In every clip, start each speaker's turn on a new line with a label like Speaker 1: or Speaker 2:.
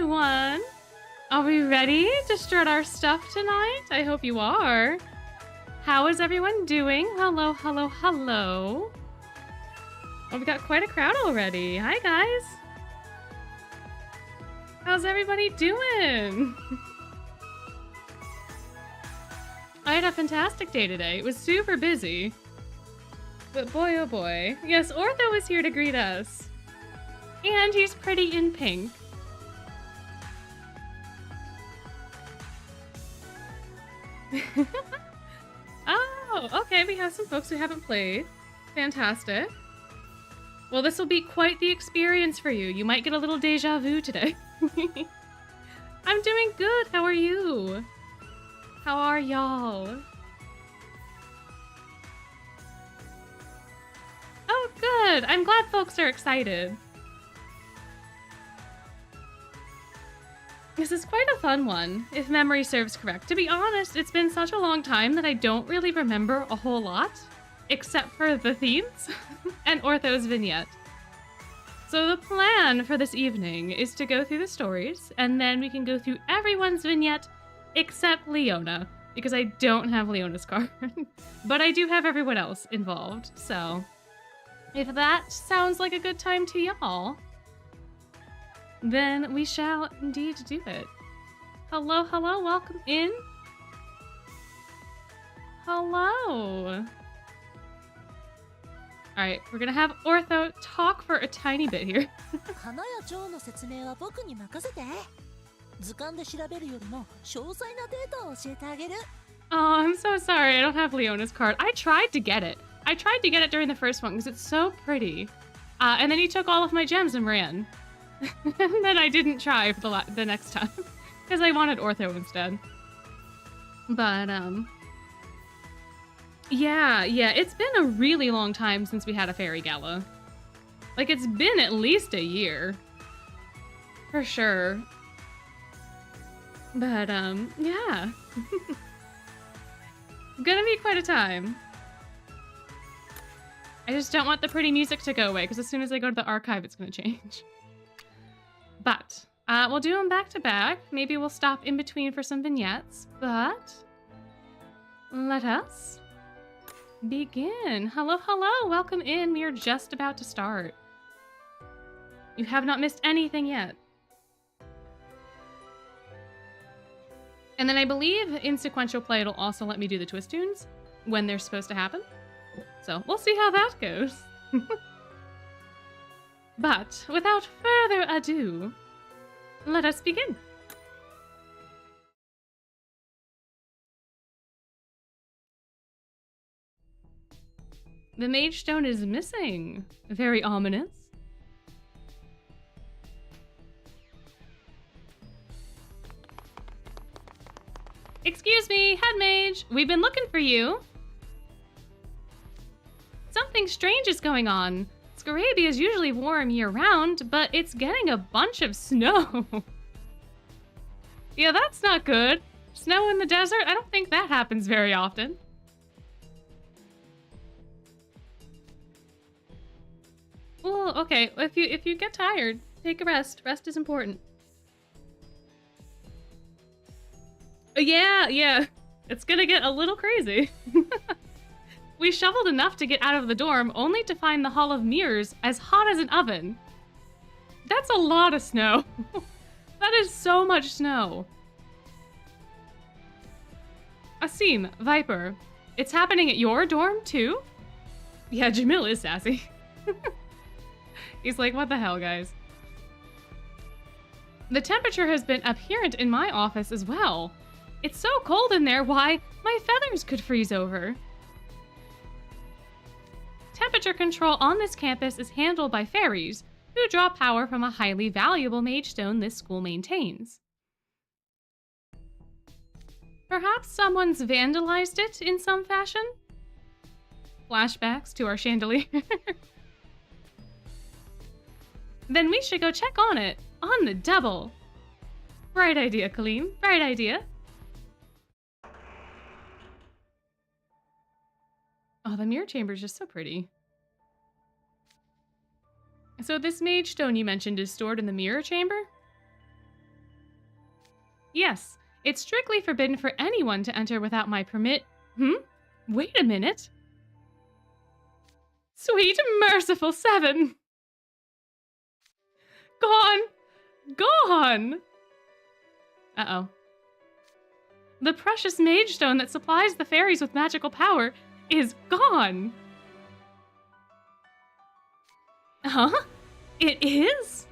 Speaker 1: everyone! Are we ready to start our stuff tonight? I hope you are. How is everyone doing? Hello, hello, hello. Oh, we got quite a crowd already. Hi, guys. How's everybody doing? I had a fantastic day today. It was super busy. But boy, oh boy. Yes, Ortho is here to greet us. And he's pretty in pink. Oh, okay, we have some folks who haven't played. Fantastic. Well, this will be quite the experience for you. You might get a little deja vu today. I'm doing good. How are you? How are y'all? Oh, good. I'm glad folks are excited. This is quite a fun one, if memory serves correct. To be honest, it's been such a long time that I don't really remember a whole lot, except for the themes and Ortho's vignette. So the plan for this evening is to go through the stories, and then we can go through everyone's vignette except Leona, because I don't have Leona's card. But I do have everyone else involved, so if that sounds like a good time to y'all, then we shall indeed do it. Hello, hello, welcome in. Hello. All right, we're gonna have Ortho talk for a tiny bit here. Oh, I'm so sorry. I don't have Leona's card. I tried to get it. I tried to get it during the first one because it's so pretty. And then he took all of my gems and ran. And then I didn't try for the next time because I wanted Ortho instead. But, yeah, it's been a really long time since we had a Fairy Gala. Like, it's been at least a year. For sure. But, yeah. Gonna be quite a time. I just don't want the pretty music to go away, because as soon as I go to the archive, it's gonna change. But, we'll do them back to back. Maybe we'll stop in between for some vignettes, but let us begin. Hello, hello, welcome in. We are just about to start. You have not missed anything yet. And then I believe in sequential play, it'll also let me do the twist tunes when they're supposed to happen. So we'll see how that goes. But without further ado, let us begin. The Mage Stone is missing. Very ominous. Excuse me, Head Mage. We've been looking for you. Something strange is going on. Scarabia is usually warm year-round, but it's getting a bunch of snow. Yeah, that's not good. Snow in the desert? I don't think that happens very often. Well, okay. If you get tired, take a rest. Rest is important. Yeah. It's gonna get a little crazy. We shoveled enough to get out of the dorm, only to find the Hall of Mirrors as hot as an oven. That's a lot of snow. That is so much snow. Asim, Viper, it's happening at your dorm too? Yeah, Jamil is sassy. He's like, what the hell, guys? The temperature has been apparent in my office as well. It's so cold in there, why, my feathers could freeze over. Temperature control on this campus is handled by fairies, who draw power from a highly valuable mage stone this school maintains. Perhaps someone's vandalized it in some fashion? Flashbacks to our chandelier. Then we should go check on it, on the double. Bright idea, Kalim, bright idea. Oh, the mirror chamber is just so pretty. So this mage stone you mentioned is stored in the mirror chamber? Yes, it's strictly forbidden for anyone to enter without my permit. Wait a minute. Sweet merciful 7. Gone. Gone. Uh-oh. The precious mage stone that supplies the fairies with magical power is gone. Huh? It is?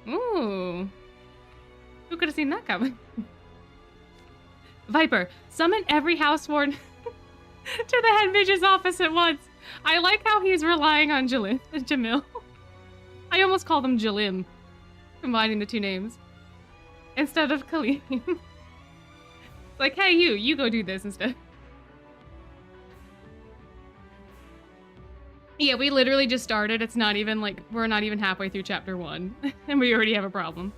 Speaker 1: Ooh. Who could have seen that coming? Viper, summon every housewarden to the head mage's office at once. I like how he's relying on Jamil. I almost called him Jalim, combining the two names. Instead of Kalim. Like, hey, you go do this instead. Yeah, we literally just started. It's not even like, we're not even halfway through chapter 1, and we already have a problem.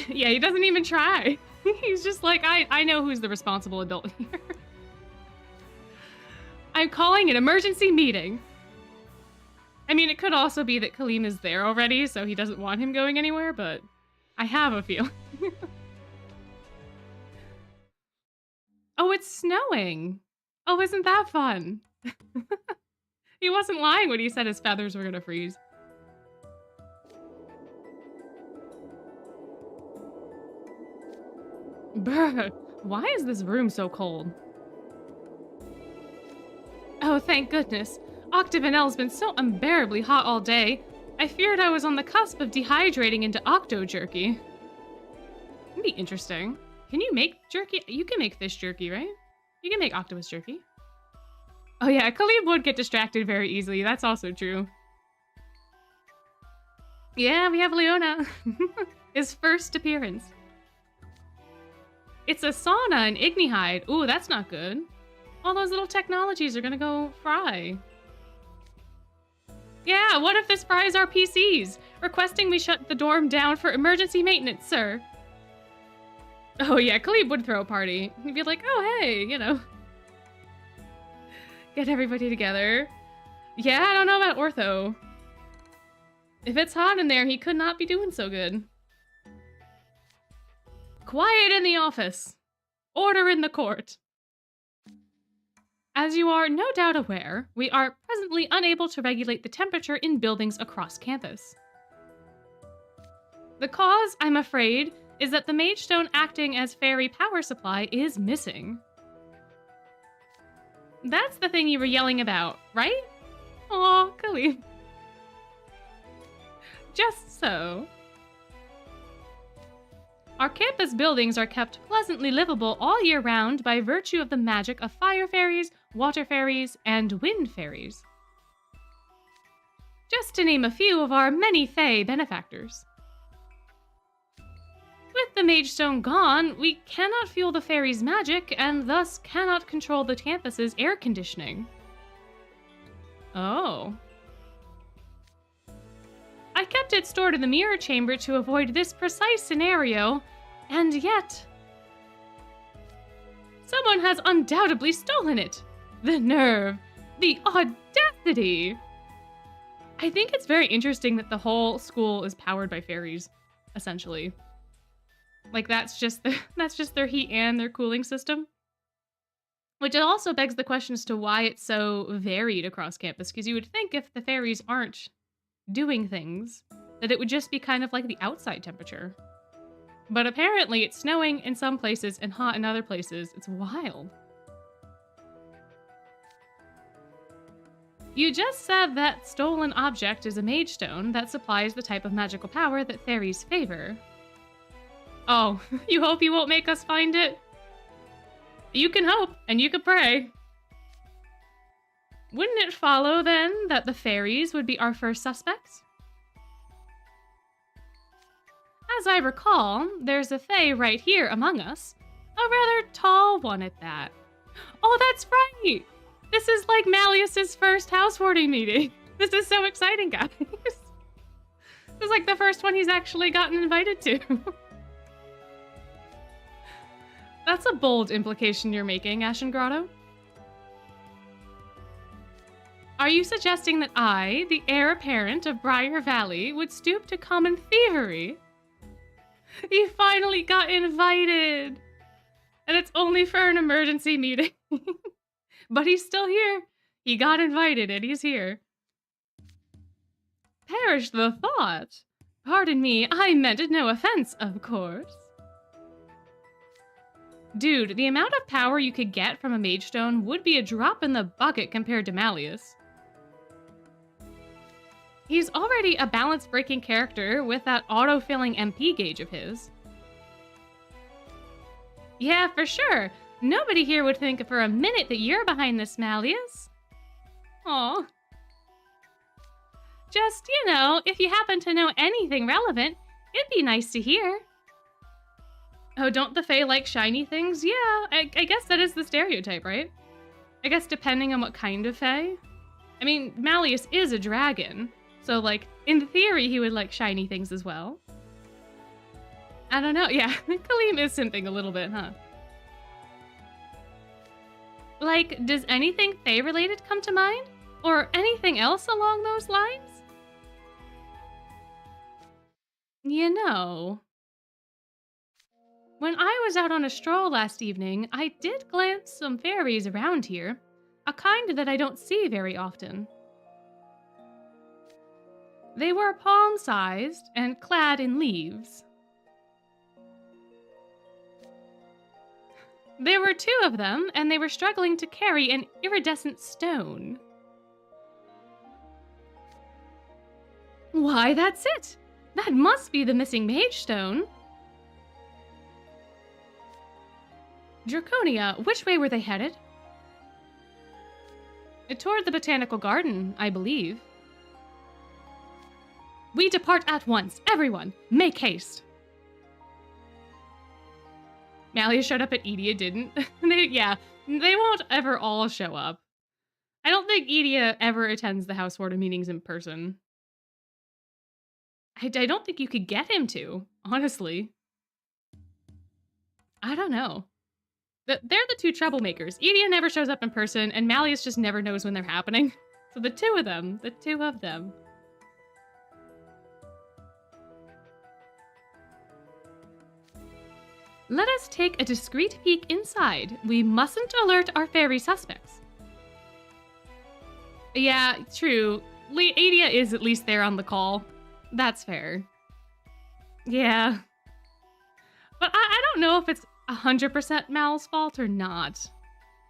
Speaker 1: Yeah, he doesn't even try. He's just like, I know who's the responsible adult here. I'm calling an emergency meeting. I mean, it could also be that Kalim is there already, so he doesn't want him going anywhere, but I have a feeling. Oh, it's snowing. Oh, isn't that fun? He wasn't lying when he said his feathers were gonna freeze. Brr, why is this room so cold? Oh, thank goodness. Octavanel's been so unbearably hot all day. I feared I was on the cusp of dehydrating into octo jerky. That'd be interesting. Can you make jerky? You can make fish jerky, right? You can make octopus jerky. Oh yeah, Kalim would get distracted very easily. That's also true. Yeah, we have Leona. His first appearance. It's a sauna and ignihide. Ooh, that's not good. All those little technologies are gonna go fry. Yeah, what if this fries our PCs? Requesting we shut the dorm down for emergency maintenance, sir. Oh yeah, Kalim would throw a party. He'd be like, oh hey, you know. Get everybody together. Yeah, I don't know about Ortho. If it's hot in there, he could not be doing so good. Quiet in the office. Order in the court. As you are no doubt aware, we are presently unable to regulate the temperature in buildings across campus. The cause, I'm afraid, is that the mage stone acting as fairy power supply is missing. That's the thing you were yelling about, right? Aw, Kalim. Just so. Our campus buildings are kept pleasantly livable all year round by virtue of the magic of fire fairies, water fairies, and wind fairies. Just to name a few of our many fae benefactors. With the mage stone gone, we cannot fuel the fairies' magic and thus cannot control the campus's air conditioning. Oh. I kept it stored in the mirror chamber to avoid this precise scenario, and yet... someone has undoubtedly stolen it! The nerve! The audacity! I think it's very interesting that the whole school is powered by fairies, essentially. Like, that's just their heat and their cooling system. Which it also begs the question as to why it's so varied across campus, because you would think if the fairies aren't doing things, that it would just be kind of like the outside temperature. But apparently it's snowing in some places and hot in other places. It's wild. You just said that stolen object is a mage stone that supplies the type of magical power that fairies favor. Oh, you hope you won't make us find it? You can hope, and you can pray. Wouldn't it follow, then, that the fairies would be our first suspects? As I recall, there's a fae right here among us. A rather tall one at that. Oh, that's right! This is like Malleus's first housewarming meeting. This is so exciting, guys. This is like the first one he's actually gotten invited to. That's a bold implication you're making, Ashen Grotto. Are you suggesting that I, the heir apparent of Briar Valley, would stoop to common thievery? He finally got invited! And it's only for an emergency meeting. But he's still here. He got invited and he's here. Perish the thought! Pardon me, I meant it no offense, of course. Dude, the amount of power you could get from a mage stone would be a drop in the bucket compared to Malleus. He's already a balance-breaking character with that auto-filling MP gauge of his. Yeah, for sure. Nobody here would think for a minute that you're behind this, Malleus. Aw. Just, you know, if you happen to know anything relevant, it'd be nice to hear. Oh, don't the Fae like shiny things? Yeah, I guess that is the stereotype, right? I guess depending on what kind of Fae. I mean, Malleus is a dragon, so, like, in theory, he would like shiny things as well. I don't know, yeah, Kalim is simping a little bit, huh? Like, does anything Fae-related come to mind? Or anything else along those lines? You know, when I was out on a stroll last evening, I did glance some fairies around here, a kind that I don't see very often. They were palm-sized and clad in leaves. There were 2 of them, and they were struggling to carry an iridescent stone. Why, that's it! That must be the missing mage stone. Draconia, which way were they headed? Toward the botanical garden, I believe. We depart at once. Everyone, make haste. Malleus showed up at Edia didn't. They won't ever all show up. I don't think Edia ever attends the House Warden meetings in person. I don't think you could get him to, honestly. I don't know. They're the 2 troublemakers. Edia never shows up in person, and Malleus just never knows when they're happening. So the 2 of them. Let us take a discreet peek inside. We mustn't alert our fairy suspects. Yeah, true. Edia is at least there on the call. That's fair. Yeah. But I don't know if it's 100% Mal's fault or not.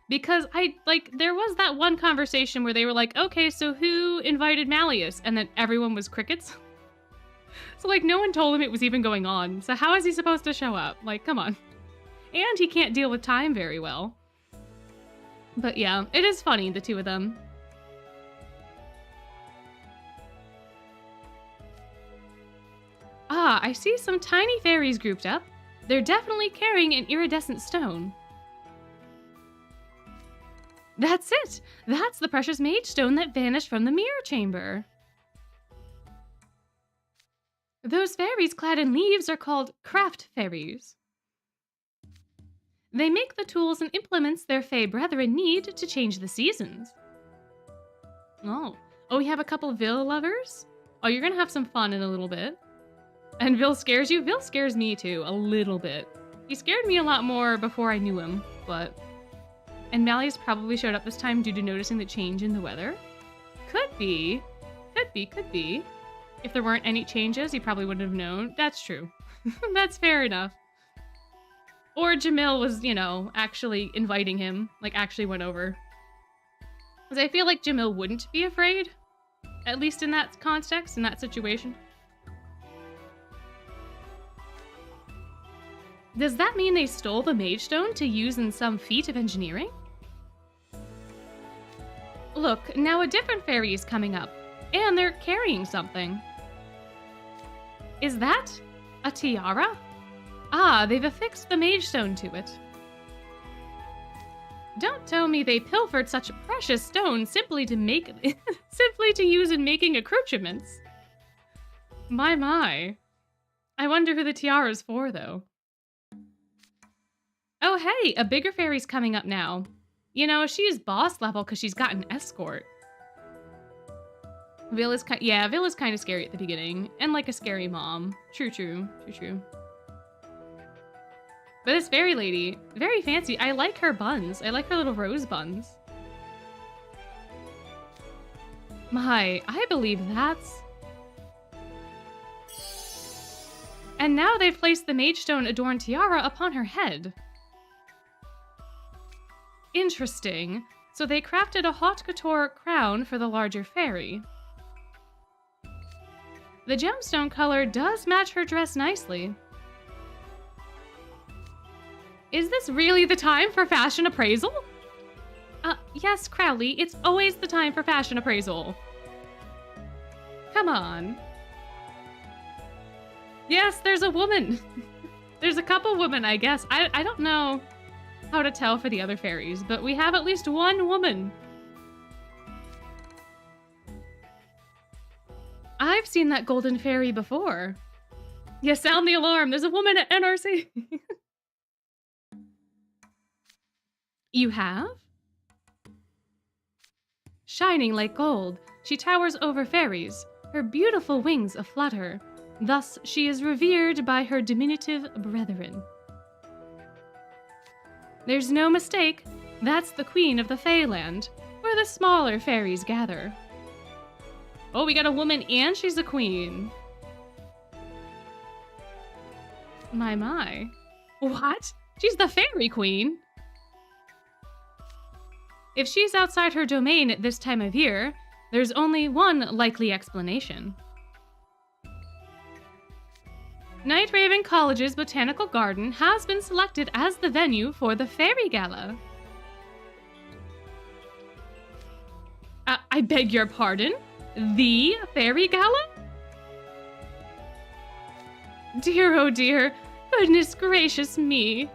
Speaker 1: Because there was that one conversation where they were like, okay, so who invited Malleus? And then everyone was crickets. So, like, no one told him it was even going on. So how is he supposed to show up? Like, come on. And he can't deal with time very well. But yeah, it is funny, the 2 of them. Ah, I see some tiny fairies grouped up. They're definitely carrying an iridescent stone. That's it! That's the precious mage stone that vanished from the mirror chamber. Those fairies clad in leaves are called craft fairies. They make the tools and implements their fae brethren need to change the seasons. Oh, we have a couple of Vil lovers? Oh, you're gonna have some fun in a little bit. And Vil scares you? Vil scares me too, a little bit. He scared me a lot more before I knew him, but... And Malleus probably showed up this time due to noticing the change in the weather? Could be. Could be. If there weren't any changes, he probably wouldn't have known. That's true. That's fair enough. Or Jamil was, you know, actually inviting him, like actually went over. Because I feel like Jamil wouldn't be afraid, at least in that context, in that situation. Does that mean they stole the mage stone to use in some feat of engineering? Look, now a different fairy is coming up, and they're carrying something. Is that a tiara? Ah, they've affixed the mage stone to it. Don't tell me they pilfered such a precious stone simply to make simply to use in making accoutrements. My. I wonder who the tiara's for, though. Oh, hey, a bigger fairy's coming up now. You know, she's boss level because she's got an escort. Vil is kind of scary at the beginning, and like a scary mom. True. But this fairy lady, very fancy. I like her buns. I like her little rose buns. My, I believe that's... And now they've placed the Mage Stone adorned tiara upon her head. Interesting. So they crafted a haute couture crown for the larger fairy. The gemstone color does match her dress nicely. Is this really the time for fashion appraisal? Yes, Crowley, it's always the time for fashion appraisal. Come on. Yes, there's a woman. There's a couple women, I guess. I don't know how to tell for the other fairies, but we have at least one woman. I've seen that golden fairy before. Yeah, sound the alarm. There's a woman at NRC. You have? Shining like gold, she towers over fairies, her beautiful wings aflutter. Thus she is revered by her diminutive brethren. There's no mistake, that's the queen of the Feyland, where the smaller fairies gather. Oh, we got a woman and she's a queen. My. What? She's the fairy queen? If she's outside her domain at this time of year, there's only one likely explanation. Night Raven College's Botanical Garden has been selected as the venue for the Fairy Gala. I beg your pardon? The Fairy Gala? Dear, oh dear. Goodness gracious me.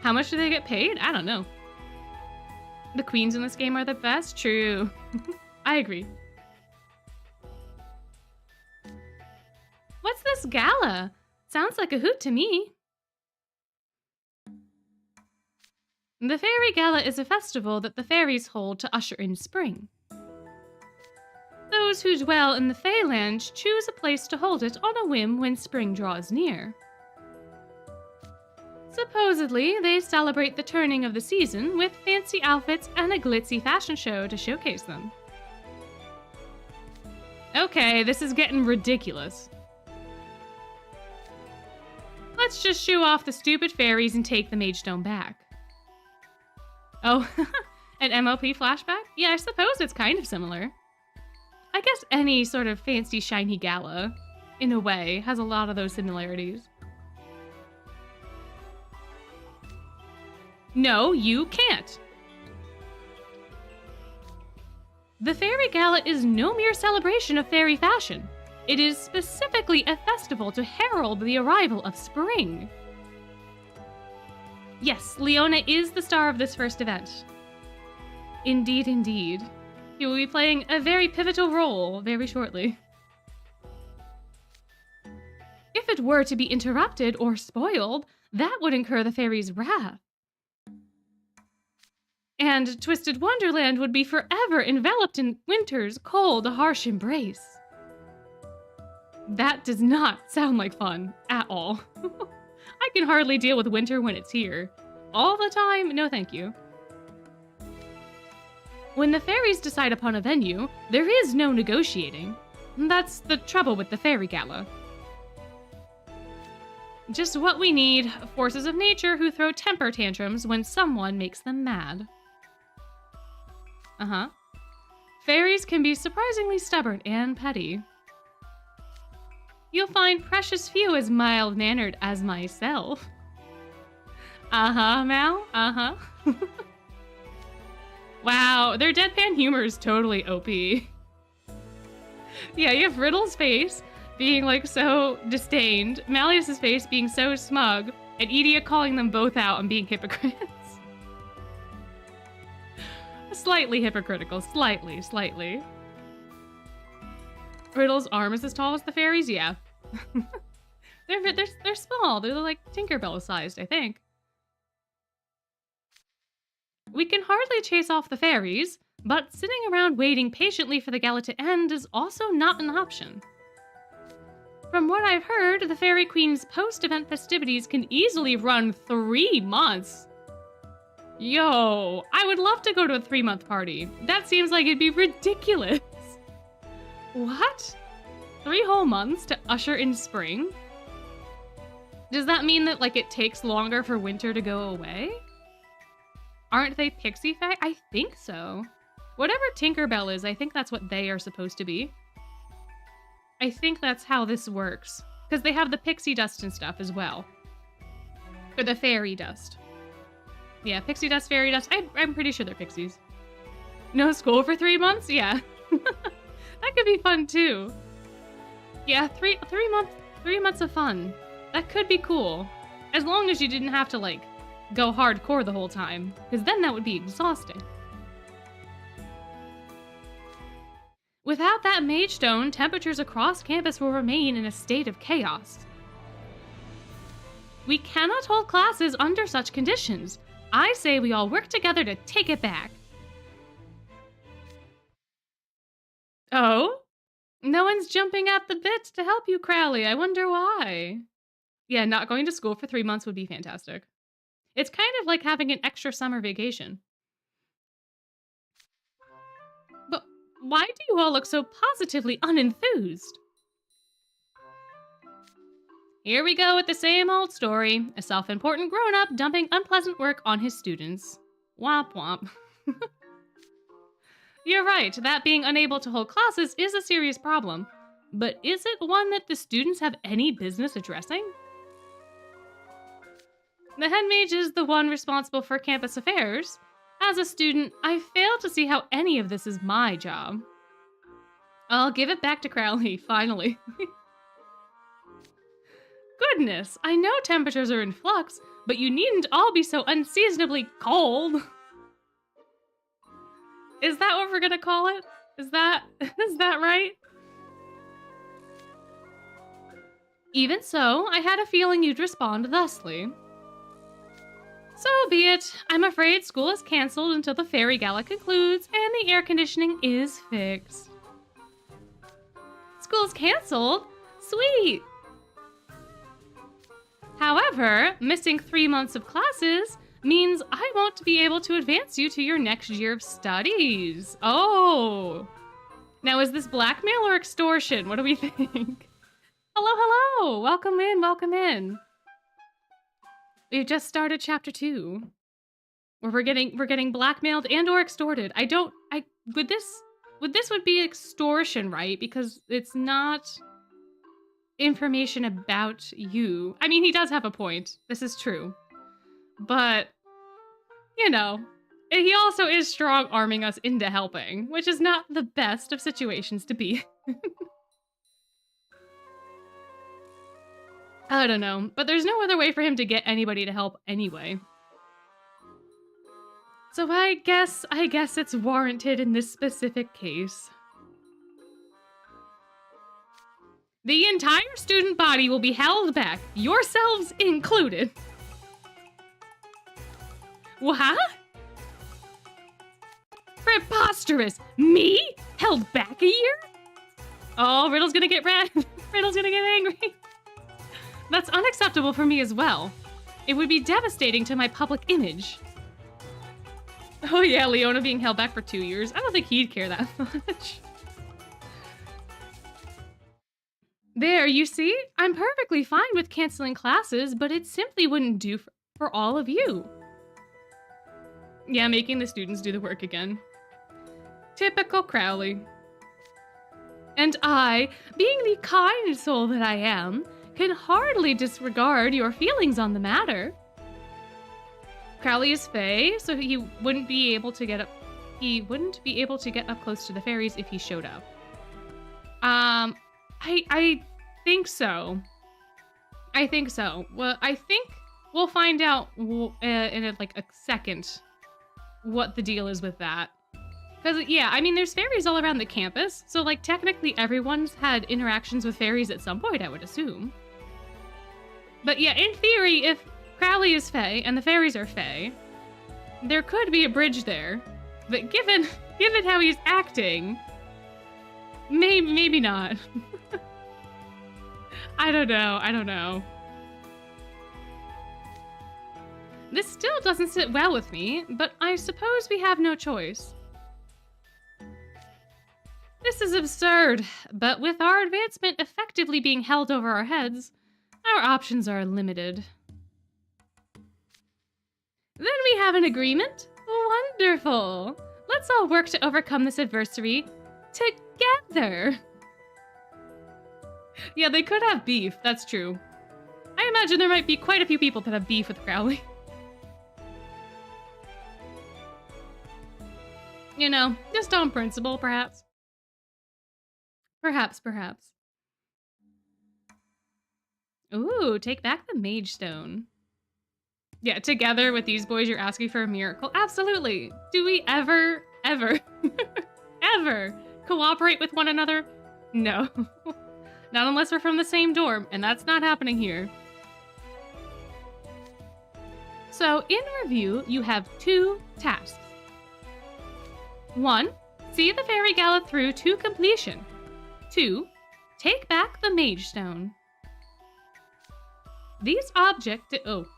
Speaker 1: How much do they get paid? I don't know. The queens in this game are the best? True. I agree. What's this gala? Sounds like a hoot to me. The Fairy Gala is a festival that the fairies hold to usher in spring. Those who dwell in the Feyland choose a place to hold it on a whim when spring draws near. Supposedly, they celebrate the turning of the season with fancy outfits and a glitzy fashion show to showcase them. Okay, this is getting ridiculous. Let's just shoo off the stupid fairies and take the Mage Stone back. Oh, an MOP flashback? Yeah, I suppose it's kind of similar. I guess any sort of fancy shiny gala, in a way, has a lot of those similarities. No, you can't. The Fairy Gala is no mere celebration of fairy fashion. It is specifically a festival to herald the arrival of spring. Yes, Leona is the star of this first event. Indeed, indeed. He will be playing a very pivotal role very shortly. If it were to be interrupted or spoiled, that would incur the fairies' wrath. And Twisted Wonderland would be forever enveloped in winter's cold, harsh embrace. That does not sound like fun at all. I can hardly deal with winter when it's here. All the time? No thank you. When the fairies decide upon a venue, there is no negotiating. That's the trouble with the Fairy Gala. Just what we need, forces of nature who throw temper tantrums when someone makes them mad. Fairies can be surprisingly stubborn and petty. You'll find precious few as mild-mannered as myself. Mal? Wow, their deadpan humor is totally OP. Yeah, you have Riddle's face being like so disdained, Malleus's face being so smug, and Edea calling them both out and being hypocrites. Slightly hypocritical, slightly. Riddle's arm is as tall as the fairies? Yeah. They're small. They're like Tinkerbell sized, I think. We can hardly chase off the fairies, but sitting around waiting patiently for the gala to end is also not an option. From what I've heard, the Fairy Queen's post-event festivities can easily run 3 months. Yo, I would love to go to a 3-month party. That seems like it'd be ridiculous. What? 3 whole months to usher in spring? Does that mean that, like, it takes longer for winter to go away? Aren't they pixie fae? I think so. Whatever Tinkerbell is, I think that's what they are supposed to be. I think that's how this works. Because they have the pixie dust and stuff as well. Or the fairy dust. Yeah, pixie dust, fairy dust. I'm pretty sure they're pixies. No school for 3 months? Yeah. That could be fun too. Yeah, 3 months of fun. That could be cool. As long as you didn't have to, like, go hardcore the whole time. Because then that would be exhausting. Without that mage stone, temperatures across campus will remain in a state of chaos. We cannot hold classes under such conditions. I say we all work together to take it back. Oh? No one's jumping at the bit to help you, Crowley. I wonder why. Yeah, not going to school for 3 months would be fantastic. It's kind of like having an extra summer vacation. But why do you all look so positively unenthused? Here we go with the same old story. A self-important grown-up dumping unpleasant work on his students. Womp womp. You're right, that being unable to hold classes is a serious problem. But is it one that the students have any business addressing? The head mage is the one responsible for campus affairs. As a student, I fail to see how any of this is my job. I'll give it back to Crowley, finally. Goodness, I know temperatures are in flux, but you needn't all be so unseasonably cold. Is that what we're gonna call it? Is that right? Even so, I had a feeling you'd respond thusly. So be it. I'm afraid school is cancelled until the Fairy Gala concludes and the air conditioning is fixed. School's cancelled? Sweet! However, missing 3 months of classes means I won't be able to advance you to your next year of studies. Oh! Now, is this blackmail or extortion? What do we think? Hello, hello! Welcome in, welcome in. We've just started chapter 2. Where we're getting blackmailed and or extorted. This would be extortion, right? Because it's not information about you. I mean, he does have a point. This is true. But, you know, he also is strong-arming us into helping, which is not the best of situations to be. I don't know, but there's no other way for him to get anybody to help anyway. So I guess it's warranted in this specific case. The entire student body will be held back, yourselves included. What? Preposterous! Me? Held back a year? Oh, Riddle's gonna get red. Riddle's gonna get angry. That's unacceptable for me as well. It would be devastating to my public image. Oh yeah, Leona being held back for 2 years. I don't think he'd care that much. There, you see? I'm perfectly fine with canceling classes, but it simply wouldn't do for all of you. Yeah, making the students do the work again. Typical Crowley. And I, being the kind soul that I am, can hardly disregard your feelings on the matter. Crowley is Fae, so he wouldn't be able to get up. He wouldn't be able to get up close to the fairies if he showed up. I think so. I think so. Well, I think we'll find out in a second what the deal is with that. Because, yeah, I mean, there's fairies all around the campus, so, like, technically everyone's had interactions with fairies at some point, I would assume. But, yeah, in theory, if Crowley is Fae and the fairies are Fae, there could be a bridge there. But given how he's acting, maybe not. I don't know. I don't know. This still doesn't sit well with me, but I suppose we have no choice. This is absurd, but with our advancement effectively being held over our heads, our options are limited. Then we have an agreement? Wonderful! Let's all work to overcome this adversary together! Yeah, they could have beef, that's true. I imagine there might be quite a few people that have beef with Crowley. You know, just on principle, perhaps. Perhaps. Ooh, take back the Mage Stone. Yeah, together with these boys, you're asking for a miracle. Absolutely. Do we ever, ever cooperate with one another? No. Not unless we're from the same dorm, and that's not happening here. So, in review, you have 2 tasks. 1, see the Fairy Gala through to completion. 2, take back the Mage Stone. These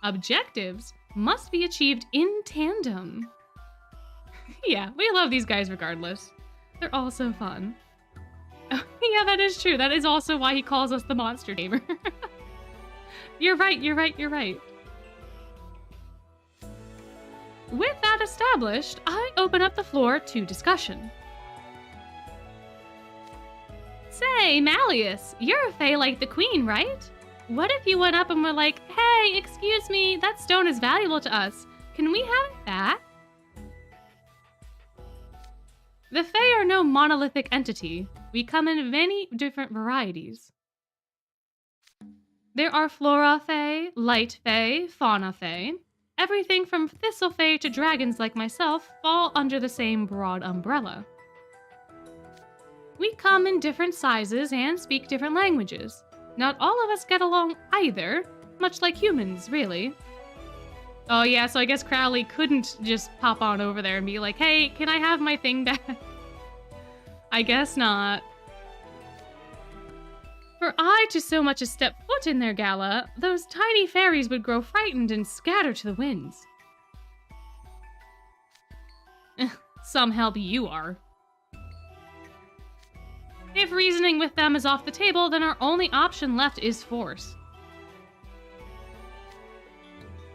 Speaker 1: objectives must be achieved in tandem. Yeah, we love these guys regardless. They're all so fun. Oh, yeah, that is true. That is also why he calls us the Monster Tamer. You're right. With that established, I open up the floor to discussion. Say, Malleus, you're a fae like the queen, right? What if you went up and were like, hey, excuse me, that stone is valuable to us. Can we have it back? The fae are no monolithic entity. We come in many different varieties. There are flora fae, light fae, fauna fae. Everything from thistle fae to dragons like myself fall under the same broad umbrella. We come in different sizes and speak different languages. Not all of us get along either, much like humans, really. Oh yeah, so I guess Crowley couldn't just pop on over there and be like, hey, can I have my thing back? I guess not. Were I to so much as step foot in their gala, those tiny fairies would grow frightened and scatter to the winds. Some help you are. If reasoning with them is off the table, then our only option left is force.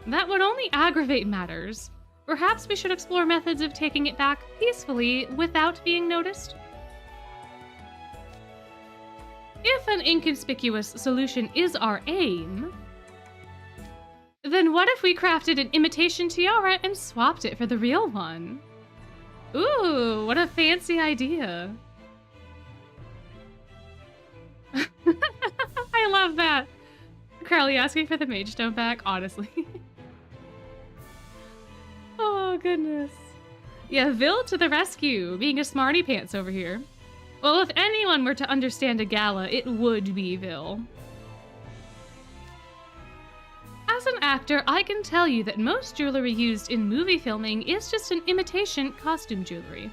Speaker 1: That would only aggravate matters. Perhaps we should explore methods of taking it back peacefully without being noticed. If an inconspicuous solution is our aim, then what if we crafted an imitation tiara and swapped it for the real one? Ooh, what a fancy idea. I love that. Crowley asking for the Mage Stone back, honestly. Oh, goodness. Yeah, Vil to the rescue, being a smarty pants over here. Well, if anyone were to understand a gala, it would be Vil. As an actor, I can tell you that most jewelry used in movie filming is just an imitation costume jewelry.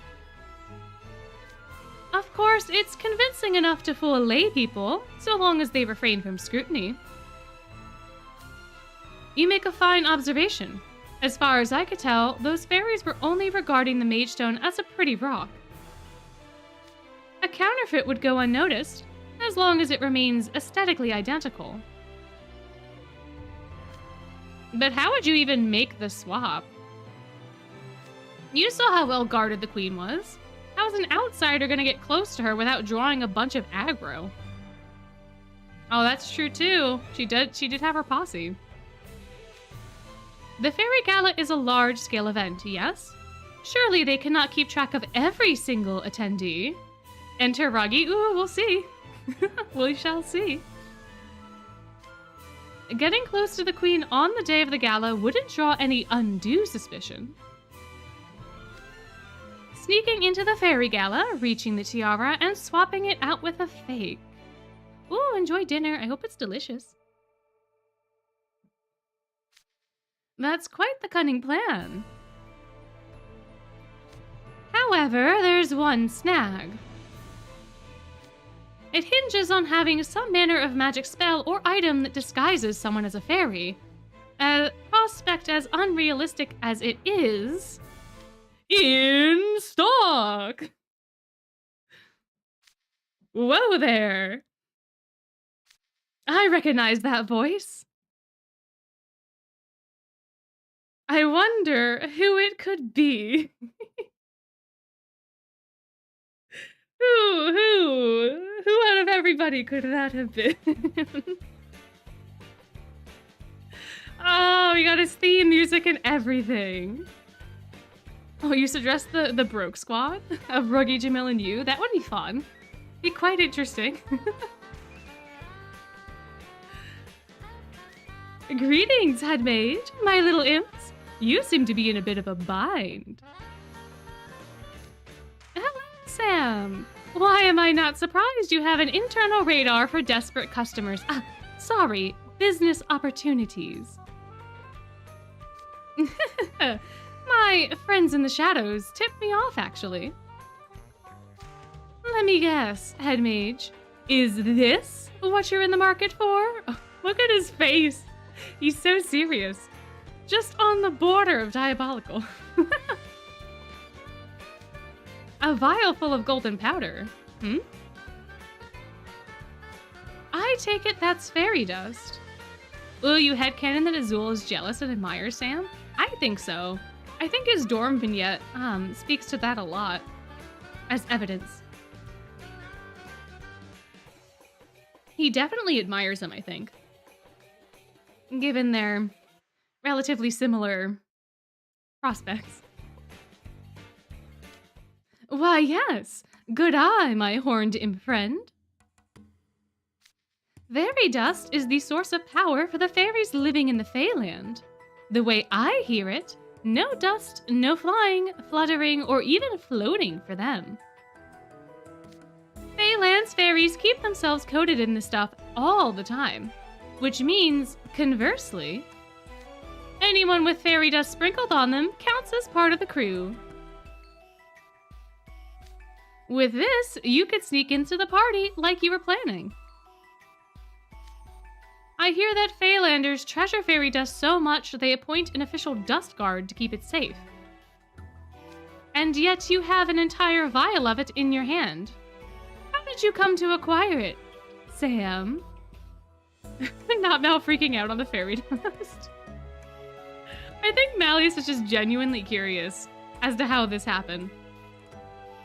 Speaker 1: Of course, it's convincing enough to fool lay people, so long as they refrain from scrutiny. You make a fine observation. As far as I could tell, those fairies were only regarding the Mage Stone as a pretty rock. A counterfeit would go unnoticed, as long as it remains aesthetically identical. But how would you even make the swap? You saw how well guarded the queen was. How's an outsider gonna get close to her without drawing a bunch of aggro? Oh, that's true too. She did have her posse. The Fairy Gala is a large-scale event, yes? Surely they cannot keep track of every single attendee. Enter Ruggy. Ooh, we'll see. We shall see. Getting close to the queen on the day of the gala wouldn't draw any undue suspicion. Sneaking into the Fairy Gala, reaching the tiara, and swapping it out with a fake. Ooh, enjoy dinner. I hope it's delicious. That's quite the cunning plan. However, there's one snag. It hinges on having some manner of magic spell or item that disguises someone as a fairy. A prospect as unrealistic as it is, in stock! Whoa there! I recognize that voice. I wonder who it could be. Who out of everybody could that have been? Oh, we got his theme music and everything. Oh, you suggest the Broke Squad of Ruggy, Jamil, and you? That would be fun. Be quite interesting. Greetings, headmaid, my little imps. You seem to be in a bit of a bind. Hello, Sam. Why am I not surprised you have an internal radar for desperate customers? Sorry, business opportunities. My friends in the shadows tipped me off, actually. Let me guess, head mage. Is this what you're in the market for? Oh, look at his face. He's so serious. Just on the border of diabolical. A vial full of golden powder. I take it that's fairy dust. Will you headcanon that Azul is jealous and admires Sam? I think so. I think his dorm vignette speaks to that a lot. As evidence. He definitely admires him, I think. Given their relatively similar prospects. Why, yes. Good eye, my horned imp friend. Fairy dust is the source of power for the fairies living in the Feyland. The way I hear it, no dust, no flying, fluttering, or even floating for them. Feyland's fairies keep themselves coated in this stuff all the time, which means, conversely, anyone with fairy dust sprinkled on them counts as part of the crew. With this, you could sneak into the party like you were planning. I hear that Feylanders treasure fairy dust so much they appoint an official dust guard to keep it safe. And yet you have an entire vial of it in your hand. How did you come to acquire it, Sam? Not Mal freaking out on the fairy dust. I think Malleus is just genuinely curious as to how this happened.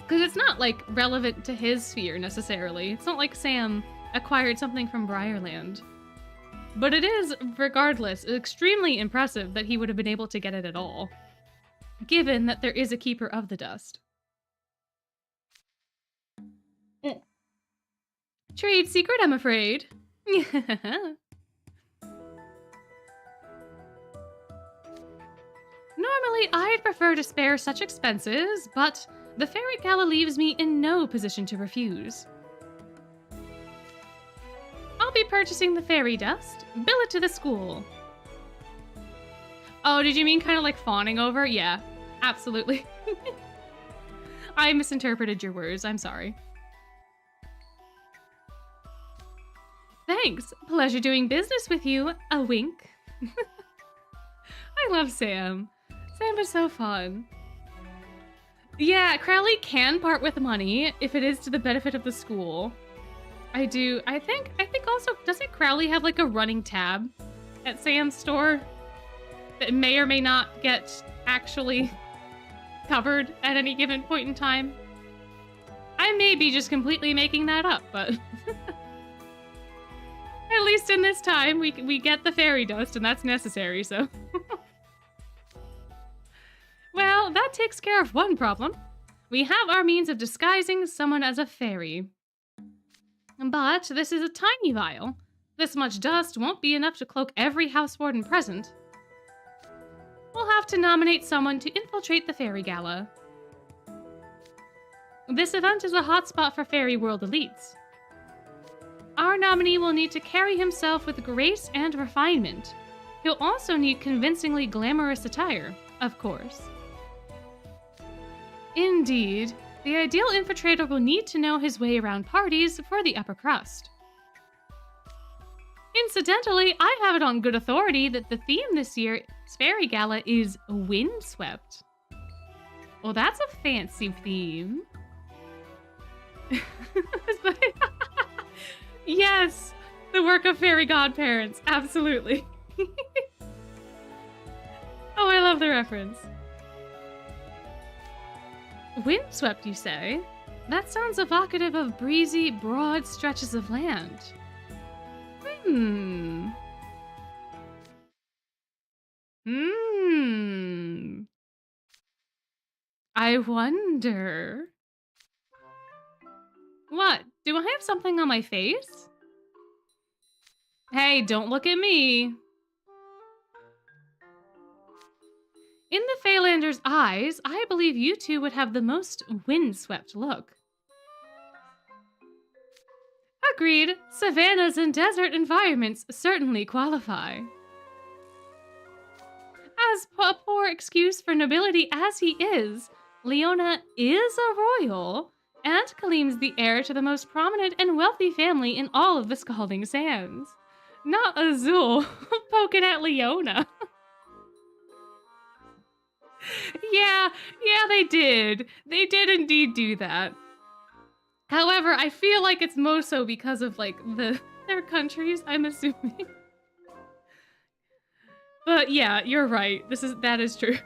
Speaker 1: Because it's not, like, relevant to his sphere, necessarily. It's not like Sam acquired something from Briarland. But it is, regardless, extremely impressive that he would have been able to get it at all. Given that there is a keeper of the dust. Trade secret, I'm afraid. Normally, I'd prefer to spare such expenses, but the Fairy Gala leaves me in no position to refuse. I'll be purchasing the fairy dust. Bill it to the school. Oh, did you mean kind of like fawning over? Yeah, absolutely. I misinterpreted your words. I'm sorry. Thanks. Pleasure doing business with you. A wink. I love Sam. Sam is so fun. Yeah, Crowley can part with money if it is to the benefit of the school. I do. I think also, doesn't Crowley have like a running tab at Sam's store that may or may not get actually covered at any given point in time? I may be just completely making that up, but at least in this time we get the fairy dust and that's necessary, so. Well, that takes care of one problem. We have our means of disguising someone as a fairy. But this is a tiny vial. This much dust won't be enough to cloak every housewarden present. We'll have to nominate someone to infiltrate the Fairy Gala. This event is a hotspot for fairy world elites. Our nominee will need to carry himself with grace and refinement. He'll also need convincingly glamorous attire, of course. Indeed, The ideal infiltrator will need to know his way around parties for the upper crust. Incidentally, I have it on good authority that the theme this year's Fairy Gala is Windswept. Well, that's a fancy theme. Yes, the work of fairy godparents, absolutely. Oh, I love the reference. Windswept, you say? That sounds evocative of breezy, broad stretches of land. I wonder... What? Do I have something on my face? Hey, don't look at me. In the Phalander's eyes, I believe you two would have the most windswept look. Agreed. Savannas and desert environments certainly qualify. As a poor excuse for nobility as he is, Leona is a royal, and Kalim's the heir to the most prominent and wealthy family in all of the Scalding Sands. Not Azul poking at Leona. Yeah, they did. They did indeed do that. However, I feel like it's more so because of, like, their countries, I'm assuming. But yeah, you're right. That is true.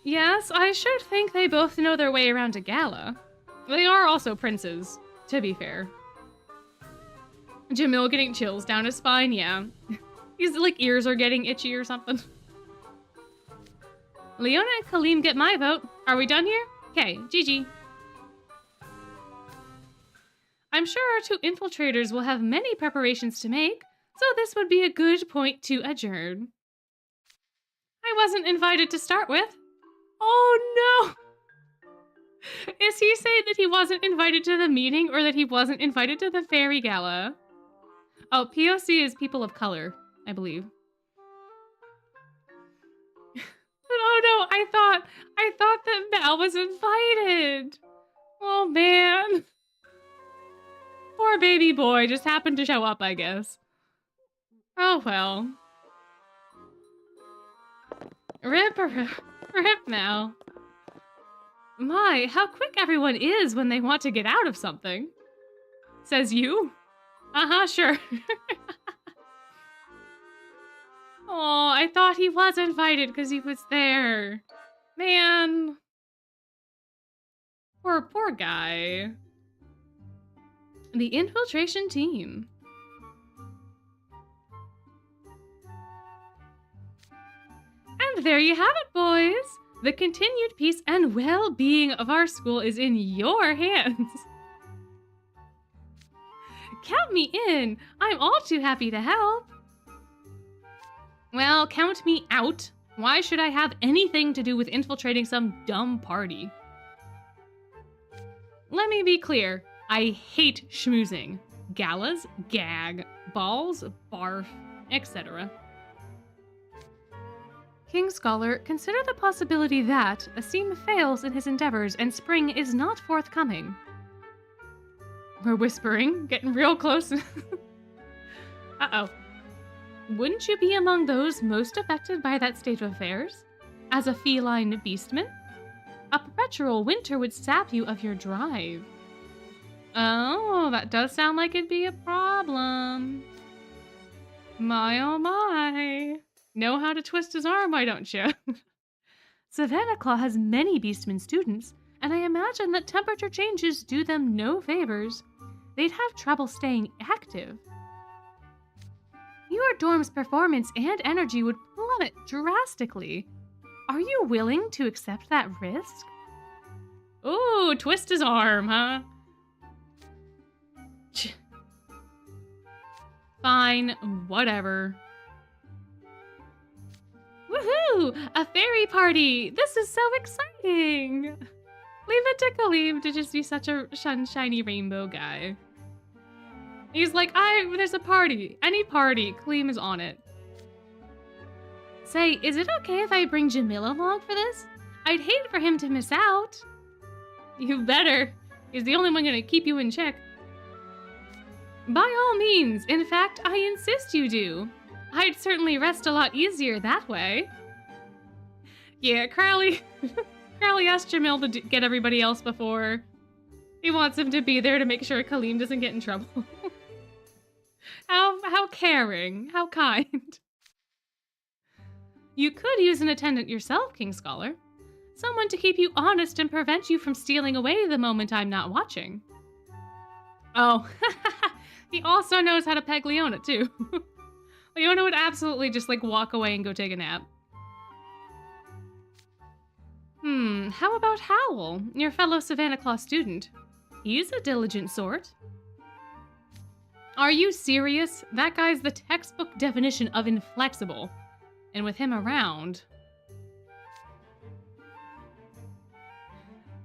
Speaker 1: Yes, I should think they both know their way around a gala. They are also princes, to be fair. Jamil getting chills down his spine, yeah. His, like, ears are getting itchy or something. Leona and Kalim get my vote. Are we done here? Okay, GG. I'm sure our two infiltrators will have many preparations to make, so this would be a good point to adjourn. I wasn't invited to start with. Oh no! Is he saying that he wasn't invited to the meeting or that he wasn't invited to the Fairy Gala? Oh, POC is people of color, I believe. But oh no, I thought that Mal was invited. Oh man. Poor baby boy just happened to show up, I guess. Oh well. Rip Mal. My, how quick everyone is when they want to get out of something. Says you? Uh-huh, sure. Oh, I thought he was invited because he was there. Man. Poor guy. The infiltration team. And there you have it, boys. The continued peace and well-being of our school is in your hands. Count me in. I'm all too happy to help. Well, count me out. Why should I have anything to do with infiltrating some dumb party? Let me be clear. I hate schmoozing. Galas, gag, balls, barf, etc. King Scholar, consider the possibility that Asim fails in his endeavors and spring is not forthcoming. We're whispering, getting real close. Uh-oh. Wouldn't you be among those most affected by that state of affairs? As a feline beastman? A perpetual winter would sap you of your drive. Oh, that does sound like it'd be a problem. My oh my. Know how to twist his arm, why don't you? Savannah Claw has many beastman students, and I imagine that temperature changes do them no favors. They'd have trouble staying active. Your dorm's performance and energy would plummet drastically. Are you willing to accept that risk? Ooh, twist his arm, huh? Fine, whatever. Woohoo! A fairy party! This is so exciting! Leave it to Kalim to just be such a sunshiny rainbow guy. He's like, there's a party. Any party. Kalim is on it. Say, is it okay if I bring Jamil along for this? I'd hate for him to miss out. You better. He's the only one gonna keep you in check. By all means. In fact, I insist you do. I'd certainly rest a lot easier that way. Yeah, Crowley asked Jamil to get everybody else before. He wants him to be there to make sure Kalim doesn't get in trouble. How caring, how kind. You could use an attendant yourself, King Scholar. Someone to keep you honest and prevent you from stealing away the moment I'm not watching. Oh, he also knows how to peg Leona, too. Leona would absolutely just, like, walk away and go take a nap. How about Howl, your fellow Savannah Claw student? He's a diligent sort. Are you serious? That guy's the textbook definition of inflexible. And with him around...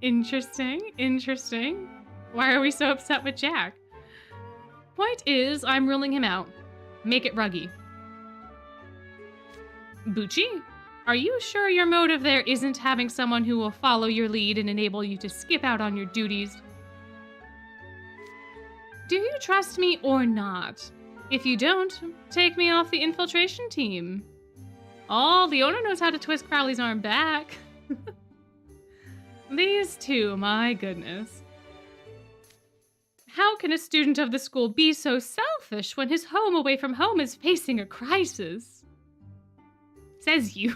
Speaker 1: Interesting, interesting. Why are we so upset with Jack? Point is, I'm ruling him out. Make it Ruggy. Bucci, are you sure your motive there isn't having someone who will follow your lead and enable you to skip out on your duties? Do you trust me or not? If you don't, take me off the infiltration team. Oh, Leona knows how to twist Crowley's arm back. These two, my goodness. How can a student of the school be so selfish when his home away from home is facing a crisis? Says you.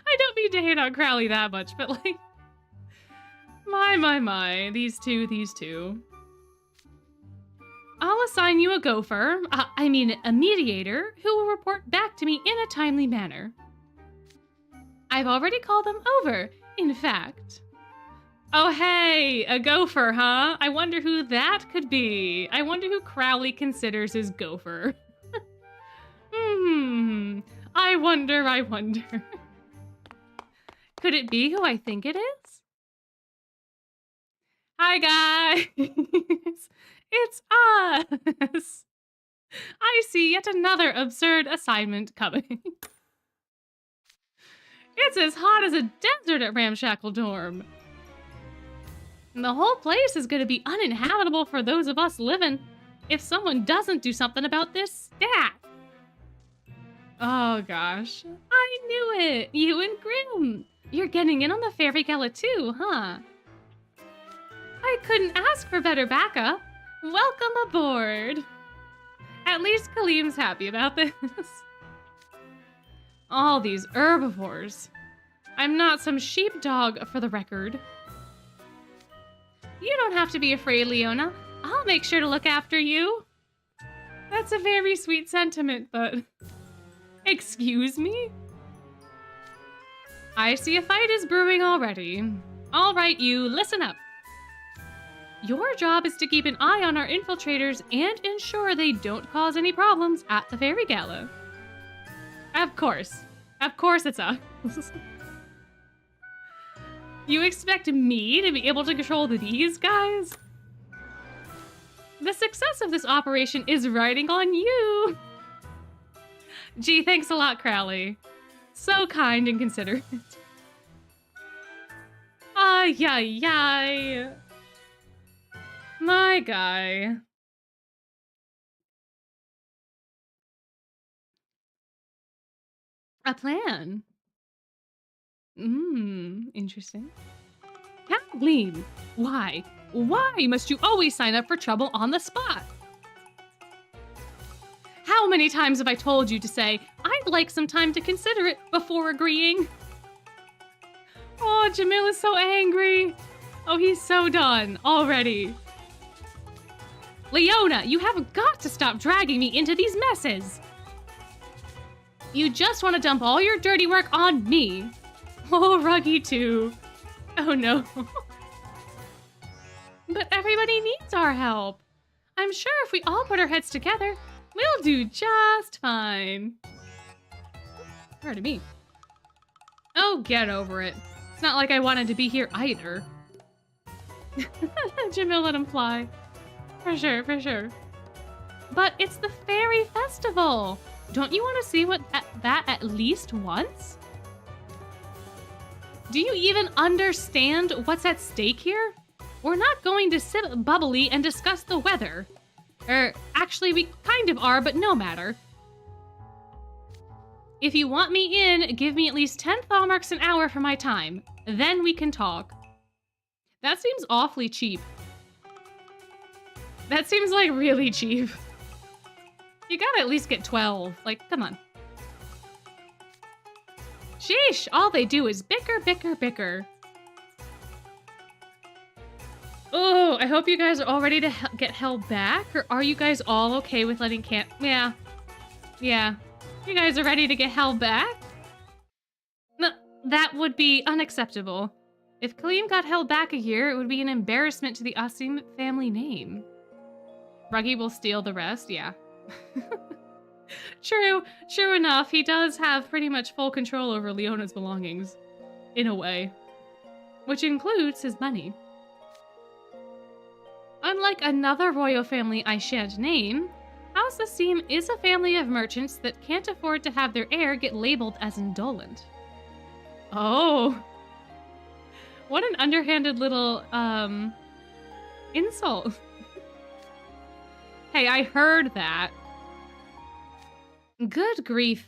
Speaker 1: I don't mean to hate on Crowley that much, but like... My, these two. I'll assign you a gopher, a mediator, who will report back to me in a timely manner. I've already called them over, in fact. Oh hey, a gopher, huh? I wonder who that could be. I wonder who Crowley considers his gopher. I wonder. Could it be who I think it is? Hi guys! It's us! I see yet another absurd assignment coming. It's as hot as a desert at Ramshackle Dorm. And the whole place is going to be uninhabitable for those of us living if someone doesn't do something about this stat. Oh gosh, I knew it! You and Grim! You're getting in on the Fairy Gala too, huh? I couldn't ask for better backup. Welcome aboard. At least Kalim's happy about this. All these herbivores. I'm not some sheepdog, for the record. You don't have to be afraid, Leona. I'll make sure to look after you. That's a very sweet sentiment, but... Excuse me? I see a fight is brewing already. All right, you, listen up. Your job is to keep an eye on our infiltrators and ensure they don't cause any problems at the Fairy Gala. Of course it's us. You expect me to be able to control these guys? The success of this operation is riding on you. Gee, thanks a lot, Crowley. So kind and considerate. Ay. My guy. A plan. Interesting. Kathleen, why? Why must you always sign up for trouble on the spot? How many times have I told you to say, I'd like some time to consider it before agreeing? Oh, Jamil is so angry. Oh, he's so done already. Leona, you have got to stop dragging me into these messes. You just want to dump all your dirty work on me. Oh, Ruggy too. Oh no. But everybody needs our help. I'm sure if we all put our heads together, we'll do just fine. Pardon me. Oh, get over it. It's not like I wanted to be here either. Jamil let him fly. For sure. But it's the Fairy Festival. Don't you want to see that at least once? Do you even understand what's at stake here? We're not going to sit bubbly and discuss the weather. Actually, we kind of are, but no matter. If you want me in, give me at least 10 thaw marks an hour for my time. Then we can talk. That seems awfully cheap. That seems like really cheap. You gotta at least get 12. Like, come on. Sheesh, all they do is bicker, bicker, bicker. Oh, I hope you guys are all ready to get held back, or are you guys all okay with letting Yeah. You guys are ready to get held back? No, that would be unacceptable. If Kalim got held back a year, it would be an embarrassment to the Asim family name. Ruggy will steal the rest, yeah. True enough, he does have pretty much full control over Leona's belongings. In a way. Which includes his money. Unlike another royal family I shan't name, House Asim is a family of merchants that can't afford to have their heir get labeled as indolent. Oh. What an underhanded little, insult. Hey, I heard that. Good grief.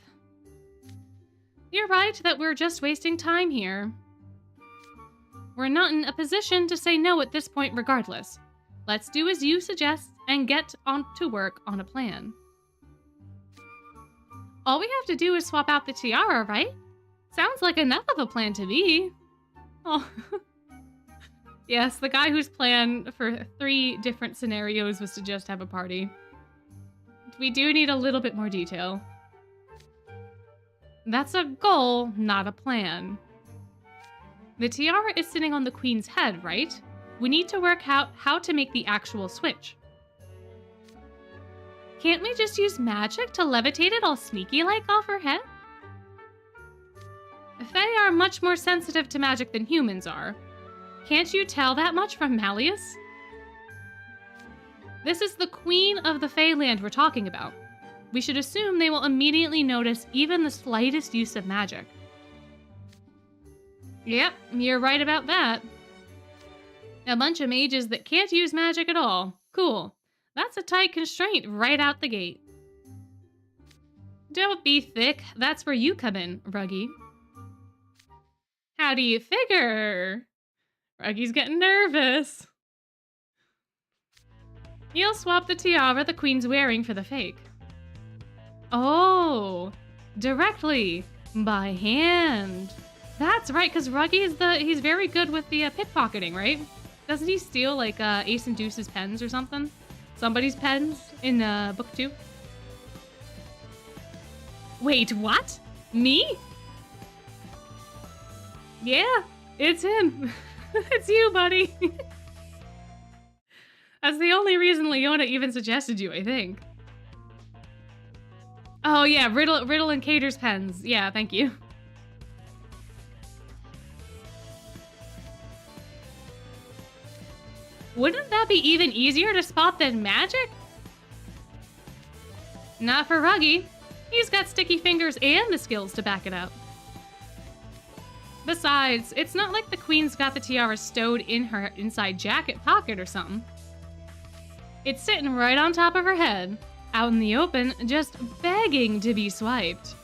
Speaker 1: You're right that we're just wasting time here. We're not in a position to say no at this point regardless. Let's do as you suggest and get on to work on a plan. All we have to do is swap out the tiara, right? Sounds like enough of a plan to me. Oh. Yes, the guy whose plan for 3 different scenarios was to just have a party. We do need a little bit more detail. That's a goal, not a plan. The tiara is sitting on the queen's head, right? We need to work out how to make the actual switch. Can't we just use magic to levitate it all sneaky-like off her head? Fae are much more sensitive to magic than humans are. Can't you tell that much from Malleus? This is the queen of the Fae land we're talking about. We should assume they will immediately notice even the slightest use of magic. Yep, you're right about that. A bunch of mages that can't use magic at all. Cool. That's a tight constraint right out the gate. Don't be thick. That's where you come in, Ruggy. How do you figure? Ruggy's getting nervous. You'll swap the tiara the queen's wearing for the fake. Oh, directly, by hand. That's right, because Ruggy is he's very good with the pickpocketing, right? Doesn't he steal like Ace and Deuce's pens or something? Somebody's pens in book 2? Wait, what? Me? Yeah, it's him. It's you, buddy. That's the only reason Leona even suggested you, I think. Oh yeah, Riddle and Cater's pens. Yeah, thank you. Wouldn't that be even easier to spot than magic? Not for Ruggy. He's got sticky fingers and the skills to back it up. Besides, it's not like the queen's got the tiara stowed in her inside jacket pocket or something. It's sitting right on top of her head, out in the open, just begging to be swiped.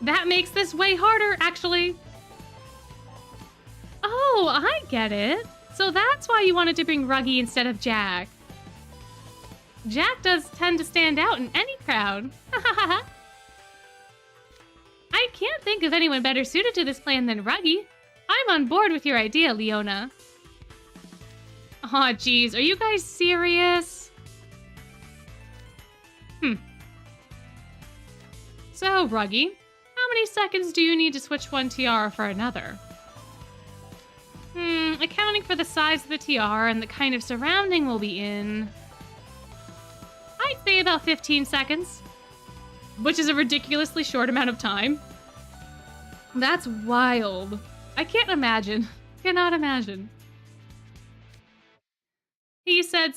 Speaker 1: That makes this way harder, actually. Oh, I get it. So that's why you wanted to bring Ruggy instead of Jack. Jack does tend to stand out in any crowd. I can't think of anyone better suited to this plan than Ruggy. I'm on board with your idea, Leona. Aw, geez, are you guys serious? So, Ruggy, how many seconds do you need to switch one tiara for another? Accounting for the size of the tiara and the kind of surrounding we'll be in, I'd say about 15 seconds. Which is a ridiculously short amount of time. That's wild. I can't imagine. Cannot imagine. He said...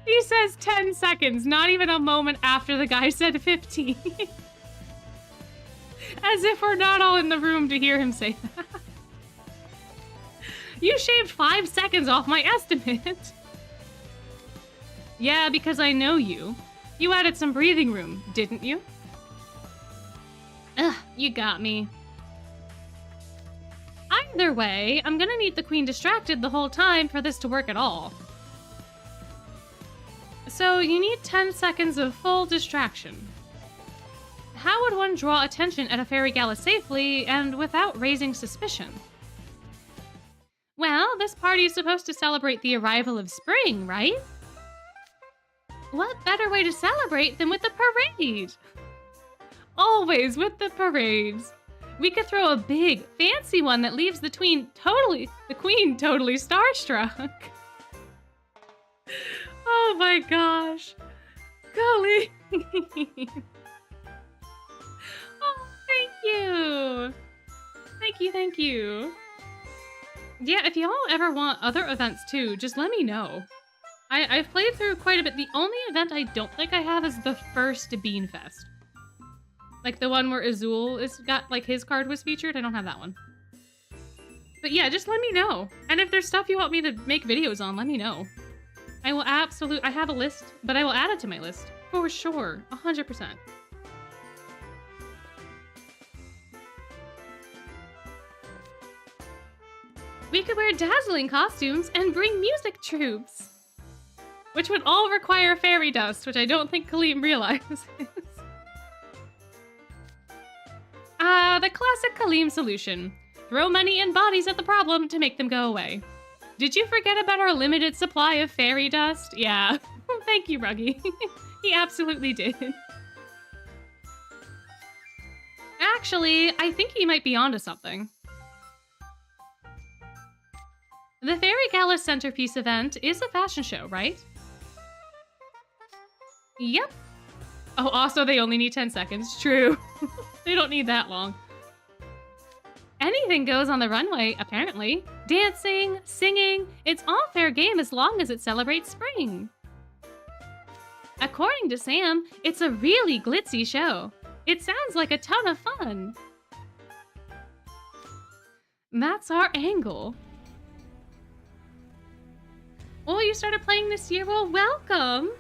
Speaker 1: He says 10 seconds, not even a moment after the guy said 15. As if we're not all in the room to hear him say that. You shaved 5 seconds off my estimate. Yeah, because I know you. You added some breathing room, didn't you? Ugh, you got me. Either way, I'm gonna need the queen distracted the whole time for this to work at all. So you need 10 seconds of full distraction. How would one draw attention at a fairy gala safely and without raising suspicion? Well, this party is supposed to celebrate the arrival of spring, right? What better way to celebrate than with a parade? Always with the parades. We could throw a big, fancy one that leaves the queen totally starstruck. Oh my gosh. Golly. Oh, thank you. Thank you. Yeah, if y'all ever want other events too, just let me know. I've played through quite a bit. The only event I don't think I have is the first Bean Fest. Like the one where Azul got like his card was featured. I don't have that one. But yeah, just let me know. And if there's stuff you want me to make videos on, let me know. I will I have a list, but I will add it to my list. For sure. 100%. We could wear dazzling costumes and bring music troops. Which would all require fairy dust, which I don't think Kalim realizes. The classic Kalim solution. Throw money and bodies at the problem to make them go away. Did you forget about our limited supply of fairy dust? Yeah. Thank you, Ruggy. He absolutely did. Actually, I think he might be onto something. The Fairy Gala centerpiece event is a fashion show, right? Yep. Oh, also they only need 10 seconds. True. They don't need that long. Anything goes on the runway, apparently. Dancing, singing, it's all fair game as long as it celebrates spring. According to Sam, it's a really glitzy show. It sounds like a ton of fun. That's our angle. Oh, you started playing this year? Well, welcome!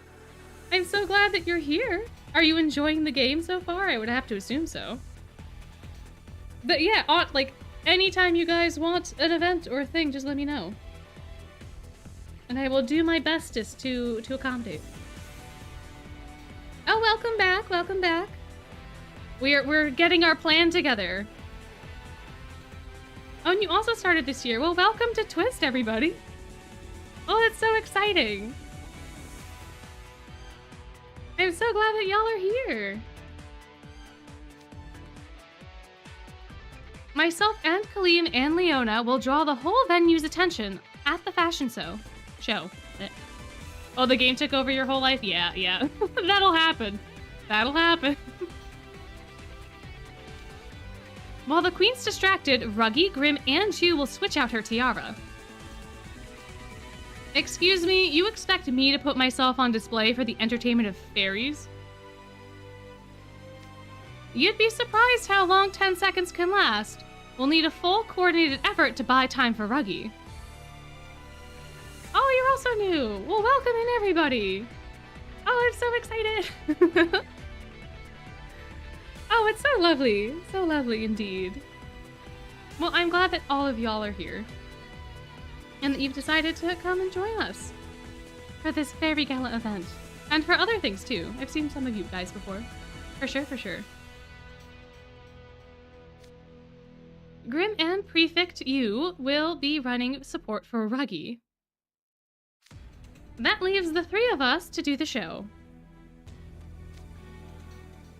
Speaker 1: I'm so glad that you're here. Are you enjoying the game so far? I would have to assume so. But yeah, like, anytime you guys want an event or a thing, just let me know. And I will do my bestest to accommodate. Oh, welcome back, welcome back. We're getting our plan together. Oh, and you also started this year. Well, welcome to Twist, everybody. Oh, that's so exciting. I'm so glad that y'all are here. Myself and Kalim and Leona will draw the whole venue's attention at the fashion show. Oh, the game took over your whole life? Yeah. That'll happen. That'll happen. While the queen's distracted, Ruggy, Grim, and Chew will switch out her tiara. Excuse me, you expect me to put myself on display for the entertainment of fairies? You'd be surprised how long 10 seconds can last. We'll need a full coordinated effort to buy time for Ruggy. Oh, you're also new. Well, welcome in, everybody. Oh, I'm so excited. Oh, it's so lovely. So lovely indeed. Well, I'm glad that all of y'all are here. And that you've decided to come and join us for this Fairy Gala event. And for other things, too. I've seen some of you guys before. For sure. Grim and Prefect U will be running support for Ruggy. That leaves the three of us to do the show.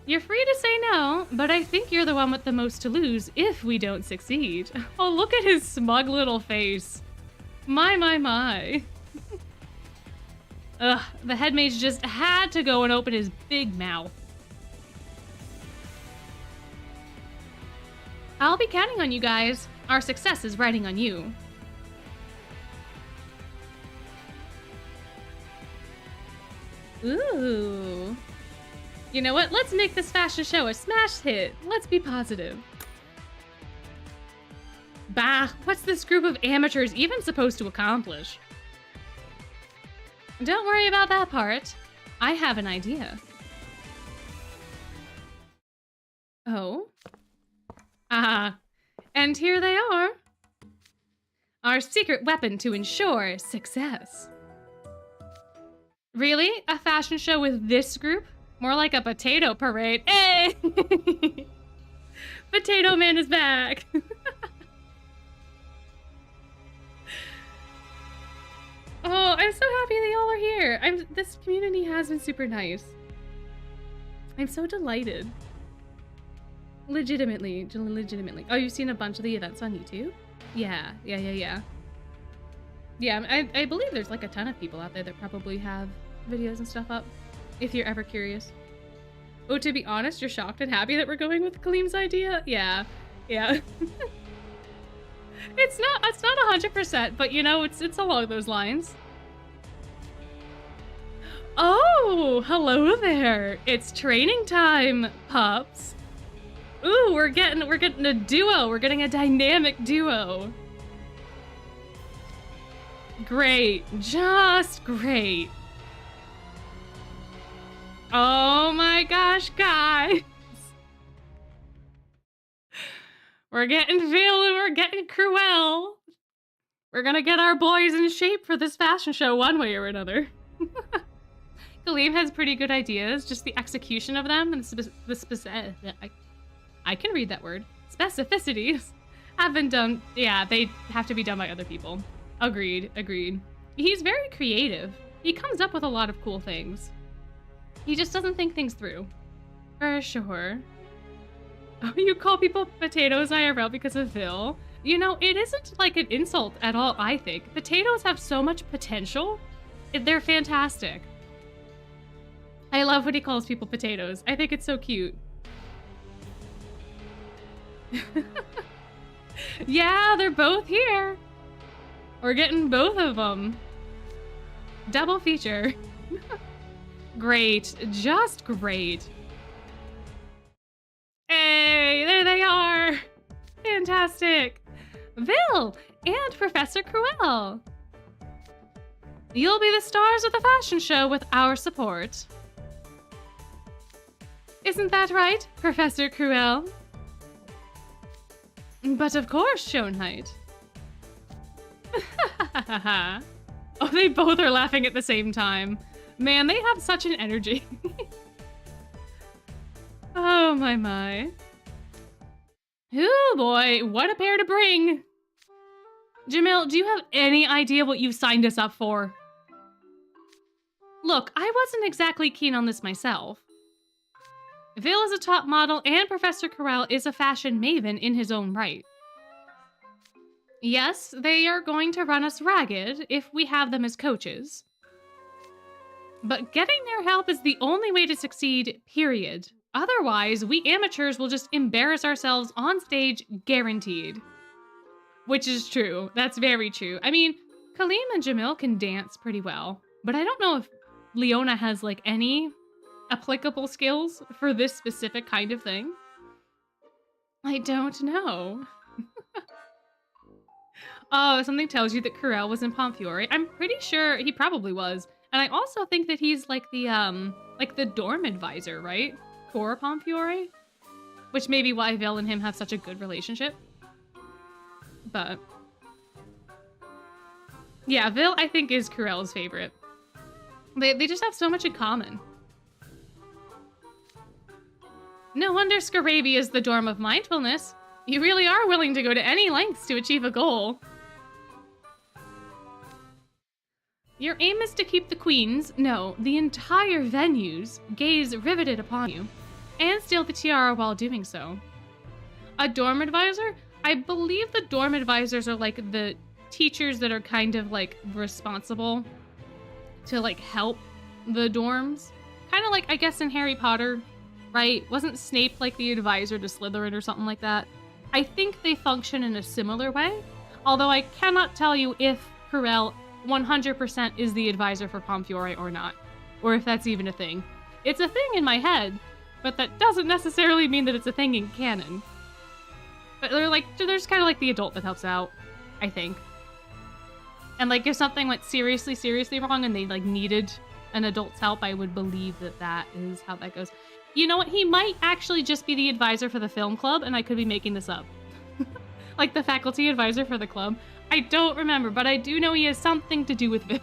Speaker 1: You're free to say no, but I think you're the one with the most to lose if we don't succeed. Oh, look at his smug little face. My. Ugh, the head mage just had to go and open his big mouth. I'll be counting on you guys. Our success is riding on you. Ooh. You know what? Let's make this fashion show a smash hit. Let's be positive. Bah, what's this group of amateurs even supposed to accomplish? Don't worry about that part. I have an idea. Oh? And here they are. Our secret weapon to ensure success. Really? A fashion show with this group? More like a potato parade. Hey! Potato Man is back! Oh, I'm so happy they all are here. This community has been super nice. I'm so delighted. Legitimately. Oh, you've seen a bunch of the events on YouTube? Yeah. Yeah, I believe there's like a ton of people out there that probably have videos and stuff up, if you're ever curious. Oh, to be honest, you're shocked and happy that we're going with Kalim's idea? Yeah. It's not 100%, but you know, it's along those lines. Oh, hello there. It's training time, pups. Ooh, we're getting a duo. We're getting a dynamic duo. Great, just great. Oh my gosh, guys. We're getting Vil and we're getting Cruel. We're gonna get our boys in shape for this fashion show one way or another. Kalim has pretty good ideas, just the execution of them and I can read that word. Specificities have been done. Yeah, they have to be done by other people. Agreed. He's very creative. He comes up with a lot of cool things. He just doesn't think things through. For sure. Oh, you call people potatoes IRL because of Vil? You know, it isn't like an insult at all, I think. Potatoes have so much potential. They're fantastic. I love when he calls people potatoes. I think it's so cute. Yeah, they're both here. We're getting both of them. Double feature. Great, just great. Hey, there they are. Fantastic. Vil and Professor Cruel. You'll be the stars of the fashion show with our support. Isn't that right, Professor Cruel? But of course, Schoenheit. Oh, they both are laughing at the same time. Man, they have such an energy. Oh my. Oh boy, what a pair to bring. Jamil, do you have any idea what you've signed us up for? Look, I wasn't exactly keen on this myself. Vil is a top model and Professor Cruel is a fashion maven in his own right. Yes, they are going to run us ragged if we have them as coaches. But getting their help is the only way to succeed, period. Otherwise, we amateurs will just embarrass ourselves on stage, guaranteed. Which is true. That's very true. I mean, Kalim and Jamil can dance pretty well, but I don't know if Leona has, like, any applicable skills for this specific kind of thing. I don't know. Oh, something tells you that Cruel was in Pomfiore. I'm pretty sure he probably was. And I also think that he's like the dorm advisor, right? For Pomfiore? Which may be why Vil and him have such a good relationship. But yeah, Vil, I think, is Cruel's favorite. They just have so much in common. No wonder Scarabi is the dorm of mindfulness. You really are willing to go to any lengths to achieve a goal. Your aim is to keep the queens, no, the entire venue's gaze riveted upon you, and steal the tiara while doing so. A dorm advisor? I believe the dorm advisors are like the teachers that are kind of like responsible to like help the dorms. Kind of like, I guess, in Harry Potter, right? Wasn't Snape like the advisor to Slytherin or something like that? I think they function in a similar way, although I cannot tell you if Cruel 100% is the advisor for Pomfiore or not. or if that's even a thing. It's a thing in my head, but that doesn't necessarily mean that it's a thing in canon. But there's kind of like the adult that helps out, I think. And like if something went seriously, seriously wrong and they like needed an adult's help, I would believe that that is how that goes. You know what? He might actually just be the advisor for the film club, and I could be making this up. Like the faculty advisor for the club. I don't remember, but I do know he has something to do with film.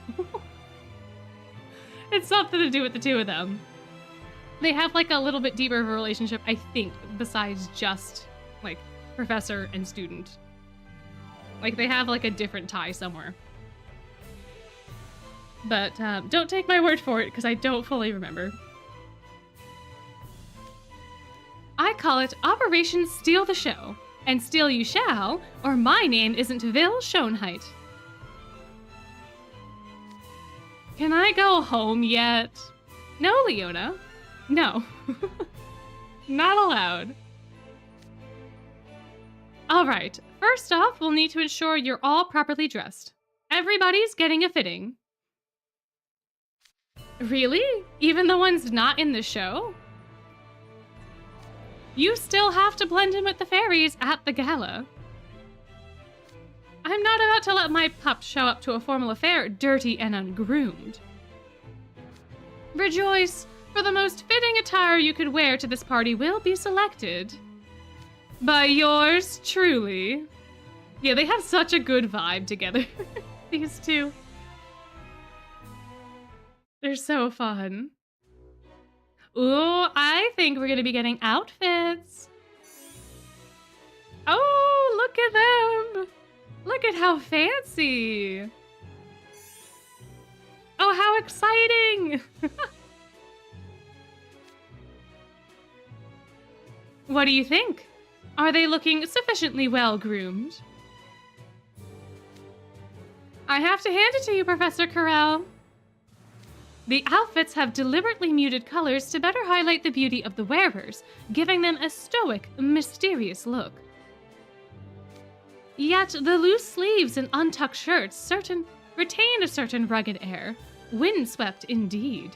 Speaker 1: It's something to do with the two of them. They have like a little bit deeper of a relationship, I think, besides just like professor and student. Like they have like a different tie somewhere. But don't take my word for it, because I don't fully remember. I call it Operation Steal the Show. And steal you shall, or my name isn't Vil Schoenheit. Can I go home yet? No, Leona. No. Not allowed. Alright, first off, we'll need to ensure you're all properly dressed. Everybody's getting a fitting. Really? Even the ones not in the show? You still have to blend in with the fairies at the gala. I'm not about to let my pup show up to a formal affair dirty and ungroomed. Rejoice, for the most fitting attire you could wear to this party will be selected by yours truly. Yeah, they have such a good vibe together, these two. They're so fun. Ooh, I think we're gonna be getting outfits. Oh, look at them. Look at how fancy. Oh, how exciting. What do you think? Are they looking sufficiently well groomed? I have to hand it to you, Professor Carell. The outfits have deliberately muted colors to better highlight the beauty of the wearers, giving them a stoic, mysterious look. Yet the loose sleeves and untucked shirts retain a certain rugged air. Windswept indeed.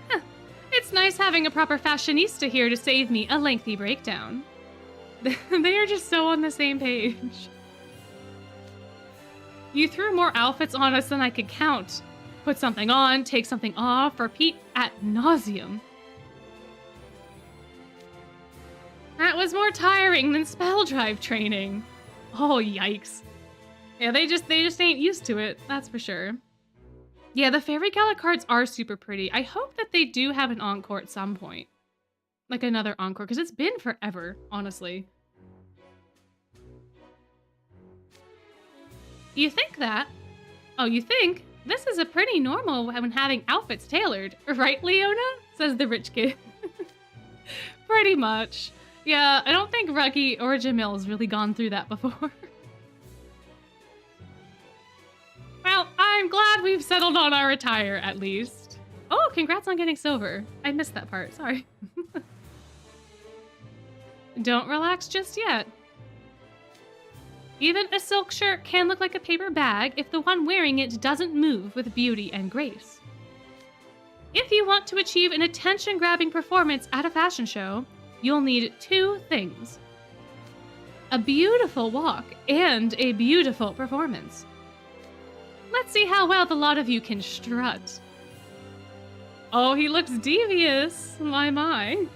Speaker 1: Huh. It's nice having a proper fashionista here to save me a lengthy breakdown. They are just so on the same page. You threw more outfits on us than I could count. Put something on, take something off, repeat ad nauseum. That was more tiring than spell drive training. Oh, yikes. Yeah, they just ain't used to it, that's for sure. Yeah, the Fairy Gala cards are super pretty. I hope that they do have an encore at some point. Like another encore, because it's been forever, honestly. You think that? Oh, you think? This is a pretty normal when having outfits tailored, right, Leona? Says the rich kid. Pretty much. Yeah, I don't think Ruggy or Jamil's really gone through that before. Well, I'm glad we've settled on our attire, at least. Oh, congrats on getting silver. I missed that part, sorry. Don't relax just yet. Even a silk shirt can look like a paper bag if the one wearing it doesn't move with beauty and grace. If you want to achieve an attention-grabbing performance at a fashion show, you'll need two things: a beautiful walk and a beautiful performance. Let's see how well the lot of you can strut. Oh, he looks devious. My.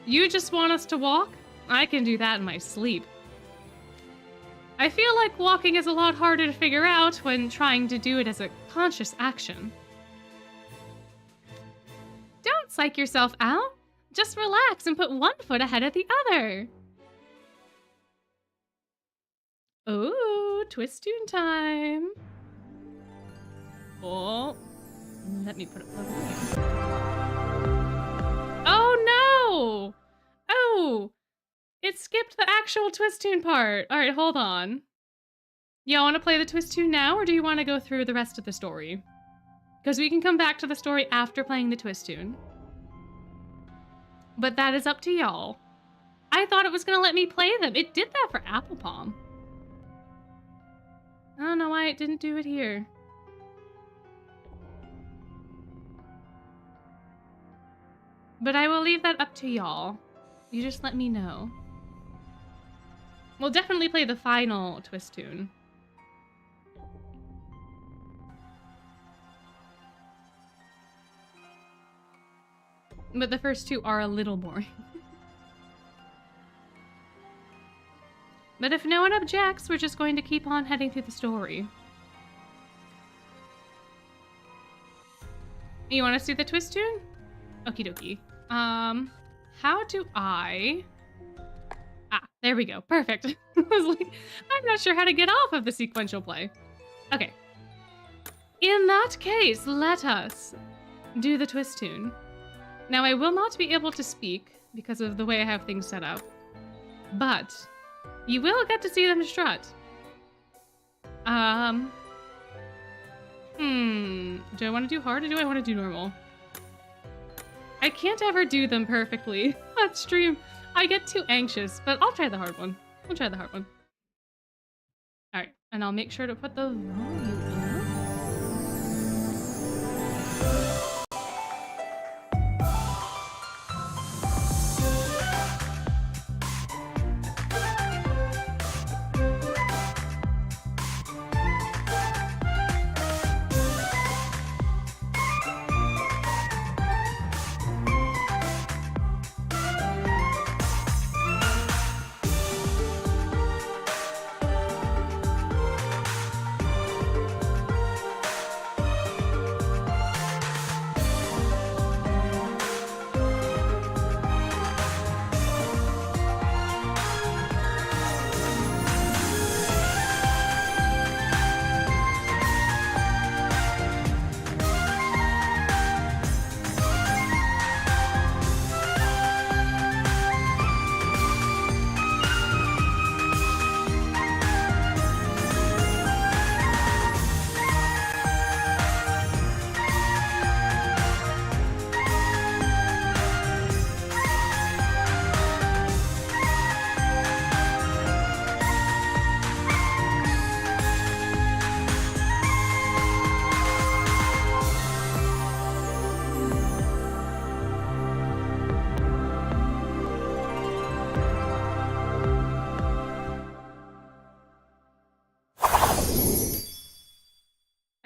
Speaker 1: You just want us to walk? I can do that in my sleep. I feel like walking is a lot harder to figure out when trying to do it as a conscious action. Don't psych yourself out. Just relax and put one foot ahead of the other. Ooh, twist tune time. Oh, let me put it over here. Oh no! Oh! It skipped the actual twist tune part. All right, hold on. Y'all want to play the twist tune now, or do you want to go through the rest of the story? Because we can come back to the story after playing the twist tune. But that is up to y'all. I thought it was going to let me play them. It did that for Apple Palm. I don't know why it didn't do it here. But I will leave that up to y'all. You just let me know. We'll definitely play the final twist tune. But the first two are a little boring. But if no one objects, we're just going to keep on heading through the story. You want to see the twist tune? Okie dokie. How do I... Ah, there we go. Perfect. I was like, I'm not sure how to get off of the sequential play. Okay. In that case, let us do the twist tune. Now, I will not be able to speak because of the way I have things set up, but you will get to see them strut. Do I want to do hard or do I want to do normal? I can't ever do them perfectly on stream. I get too anxious, but I'll try the hard one. I'll try the hard one. All right, and I'll make sure to put the volume up.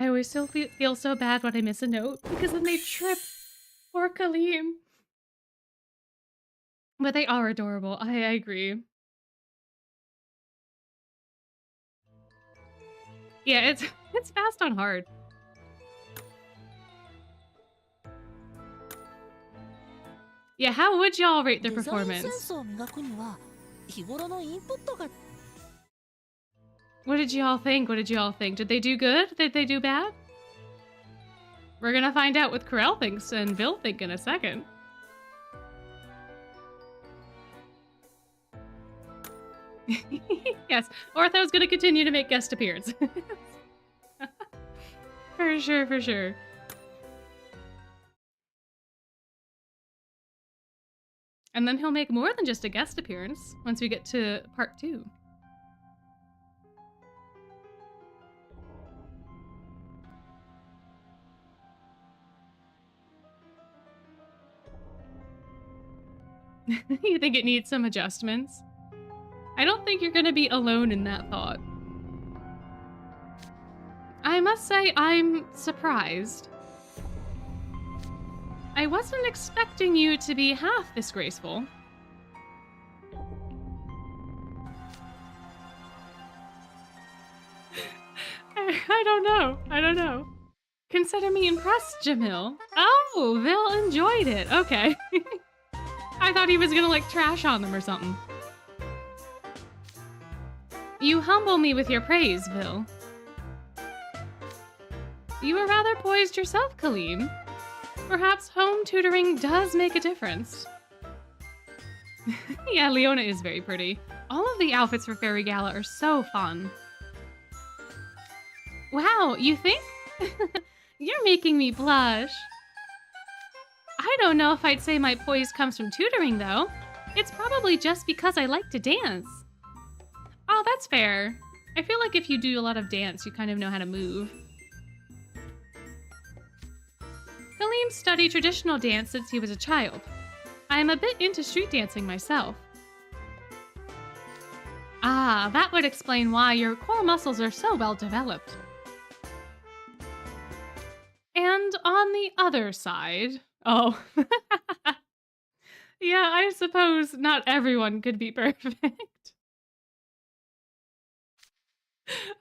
Speaker 1: I always still feel so bad when I miss a note because then they trip. Poor Kalim. But they are adorable. I agree. Yeah, it's fast on hard. Yeah, how would y'all rate their performance? What did y'all think? What did y'all think? Did they do good? Did they do bad? We're gonna find out what Corel thinks and Bill think in a second. Yes, Ortho's gonna continue to make guest appearances. For sure, for sure. And then he'll make more than just a guest appearance once we get to part 2. You think it needs some adjustments? I don't think you're gonna be alone in that thought. I must say, I'm surprised. I wasn't expecting you to be half this graceful. I don't know. I don't know. Consider me impressed, Jamil. Oh, Vil enjoyed it. Okay. I thought he was gonna, like, trash on them or something. You humble me with your praise, Vil. You were rather poised yourself, Kalim. Perhaps home tutoring does make a difference. Yeah, Leona is very pretty. All of the outfits for Fairy Gala are so fun. Wow, you think? You're making me blush. I don't know if I'd say my poise comes from tutoring, though. It's probably just because I like to dance. Oh, that's fair. I feel like if you do a lot of dance, you kind of know how to move. Kalim studied traditional dance since he was a child. I'm a bit into street dancing myself. Ah, that would explain why your core muscles are so well developed. And on the other side... Oh. Yeah, I suppose not everyone could be perfect.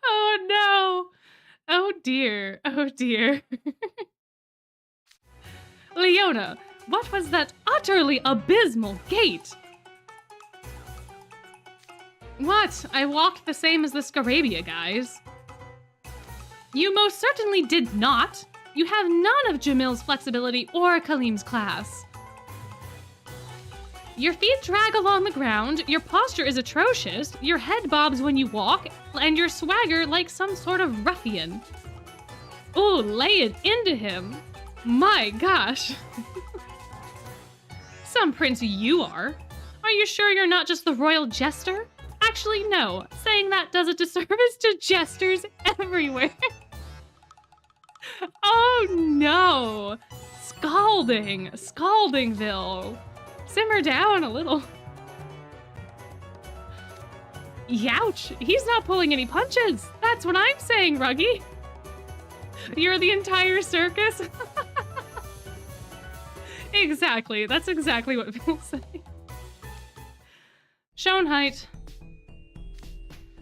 Speaker 1: Oh no! Oh dear, oh dear. Leona, what was that utterly abysmal gait? What? I walked the same as the Scarabia guys. You most certainly did not. You have none of Jamil's flexibility or Kalim's class. Your feet drag along the ground, your posture is atrocious, your head bobs when you walk, and your swagger like some sort of ruffian. Ooh, lay it into him. My gosh. Some prince you are. Are you sure you're not just the royal jester? Actually, no. Saying that does a disservice to jesters everywhere. Oh no. Scalding. Scaldingville. Simmer down a little. Youch! He's not pulling any punches! That's what I'm saying, Ruggy! You're the entire circus? Exactly, that's exactly what Phil's saying. Schoenheit.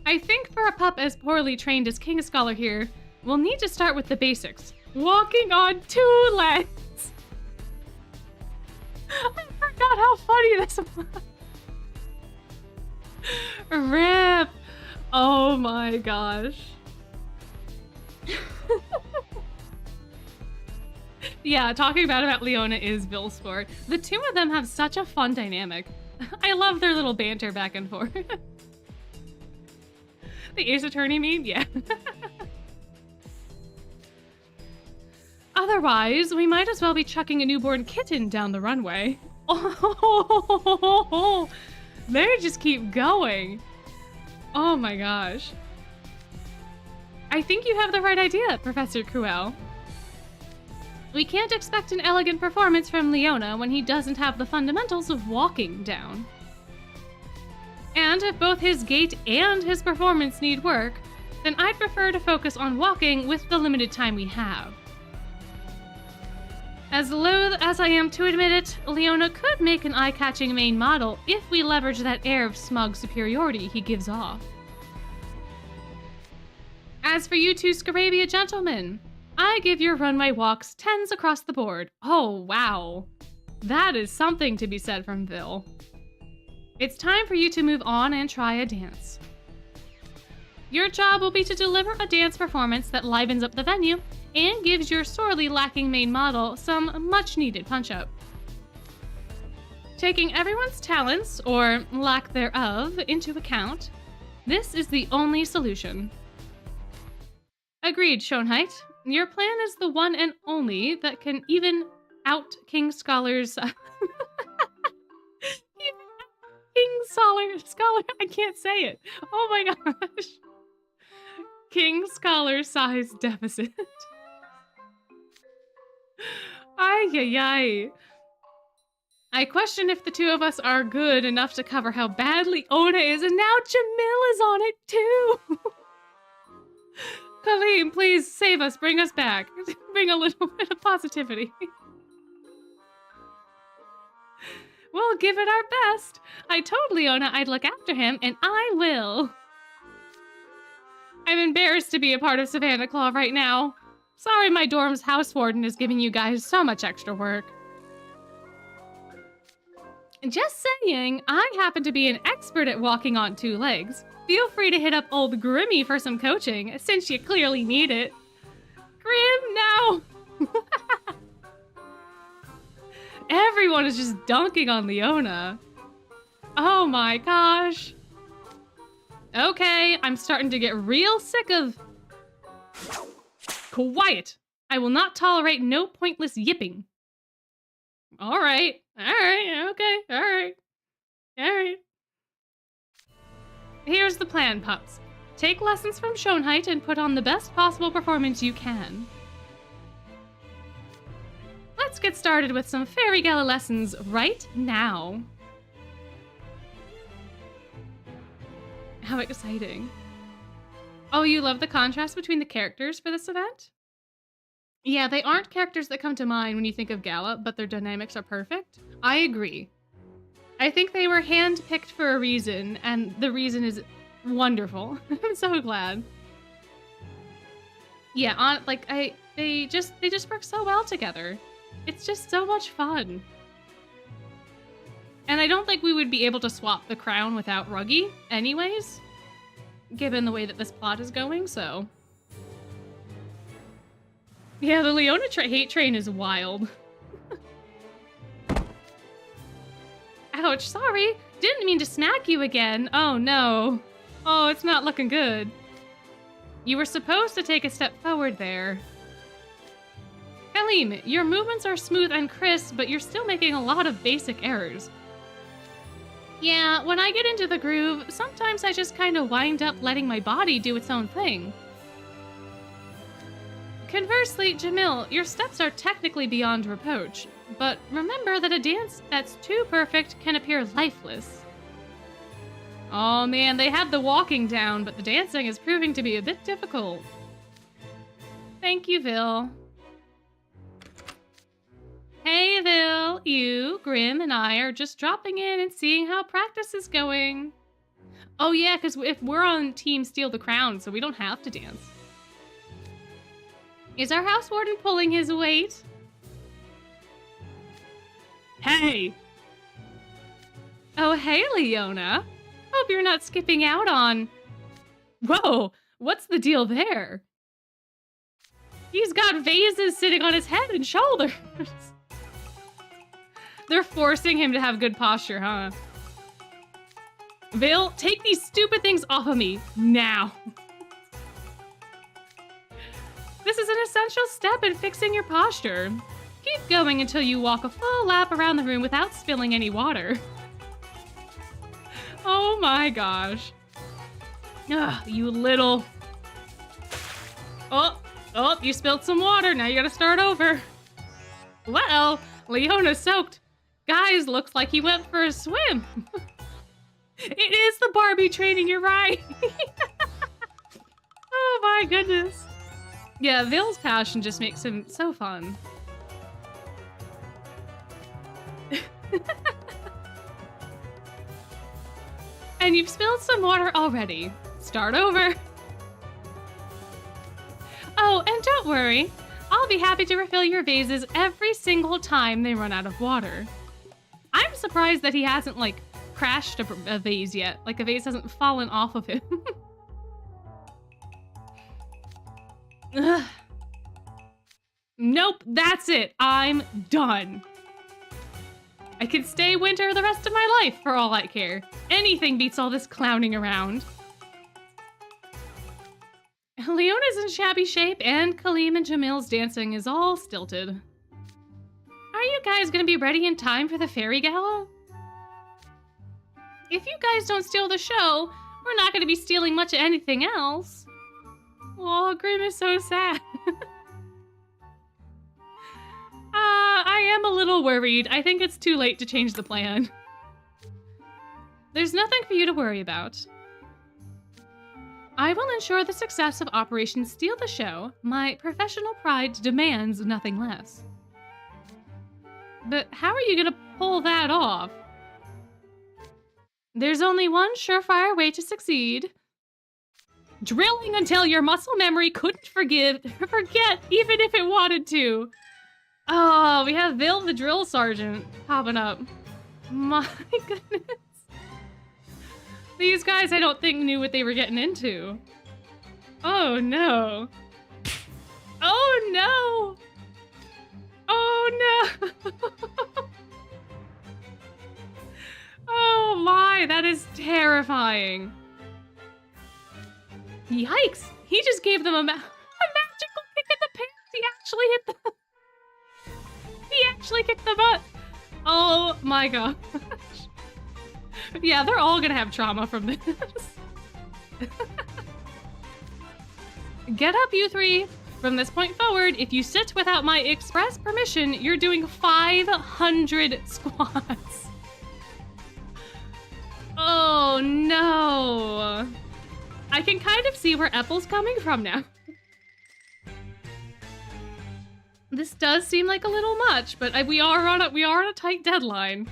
Speaker 1: I think for a pup as poorly trained as King Scholar here, we'll need to start with the basics. Walking on 2 legs! I forgot how funny this was. Rip. Oh my gosh. Yeah, talking bad about Leona is Bill's sport. The two of them have such a fun dynamic. I love their little banter back and forth. The Ace Attorney meme? Yeah. Otherwise, we might as well be chucking a newborn kitten down the runway. Oh, they just keep going. Oh my gosh. I think you have the right idea, Professor Cruel. We can't expect an elegant performance from Leona when he doesn't have the fundamentals of walking down. And if both his gait and his performance need work, then I'd prefer to focus on walking with the limited time we have. As loath as I am to admit it, Leona could make an eye-catching main model if we leverage that air of smug superiority he gives off. As for you two Scarabia gentlemen, I give your runway walks 10s across the board. Oh, wow. That is something to be said from Vil. It's time for you to move on and try a dance. Your job will be to deliver a dance performance that livens up the venue and gives your sorely lacking main model some much-needed punch-up. Taking everyone's talents, or lack thereof, into account, this is the only solution. Agreed, Schoenheit. Your plan is the one and only that can even out King Scholar's... King Scholar, I can't say it. Oh my gosh. King Scholar size deficit. Ay, ay, ay. I question if the two of us are good enough to cover how badly Ona is, and now Jamil is on it too. Kalim, please save us, bring us back. Bring a little bit of positivity. We'll give it our best. I told Leona I'd look after him, and I will. I'm embarrassed to be a part of Savannah Claw right now. Sorry my dorm's house warden is giving you guys so much extra work. Just saying, I happen to be an expert at walking on 2 legs. Feel free to hit up old Grimmy for some coaching, since you clearly need it. Grim, now! Everyone is just dunking on Leona. Oh my gosh. Okay, I'm starting to get real sick of... Quiet! I will not tolerate no pointless yipping. Alright, okay, alright. Here's the plan, pups. Take lessons from Schoenheit and put on the best possible performance you can. Let's get started with some Fairy Gala lessons right now. How exciting. Oh, you love the contrast between the characters for this event? Yeah, they aren't characters that come to mind when you think of Gala, but their dynamics are perfect. I agree. I think they were handpicked for a reason, and the reason is wonderful. I'm so glad. Yeah, they just work so well together. It's just so much fun. And I don't think we would be able to swap the crown without Ruggy anyways, given the way that this plot is going, so. Yeah, the Leona hate train is wild. Ouch, sorry. Didn't mean to smack you again. Oh no. Oh, it's not looking good. You were supposed to take a step forward there. Kalim, your movements are smooth and crisp, but you're still making a lot of basic errors. Yeah, when I get into the groove, sometimes I just kind of wind up letting my body do its own thing. Conversely, Jamil, your steps are technically beyond reproach, but remember that a dance that's too perfect can appear lifeless. Oh man, they had the walking down, but the dancing is proving to be a bit difficult. Thank you, Vil. Hey, Vil, you, Grim, and I are just dropping in and seeing how practice is going. Oh yeah, because if we're on Team Steal the Crown, so we don't have to dance. Is our house warden pulling his weight? Hey! Oh, hey, Leona. Hope you're not skipping out on... Whoa, what's the deal there? He's got vases sitting on his head and shoulders. They're forcing him to have good posture, huh? Vil, take these stupid things off of me, now. This is an essential step in fixing your posture. Keep going until you walk a full lap around the room without spilling any water. Oh my gosh. Ugh, you little... Oh, you spilled some water. Now you gotta start over. Well, Leona's soaked. Guys, looks like he went for a swim. It is the Barbie training, you're right. Oh my goodness. Yeah, Vil's passion just makes him so fun. And you've spilled some water already. Start over. Oh, and don't worry. I'll be happy to refill your vases every single time they run out of water. I'm surprised that he hasn't, like, crashed a vase yet. Like, a vase hasn't fallen off of him. Ugh. Nope, that's it. I'm done. I could stay winter the rest of my life for all I care. Anything beats all this clowning around. Leona's in shabby shape, and Kalim and Jamil's dancing is all stilted. Are you guys gonna be ready in time for the Fairy Gala? If you guys don't steal the show, we're not gonna be stealing much of anything else. Oh, Grim is so sad. I am a little worried. I think it's too late to change the plan. There's nothing for you to worry about. I will ensure the success of Operation Steal the Show. My professional pride demands nothing less. But how are you gonna pull that off? There's only one surefire way to succeed. Drilling until your muscle memory couldn't forget even if it wanted to. Oh, we have Vil the drill sergeant popping up. My goodness. These guys, I don't think, knew what they were getting into. Oh, no. Oh, no. Oh, no. Oh, my. That is terrifying. Yikes. He just gave them a magical kick in the pants. He actually hit the... He actually kicked the butt. Oh, my gosh. Yeah, they're all gonna have trauma from this. Get up, you three. From this point forward, if you sit without my express permission, you're doing 500 squats. Oh no. I can kind of see where Apple's coming from now. This does seem like a little much, but we are on a tight deadline.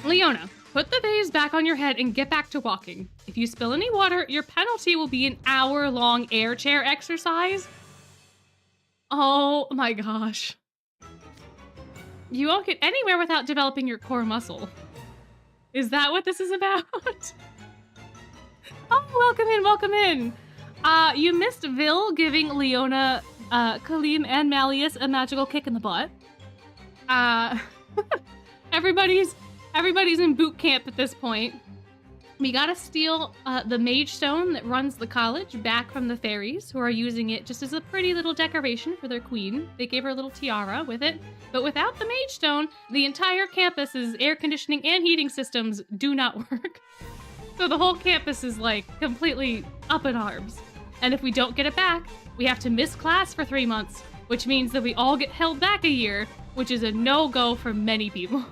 Speaker 1: Leona, put the vase back on your head and get back to walking. If you spill any water, your penalty will be an hour-long air chair exercise. Oh my gosh. You won't get anywhere without developing your core muscle. Is that what this is about? Oh, welcome in, welcome in. You missed Vil giving Leona, Kalim, and Malleus a magical kick in the butt. Everybody's in boot camp at this point. We gotta steal the mage stone that runs the college back from the fairies, who are using it just as a pretty little decoration for their queen. They gave her a little tiara with it. But without the mage stone, the entire campus's air conditioning and heating systems do not work. So the whole campus is like completely up in arms. And if we don't get it back, we have to miss class for 3 months, which means that we all get held back a year, which is a no-go for many people.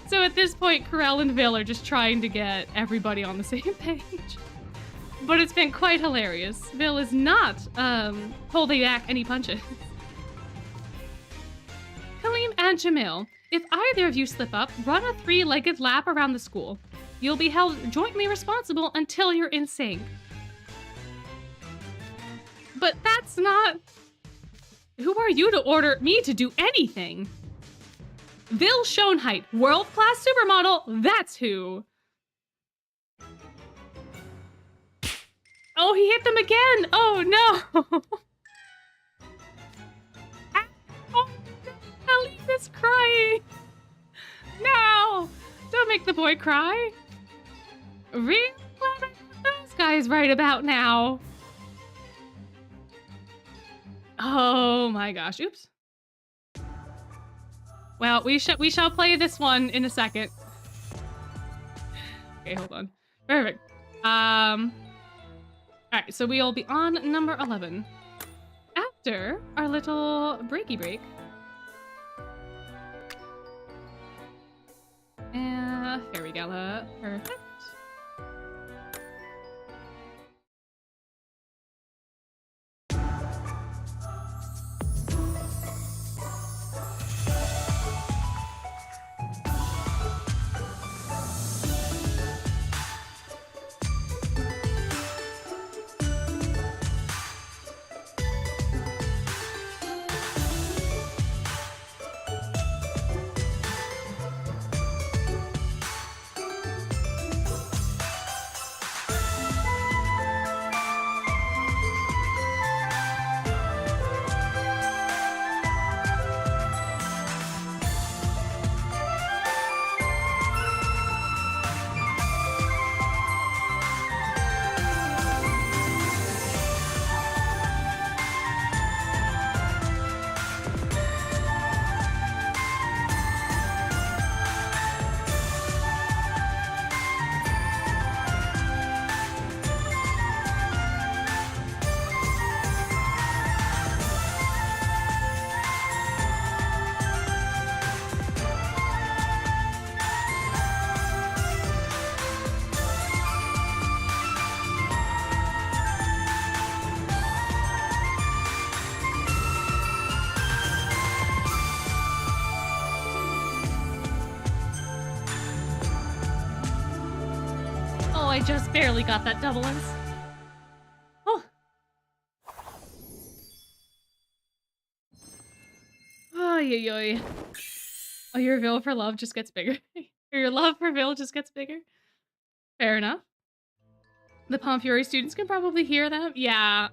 Speaker 1: So at this point, Corel and Vil are just trying to get everybody on the same page. But it's been quite hilarious. Vil is not holding back any punches. Kalim and Jamil, if either of you slip up, run a 3-legged lap around the school. You'll be held jointly responsible until you're in sync. But that's not... Who are you to order me to do anything? Vil Schoenheit, world-class supermodel, that's who. Oh, he hit them again! Oh, no! Oh, Elise is crying! No! Don't make the boy cry. Really glad I got those guys right about now. Oh my gosh, oops. Well, we shall play this one in a second. Okay, hold on. Perfect. Alright, so we'll be on number 11. After our little breaky break. And Fairy Gala. Perfect. I just barely got that double S. Oh. Oy, oy, oy. Oh, your Vil for love just gets bigger. Or your love for Vil just gets bigger. Fair enough. The Palm Fury students can probably hear them. Yeah.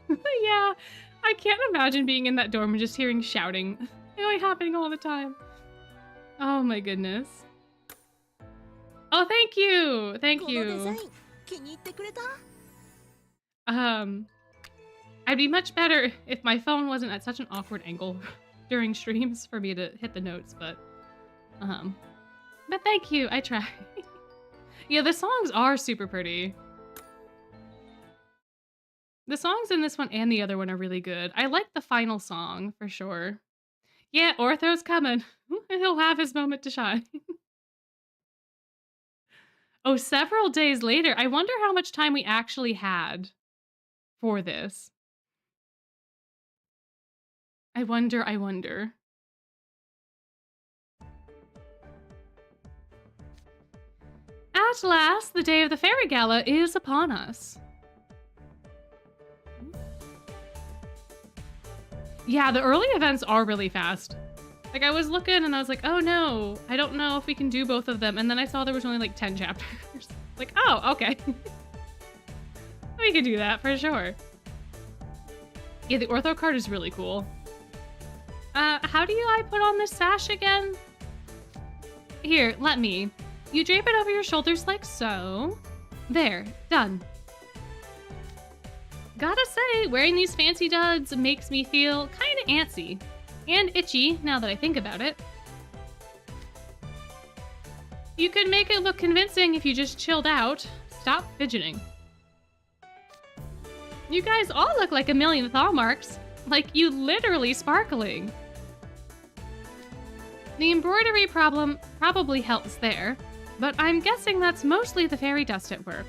Speaker 1: Yeah. I can't imagine being in that dorm and just hearing shouting. Really happening all the time. Oh my goodness. Oh, thank you! Thank you. I'd be much better if my phone wasn't at such an awkward angle during streams for me to hit the notes, but thank you, I try. Yeah, the songs are super pretty. The songs in this one and the other one are really good. I like the final song for sure. Yeah, Ortho's coming. He'll have his moment to shine. Oh, several days later. I wonder how much time we actually had for this. I wonder. At last, the day of the Fairy Gala is upon us. Yeah, the early events are really fast. Like, I was looking and I was like, oh no, I don't know if we can do both of them. And then I saw there was only like 10 chapters. Like, oh, okay. We could do that for sure. Yeah, the ortho card is really cool. How do I put on this sash again? Here, let me. You drape it over your shoulders like so. There, done. Gotta say, wearing these fancy duds makes me feel kinda antsy. And itchy, now that I think about it. You could make it look convincing if you just chilled out. Stop fidgeting. You guys all look like a million thaw marks. Like you literally sparkling. The embroidery problem probably helps there, but I'm guessing that's mostly the fairy dust at work.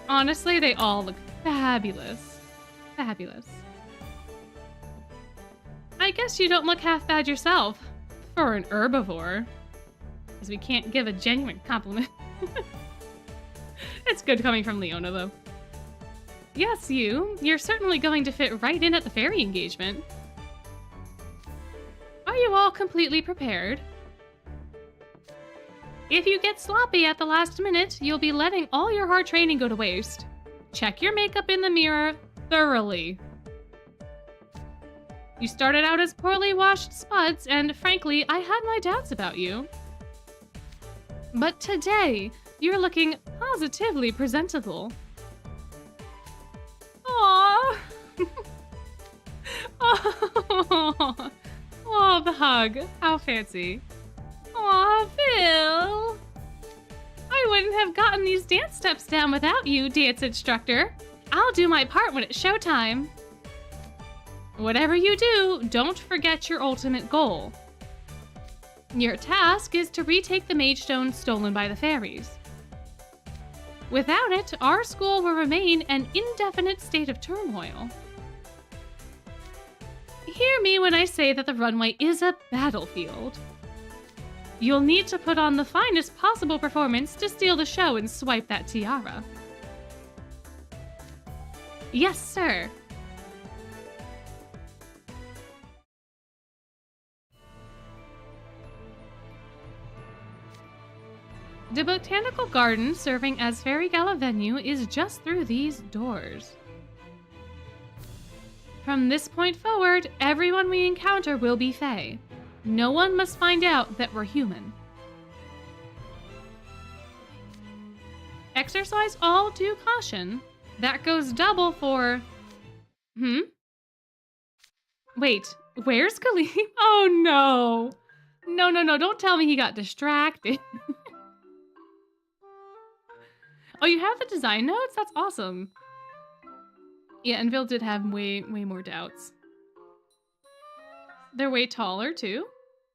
Speaker 1: Honestly, they all look fabulous. Fabulous. I guess you don't look half bad yourself, for an herbivore. Because we can't give a genuine compliment. It's good coming from Leona, though. Yes, you're certainly going to fit right in at the fairy engagement. Are you all completely prepared? If you get sloppy at the last minute, you'll be letting all your hard training go to waste. Check your makeup in the mirror thoroughly. You started out as poorly washed spuds, and frankly, I had my doubts about you. But today, you're looking positively presentable. Aww. Oh. Oh, the hug. How fancy. Aw, Phil. I wouldn't have gotten these dance steps down without you, dance instructor. I'll do my part when it's showtime. Whatever you do, don't forget your ultimate goal. Your task is to retake the Mage Stone stolen by the fairies. Without it, our school will remain an indefinite state of turmoil. Hear me when I say that the runway is a battlefield. You'll need to put on the finest possible performance to steal the show and swipe that tiara. Yes, sir. The botanical garden serving as Fairy Gala venue is just through these doors. From this point forward, everyone we encounter will be Fae. No one must find out that we're human. Exercise all due caution. That goes double for... Wait, where's Kalim? Oh no! No, don't tell me he got distracted. Oh, you have the design notes? That's awesome. Yeah, and Vil did have way more doubts. They're way taller, too?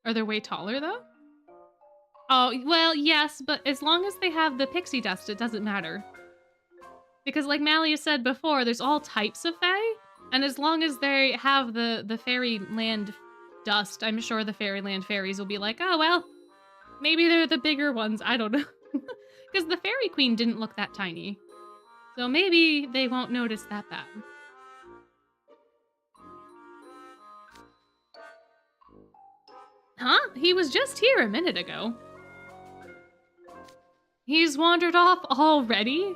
Speaker 1: Are they way taller, though? Oh, well, yes, but as long as they have the pixie dust, it doesn't matter. Because like Malia said before, there's all types of fae, and as long as they have the fairyland dust, I'm sure the fairyland fairies will be like, oh, well, maybe they're the bigger ones, I don't know. Because the fairy queen didn't look that tiny. So maybe they won't notice that bad. Huh? He was just here a minute ago. He's wandered off already?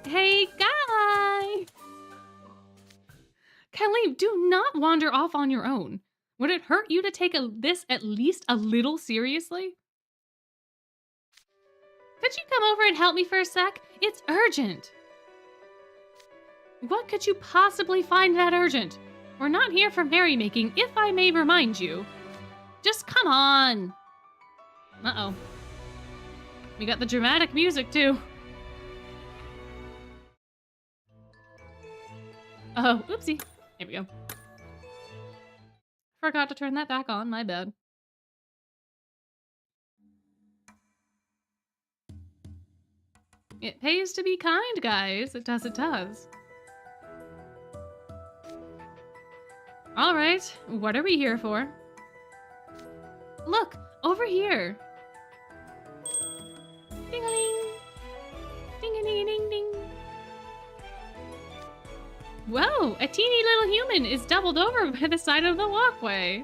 Speaker 1: Hey, guy! Kalim, do not wander off on your own. Would it hurt you to take this at least a little seriously? Could you come over and help me for a sec? It's urgent. What could you possibly find that urgent? We're not here for merrymaking, if I may remind you. Just come on. Uh-oh. We got the dramatic music, too. Oh, oopsie. Here we go. Forgot to turn that back on, my bad. It pays to be kind, guys. It does, it does. All right, what are we here for? Look, over here. Ding-a-ling. Ding-a-ding-a-ding-ding. Whoa, a teeny little human is doubled over by the side of the walkway.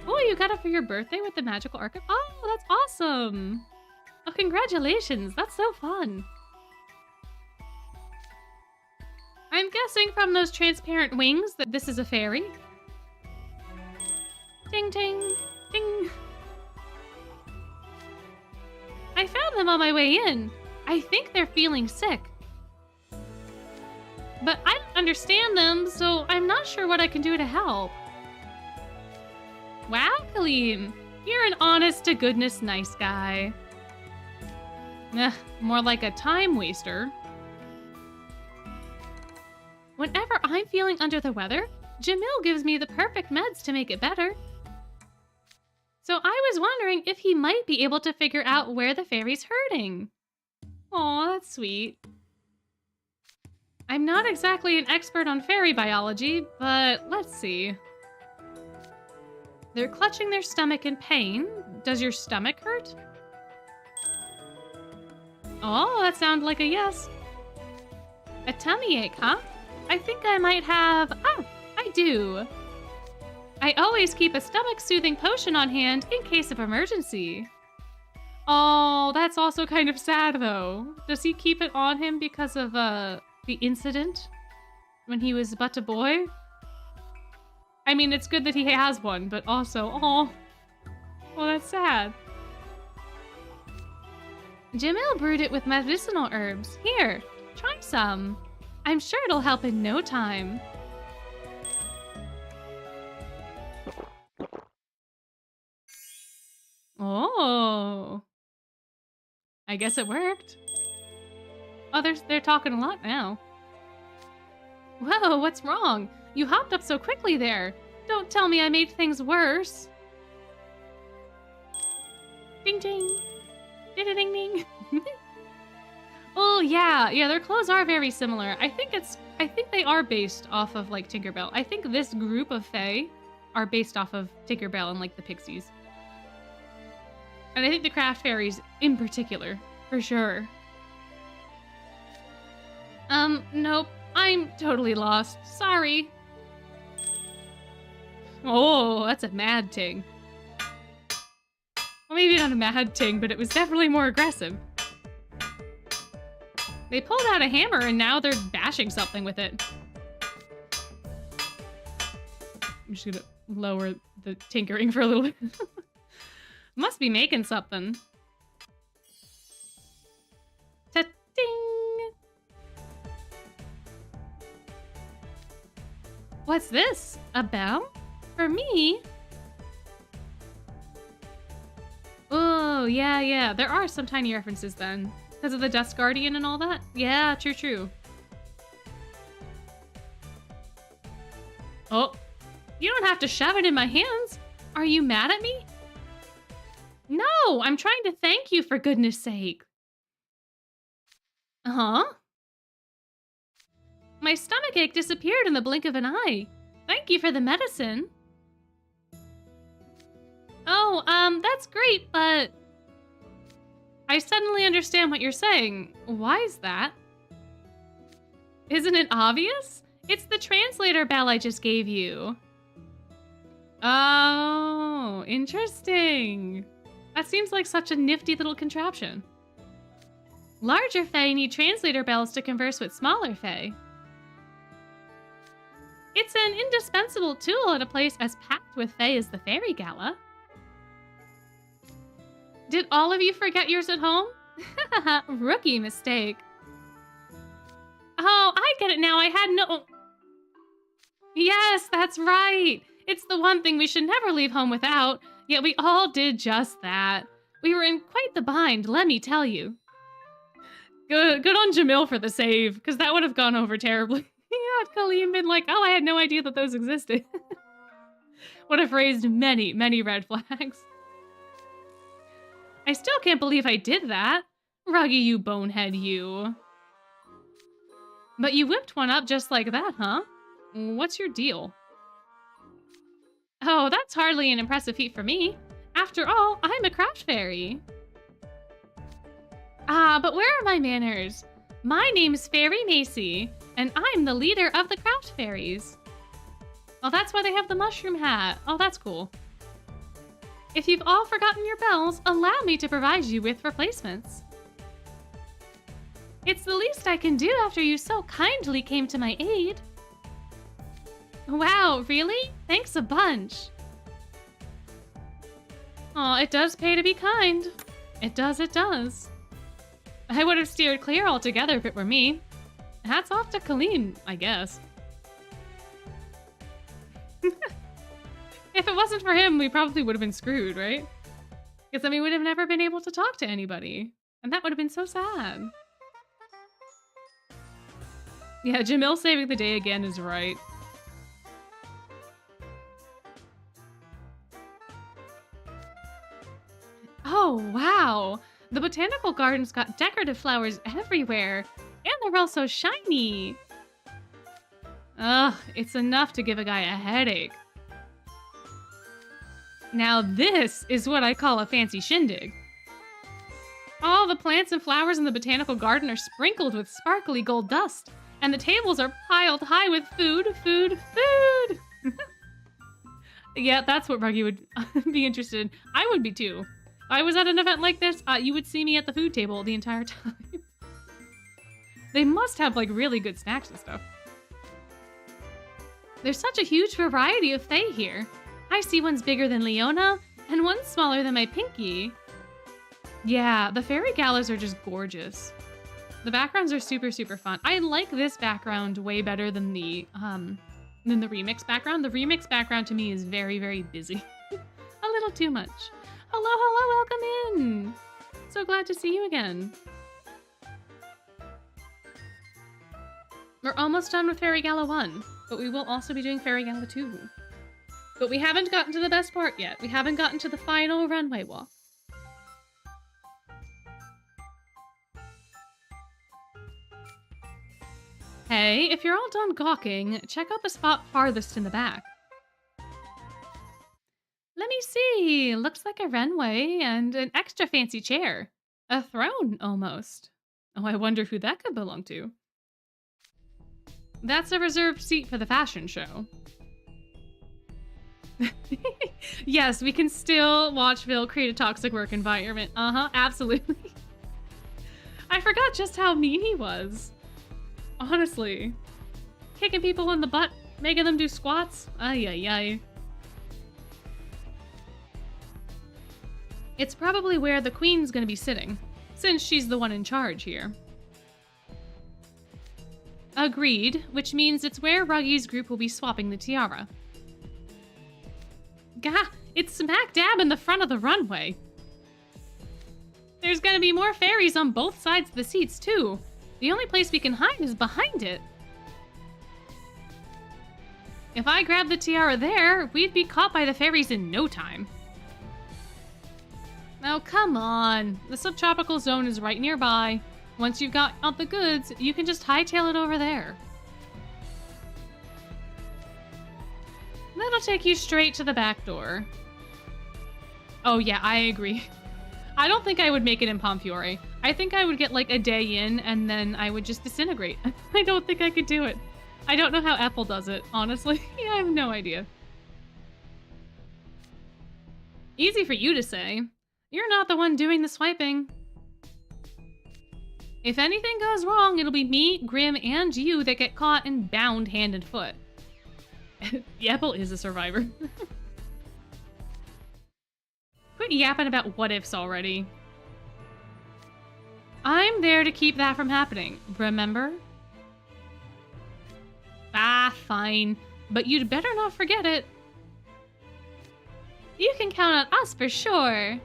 Speaker 1: Oh, you got it for your birthday with the magical archive? Oh, that's awesome. Oh, congratulations. That's so fun. I'm guessing from those transparent wings that this is a fairy. Ding, ding, ding. I found them on my way in. I think they're feeling sick. But I don't understand them, so I'm not sure what I can do to help. Wow, Kalim. You're an honest-to-goodness nice guy. More like a time waster. Whenever I'm feeling under the weather, Jamil gives me the perfect meds to make it better. So I was wondering if he might be able to figure out where the fairy's hurting. Aw, that's sweet. I'm not exactly an expert on fairy biology, but let's see. They're clutching their stomach in pain. Does your stomach hurt? Oh, that sounds like a yes. A tummy ache, huh? I think I might have... Ah, I do. I always keep a stomach-soothing potion on hand in case of emergency. Oh, that's also kind of sad, though. Does he keep it on him because of, the incident? When he was but a boy? I mean, it's good that he has one, but also, oh, well, that's sad. Jamil brewed it with medicinal herbs. Here, try some. I'm sure it'll help in no time. Oh. I guess it worked. Oh, they're talking a lot now. Whoa, what's wrong? You hopped up so quickly there. Don't tell me I made things worse. Ding ding. Ding ding ding. Oh yeah, their clothes are very similar. I think they are based off of like Tinkerbell. I think this group of Fae are based off of Tinkerbell and like the Pixies. And I think the craft fairies in particular, for sure. Nope. I'm totally lost. Sorry. Oh, that's a mad ting. Well, maybe not a mad ting, but it was definitely more aggressive. They pulled out a hammer and now they're bashing something with it. I'm just gonna lower the tinkering for a little bit. Must be making something. Ta-ding! What's this? A bell? For me? Oh, yeah. There are some tiny references then. Because of the Dust Guardian and all that? Yeah, true. Oh, you don't have to shove it in my hands. Are you mad at me? No, I'm trying to thank you for goodness sake. Uh-huh. My stomachache disappeared in the blink of an eye. Thank you for the medicine. Oh, that's great, but... I suddenly understand what you're saying. Why is that? Isn't it obvious? It's the translator bell I just gave you. Oh, interesting. That seems like such a nifty little contraption. Larger Fae need translator bells to converse with smaller Fae. It's an indispensable tool at a place as packed with Fae as the Fairy Gala. Did all of you forget yours at home? Rookie mistake. Oh, I get it now. I had no... Yes, that's right. It's the one thing we should never leave home without, yet we all did just that. We were in quite the bind, let me tell you. Good on Jamil for the save, because that would have gone over terribly. Had Kalim been like, oh, I had no idea that those existed. Would have raised many, many red flags. I still can't believe I did that. Ruggy, you bonehead, you. But you whipped one up just like that, huh? What's your deal? Oh, that's hardly an impressive feat for me. After all, I'm a craft fairy. Ah, but where are my manners? My name's Fairy Macy, and I'm the leader of the craft fairies. Oh, that's why they have the mushroom hat. Oh, that's cool. If you've all forgotten your bells, allow me to provide you with replacements. It's the least I can do after you so kindly came to my aid. Wow, really? Thanks a bunch. Aw, it does pay to be kind. It does, it does. I would have steered clear altogether if it were me. Hats off to Kalim, I guess. If it wasn't for him, we probably would have been screwed, right? Because then we would have never been able to talk to anybody. And that would have been so sad. Yeah, Jamil saving the day again is right. Oh, wow! The botanical garden's got decorative flowers everywhere, and they're all so shiny! Ugh, it's enough to give a guy a headache. Now this is what I call a fancy shindig. All the plants and flowers in the botanical garden are sprinkled with sparkly gold dust, and the tables are piled high with food. Yeah, that's what Ruggy would be interested in. I would be too. If I was at an event like this, you would see me at the food table the entire time. They must have like really good snacks and stuff. There's such a huge variety of fae here. I see one's bigger than Leona, and one's smaller than my pinky. Yeah, the Fairy Galas are just gorgeous. The backgrounds are super, super fun. I like this background way better than the remix background. The remix background to me is very, very busy. A little too much. Hello, welcome in. So glad to see you again. We're almost done with Fairy Gala 1, but we will also be doing Fairy Gala 2. But we haven't gotten to the best part yet. We haven't gotten to the final runway walk. Hey, if you're all done gawking, check out the spot farthest in the back. Let me see. Looks like a runway and an extra fancy chair. A throne, almost. Oh, I wonder who that could belong to. That's a reserved seat for the fashion show. Yes, we can still watch Phil create a toxic work environment. Absolutely. I forgot just how mean he was. Honestly. Kicking people in the butt, making them do squats. Ay, ay, ay. It's probably where the queen's gonna be sitting, since she's the one in charge here. Agreed, which means it's where Ruggy's group will be swapping the tiara. Gah, it's smack dab in the front of the runway. There's gonna be more fairies on both sides of the seats, too. The only place we can hide is behind it. If I grabbed the tiara there, we'd be caught by the fairies in no time. Now, come on. The subtropical zone is right nearby. Once you've got all the goods, you can just hightail it over there. That'll take you straight to the back door. Oh yeah, I agree. I don't think I would make it in Pomfiore. I think I would get like a day in and then I would just disintegrate. I don't think I could do it. I don't know how Apple does it, honestly. I have no idea. Easy for you to say. You're not the one doing the swiping. If anything goes wrong, it'll be me, Grim, and you that get caught and bound hand and foot. The Apple is a survivor. Quit yapping about what-ifs already. I'm there to keep that from happening, remember? Ah, fine. But you'd better not forget it. You can count on us for sure.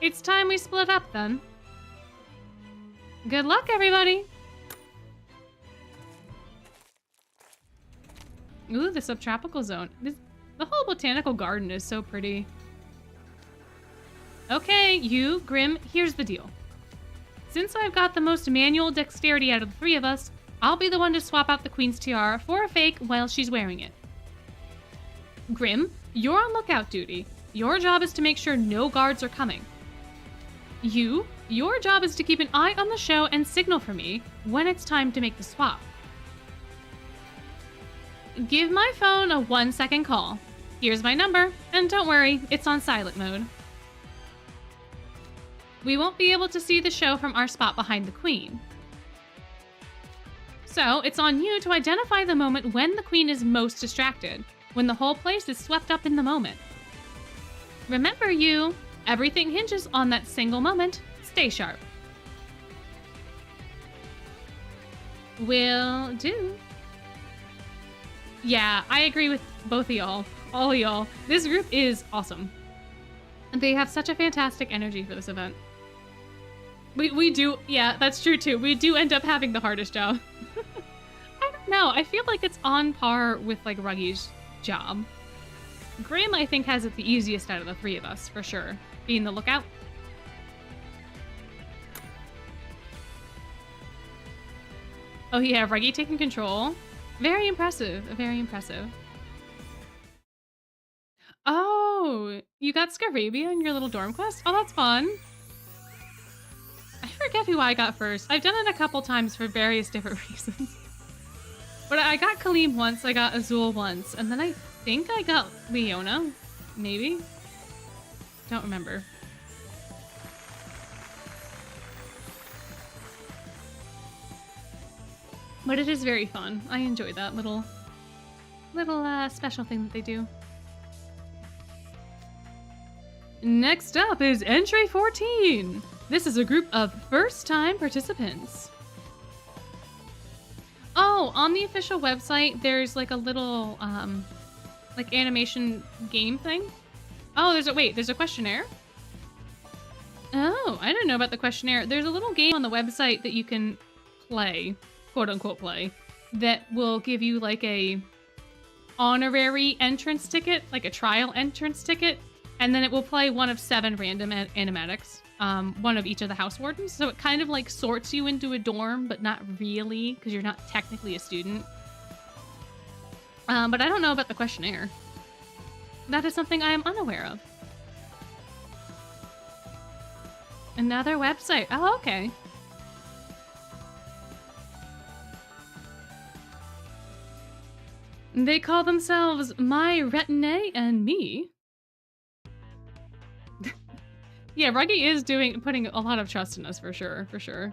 Speaker 1: It's time we split up then. Good luck, everybody. Ooh, the subtropical zone. The whole botanical garden is so pretty. Okay, you, Grim, here's the deal. Since I've got the most manual dexterity out of the three of us, I'll be the one to swap out the queen's tiara for a fake while she's wearing it. Grim, you're on lookout duty. Your job is to make sure no guards are coming. Your job is to keep an eye on the show and signal for me when it's time to make the swap. Give my phone a 1-second call. Here's my number, and don't worry, it's on silent mode. We won't be able to see the show from our spot behind the queen. So, it's on you to identify the moment when the queen is most distracted, when the whole place is swept up in the moment. Remember, everything hinges on that single moment. Stay sharp. Will do. Yeah, I agree with both of y'all. All of y'all. This group is awesome. They have such a fantastic energy for this event. We do, yeah, that's true too. We do end up having the hardest job. I don't know. I feel like it's on par with like Ruggy's job. Grim, I think, has it the easiest out of the three of us, for sure. Being the lookout. Oh yeah, Ruggy taking control. Very impressive. Very impressive. Oh, you got Scarabia in your little dorm quest? Oh, that's fun. I forget who I got first. I've done it a couple times for various different reasons. But I got Kalim once, I got Azul once, and then I think I got Leona, maybe? Don't remember. But it is very fun. I enjoy that little special thing that they do. Next up is entry 14. This is a group of first-time participants. Oh, on the official website, there's like a little, like animation game thing. Oh, there's a questionnaire? Oh, I didn't know about the questionnaire. There's a little game on the website that you can play, quote-unquote play, that will give you like a honorary entrance ticket, like a trial entrance ticket, and then it will play one of 7 random animatics. One of each of the house wardens. So it kind of like sorts you into a dorm, but not really, because you're not technically a student. But I don't know about the questionnaire. That is something I am unaware of. Another website. Oh, okay. They call themselves My Retinue and Me. Yeah, Ruggy is putting a lot of trust in us for sure, for sure.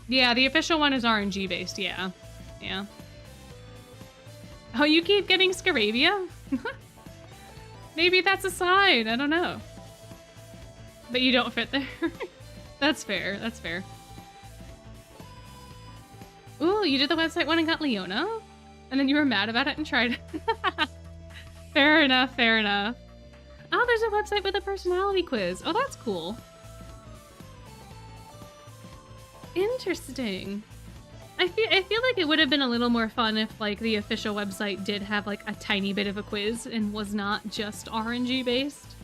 Speaker 1: Yeah, the official one is RNG based, yeah. Yeah. Oh, you keep getting Scarabia? Maybe that's a sign, I don't know. But you don't fit there. That's fair, that's fair. Ooh, you did the website one and got Leona? And then you were mad about it and tried it. Fair enough, fair enough. Oh, there's a website with a personality quiz. Oh, that's cool. Interesting. I feel like it would have been a little more fun if like the official website did have like a tiny bit of a quiz and was not just RNG based.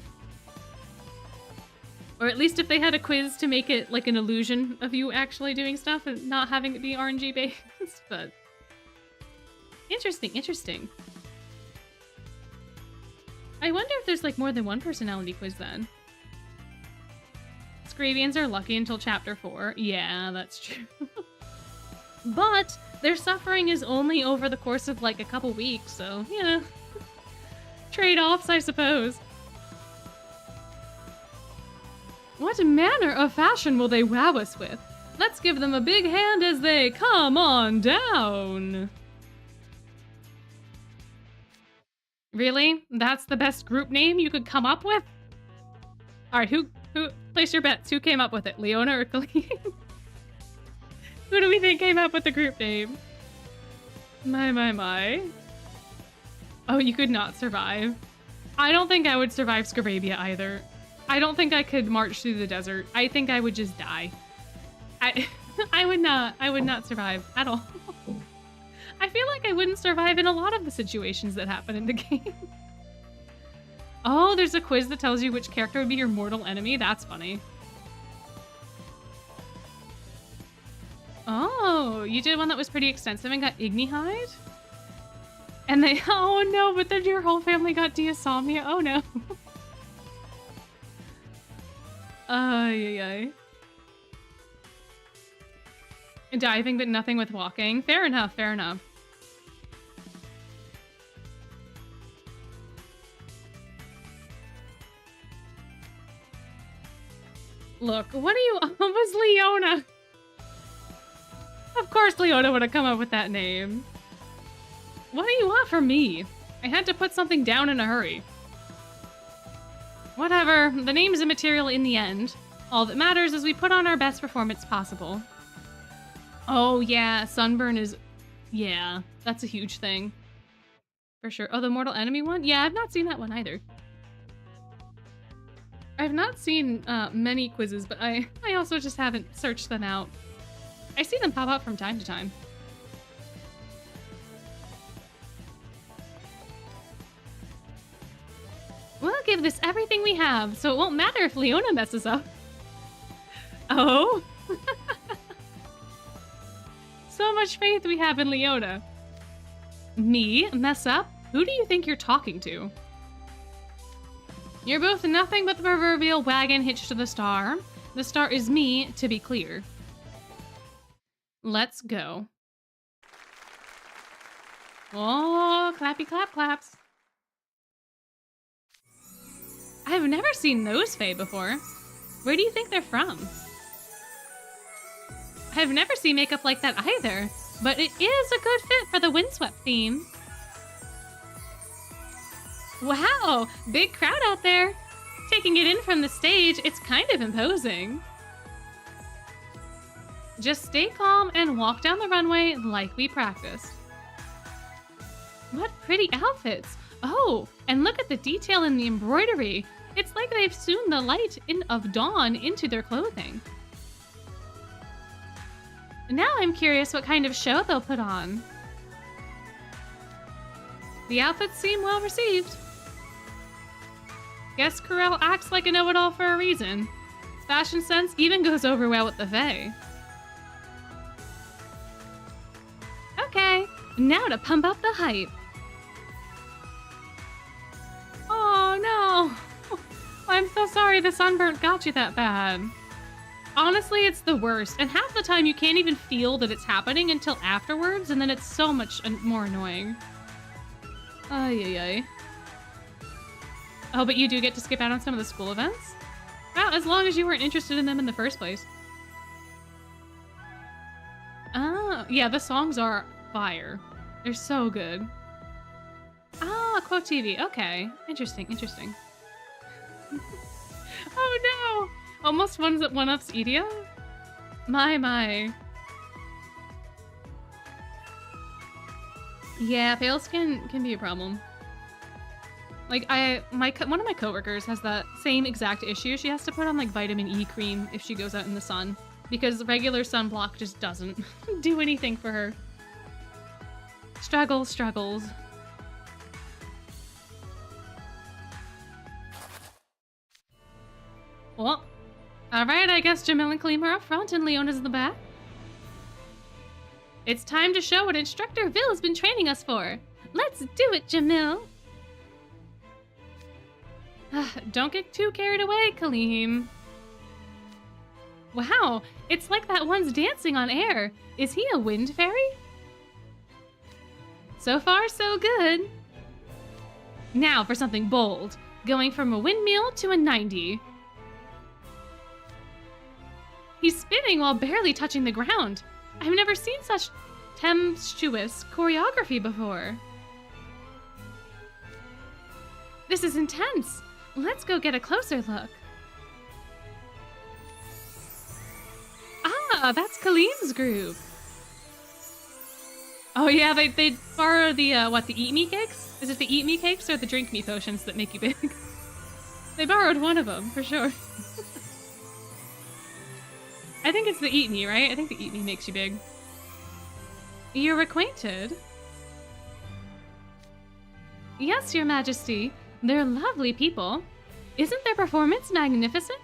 Speaker 1: Or at least if they had a quiz to make it like an illusion of you actually doing stuff and not having it be RNG based, but interesting, interesting. I wonder if there's like more than one personality quiz then. Scravians are lucky until chapter 4. Yeah, that's true. But their suffering is only over the course of like a couple weeks, so, you know. Trade-offs, I suppose. What manner of fashion will they wow us with? Let's give them a big hand as they come on down. Really? That's the best group name you could come up with? Alright, who place your bets? Who came up with it? Leona or Kalim? Who do we think came up with the group name? My. Oh, you could not survive. I don't think I would survive Scarabia either. I don't think I could march through the desert. I think I would just die. I would not survive at all. I feel like I wouldn't survive in a lot of the situations that happen in the game. Oh, there's a quiz that tells you which character would be your mortal enemy. That's funny. Oh, you did one that was pretty extensive and got Ignihide? And they, oh no, but then your whole family got Diasomnia. Oh no. Ay, ay, ay. Diving, but nothing with walking. Fair enough, fair enough. Look, what are you? It was Leona. Of course Leona would have come up with that name. What do you want from me? I had to put something down in a hurry. Whatever, the name's immaterial in the end. All that matters is we put on our best performance possible. Oh yeah, sunburn is... yeah, that's a huge thing. For sure. Oh, the mortal enemy one? Yeah, I've not seen that one either. I've not seen many quizzes, but I also just haven't searched them out. I see them pop up from time to time. We'll give this everything we have, so it won't matter if Leona messes up. Oh? So much faith we have in Leona. Me? Mess up? Who do you think you're talking to? You're both nothing but the proverbial wagon hitched to the star. The star is me, to be clear. Let's go. Oh, clappy clap claps. I've never seen those Fae before. Where do you think they're from? I've never seen makeup like that either, but it is a good fit for the Windswept theme. Wow, big crowd out there. Taking it in from the stage, it's kind of imposing. Just stay calm and walk down the runway like we practiced. What pretty outfits. Oh, and look at the detail in the embroidery. It's like they've sewn the light of dawn into their clothing. Now I'm curious what kind of show they'll put on. The outfits seem well received. Guess Corel acts like a know-it-all for a reason. His fashion sense even goes over well with the Fae. Okay, now to pump up the hype. Oh no! I'm so sorry the sunburnt got you that bad. Honestly, it's the worst, and half the time you can't even feel that it's happening until afterwards, and then it's so much more annoying. Ay, ay, ay. Oh, but you do get to skip out on some of the school events? Well, as long as you weren't interested in them in the first place. Ah, yeah, the songs are fire. They're so good. Ah, Quote TV. Okay. Interesting, interesting. Oh no! Almost one-ups Edia? My. Yeah, pale skin can be a problem. Like, one of my coworkers has that same exact issue. She has to put on, like, vitamin E cream if she goes out in the sun, because regular sunblock just doesn't do anything for her. Struggles. Well, alright, I guess Jamil and Kalim are up front and Leona's in the back. It's time to show what Instructor Vil has been training us for. Let's do it, Jamil! Don't get too carried away, Kalim. Wow, it's like that one's dancing on air. Is he a wind fairy? So far, so good. Now for something bold. Going from a windmill to a 90. He's spinning while barely touching the ground. I've never seen such tempestuous choreography before. This is intense. Let's go get a closer look. Ah, that's Kalim's group. Oh yeah, they borrow the, the Eat Me cakes? Is it the Eat Me cakes or the Drink Me potions that make you big? They borrowed one of them, for sure. I think it's the Eat Me, right? I think the Eat Me makes you big. You're acquainted? Yes, Your Majesty. They're lovely people. Isn't their performance magnificent?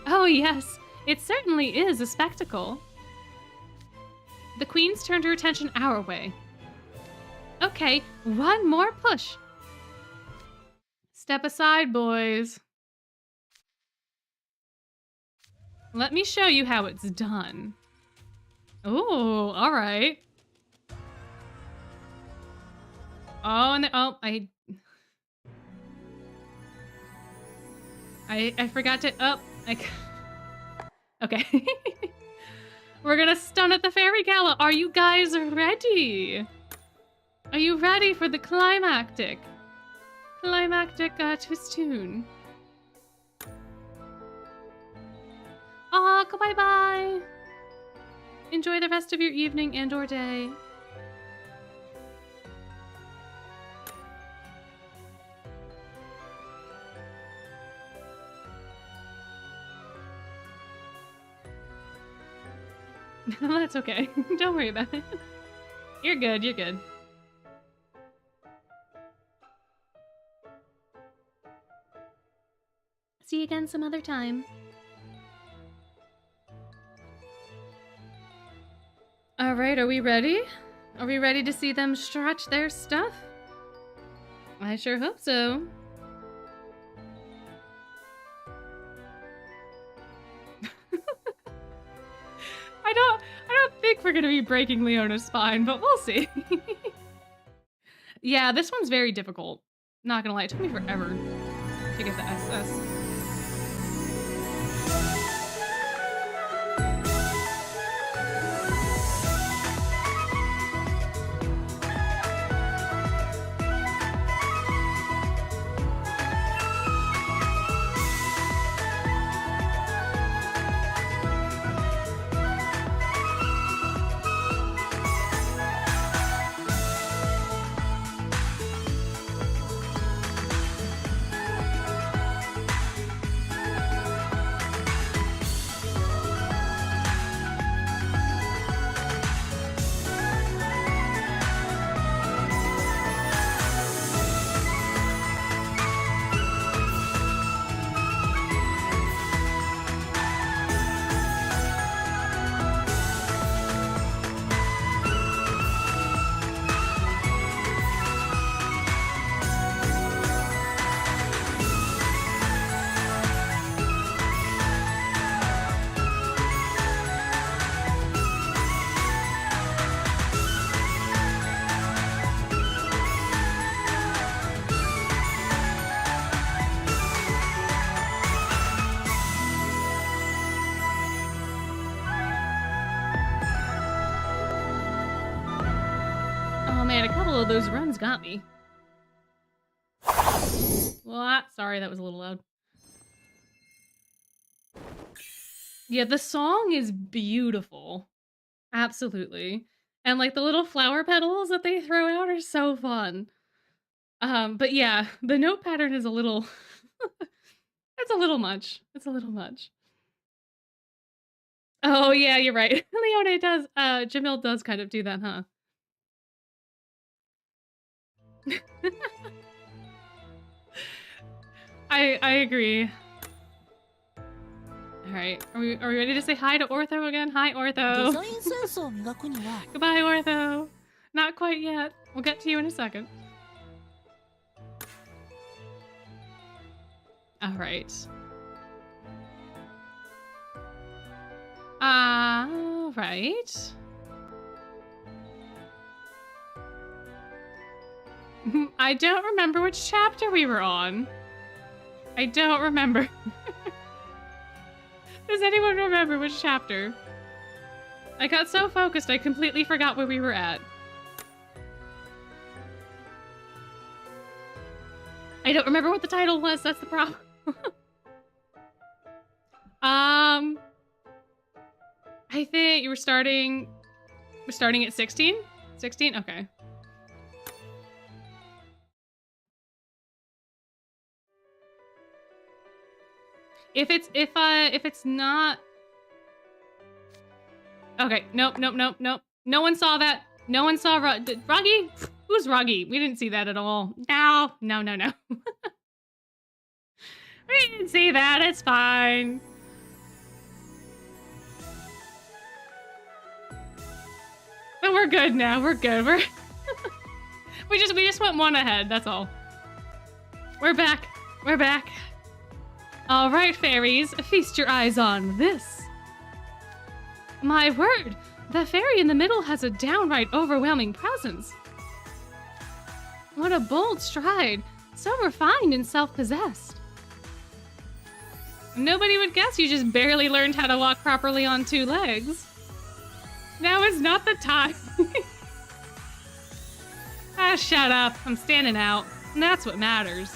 Speaker 1: Oh, yes. It certainly is a spectacle. The Queen's turned her attention our way. Okay, one more push. Step aside, boys. Let me show you how it's done. Oh, all right. Oh, and I forgot to, okay. We're gonna stun at the Fairy Gala. Are you guys ready? Are you ready for the climactic twist tune? Oh, bye-bye. Enjoy the rest of your evening and or day. That's okay. Don't worry about it. You're good, you're good. See you again some other time. All right, are we ready? Are we ready to see them stretch their stuff? I sure hope so. I don't think we're gonna be breaking Leona's spine, but we'll see. Yeah, this one's very difficult. Not gonna lie, it took me forever to get the SS. Those runs got me. Well, sorry, that was a little loud. Yeah, the song is beautiful. Absolutely. And like the little flower petals that they throw out are so fun. But yeah, the note pattern is a little it's a little much. It's a little much. Oh yeah, you're right. Leona does Jamil does kind of do that, huh? I agree. All right, are we ready to say hi to Ortho again? Hi, Ortho. Goodbye, Ortho. Not quite yet. We'll get to you in a second. All right. All right. I don't remember which chapter we were on. I don't remember. Does anyone remember which chapter? I got so focused I completely forgot where we were at. I don't remember what the title was, that's the problem. I think we're starting at 16? 16? Okay. If it's not... Okay, nope. No one saw that. No one saw Ruggy. Who's Ruggy? We didn't see that at all. No. We didn't see that. It's fine. But we're good now. We're good. We just went one ahead. That's all. We're back. We're back. All right, fairies, feast your eyes on this. My word, the fairy in the middle has a downright overwhelming presence. What a bold stride, so refined and self-possessed. Nobody would guess you just barely learned how to walk properly on 2 legs. Now is not the time. Ah, shut up. I'm standing out. And that's what matters.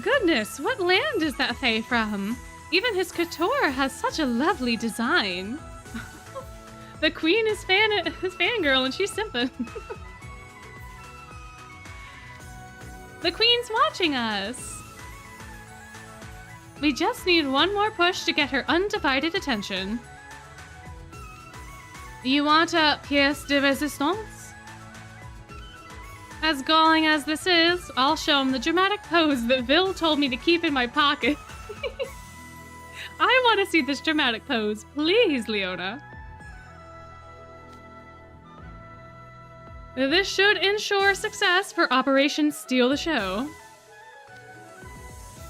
Speaker 1: Goodness, what land is that fae from? Even his couture has such a lovely design. The queen is fangirl and she's simping. The queen's watching us. We just need one more push to get her undivided attention. You want a pièce de résistance? As galling as this is, I'll show him the dramatic pose that Vil told me to keep in my pocket. I want to see this dramatic pose, please, Leona. This should ensure success for Operation Steal the Show.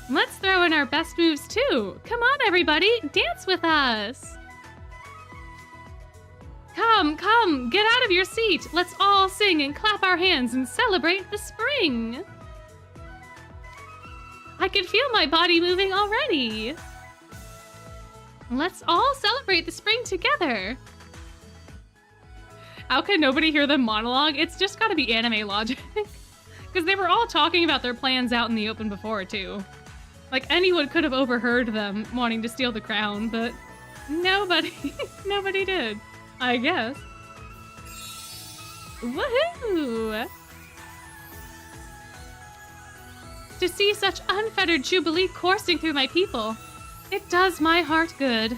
Speaker 1: Let's throw in our best moves too. Come on, everybody, dance with us. Come, get out of your seat. Let's all sing and clap our hands and celebrate the spring. I can feel my body moving already. Let's all celebrate the spring together. How can nobody hear the monologue? It's just gotta be anime logic. Because they were all talking about their plans out in the open before, too. Like, anyone could have overheard them wanting to steal the crown, but nobody did. I guess. Woohoo! To see such unfettered jubilee coursing through my people, it does my heart good.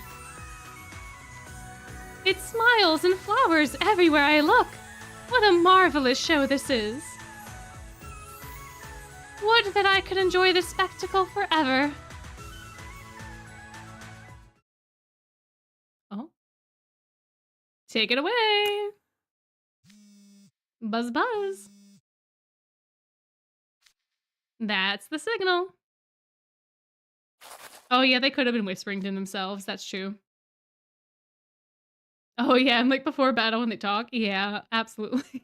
Speaker 1: It smiles and flowers everywhere I look. What a marvelous show this is. Would that I could enjoy this spectacle forever. Oh. Take it away. Buzz buzz. That's the signal. Oh yeah, they could have been whispering to themselves. That's true. Oh yeah, and like before battle when they talk. Yeah, absolutely.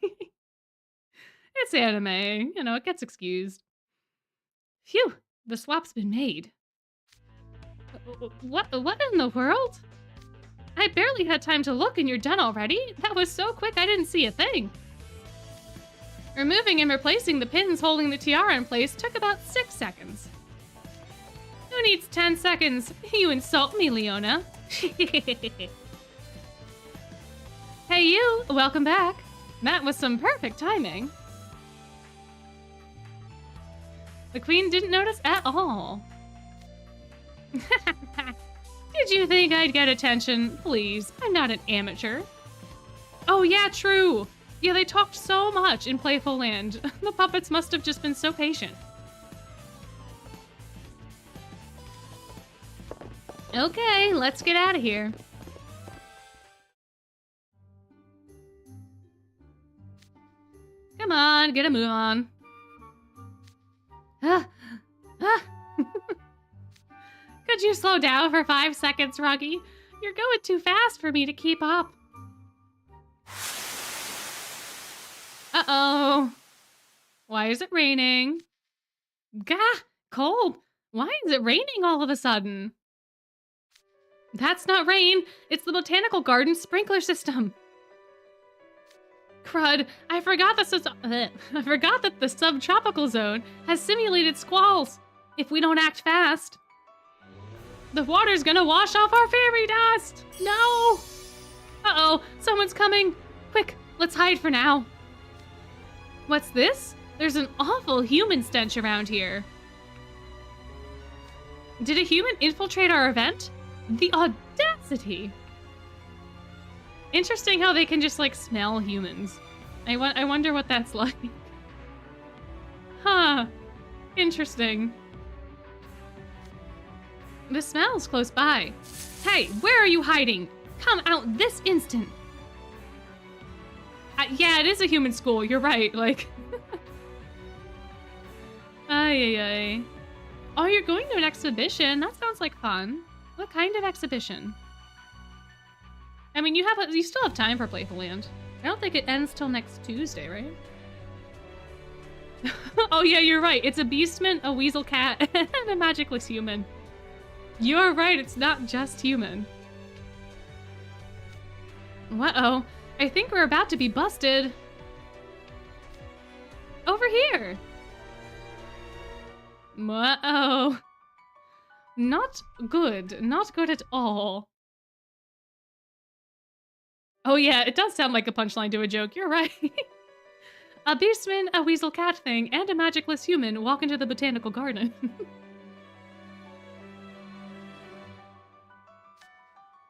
Speaker 1: It's anime. You know, it gets excused. Phew, the swap's been made. What in the world? I barely had time to look and you're done already? That was so quick I didn't see a thing. Removing and replacing the pins holding the tiara in place took about 6 seconds. Who needs 10 seconds? You insult me, Leona. Hey you, welcome back. That was some perfect timing. The queen didn't notice at all. Did you think I'd get attention? Please, I'm not an amateur. Oh yeah, true. Yeah, they talked so much in Playful Land. The puppets must have just been so patient. Okay, let's get out of here. Come on, get a move on. Could you slow down for 5 seconds, Ruggy? You're going too fast for me to keep up. Uh-oh. Why is it raining? Gah! Cold. Why is it raining all of a sudden? That's not rain. It's the botanical garden sprinkler system. Crud, I forgot that the subtropical zone has simulated squalls. If we don't act fast, the water's gonna wash off our fairy dust. No! Uh-oh, someone's coming. Quick, let's hide for now. What's this? There's an awful human stench around here. Did a human infiltrate our event? The audacity! Interesting how they can just, like, smell humans. I wonder what that's like. Huh. Interesting. The smell's close by. Hey, where are you hiding? Come out this instant. Yeah, it is a human school. You're right. Like, ay, ay, ay. Oh, you're going to an exhibition. That sounds like fun. What kind of exhibition? I mean, you still have time for Playful Land. I don't think it ends till next Tuesday, right? Oh yeah, you're right. It's a beastman, a weasel cat, and a magicless human. You're right. It's not just human. Uh-oh. I think we're about to be busted. Over here. Uh-oh. Not good. Not good at all. Oh yeah, it does sound like a punchline to a joke. You're right. A beastman, a weasel cat thing, and a magicless human walk into the botanical garden.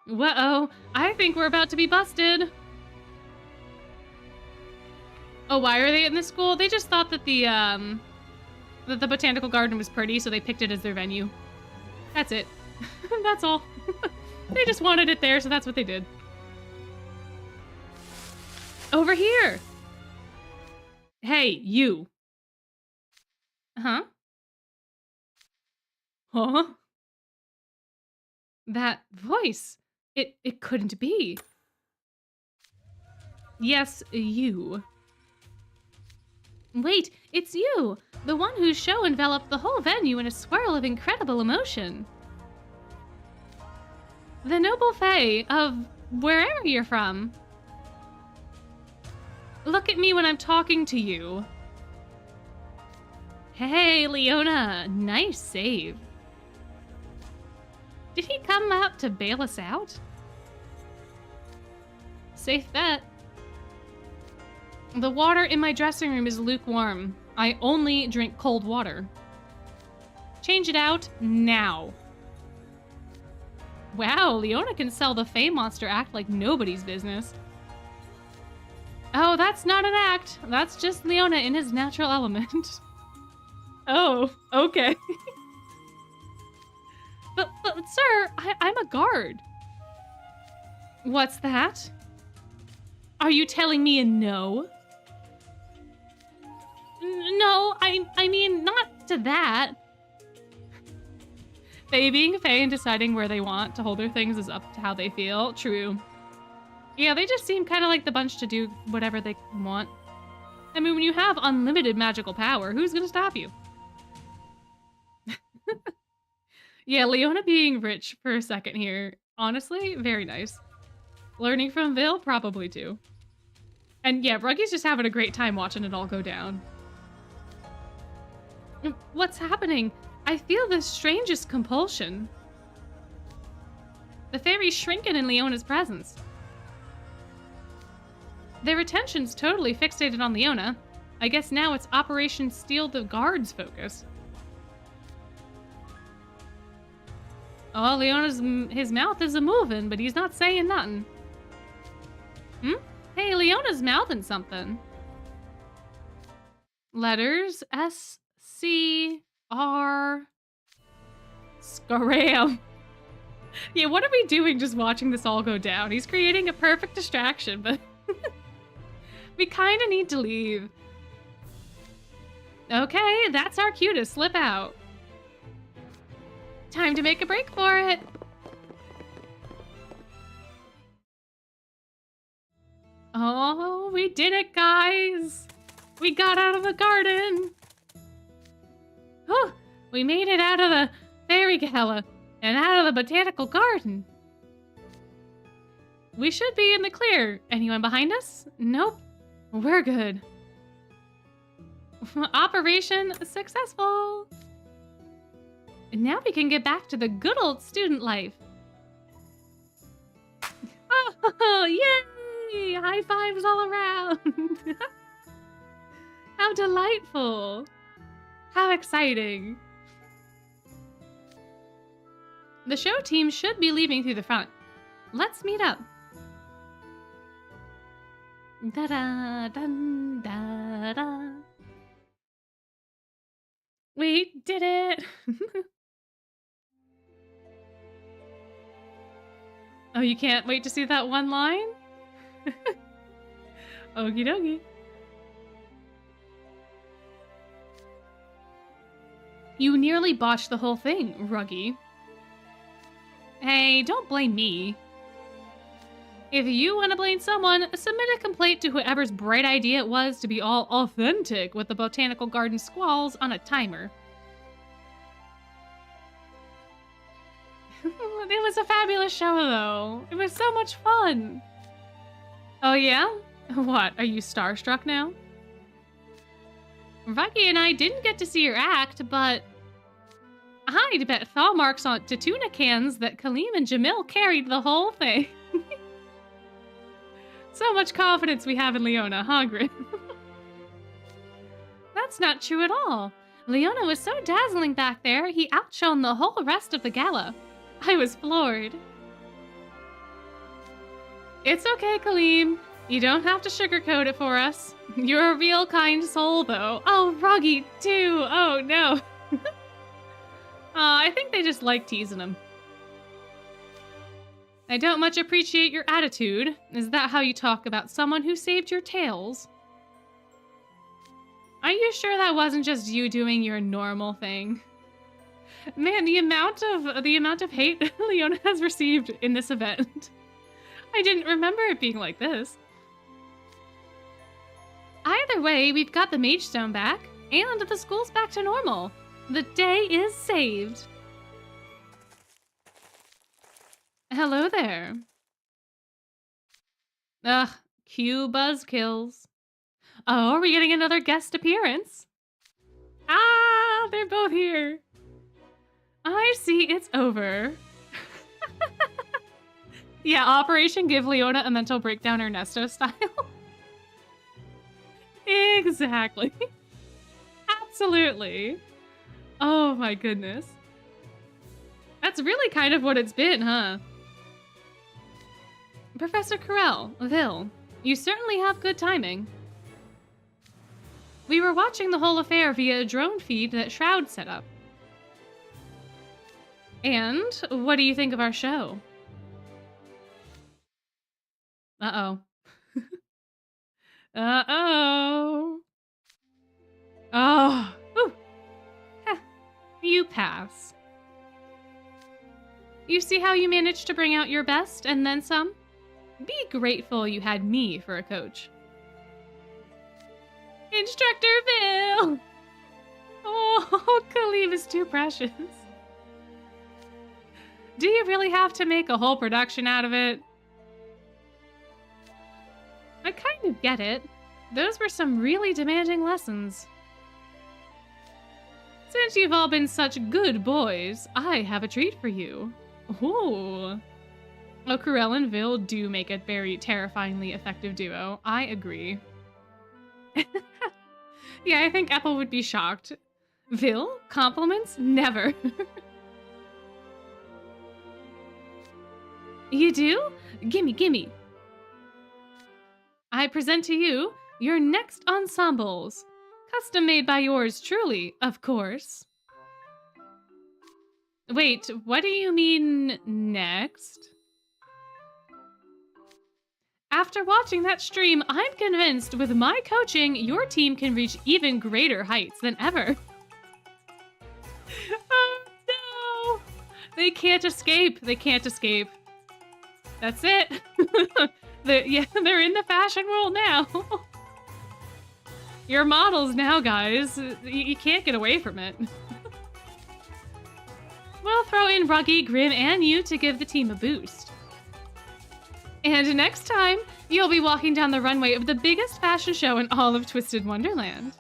Speaker 1: Uh-oh. I think we're about to be busted. Oh, why are they in this school? They just thought that the botanical garden was pretty, so they picked it as their venue. That's it. That's all. They just wanted it there, so that's what they did. Over here! Hey, you. Huh? Huh? That voice. It couldn't be. Yes, you. Wait, it's you! The one whose show enveloped the whole venue in a swirl of incredible emotion. The noble fae of wherever you're from. Look at me when I'm talking to you. Hey, Leona. Nice save. Did he come out to bail us out? Safe bet. The water in my dressing room is lukewarm. I only drink cold water. Change it out now. Wow, Leona can sell the Fae Monster act like nobody's business. Oh, that's not an act. That's just Leona in his natural element. Oh, okay. but sir, I'm a guard. What's that? Are you telling me a no? No, I mean, not to that. Fae being Fae and deciding where they want to hold their things is up to how they feel. True. Yeah, they just seem kind of like the bunch to do whatever they want. I mean, when you have unlimited magical power, who's gonna stop you? Yeah, Leona being rich for a second here. Honestly, very nice. Learning from Vil, probably too. And yeah, Ruggy's just having a great time watching it all go down. What's happening? I feel the strangest compulsion. The fairy's shrinking in Leona's presence. Their attention's totally fixated on Leona. I guess now it's Operation Steal the Guard's focus. Oh, his mouth is a-moving, but he's not saying nothing. Hmm? Hey, Leona's mouthing something. Letters S-C-R... Scram. Yeah, what are we doing just watching this all go down? He's creating a perfect distraction, but... we kind of need to leave. Okay, that's our cue to slip out. Time to make a break for it. Oh, we did it, guys. We got out of the garden. Oh, we made it out of the Fairy Gala and out of the botanical garden. We should be in the clear. Anyone behind us? Nope. We're good. Operation successful. And now we can get back to the good old student life. Oh, yay! High fives all around. How delightful. How exciting. The show team should be leaving through the front. Let's meet up. Da-da, dun, da-da. We did it! Oh, you can't wait to see that one line? Okie dokie. You nearly botched the whole thing, Ruggy. Hey, don't blame me. If you want to blame someone, submit a complaint to whoever's bright idea it was to be all authentic with the botanical garden squalls on a timer. It was a fabulous show, though. It was so much fun. Oh, yeah? What, are you starstruck now? Ruggy and I didn't get to see your act, but I'd bet thaw marks on to tuna cans that Kalim and Jamil carried the whole thing. So much confidence we have in Leona, huh, Grim? That's not true at all. Leona was so dazzling back there, he outshone the whole rest of the gala. I was floored. It's okay, Kalim. You don't have to sugarcoat it for us. You're a real kind soul, though. Oh, Ruggy, too. Oh, no. I think they just like teasing him. I don't much appreciate your attitude. Is that how you talk about someone who saved your tails? Are you sure that wasn't just you doing your normal thing? Man, the amount of hate Leona has received in this event. I didn't remember it being like this. Either way, we've got the Mage Stone back, and the school's back to normal. The day is saved. Hello there. Ugh, cue buzzkills. Oh, are we getting another guest appearance? Ah, they're both here. I see it's over. Yeah, Operation Give Leona a Mental Breakdown Ernesto style. Exactly. Absolutely. Oh my goodness. That's really kind of what it's been, huh? Professor Carell, Vil, you certainly have good timing. We were watching the whole affair via a drone feed that Shroud set up. And what do you think of our show? Uh-oh. Uh-oh. Oh. Ooh. Heh. You pass. You see how you managed to bring out your best and then some? Be grateful you had me for a coach. Instructor Bill! Oh, Kalim is too precious. Do you really have to make a whole production out of it? I kind of get it. Those were some really demanding lessons. Since you've all been such good boys, I have a treat for you. Ooh. Oh, Carell and Vil do make a very terrifyingly effective duo. I agree. Yeah, I think Apple would be shocked. Vil? Compliments? Never. You do? Gimme, gimme. I present to you your next ensembles. Custom made by yours truly, of course. Wait, what do you mean next? After watching that stream, I'm convinced with my coaching, your team can reach even greater heights than ever. Oh no! They can't escape. They can't escape. That's it. They're in the fashion world now. You're models now, guys. You can't get away from it. We'll throw in Ruggy, Grim, and you to give the team a boost. And next time, you'll be walking down the runway of the biggest fashion show in all of Twisted Wonderland.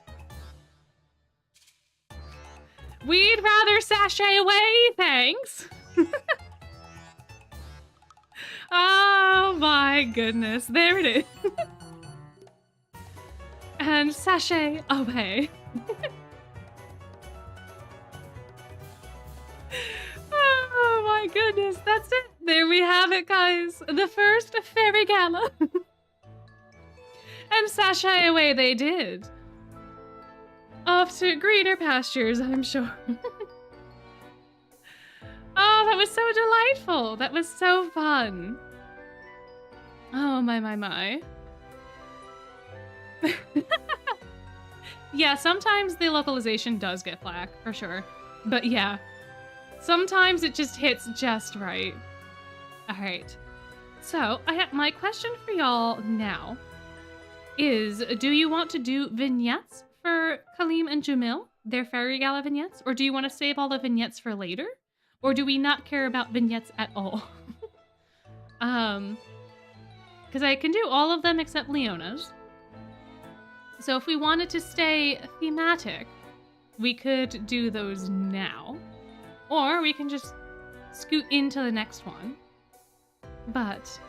Speaker 1: We'd rather sashay away, thanks. Oh my goodness, there it is. And sashay away. Oh my goodness, that's it. There we have it, guys. The first Fairy Gala. And sashay away they did. Off to greener pastures, I'm sure. Oh, that was so delightful. That was so fun. Oh, my. Yeah, sometimes the localization does get flack, for sure. But yeah, sometimes it just hits just right. All right. So, my question for y'all now is, do you want to do vignettes for Kalim and Jamil, their Fairy Gala vignettes? Or do you want to save all the vignettes for later? Or do we not care about vignettes at all? Because I can do all of them except Leona's. So if we wanted to stay thematic, we could do those now. Or we can just scoot into the next one. But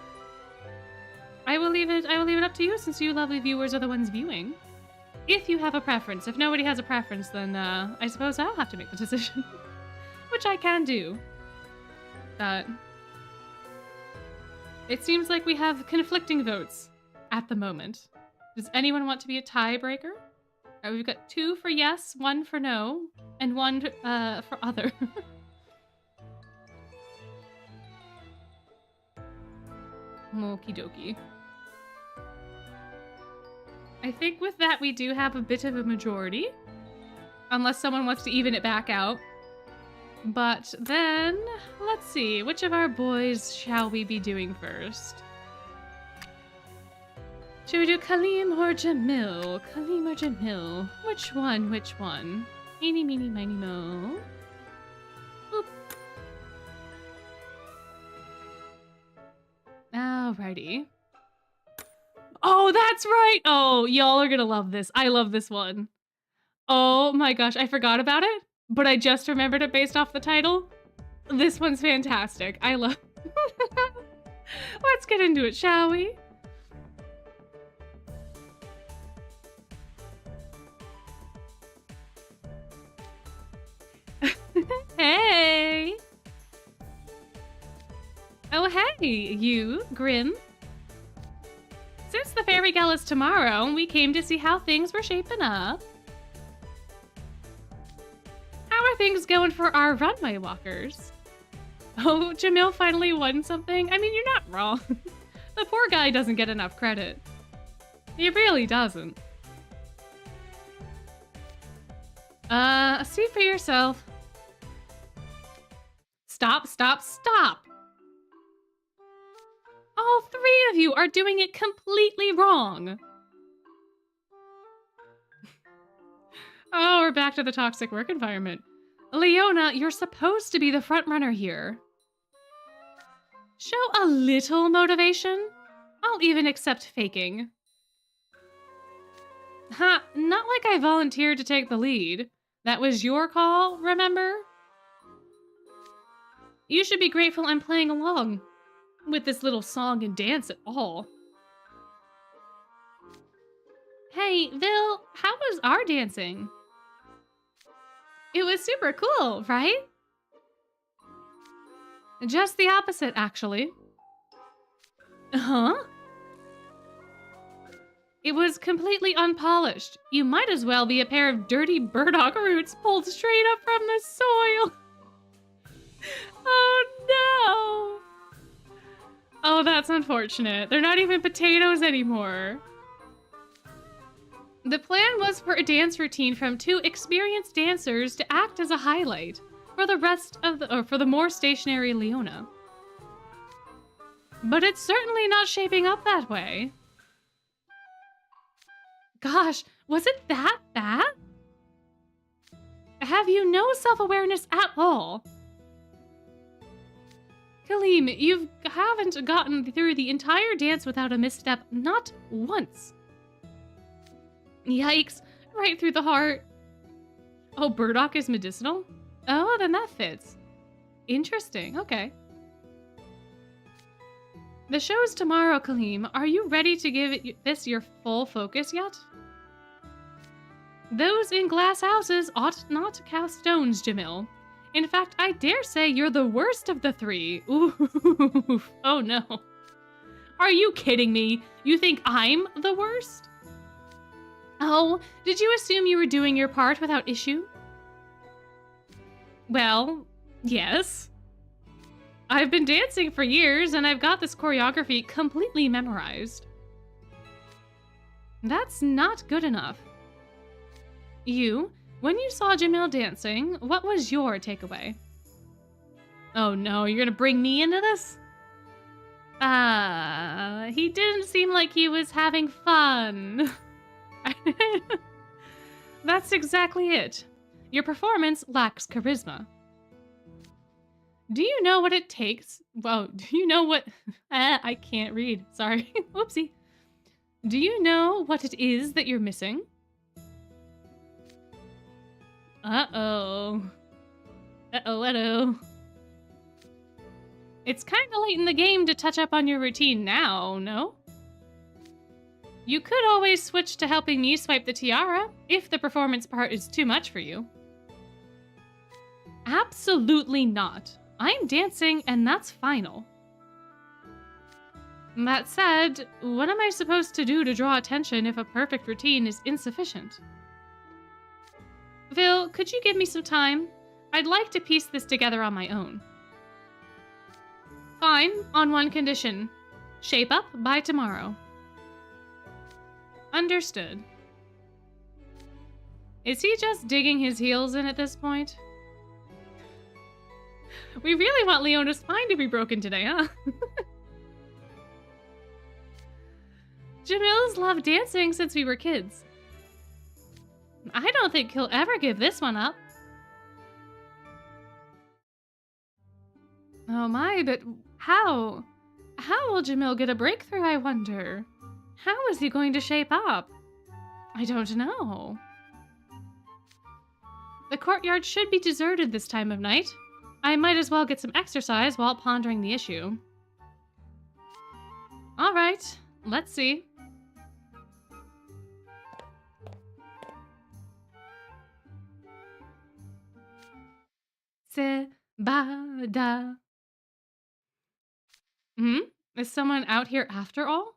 Speaker 1: I will leave it up to you, since you lovely viewers are the ones viewing. If you have a preference. If nobody has a preference, then I suppose I'll have to make the decision. Which I can do. But it seems like we have conflicting votes at the moment. Does anyone want to be a tiebreaker? We've got 2 for yes, 1 for no, and 1 for other. Okie dokie. I think with that we do have a bit of a majority. Unless someone wants to even it back out. But then, let's see, which of our boys shall we be doing first? Should we do Kalim or Jamil? Kalim or Jamil? Which one? Which one? Eeny, meeny, miny, mo. Boop. Alrighty. Oh, that's right! Oh, y'all are gonna love this. I love this one. Oh my gosh, I forgot about it, but I just remembered it based off the title. This one's fantastic. I love Let's get into it, shall we? Hey! Oh, hey, you, Grim. Since the Fairy Gala's tomorrow, we came to see how things were shaping up. How are things going for our runway walkers? Oh, Jamil finally won something? I mean, you're not wrong. The poor guy doesn't get enough credit. He really doesn't. See for yourself. Stop, stop, stop! All 3 of you are doing it completely wrong. Oh, we're back to the toxic work environment. Leona, you're supposed to be the front runner here. Show a little motivation. I'll even accept faking. Ha, not like I volunteered to take the lead. That was your call, remember? You should be grateful I'm playing along with this little song and dance at all. Hey, Vil, how was our dancing? It was super cool, right? Just the opposite, actually. Huh? It was completely unpolished. You might as well be a pair of dirty burdock roots pulled straight up from the soil. Oh no! Oh, that's unfortunate. They're not even potatoes anymore. The plan was for a dance routine from 2 experienced dancers to act as a highlight for the rest of for the more stationary Leona. But it's certainly not shaping up that way. Gosh, was it that bad? Have you no self-awareness at all? Kalim, you haven't gotten through the entire dance without a misstep, not once. Yikes, right through the heart. Oh, burdock is medicinal? Oh, then that fits. Interesting, okay. The show's tomorrow, Kalim. Are you ready to give this your full focus yet? Those in glass houses ought not to cast stones, Jamil. In fact, I dare say you're the worst of the 3. Ooh, oh no. Are you kidding me? You think I'm the worst? Oh, did you assume you were doing your part without issue? Well, yes. I've been dancing for years and I've got this choreography completely memorized. That's not good enough. When you saw Jamil dancing, what was your takeaway? Oh no, you're gonna bring me into this? He didn't seem like he was having fun. That's exactly it. Your performance lacks charisma. Do you know what it takes? Whoa, do you know what... I can't read. Sorry. Whoopsie. Do you know what it is that you're missing? Uh-oh. Uh-oh. It's kind of late in the game to touch up on your routine now, no? You could always switch to helping me swipe the tiara, if the performance part is too much for you. Absolutely not. I'm dancing, and that's final. That said, what am I supposed to do to draw attention if a perfect routine is insufficient? Phil, could you give me some time? I'd like to piece this together on my own. Fine, on one condition. Shape up by tomorrow. Understood. Is he just digging his heels in at this point? We really want Leona's spine to be broken today, huh? Jamil's loved dancing since we were kids. I don't think he'll ever give this one up. Oh my, but how? How will Jamil get a breakthrough, I wonder? How is he going to shape up? I don't know. The courtyard should be deserted this time of night. I might as well get some exercise while pondering the issue. All right, let's see. Se-ba-da. Is someone out here after all?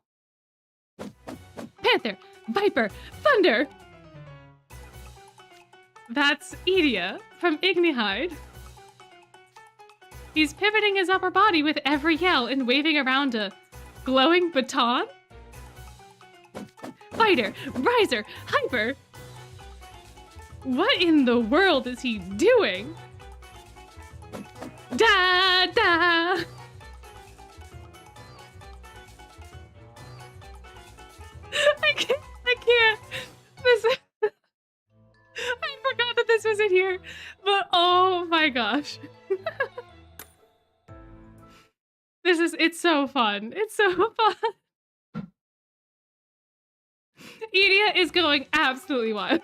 Speaker 1: Panther! Viper! Thunder! That's Idia from Ignihide. He's pivoting his upper body with every yell and waving around a glowing baton? Fighter! Riser! Hyper! What in the world is he doing? Da-da! I can't. This I forgot that this was in here, but oh my gosh. It's so fun. It's so fun. Idia is going absolutely wild.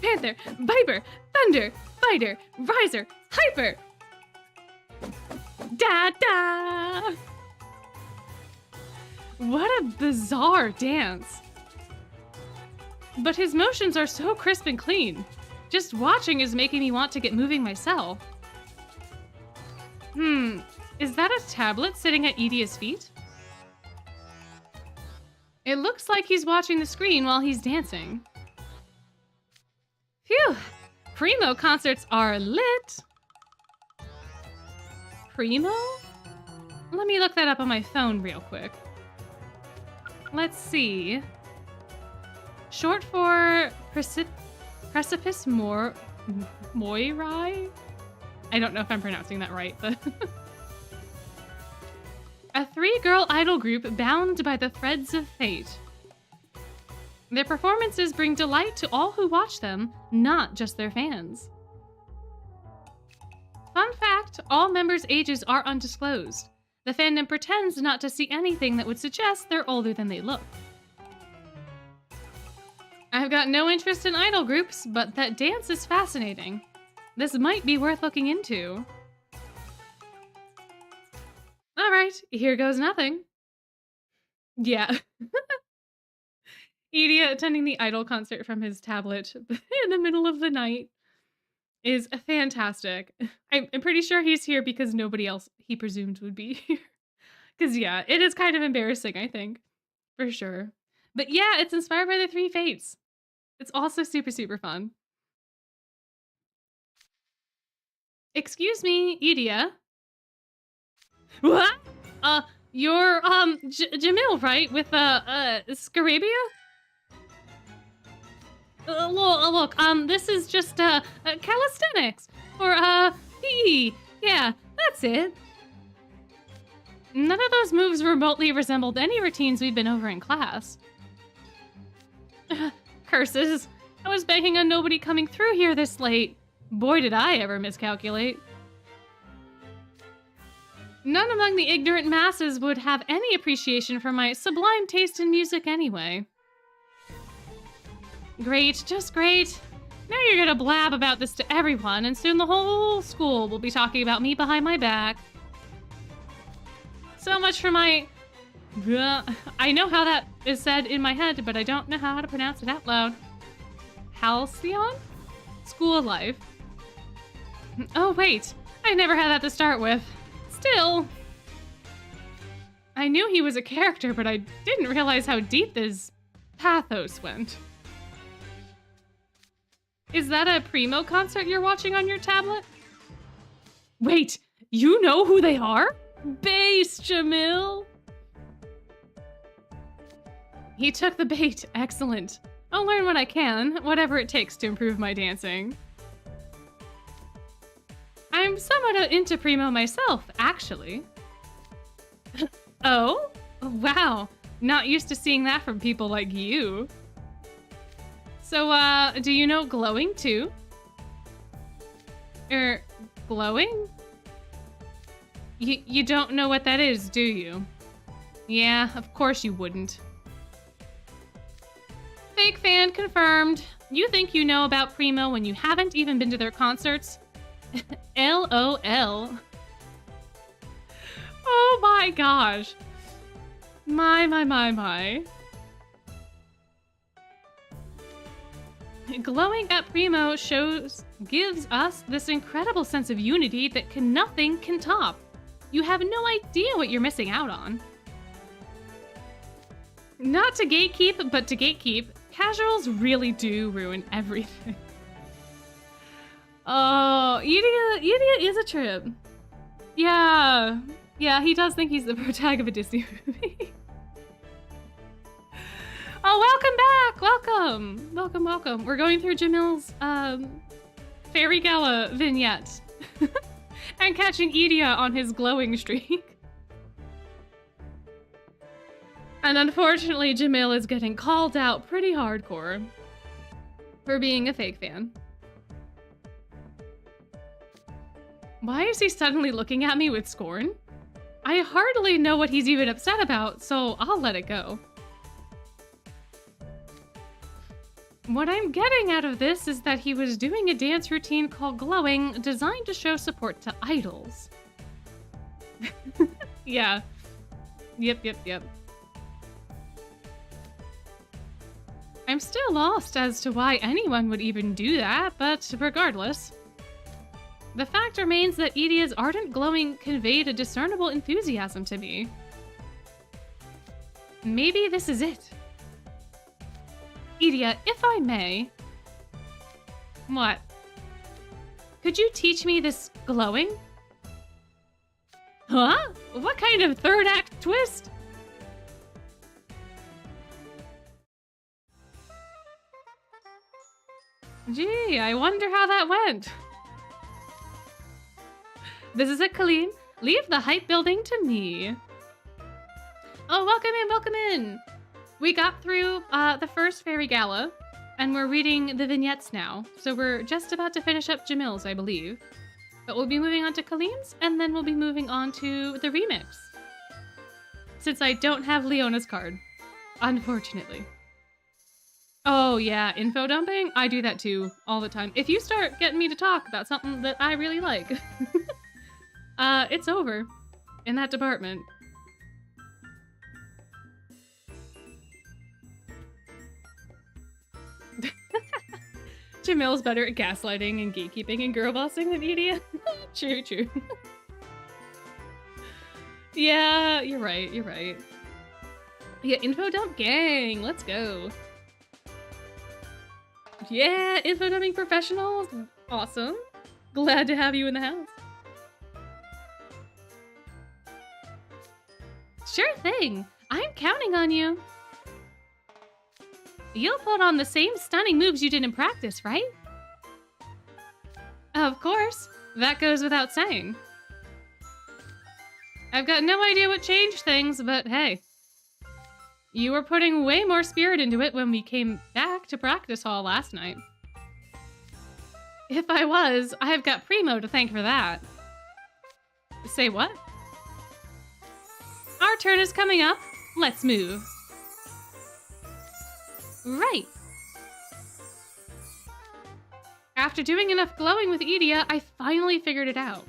Speaker 1: Panther, Viper, Thunder, Fighter, Riser, Hyper! Da-da! What a bizarre dance. But his motions are so crisp and clean. Just watching is making me want to get moving myself. Is that a tablet sitting at Idia's feet? It looks like he's watching the screen while he's dancing. Phew! Primo concerts are lit! Primo? Let me look that up on my phone real quick. Let's see. Short for Precipice Moirai? I don't know if I'm pronouncing that right, but... A three-girl idol group bound by the threads of fate. Their performances bring delight to all who watch them, not just their fans. Fun fact, all members' ages are undisclosed. The fandom pretends not to see anything that would suggest they're older than they look. I've got no interest in idol groups, but that dance is fascinating. This might be worth looking into. Alright, here goes nothing. Yeah. Idia attending the idol concert from his tablet in the middle of the night. is fantastic. I'm pretty sure he's here because nobody else he presumed would be here. Because, yeah, it is kind of embarrassing, I think, for sure. But yeah, it's inspired by the Three Fates. It's also super, super fun. Excuse me, Idia. What? You're, Jamil, right? With, Scarabia? Look, this is just, calisthenics. Or, PE. Yeah, that's it. None of those moves remotely resembled any routines we've been over in class. Curses. I was banking on nobody coming through here this late. Boy, did I ever miscalculate. None among the ignorant masses would have any appreciation for my sublime taste in music anyway. Great, just great. Now you're gonna blab about this to everyone, and soon the whole school will be talking about me behind my back. So much for my... I know how that is said in my head, but I don't know how to pronounce it out loud. Halcyon? School life. Oh, wait. I never had that to start with. Still. I knew he was a character, but I didn't realize how deep his pathos went. Is that a Primo concert you're watching on your tablet? Wait, you know who they are? Bass, Jamil! He took the bait. Excellent. I'll learn what I can, whatever it takes to improve my dancing. I'm somewhat into Primo myself, actually. Oh? Wow. Not used to seeing that from people like you. So, do you know glowing too? Glowing? You don't know what that is, do you? Yeah, of course you wouldn't. Fake fan confirmed. You think you know about Primo when you haven't even been to their concerts? LOL. Oh my gosh. My. Glowing at Primo gives us this incredible sense of unity that nothing can top. You have no idea what you're missing out on. Not to gatekeep, but to gatekeep, casuals really do ruin everything. Oh, Idia is a trip. Yeah, he does think he's the protagonist of a Disney movie. Oh, welcome back! Welcome. We're going through Jamil's, Fairy Gala vignette. And catching Idia on his glowing streak. And unfortunately, Jamil is getting called out pretty hardcore for being a fake fan. Why is he suddenly looking at me with scorn? I hardly know what he's even upset about, so I'll let it go. What I'm getting out of this is that he was doing a dance routine called Glowing, designed to show support to idols. Yeah. Yep. I'm still lost as to why anyone would even do that, but regardless. The fact remains that Idia's ardent glowing conveyed a discernible enthusiasm to me. Maybe this is it. Idia, if I may... What? Could you teach me this glowing? Huh? What kind of third act twist? Gee, I wonder how that went. This is it, Kalim. Leave the hype building to me. Oh, welcome in. We got through the first Fairy Gala, and we're reading the vignettes now. So we're just about to finish up Jamil's, I believe. But we'll be moving on to Kalim's, and then we'll be moving on to the remix. Since I don't have Leona's card, unfortunately. Oh yeah, info dumping? I do that too, all the time. If you start getting me to talk about something that I really like, it's over in that department. Jamil's better at gaslighting and gatekeeping and girlbossing than Edie. True, true. Yeah, you're right, you're right. Yeah, info dump gang, let's go. Yeah, info dumping professionals, awesome. Glad to have you in the house. Sure thing, I'm counting on you. You'll put on the same stunning moves you did in practice, right? Of course, that goes without saying. I've got no idea what changed things, but hey. You were putting way more spirit into it when we came back to practice hall last night. If I was, I've got Primo to thank for that. Say what? Our turn is coming up. Let's move. Right. After doing enough glowing with Edia, I finally figured it out.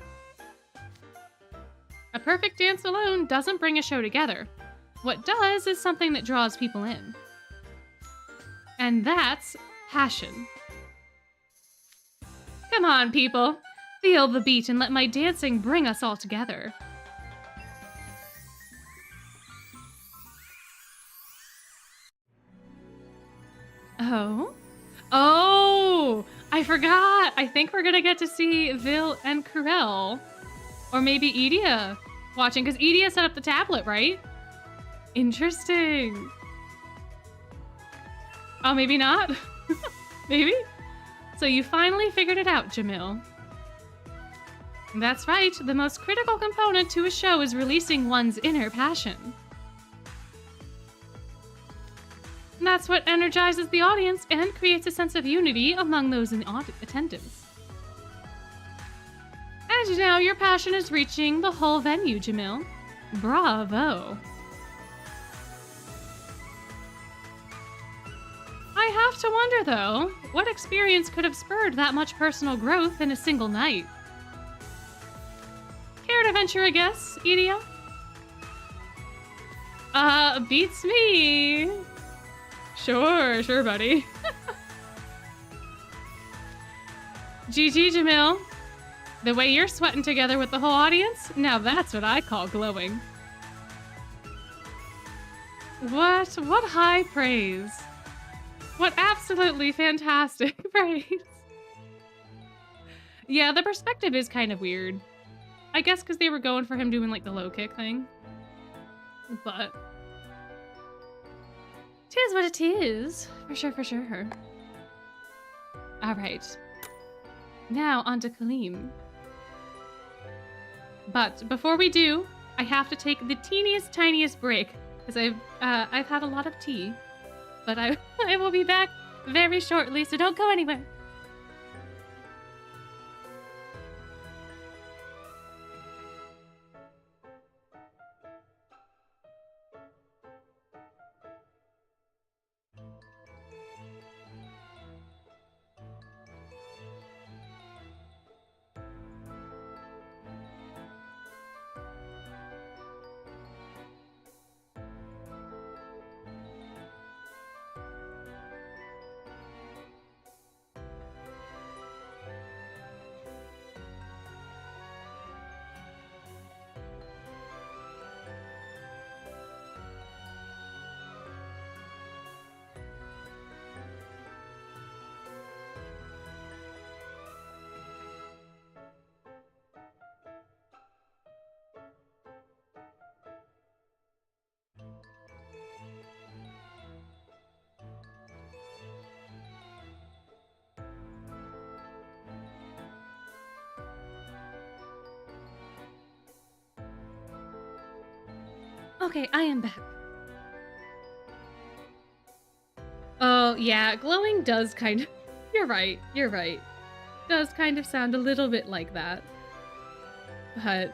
Speaker 1: A perfect dance alone doesn't bring a show together. What does is something that draws people in. And that's passion. Come on, people. Feel the beat and let my dancing bring us all together. Oh? Oh! I forgot! I think we're gonna get to see Vil and Kurel. Or maybe Edia watching, because Edia set up the tablet, right? Interesting. Oh, maybe not? Maybe? So you finally figured it out, Jamil. That's right, the most critical component to a show is releasing one's inner passion. That's what energizes the audience and creates a sense of unity among those in attendance. And now your passion is reaching the whole venue, Jamil. Bravo. I have to wonder, though, what experience could have spurred that much personal growth in a single night? Care to venture a guess, Edia? Beats me. Sure, buddy. GG, Jamil. The way you're sweating together with the whole audience, now that's what I call glowing. What high praise. What absolutely fantastic praise. Yeah, the perspective is kind of weird. I guess because they were going for him doing like the low kick thing. But tis what it is. For sure. Alright. Now on to Kalim. But before we do, I have to take the teeniest, tiniest break. Because I've had a lot of tea. But I will be back very shortly, so don't go anywhere. Okay, I am back. Oh, yeah, glowing does kind of... You're right. Does kind of sound a little bit like that. But...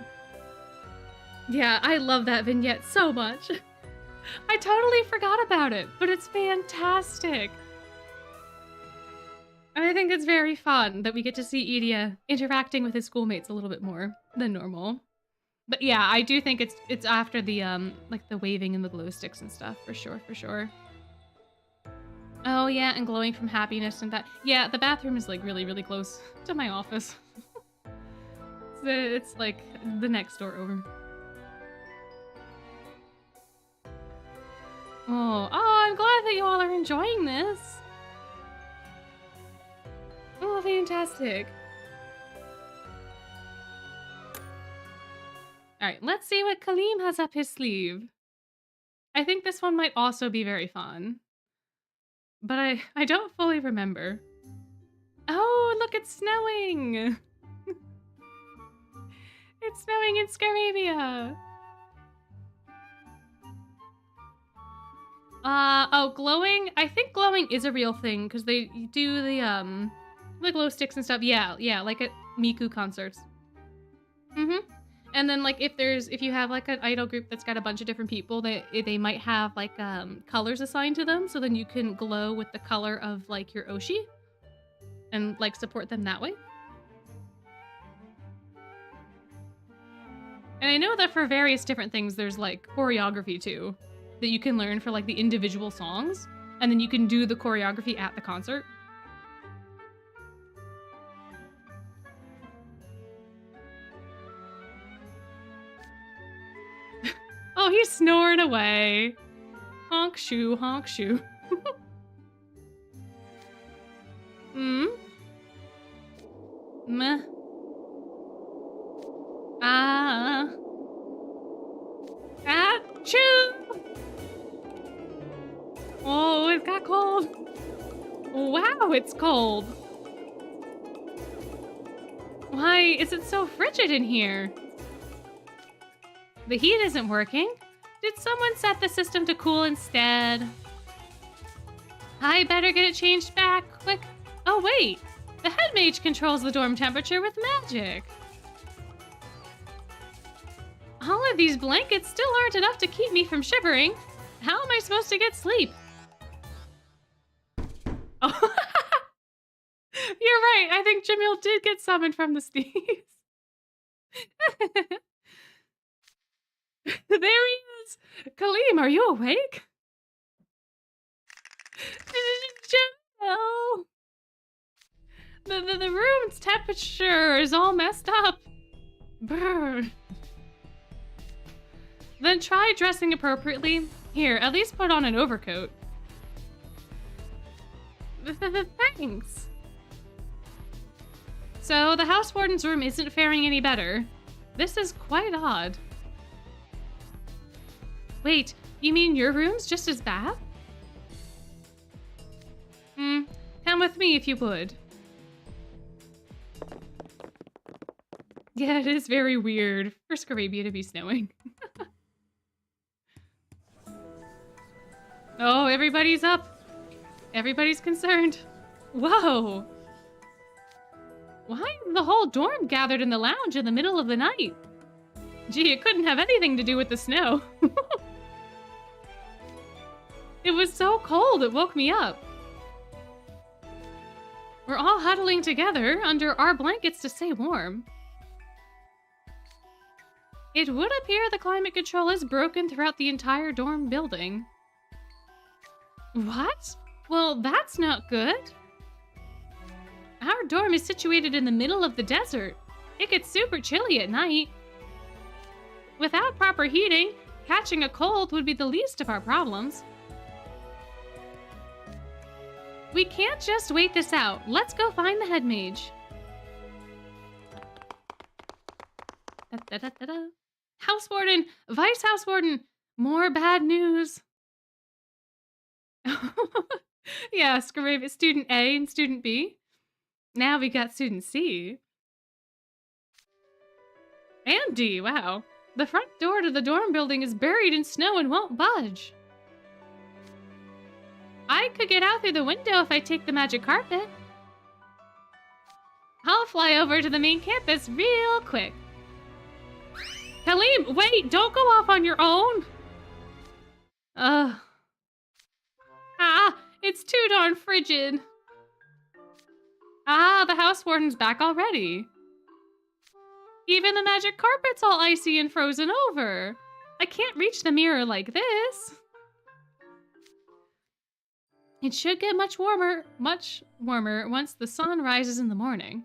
Speaker 1: yeah, I love that vignette so much. I totally forgot about it, but it's fantastic. And I think it's very fun that we get to see Edia interacting with his schoolmates a little bit more than normal. But yeah, I do think it's after the like the waving and the glow sticks and stuff, for sure. Oh yeah, and glowing from happiness and that. Yeah, the bathroom is like really, really close to my office. It's like the next door over. Oh, I'm glad that you all are enjoying this. Oh, fantastic. All right, let's see what Kalim has up his sleeve. I think this one might also be very fun. But I don't fully remember. Oh, look, it's snowing! It's snowing in Scarabia! Oh, glowing? I think glowing is a real thing, because they do the glow sticks and stuff. Yeah, like at Miku concerts. And then, like, if you have, like, an idol group that's got a bunch of different people, they might have, like, colors assigned to them, so then you can glow with the color of, like, your Oshi. And, like, support them that way. And I know that for various different things, there's, like, choreography, too, that you can learn for, like, the individual songs, and then you can do the choreography at the concert. Oh, he's snoring away. Honk shoe, honk shoe. Meh. Achoo! Oh, it got cold. Wow, it's cold. Why is it so frigid in here? The heat isn't working. Did someone set the system to cool instead? I better get it changed back quick. Oh, wait. The head mage controls the dorm temperature with magic. All of these blankets still aren't enough to keep me from shivering. How am I supposed to get sleep? Oh, you're right. I think Jamil did get summoned from the steeds. There he is. Kalim, are you awake? Jamil. The room's temperature is all messed up. Brr. Then try dressing appropriately. Here, at least put on an overcoat. Thanks. So, the house warden's room isn't faring any better. This is quite odd. Wait, you mean your room's just as bad? Come with me if you would. Yeah, it is very weird for Scarabia to be snowing. Oh, everybody's up. Everybody's concerned. Whoa. Why is the whole dorm gathered in the lounge in the middle of the night? Gee, it couldn't have anything to do with the snow. It was so cold, it woke me up. We're all huddling together under our blankets to stay warm. It would appear the climate control is broken throughout the entire dorm building. What? Well, that's not good. Our dorm is situated in the middle of the desert. It gets super chilly at night. Without proper heating, catching a cold would be the least of our problems. We can't just wait this out. Let's go find the head mage. House warden! Vice house warden! More bad news. Yeah, Scarabia, student A and student B. Now we got student C. And D, wow. The front door to the dorm building is buried in snow and won't budge. I could get out through the window if I take the magic carpet. I'll fly over to the main campus real quick. Kalim, wait, don't go off on your own. It's too darn frigid. The house warden's back already. Even the magic carpet's all icy and frozen over. I can't reach the mirror like this. It should get much warmer once the sun rises in the morning.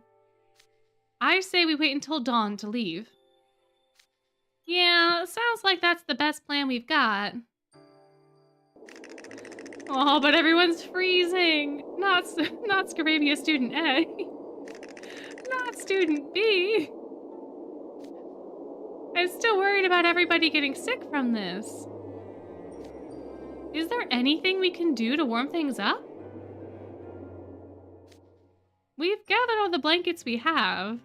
Speaker 1: I say we wait until dawn to leave. Yeah, sounds like that's the best plan we've got. Oh, but everyone's freezing. Not Scarabia student A. Not student B. I'm still worried about everybody getting sick from this. Is there anything we can do to warm things up? We've gathered all the blankets we have.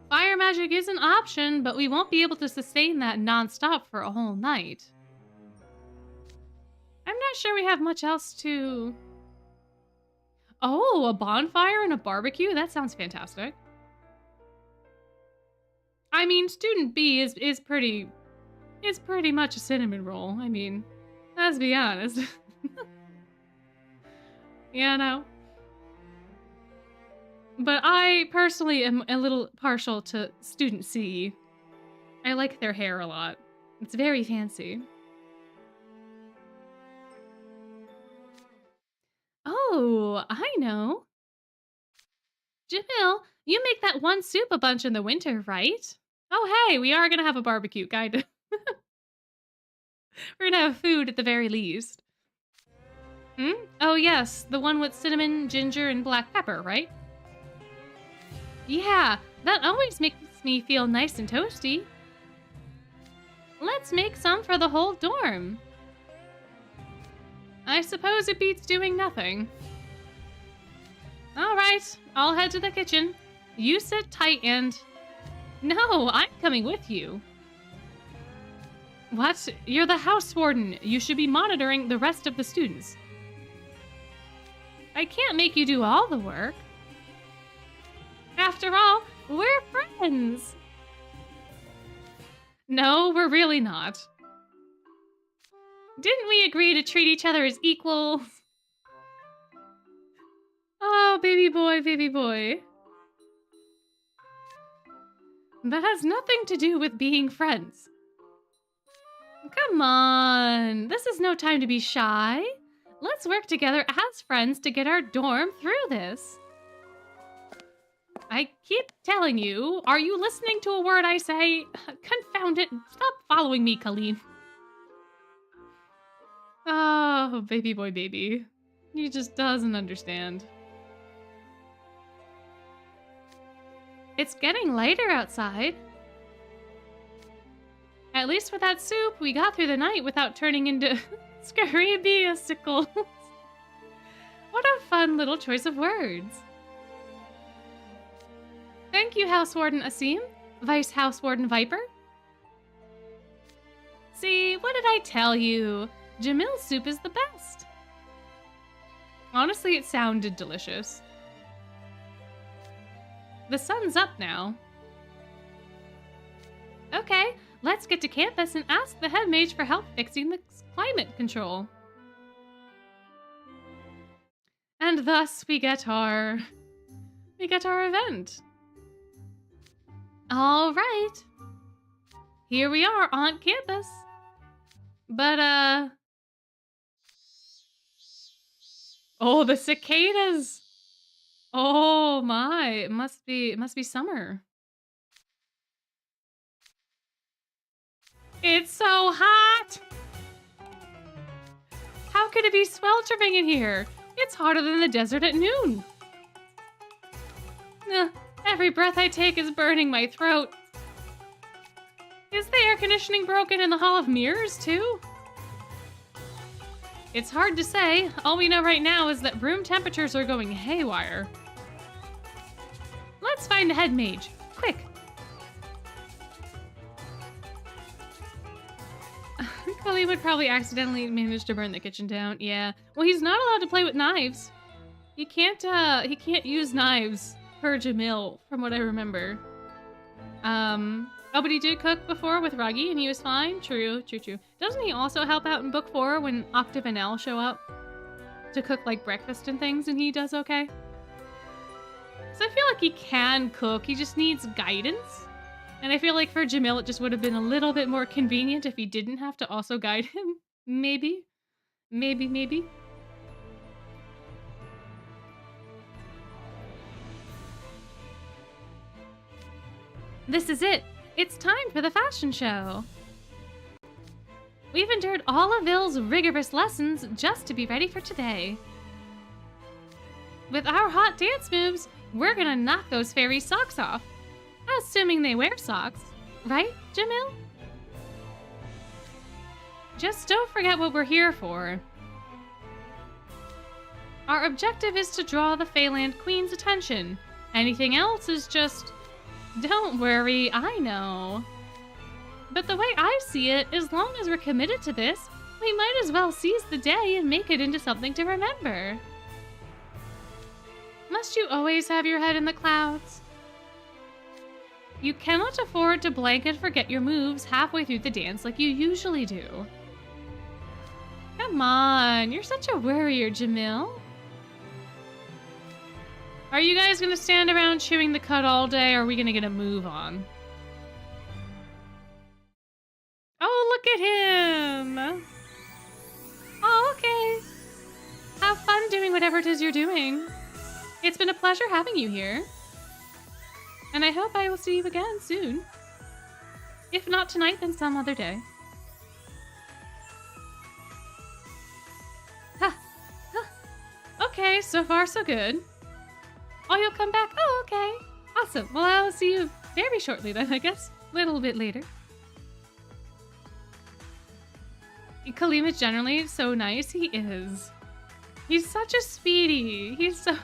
Speaker 1: Fire magic is an option, but we won't be able to sustain that non-stop for a whole night. I'm not sure we have much else to... Oh, a bonfire and a barbecue? That sounds fantastic. I mean, student B is pretty much a cinnamon roll. I mean, let's be honest. Yeah, no. But I personally am a little partial to student C. I like their hair a lot. It's very fancy. Oh, I know. Jamil, you make that one soup a bunch in the winter, right? Oh, hey, we are gonna have a barbecue, kind of. We're gonna have food at the very least. Hmm? Oh, yes, the one with cinnamon, ginger, and black pepper, right? Yeah, that always makes me feel nice and toasty. Let's make some for the whole dorm. I suppose it beats doing nothing. All right, I'll head to the kitchen. You sit tight and... No, I'm coming with you. What? You're the house warden. You should be monitoring the rest of the students. I can't make you do all the work. After all, we're friends. No, we're really not. Didn't we agree to treat each other as equals? Oh, baby boy, baby boy. That has nothing to do with being friends. Come on, this is no time to be shy. Let's work together as friends to get our dorm through this. I keep telling you, are you listening to a word I say? Confound it, stop following me, Kalim. Oh, baby boy, baby. He just doesn't understand. It's getting lighter outside. At least with that soup, we got through the night without turning into Scarabeusicles. What a fun little choice of words. Thank you, House Warden Asim, Vice House Warden Viper. See, what did I tell you? Jamil's soup is the best. Honestly, it sounded delicious. The sun's up now. Okay, let's get to campus and ask the head mage for help fixing the climate control. And thus we get our event. All right. Here we are on campus. But oh, the cicadas. Oh my, it must be summer. It's so hot. How could it be sweltering in here? It's hotter than the desert at noon. Every breath I take is burning my throat. Is the air conditioning broken in the Hall of Mirrors, too? It's hard to say. All we know right now is that room temperatures are going haywire. Let's find the head mage. Quick. Kalim would probably accidentally manage to burn the kitchen down. Yeah. Well, he's not allowed to play with knives. He can't use knives per Jamil, from what I remember. Oh, but he did cook before with Ruggy, and he was fine. True. Doesn't he also help out in book 4 when Octave and Elle show up to cook, like, breakfast and things, and he does okay? So I feel like he can cook, he just needs guidance. And I feel like for Jamil, it just would have been a little bit more convenient if he didn't have to also guide him. Maybe. Maybe, maybe. This is it. It's time for the fashion show. We've endured all of Ville's rigorous lessons just to be ready for today. With our hot dance moves, we're gonna knock those fairies' socks off. Assuming they wear socks. Right, Jamil? Just don't forget what we're here for. Our objective is to draw the Feyland Queen's attention. Anything else is just... Don't worry, I know. But the way I see it, as long as we're committed to this, we might as well seize the day and make it into something to remember. Must you always have your head in the clouds? You cannot afford to blank and forget your moves halfway through the dance like you usually do. Come on, you're such a worrier, Jamil. Are you guys gonna stand around chewing the cud all day, or are we gonna get a move on? Oh, look at him! Oh, okay. Have fun doing whatever it is you're doing. It's been a pleasure having you here. And I hope I will see you again soon. If not tonight, then some other day. Ha! Ha! Okay, so far so good. Oh, you'll come back? Oh, okay. Awesome. Well, I'll see you very shortly then, I guess. A little bit later. Kalim is generally so nice. He is. He's such a sweetie. He's so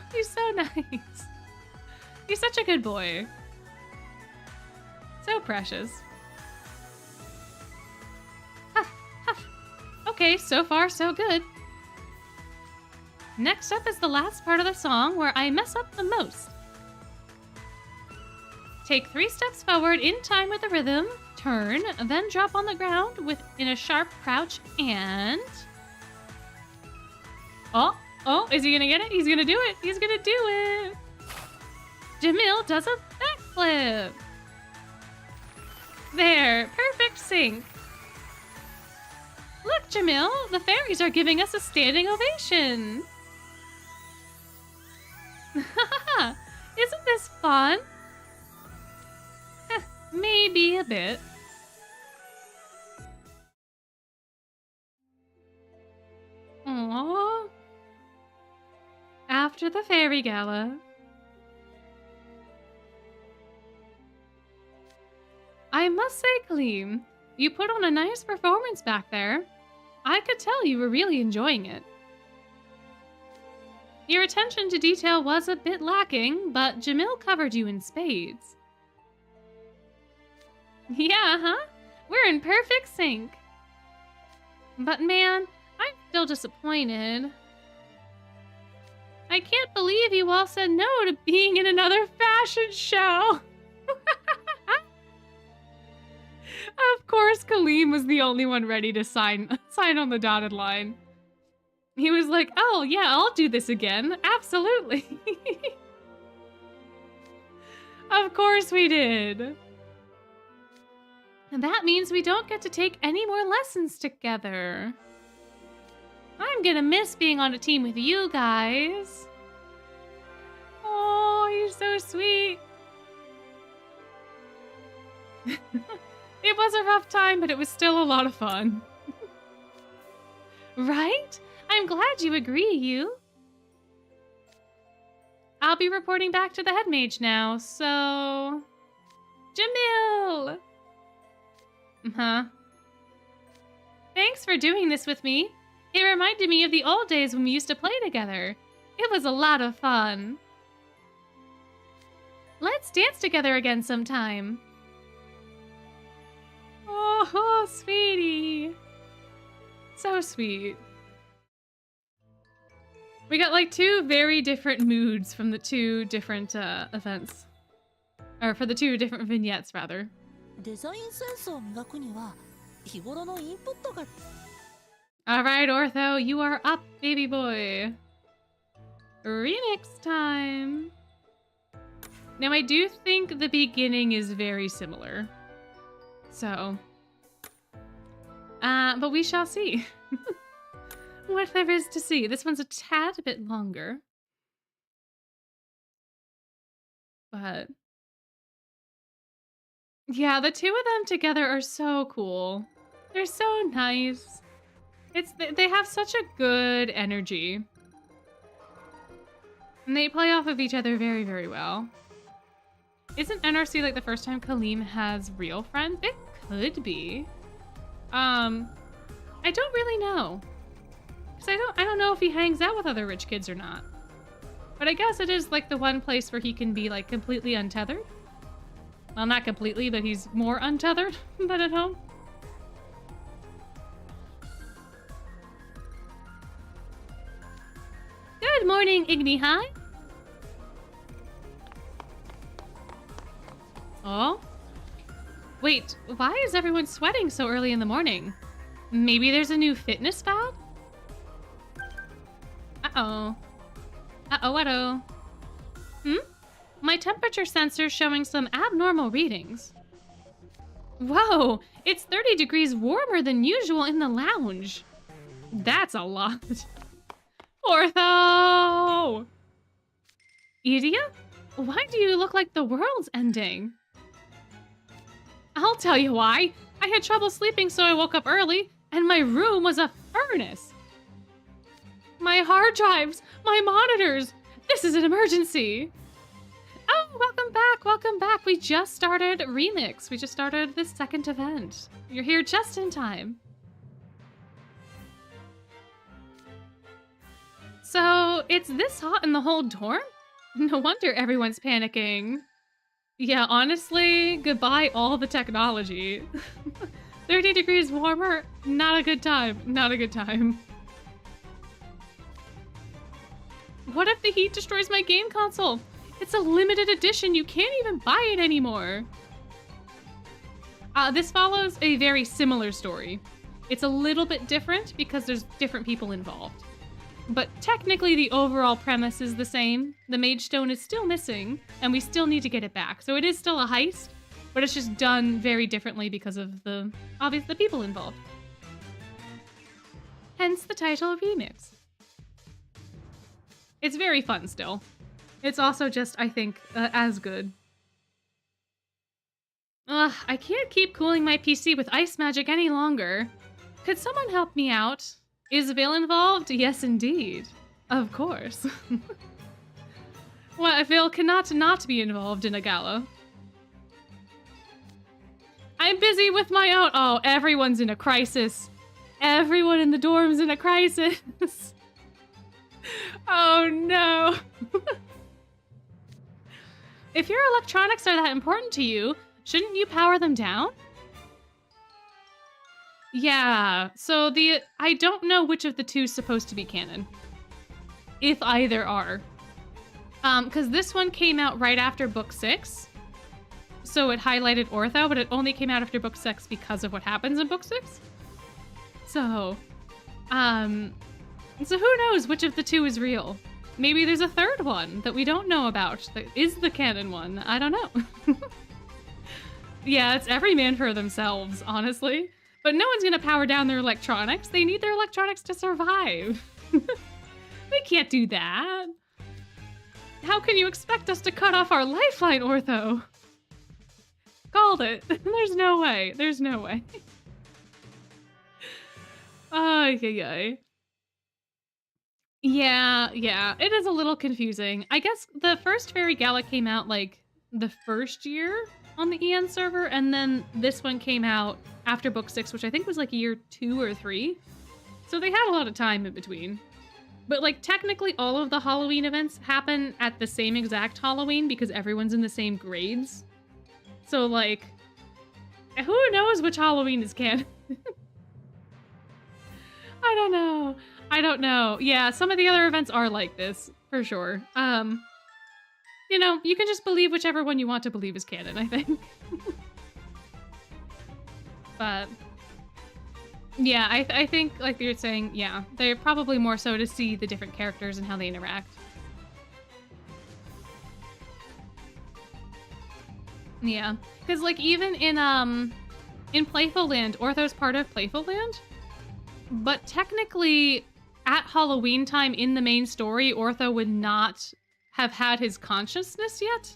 Speaker 1: nice. He's such a good boy. So precious. Huff, huff. Okay, so far so good. Next up is the last part of the song where I mess up the most. Take 3 steps forward in time with the rhythm, turn, then drop on the ground in a sharp crouch and... Oh, is he gonna get it? He's gonna do it. He's gonna do it. Jamil does a backflip. There, perfect sync. Look, Jamil, the fairies are giving us a standing ovation. Isn't this fun? Maybe a bit. Aww. After the Fairy Gala. I must say, Kalim, you put on a nice performance back there. I could tell you were really enjoying it. Your attention to detail was a bit lacking, but Jamil covered you in spades. Yeah, huh? We're in perfect sync. But man, I'm still disappointed. I can't believe you all said no to being in another fashion show. Of course, Kalim was the only one ready to sign on the dotted line. He was like, oh yeah, I'll do this again. Absolutely. Of course we did. And that means we don't get to take any more lessons together. I'm gonna miss being on a team with you guys. Oh, you're so sweet. It was a rough time, but it was still a lot of fun. Right? I'm glad you agree, you. I'll be reporting back to the head mage now, so... Jamil! Huh? Thanks for doing this with me. It reminded me of the old days when we used to play together. It was a lot of fun. Let's dance together again sometime. Oh, sweetie. So sweet. We got like 2 very different moods from the 2 different events. Or for the 2 different vignettes, rather. Alright, Ortho, you are up, baby boy. Remix time. Now, I do think the beginning is very similar. So, but we shall see. what there is to see. This one's a tad bit longer. But yeah, the two of them together are so cool. They're so nice. They have such a good energy. And they play off of each other very, very well. Isn't NRC like the first time Kalim has real friends? It could be. I don't really know. Cause I don't know if he hangs out with other rich kids or not. But I guess it is like the one place where he can be like completely untethered. Well, not completely, but he's more untethered than at home. Good morning, Igni High. Oh? Wait, why is everyone sweating so early in the morning? Maybe there's a new fitness fad? Uh-oh. Uh-oh. My temperature sensor's showing some abnormal readings. Whoa, it's 30 degrees warmer than usual in the lounge. That's a lot. Ortho! Edea? Why do you look like the world's ending? I'll tell you why. I had trouble sleeping, so I woke up early, and my room was a furnace. My hard drives, my monitors. This is an emergency. Oh, welcome back. We just started Remix. We just started this second event. You're here just in time. So, it's this hot in the whole dorm? No wonder everyone's panicking. Yeah, honestly, goodbye all the technology. 30 degrees warmer, not a good time. Not a good time. What if the heat destroys my game console? It's a limited edition. You can't even buy it anymore. This follows a very similar story. It's a little bit different because there's different people involved. But technically the overall premise is the same. The Mage Stone is still missing, and we still need to get it back. So it is still a heist, but it's just done very differently because of the people involved. Hence the title Remix. It's very fun still. It's also just, I think, as good. Ugh, I can't keep cooling my PC with ice magic any longer. Could someone help me out? Is Veil involved? Yes, indeed. Of course. Well, Veil cannot not be involved in a gala. I'm busy with my own— Oh, everyone's in a crisis. Everyone in the dorm's in a crisis. Oh, no. If your electronics are that important to you, shouldn't you power them down? Yeah, so I don't know which of the two is supposed to be canon. If either are. Because this one came out right after book 6. So it highlighted Ortho, but it only came out after book 6 because of what happens in book 6. So who knows which of the two is real? Maybe there's a third one that we don't know about that is the canon one. I don't know. Yeah, it's every man for themselves, honestly. But no one's gonna power down their electronics. They need their electronics to survive. They can't do that. How can you expect us to cut off our lifeline, Ortho? Called it. There's no way. There's no way. Ay. Yeah, it is a little confusing. I guess the first Fairy Gala came out like the first year on the EN server, and then this one came out after book 6, which I think was like year 2 or 3. So they had a lot of time in between. But like technically all of the Halloween events happen at the same exact Halloween because everyone's in the same grades. So like, who knows which Halloween is canon? I don't know. Yeah, some of the other events are like this, for sure. You know, you can just believe whichever one you want to believe is canon, I think. But yeah, I think, like you're saying, yeah, they're probably more so to see the different characters and how they interact. Yeah, because like even in Playful Land, Ortho's part of Playful Land, but technically at Halloween time in the main story, Ortho would not have had his consciousness yet.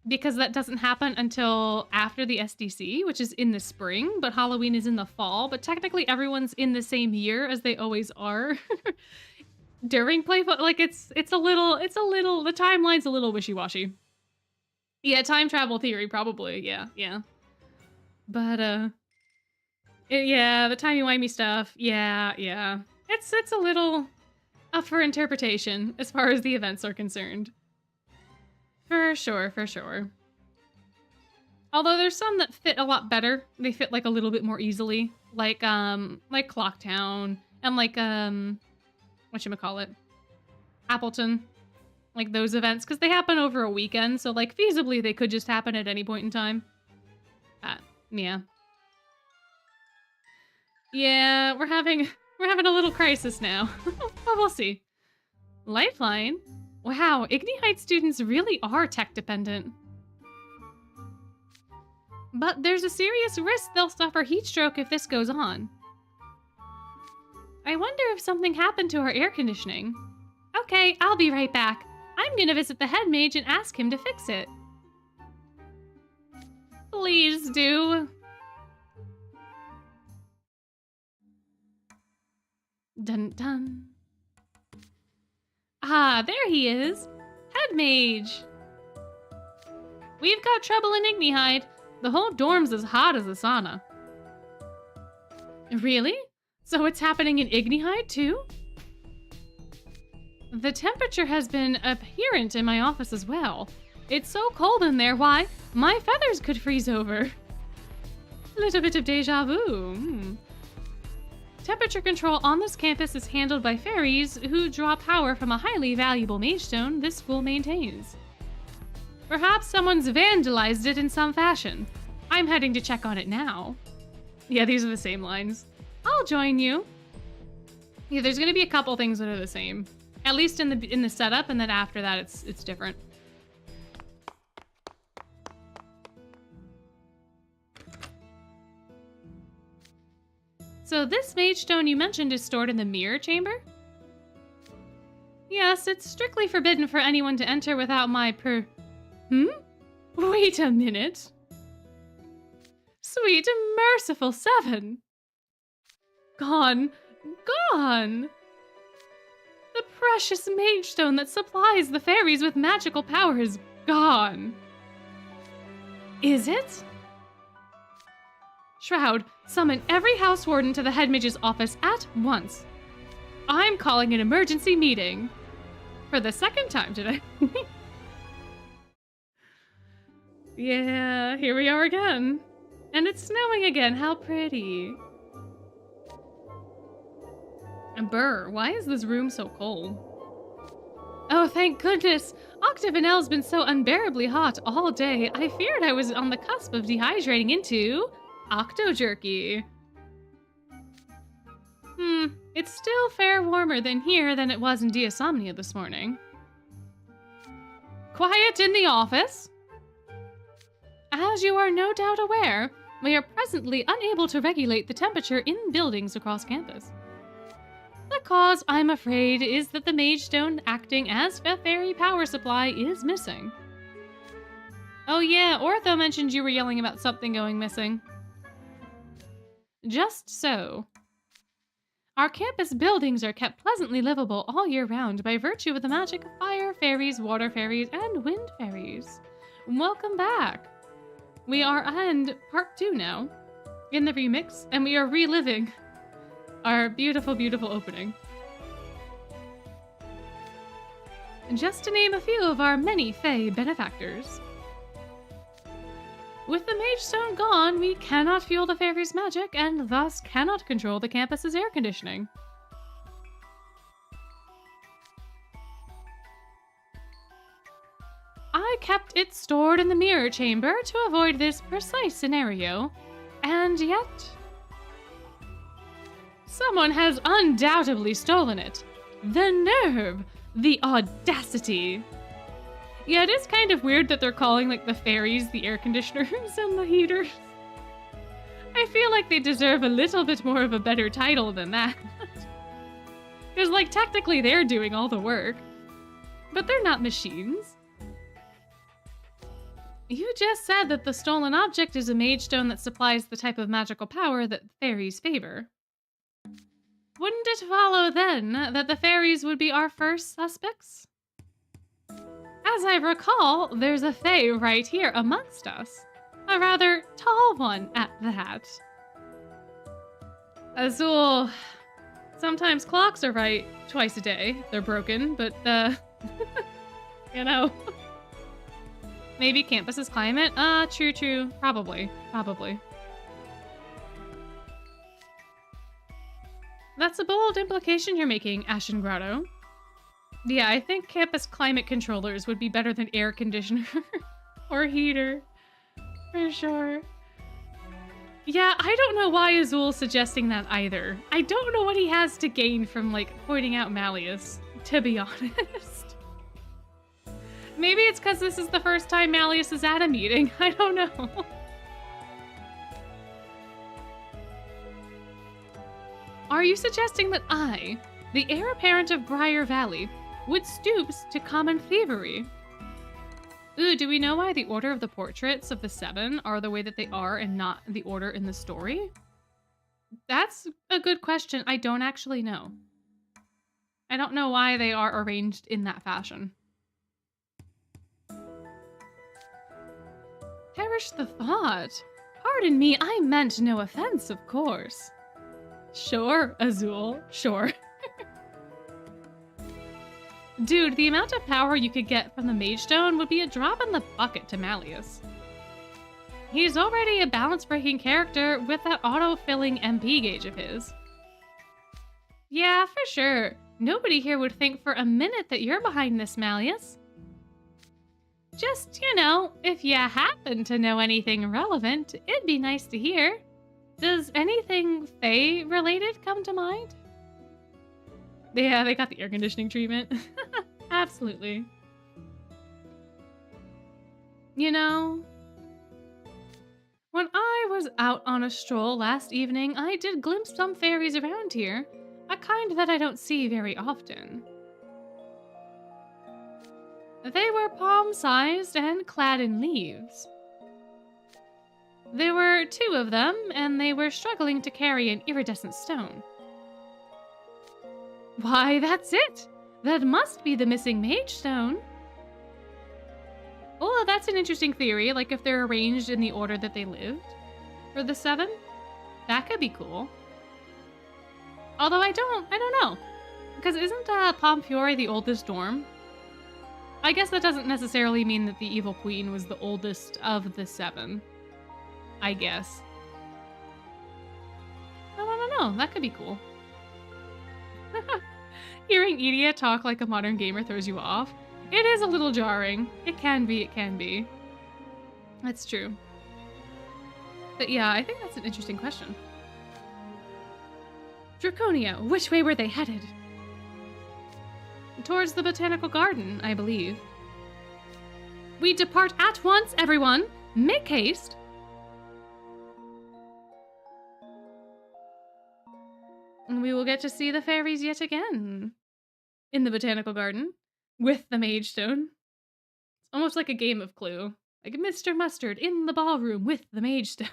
Speaker 1: Because that doesn't happen until after the SDC, which is in the spring, but Halloween is in the fall. But technically everyone's in the same year as they always are during Playful. Like it's a little, the timeline's a little wishy-washy. Yeah, time travel theory, probably. Yeah. But, yeah, the timey-wimey stuff. Yeah. It's a little up for interpretation as far as the events are concerned. For sure. Although there's some that fit a lot better. They fit like a little bit more easily. Like Clocktown and like, whatchamacallit? Appleton. Like those events, because they happen over a weekend, so like feasibly they could just happen at any point in time. Yeah. Yeah, we're having a little crisis now. But we'll see. Lifeline? Wow, Igni Heights students really are tech dependent. But there's a serious risk they'll suffer heat stroke if this goes on. I wonder if something happened to our air conditioning. Okay, I'll be right back. I'm gonna visit the head mage and ask him to fix it. Please do. Dun dun. Ah, there he is. Head mage. We've got trouble in Ignihide. The whole dorm's as hot as a sauna. Really? So it's happening in Ignihide too? The temperature has been apparent in my office as well. It's so cold in there, why, my feathers could freeze over. A little bit of deja vu. Temperature control on this campus is handled by fairies who draw power from a highly valuable mage stone this school maintains. Perhaps someone's vandalized it in some fashion. I'm heading to check on it now. Yeah, these are the same lines. I'll join you. Yeah, there's gonna be a couple things that are the same. At least in the setup, and then after that it's different. So this mage stone you mentioned is stored in the mirror chamber? Yes, it's strictly forbidden for anyone to enter without my Wait a minute. Sweet merciful 7. Gone. The precious mage stone that supplies the fairies with magical power is gone. Is it? Shroud, summon every house warden to the head mage's office at once. I'm calling an emergency meeting. For the second time today. Yeah, here we are again. And it's snowing again, how pretty. Brr, why is this room so cold? Oh, thank goodness! Octave and L's been so unbearably hot all day, I feared I was on the cusp of dehydrating into Octo Jerky. It's still fair warmer than here than it was in Diasomnia this morning. Quiet in the office! As you are no doubt aware, we are presently unable to regulate the temperature in buildings across campus. The cause, I'm afraid, is that the mage stone acting as a fairy power supply is missing. Oh yeah, Ortho mentioned you were yelling about something going missing. Just so. Our campus buildings are kept pleasantly livable all year round by virtue of the magic of fire fairies, water fairies, and wind fairies. Welcome back. We are on part 2 now, in the remix, and we are reliving our beautiful, beautiful opening. Just to name a few of our many Fae benefactors. With the mage stone gone, we cannot fuel the fairies' magic, and thus cannot control the campus's air conditioning. I kept it stored in the mirror chamber to avoid this precise scenario, and yet someone has undoubtedly stolen it. The nerve! The audacity! Yeah, it is kind of weird that they're calling, like, the fairies the air conditioners and the heaters. I feel like they deserve a little bit more of a better title than that. Because, like, technically they're doing all the work. But they're not machines. You just said that the stolen object is a mage stone that supplies the type of magical power that fairies favor. Wouldn't it follow, then, that the fairies would be our first suspects? As I recall, there's a fae right here amongst us. A rather tall one at that. Azul, sometimes clocks are right twice a day. They're broken, but, you know. Maybe campus's climate? True. Probably. That's a bold implication you're making, Ashen Grotto. Yeah, I think campus climate controllers would be better than air conditioner or heater, for sure. Yeah, I don't know why Azul's suggesting that either. I don't know what he has to gain from, like, pointing out Malleus, to be honest. Maybe it's because this is the first time Malleus is at a meeting. I don't know. Are you suggesting that I, the heir apparent of Briar Valley, would stoop to common thievery? Ooh, do we know why the order of the portraits of the 7 are the way that they are and not the order in the story? That's a good question. I don't actually know. I don't know why they are arranged in that fashion. Perish the thought. Pardon me, I meant no offense, of course. Sure, Azul, sure. Dude, the amount of power you could get from the Mage Stone would be a drop in the bucket to Malleus. He's already a balance-breaking character with that auto-filling MP gauge of his. Yeah, for sure. Nobody here would think for a minute that you're behind this, Malleus. Just, you know, if you happen to know anything relevant, it'd be nice to hear. Does anything Fae-related come to mind? Yeah, they got the air conditioning treatment. Absolutely. You know, when I was out on a stroll last evening, I did glimpse some fairies around here, a kind that I don't see very often. They were palm-sized and clad in leaves. There were 2 of them, and they were struggling to carry an iridescent stone. Why, that's it! That must be the missing Mage Stone. Oh, that's an interesting theory, like if they're arranged in the order that they lived. For the 7? That could be cool. Although I don't know. Because isn't Pomfiore the oldest dorm? I guess that doesn't necessarily mean that the Evil Queen was the oldest of the 7. I guess. I don't know. That could be cool. Hearing Edea talk like a modern gamer throws you off. It is a little jarring. It can be. That's true. But yeah, I think that's an interesting question. Draconia, which way were they headed? Towards the botanical garden, I believe. We depart at once, everyone! Make haste! And we will get to see the fairies yet again. In the botanical garden. With the Mage Stone. It's almost like a game of Clue. Like Mr. Mustard in the ballroom with the Mage Stone.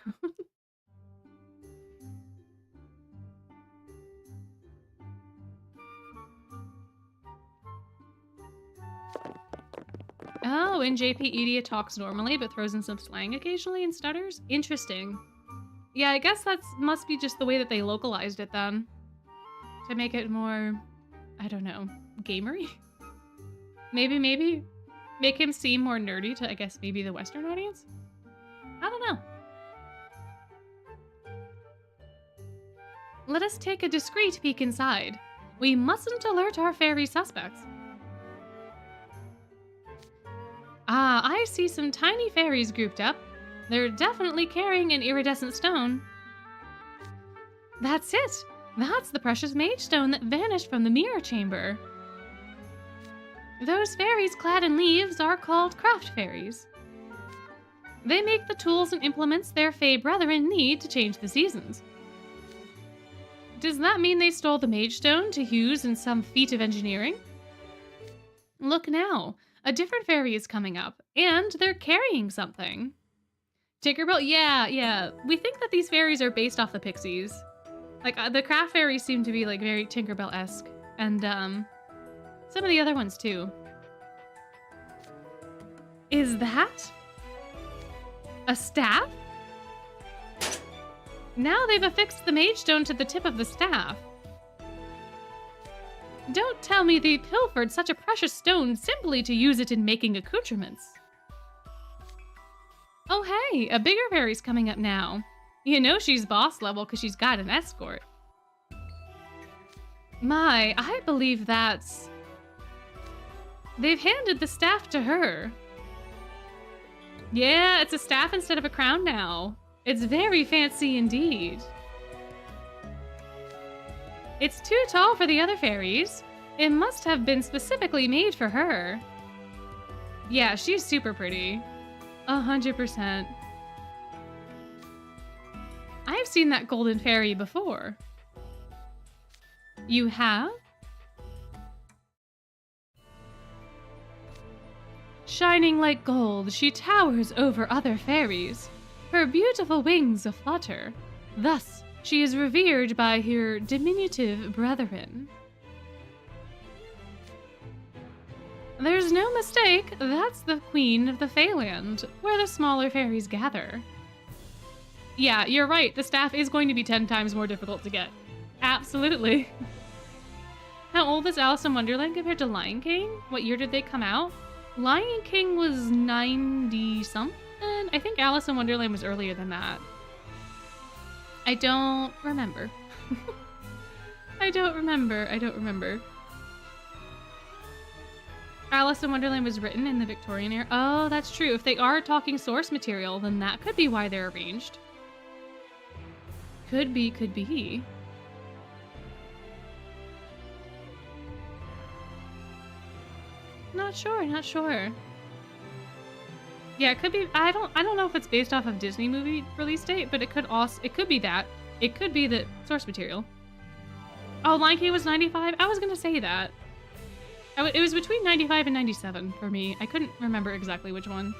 Speaker 1: Oh, in JP, Edea talks normally, but throws in some slang occasionally and stutters? Interesting. Yeah, I guess that must be just the way that they localized it then. To make it more, I don't know, gamery? Maybe make him seem more nerdy to, I guess, maybe the Western audience? I don't know. Let us take a discreet peek inside. We mustn't alert our fairy suspects. Ah, I see some tiny fairies grouped up. They're definitely carrying an iridescent stone. That's it! That's the precious Mage Stone that vanished from the mirror chamber. Those fairies clad in leaves are called craft fairies. They make the tools and implements their fae brethren need to change the seasons. Does that mean they stole the Mage Stone to use in some feat of engineering? Look now, a different fairy is coming up, and they're carrying something. Tinkerbell? Yeah. We think that these fairies are based off the pixies. Like, the craft fairies seem to be, like, very Tinkerbell-esque. And, some of the other ones, too. Is that a staff? Now they've affixed the Mage Stone to the tip of the staff. Don't tell me they pilfered such a precious stone simply to use it in making accoutrements. Oh hey, a bigger fairy's coming up now. You know she's boss level because she's got an escort. My, I believe that's... They've handed the staff to her. Yeah, it's a staff instead of a crown now. It's very fancy indeed. It's too tall for the other fairies. It must have been specifically made for her. Yeah, she's super pretty. 100%. I've seen that golden fairy before. You have? Shining like gold, she towers over other fairies, her beautiful wings aflutter. Thus, she is revered by her diminutive brethren. There's no mistake, that's the queen of the Feyland, where the smaller fairies gather. Yeah, you're right, the staff is going to be 10 times more difficult to get. Absolutely. How old is Alice in Wonderland compared to Lion King? What year did they come out? Lion King was 90-something? I think Alice in Wonderland was earlier than that. I don't remember. I don't remember. Alice in Wonderland was written in the Victorian era. Oh, that's true. If they are talking source material, then that could be why they're arranged. Could be. Not sure. Yeah, it could be. I don't know if it's based off of Disney movie release date, but it could be that. It could be the source material. Oh, Lion King was 95? I was gonna say that. It was between 95 and 97 for me. I couldn't remember exactly which one.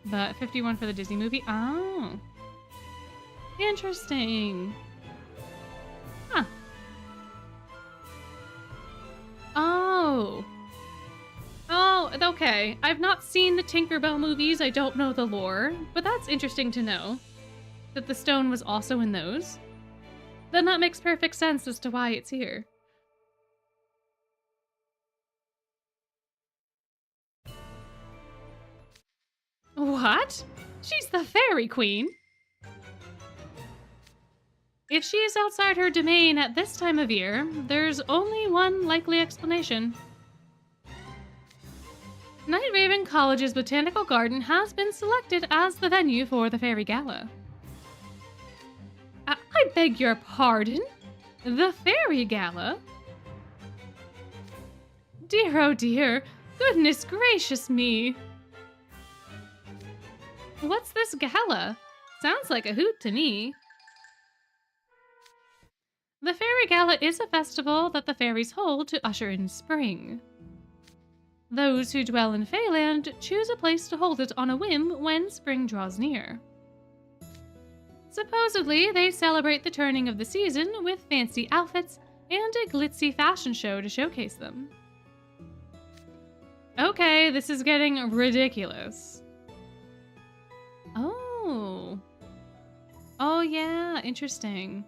Speaker 1: But 51 for the Disney movie. Oh. Interesting. Huh. Oh, okay. I've not seen the Tinkerbell movies. I don't know the lore, but that's interesting to know. That the stone was also in those. Then that makes perfect sense as to why it's here. What? She's the fairy queen? If she is outside her domain at this time of year, there's only one likely explanation. Night Raven College's Botanical Garden has been selected as the venue for the Fairy Gala. I beg your pardon? The Fairy Gala? Dear, oh dear, goodness gracious me. What's this gala? Sounds like a hoot to me. The Fairy Gala is a festival that the fairies hold to usher in spring. Those who dwell in Feyland choose a place to hold it on a whim when spring draws near. Supposedly, they celebrate the turning of the season with fancy outfits and a glitzy fashion show to showcase them. Okay, this is getting ridiculous. Oh yeah, interesting.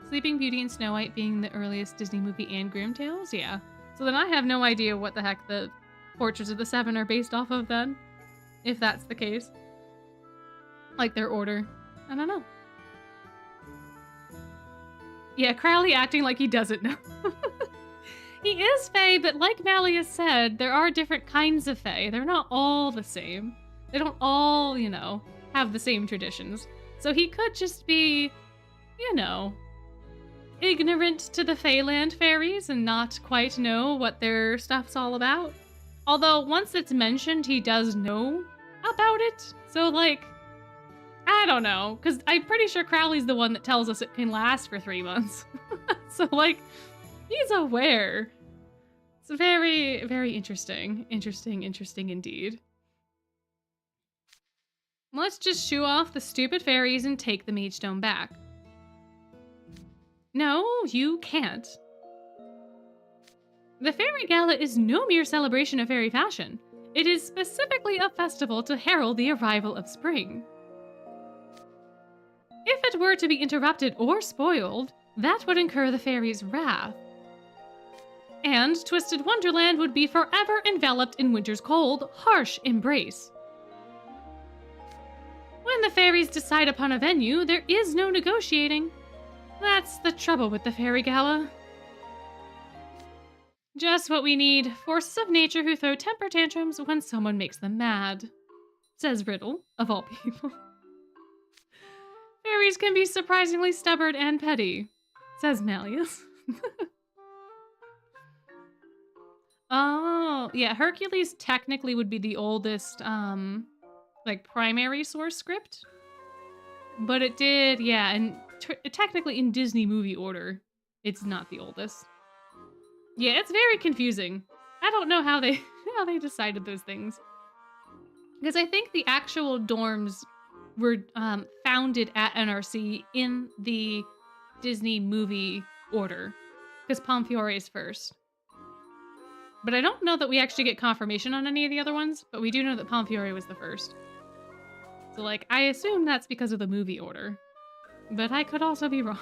Speaker 1: Sleeping Beauty and Snow White being the earliest Disney movie and Grimm Tales? Yeah. So then I have no idea what the heck the Portraits of the Seven are based off of then. If that's the case. Like their order. I don't know. Yeah, Crowley acting like he doesn't know. He is Fae, but like Mally has said, there are different kinds of Fae. They're not all the same. They don't all, have the same traditions. So he could just be, ignorant to the Feyland fairies and not quite know what their stuff's all about. Although once it's mentioned, he does know about it. So I don't know, because I'm pretty sure Crowley's the one that tells us it can last for 3 months. So, like, he's aware. It's very, very interesting. Interesting indeed. Let's just shoo off the stupid fairies and take the Mage Stone back. No, you can't. The Fairy Gala is no mere celebration of fairy fashion. It is specifically a festival to herald the arrival of spring. If it were to be interrupted or spoiled, that would incur the fairies' wrath. And Twisted Wonderland would be forever enveloped in winter's cold, harsh embrace. When the fairies decide upon a venue, there is no negotiating. That's the trouble with the Fairy Gala. Just what we need, forces of nature who throw temper tantrums when someone makes them mad. Says Riddle, of all people. Fairies can be surprisingly stubborn and petty, says Malleus. Oh, yeah, Hercules technically would be the oldest, like, primary source script. But it did, yeah, and technically in Disney movie order, it's not the oldest. Yeah, it's very confusing. I don't know how they decided those things. Because I think the actual dorms were founded at NRC in the Disney movie order. Because Pomfiore is first. But I don't know that we actually get confirmation on any of the other ones, but we do know that Pomfiore was the first. So, like, I assume that's because of the movie order. But I could also be wrong.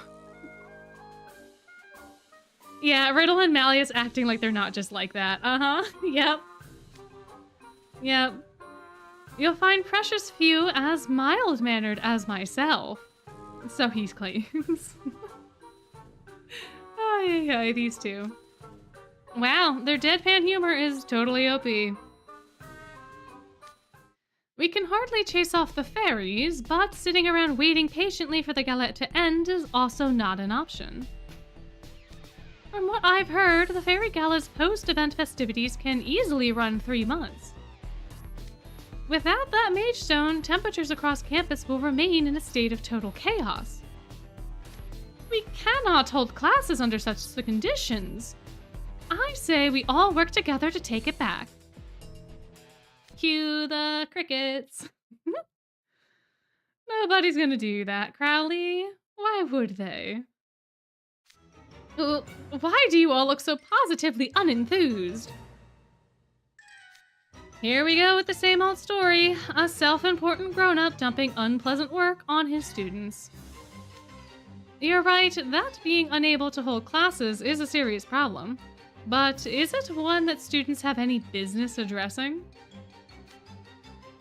Speaker 1: Yeah, Riddle and Malleus acting like they're not just like that. Uh-huh. Yep. Yep. You'll find precious few as mild-mannered as myself. So he claims. Ay, these two. Wow, their deadpan humor is totally OP. We can hardly chase off the fairies, but sitting around waiting patiently for the gala to end is also not an option. From what I've heard, the Fairy Gala's post-event festivities can easily run 3 months. Without that Mage Stone, temperatures across campus will remain in a state of total chaos. We cannot hold classes under such conditions. I say we all work together to take it back. Cue the crickets. Nobody's gonna do that, Crowley. Why would they? Why do you all look so positively unenthused? Here we go with the same old story. A self-important grown-up dumping unpleasant work on his students. You're right, that being unable to hold classes is a serious problem. But is it one that students have any business addressing?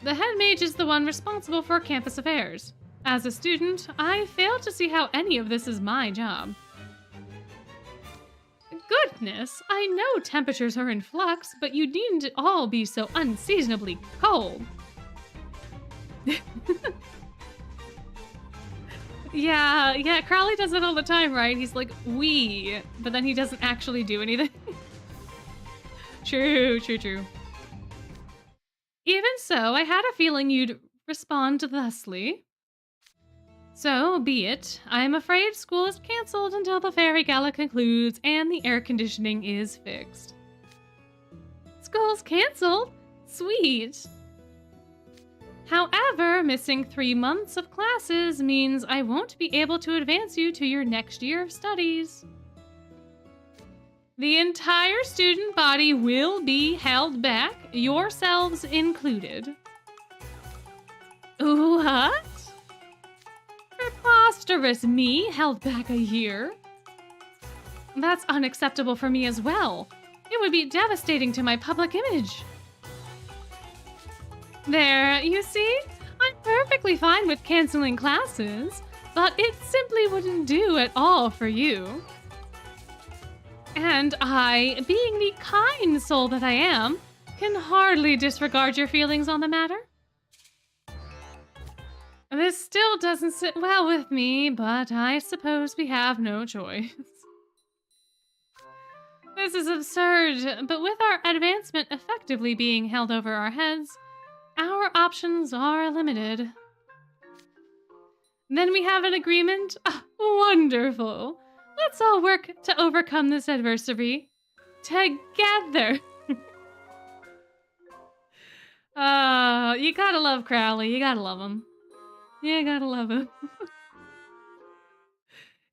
Speaker 1: The head mage is the one responsible for campus affairs. As a student, I fail to see how any of this is my job. Goodness, I know temperatures are in flux, but you needn't all be so unseasonably cold. Yeah, Crowley does it all the time, right? He's like, we, but then he doesn't actually do anything. True. Even so, I had a feeling you'd respond thusly. So be it. I am afraid school is cancelled until the Fairy Gala concludes and the air conditioning is fixed. School's cancelled? Sweet. However, missing 3 months of classes means I won't be able to advance you to your next year of studies. The entire student body will be held back, yourselves included. What? Preposterous, me held back a year? That's unacceptable for me as well. It would be devastating to my public image. There, you see? I'm perfectly fine with canceling classes, but it simply wouldn't do at all for you. And I, being the kind soul that I am, can hardly disregard your feelings on the matter. This still doesn't sit well with me, but I suppose we have no choice. This is absurd, but with our advancement effectively being held over our heads, our options are limited. Then we have an agreement? Ah, wonderful. Let's all work to overcome this adversary. Together. You gotta love Crowley. You gotta love him. You gotta love him.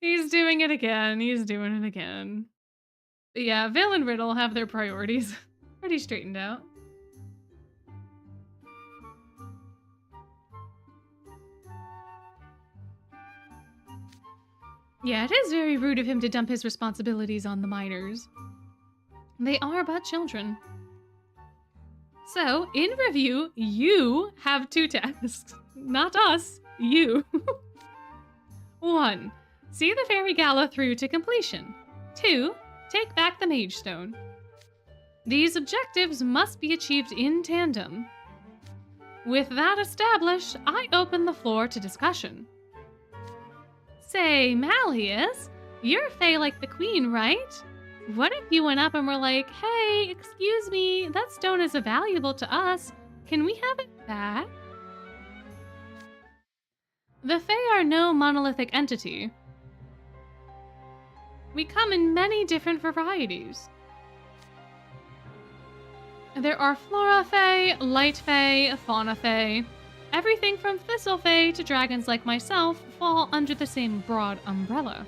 Speaker 1: He's doing it again. He's doing it again. But yeah, Vale and Riddle have their priorities pretty straightened out. Yeah, it is very rude of him to dump his responsibilities on the minors. They are but children. So, in review, you have 2 tasks. Not us, you. 1. See the Fairy Gala through to completion. 2. Take back the Mage Stone. These objectives must be achieved in tandem. With that established, I open the floor to discussion. Say, Malleus, you're Fae like the Queen, right? What if you went up and were like, hey, excuse me, that stone is valuable to us. Can we have it back? The Fae are no monolithic entity. We come in many different varieties. There are Flora Fae, Light Fae, Fauna Fae. Everything from Thistle Fae to dragons like myself fall under the same broad umbrella.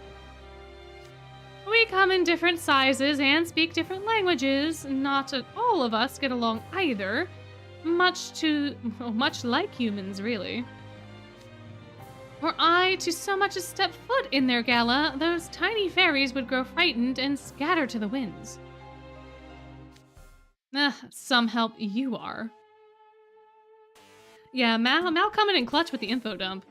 Speaker 1: We come in different sizes and speak different languages. Not all of us get along either. Much like humans, really. Were I to so much as step foot in their gala, those tiny fairies would grow frightened and scatter to the winds. Some help you are. Yeah, Mal coming in clutch with the info dump.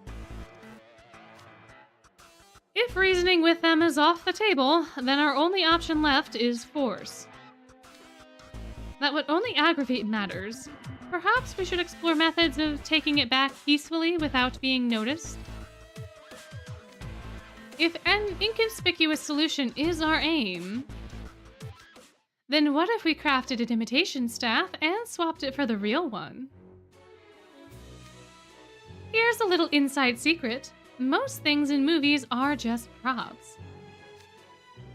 Speaker 1: If reasoning with them is off the table, then our only option left is force. That would only aggravate matters. Perhaps we should explore methods of taking it back peacefully without being noticed. If an inconspicuous solution is our aim, then what if we crafted an imitation staff and swapped it for the real one? Here's a little inside secret. Most things in movies are just props.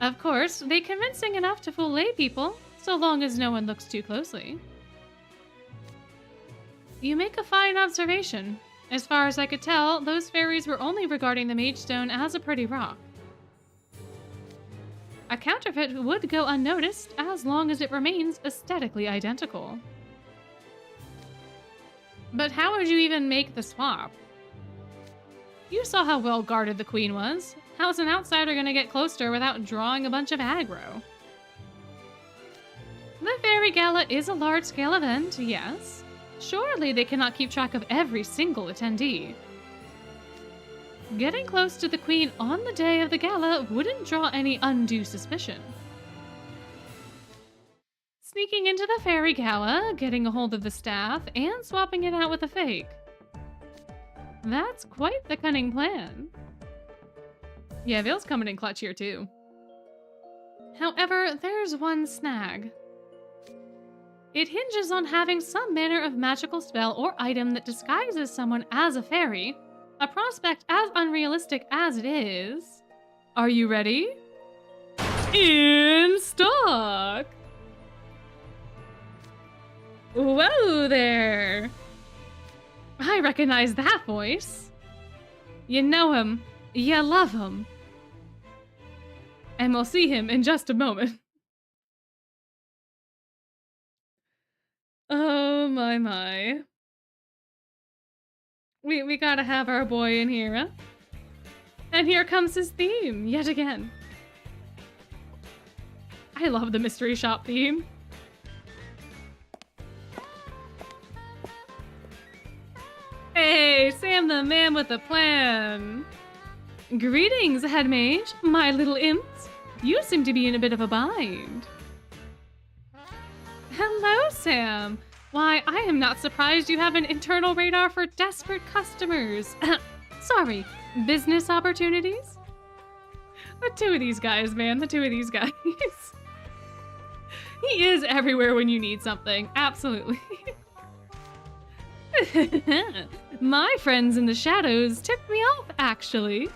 Speaker 1: Of course, they're convincing enough to fool lay people, so long as no one looks too closely. You make a fine observation. As far as I could tell, those fairies were only regarding the Mage Stone as a pretty rock. A counterfeit would go unnoticed as long as it remains aesthetically identical. But how would you even make the swap? You saw how well guarded the Queen was. How's an outsider gonna get close to her without drawing a bunch of aggro? The Fairy Gala is a large-scale event, yes. Surely they cannot keep track of every single attendee. Getting close to the Queen on the day of the gala wouldn't draw any undue suspicion. Sneaking into the Fairy Gala, getting a hold of the staff, and swapping it out with a fake. That's quite the cunning plan. Yeah, Vale's coming in clutch here too. However, there's one snag. It hinges on having some manner of magical spell or item that disguises someone as a fairy, a prospect as unrealistic as it is. Are you ready? In stock! Whoa there! I recognize that voice. You know him, you love him. And we'll see him in just a moment. Oh my. We gotta have our boy in here, huh? And here comes his theme, yet again. I love the mystery shop theme. Hey, Sam the man with a plan. Greetings, head mage, my little imps. You seem to be in a bit of a bind. Hello, Sam. Why, I am not surprised you have an internal radar for desperate customers. Sorry, business opportunities? The two of these guys, man, the two of these guys. He is everywhere when you need something, absolutely. My friends in the shadows tipped me off, actually.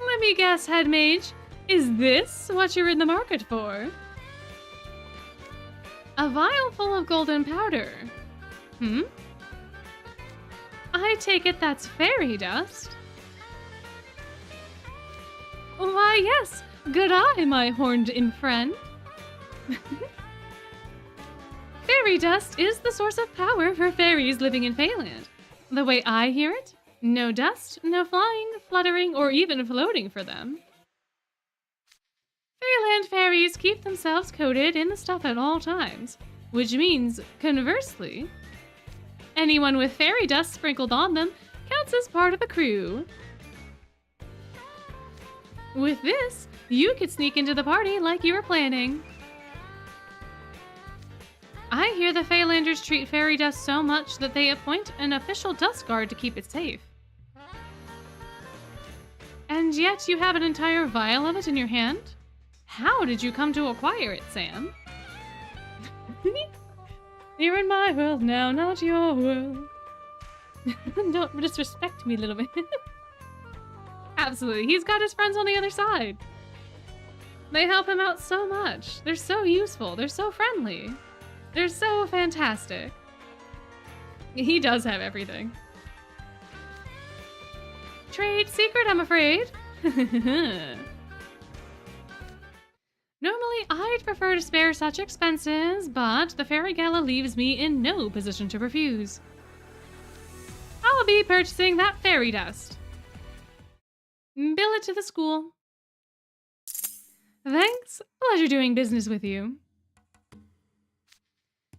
Speaker 1: Let me guess, head mage. Is this what you're in the market for? A vial full of golden powder. I take it that's fairy dust? Why, yes. Good eye, my horned-in friend. Fairy dust is the source of power for fairies living in Fairyland. The way I hear it, no dust, no flying, fluttering, or even floating for them. Fairyland fairies keep themselves coated in the stuff at all times, which means, conversely, anyone with fairy dust sprinkled on them counts as part of the crew. With this, you could sneak into the party like you were planning. I hear the Fairylanders treat fairy dust so much that they appoint an official dust guard to keep it safe. And yet you have an entire vial of it in your hand? How did you come to acquire it, Sam? You're in my world now, not your world. Don't disrespect me a little bit. Absolutely, he's got his friends on the other side. They help him out so much. They're so useful, they're so friendly. They're so fantastic. He does have everything. Trade secret, I'm afraid. Normally, I'd prefer to spare such expenses, but the Fairy Gala leaves me in no position to refuse. I'll be purchasing that fairy dust. Bill it to the school. Thanks. Pleasure doing business with you.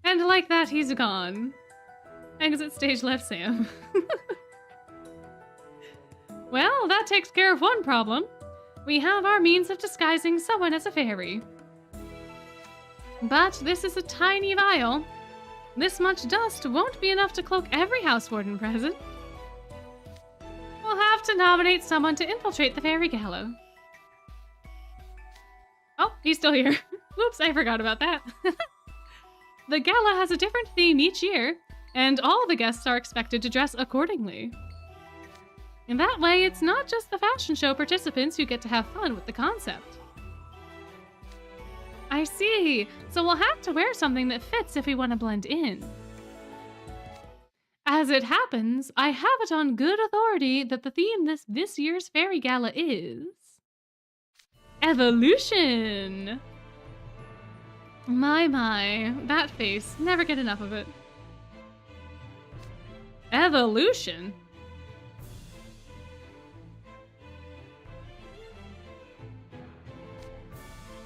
Speaker 1: And like that, he's gone. Exit stage left, Sam. Well, that takes care of one problem. We have our means of disguising someone as a fairy. But this is a tiny vial. This much dust won't be enough to cloak every housewarden present. We'll have to nominate someone to infiltrate the Fairy Gala. Oh, he's still here. Whoops, I forgot about that. The gala has a different theme each year, and all the guests are expected to dress accordingly. In that way, it's not just the fashion show participants who get to have fun with the concept. I see, so we'll have to wear something that fits if we want to blend in. As it happens, I have it on good authority that the theme this year's Fairy Gala is... Evolution! My, that face. Never get enough of it. Evolution?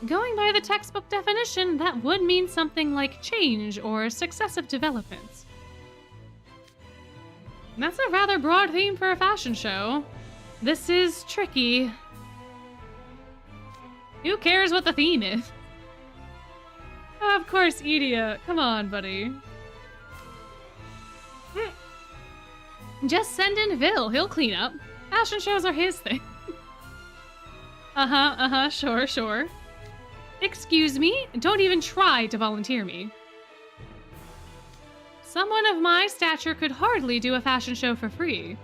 Speaker 1: Going by the textbook definition, that would mean something like change or successive developments. That's a rather broad theme for a fashion show. This is tricky. Who cares what the theme is? Of course, Edia. Come on, buddy. Just send in Vil. He'll clean up. Fashion shows are his thing. Sure. Excuse me? Don't even try to volunteer me. Someone of my stature could hardly do a fashion show for free.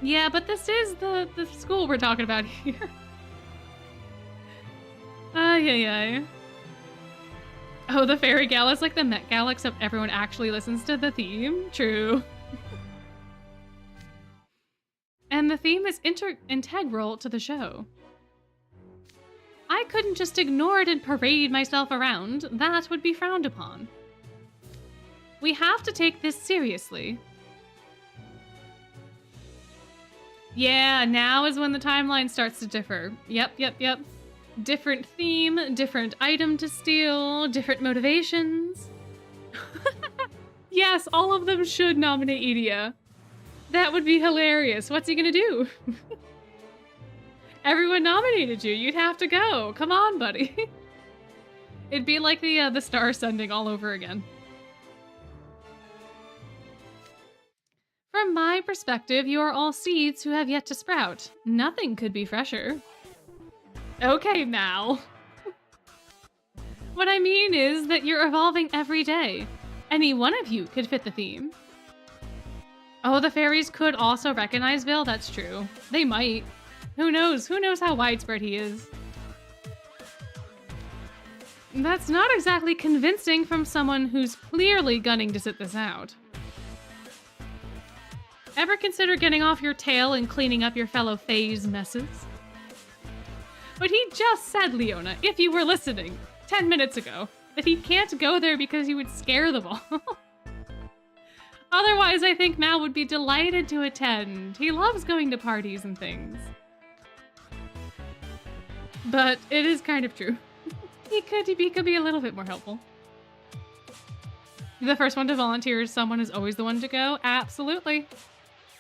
Speaker 1: Yeah, but this is the school we're talking about here. Ay. Oh, the Fairy Gala is like the Met Gala, except everyone actually listens to the theme. True. And the theme is integral to the show. I couldn't just ignore it and parade myself around. That would be frowned upon. We have to take this seriously. Yeah, now is when the timeline starts to differ. Yep. Different theme, different item to steal, different motivations. Yes, all of them should nominate Edia. That would be hilarious. What's he gonna do? Everyone nominated you. You'd have to go. Come on, buddy. It'd be like the star sending all over again. From my perspective, you are all seeds who have yet to sprout. Nothing could be fresher. Okay, Mal. What I mean is that you're evolving every day. Any one of you could fit the theme. Oh, the fairies could also recognize Bill. That's true. They might. Who knows? Who knows how widespread he is? That's not exactly convincing from someone who's clearly gunning to sit this out. Ever consider getting off your tail and cleaning up your fellow fae's messes? But he just said, Leona, if you were listening 10 minutes ago, that he can't go there because you would scare them all. Otherwise, I think Mal would be delighted to attend. He loves going to parties and things. But it is kind of true. He could be a little bit more helpful. The first one to volunteer as someone is always the one to go. Absolutely.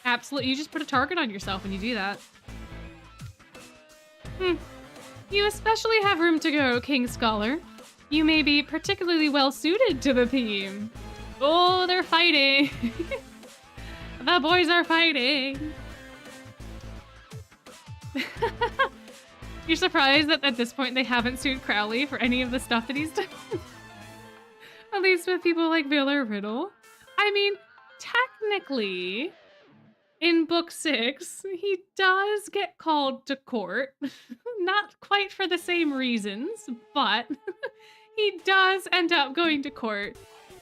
Speaker 1: Absolutely. You just put a target on yourself when you do that. You especially have room to go, King Scholar. You may be particularly well suited to the theme. Oh, they're fighting. The boys are fighting. You're surprised that at this point they haven't sued Crowley for any of the stuff that he's done? At least with people like Bill or Riddle. I mean, technically, in book 6, he does get called to court. Not quite for the same reasons, but he does end up going to court,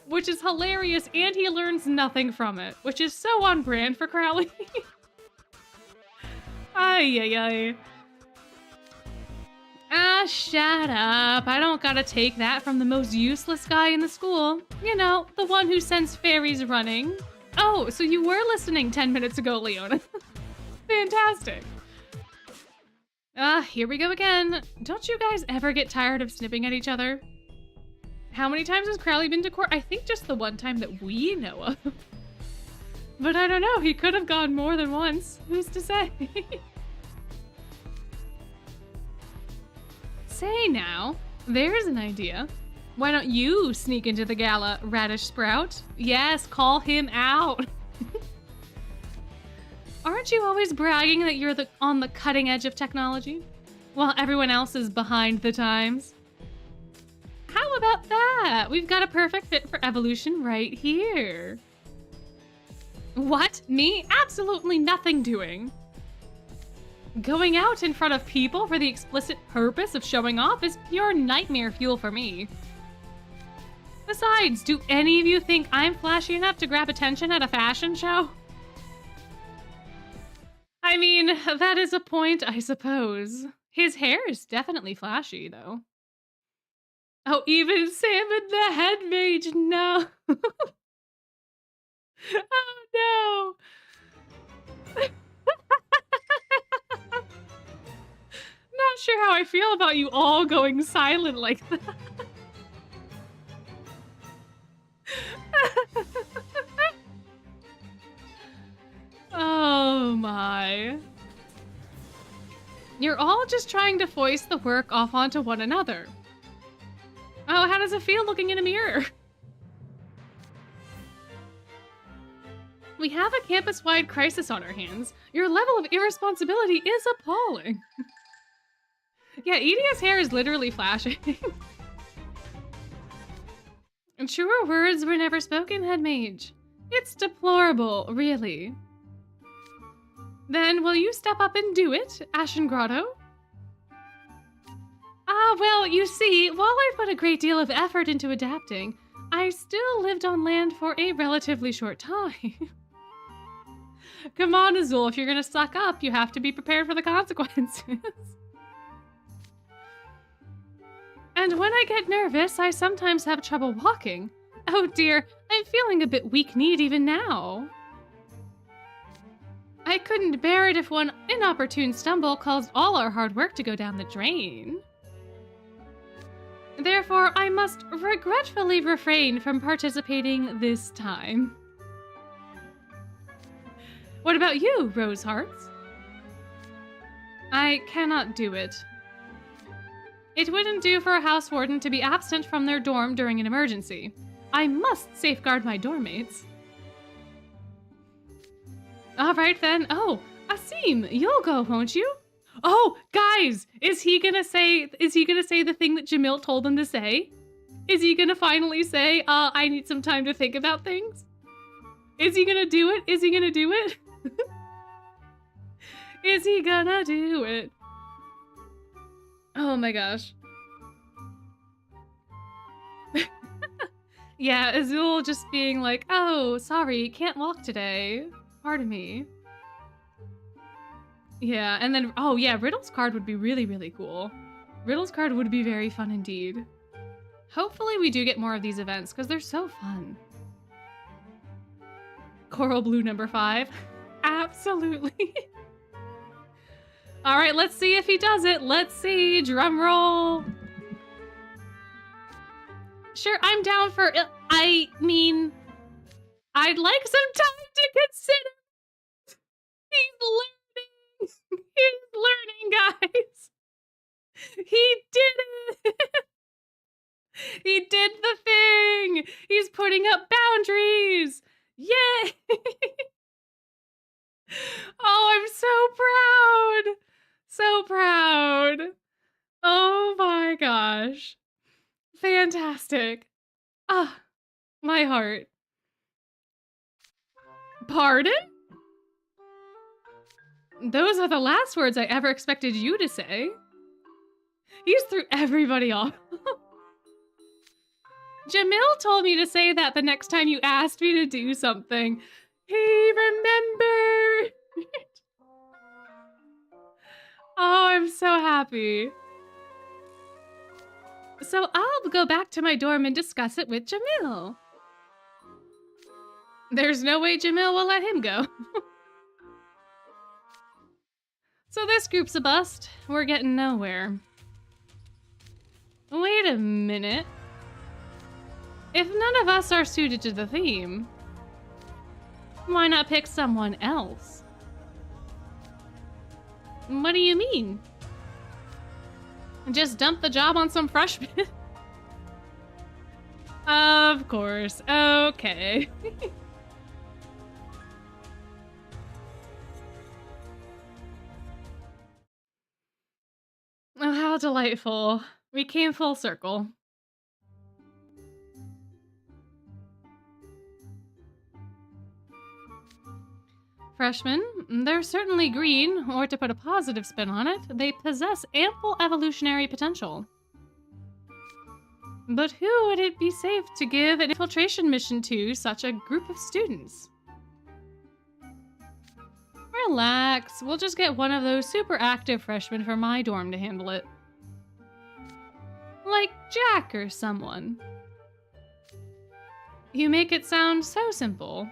Speaker 1: which is hilarious, and he learns nothing from it, which is so on brand for Crowley. Ay, ay, ay. Ah, shut up. I don't gotta take that from the most useless guy in the school. You know, the one who sends fairies running. Oh, so you were listening 10 minutes ago, Leona. Fantastic. Here we go again. Don't you guys ever get tired of snipping at each other? How many times has Crowley been to court? I think just the one time that we know of. But I don't know, he could have gone more than once. Who's to say? Say now, there's an idea. Why don't you sneak into the gala, Radish Sprout? Yes, call him out. Aren't you always bragging that you're on the cutting edge of technology, while everyone else is behind the times? How about that? We've got a perfect fit for evolution right here. What? Me? Absolutely nothing doing. Going out in front of people for the explicit purpose of showing off is pure nightmare fuel for me. Besides, do any of you think I'm flashy enough to grab attention at a fashion show? I mean, that is a point, I suppose. His hair is definitely flashy, though. Oh, even Sam and the head mage, no. Oh, no. Not sure how I feel about you all going silent like that. Oh my. You're all just trying to foist the work off onto one another. Oh, how does it feel looking in a mirror? We have a campus-wide crisis on our hands. Your level of irresponsibility is appalling. Yeah, Edia's hair is literally flashing. And truer words were never spoken, head mage. It's deplorable, really. Then will you step up and do it, Ashen Grotto? Ah, well, you see, while I put a great deal of effort into adapting, I still lived on land for a relatively short time. Come on, Azul, if you're gonna suck up, you have to be prepared for the consequences. And when I get nervous, I sometimes have trouble walking. Oh dear, I'm feeling a bit weak-kneed even now. I couldn't bear it if one inopportune stumble caused all our hard work to go down the drain. Therefore, I must regretfully refrain from participating this time. What about you, Rose Hearts? I cannot do it. It wouldn't do for a house warden to be absent from their dorm during an emergency. I must safeguard my dorm mates. All right then. Oh, Asim, you'll go, won't you? Oh, guys, is he gonna say the thing that Jamil told him to say? Is he gonna finally say, I need some time to think about things? Is he gonna do it? Is he gonna do it? Is he gonna do it? Oh my gosh. Yeah, Azul just being like, oh, sorry, can't walk today. Pardon me. Yeah, and then, oh yeah, Riddle's card would be really, really cool. Riddle's card would be very fun indeed. Hopefully we do get more of these events, because they're so fun. Coral Blue number 5. Absolutely. All right, let's see if he does it. Let's see. Drum roll. Sure, I'm down for it. I mean, I'd like some time to consider. He's learning. He's learning, guys. He did it. He did the thing. He's putting up boundaries. Yay. Oh, I'm so proud. So proud. Oh my gosh. Fantastic. Ah, my heart. Pardon? Those are the last words I ever expected you to say. He's threw everybody off. Jamil told me to say that the next time you asked me to do something. He remembered. Oh, I'm so happy. So I'll go back to my dorm and discuss it with Jamil. There's no way Jamil will let him go. So this group's a bust. We're getting nowhere. Wait a minute. If none of us are suited to the theme, why not pick someone else? What do you mean? Just dump the job on some freshman? Of course. Okay. Oh, how delightful. We came full circle. Freshmen, they're certainly green, or to put a positive spin on it, they possess ample evolutionary potential. But who would it be safe to give an infiltration mission to such a group of students? Relax, we'll just get one of those super active freshmen from my dorm to handle it. Like Jack or someone. You make it sound so simple.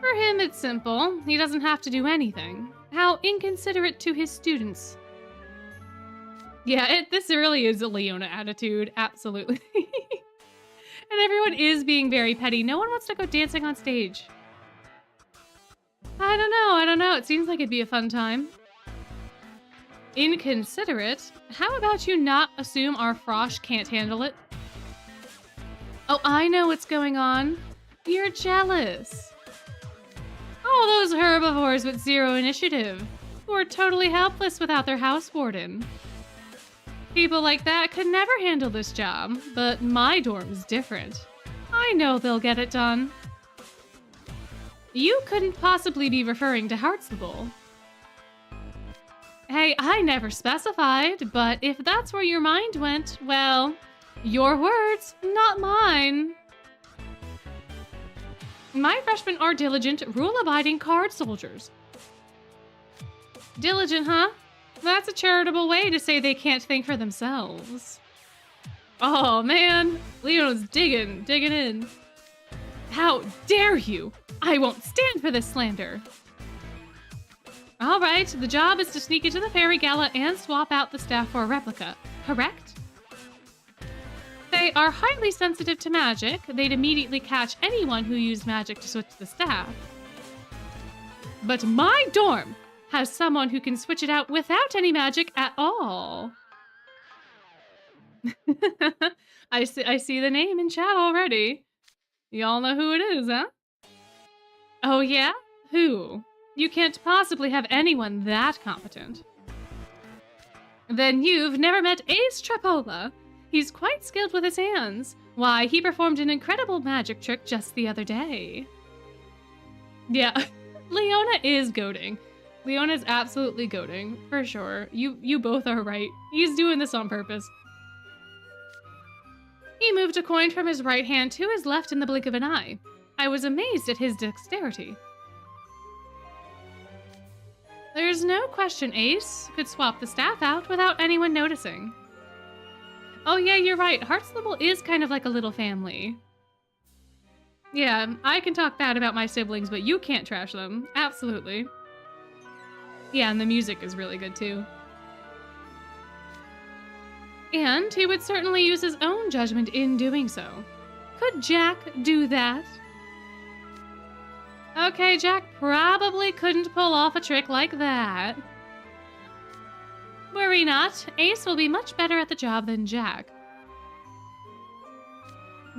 Speaker 1: For him, it's simple. He doesn't have to do anything. How inconsiderate to his students. Yeah, this really is a Leona attitude. Absolutely. And everyone is being very petty. No one wants to go dancing on stage. I don't know. It seems like it'd be a fun time. Inconsiderate? How about you not assume our Frosh can't handle it? Oh, I know what's going on. You're jealous. All those herbivores with zero initiative, who are totally helpless without their house warden. People like that could never handle this job, but my dorm's different. I know they'll get it done. You couldn't possibly be referring to Hartsville. Hey, I never specified, but if that's where your mind went, well, your words, not mine. My freshmen are diligent, rule-abiding card soldiers. Diligent, huh? That's a charitable way to say they can't think for themselves. Oh, man. Leo's digging in. How dare you? I won't stand for this slander. All right, the job is to sneak into the Fairy Gala and swap out the staff for a replica, correct? They are highly sensitive to magic. They'd immediately catch anyone who used magic to switch the staff. But my dorm has someone who can switch it out without any magic at all. I see the name in chat already. Y'all know who it is, huh? Oh yeah? Who? You can't possibly have anyone that competent. Then you've never met Ace Trapola. He's quite skilled with his hands. Why, he performed an incredible magic trick just the other day. Yeah, Leona is goading. Leona's absolutely goading, for sure. You both are right. He's doing this on purpose. He moved a coin from his right hand to his left in the blink of an eye. I was amazed at his dexterity. There's no question Ace could swap the staff out without anyone noticing. Oh yeah, you're right. Heartslibble is kind of like a little family. Yeah, I can talk bad about my siblings, but you can't trash them. Absolutely. Yeah, and the music is really good too. And he would certainly use his own judgment in doing so. Could Jack do that? Okay, Jack probably couldn't pull off a trick like that. Worry not, Ace will be much better at the job than Jack.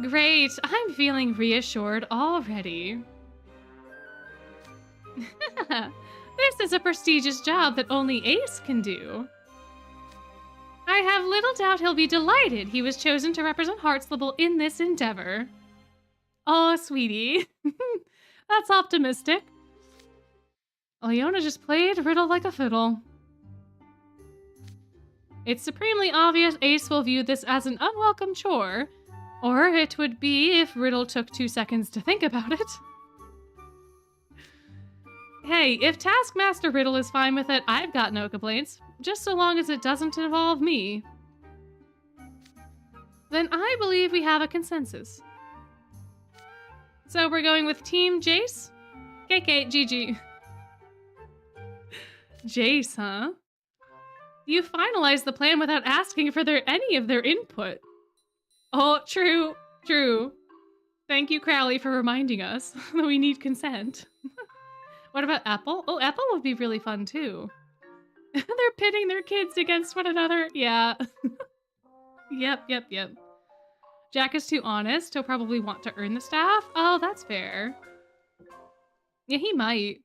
Speaker 1: Great, I'm feeling reassured already. This is a prestigious job that only Ace can do. I have little doubt he'll be delighted he was chosen to represent Heartslibble in this endeavor. Oh, sweetie. That's optimistic. Leona just played Riddle like a fiddle. It's supremely obvious Ace will view this as an unwelcome chore, or it would be if Riddle took 2 seconds to think about it. Hey, if Taskmaster Riddle is fine with it, I've got no complaints, just so long as it doesn't involve me. Then I believe we have a consensus. So we're going with Team Jace? KK, GG. Jace, huh? You finalized the plan without asking for any of their input. Oh, true, true. Thank you, Crowley, for reminding us that we need consent. What about Apple? Oh, Apple would be really fun, too. They're pitting their kids against one another. Yeah. Yep. Jack is too honest. He'll probably want to earn the staff. Oh, that's fair. Yeah, he might.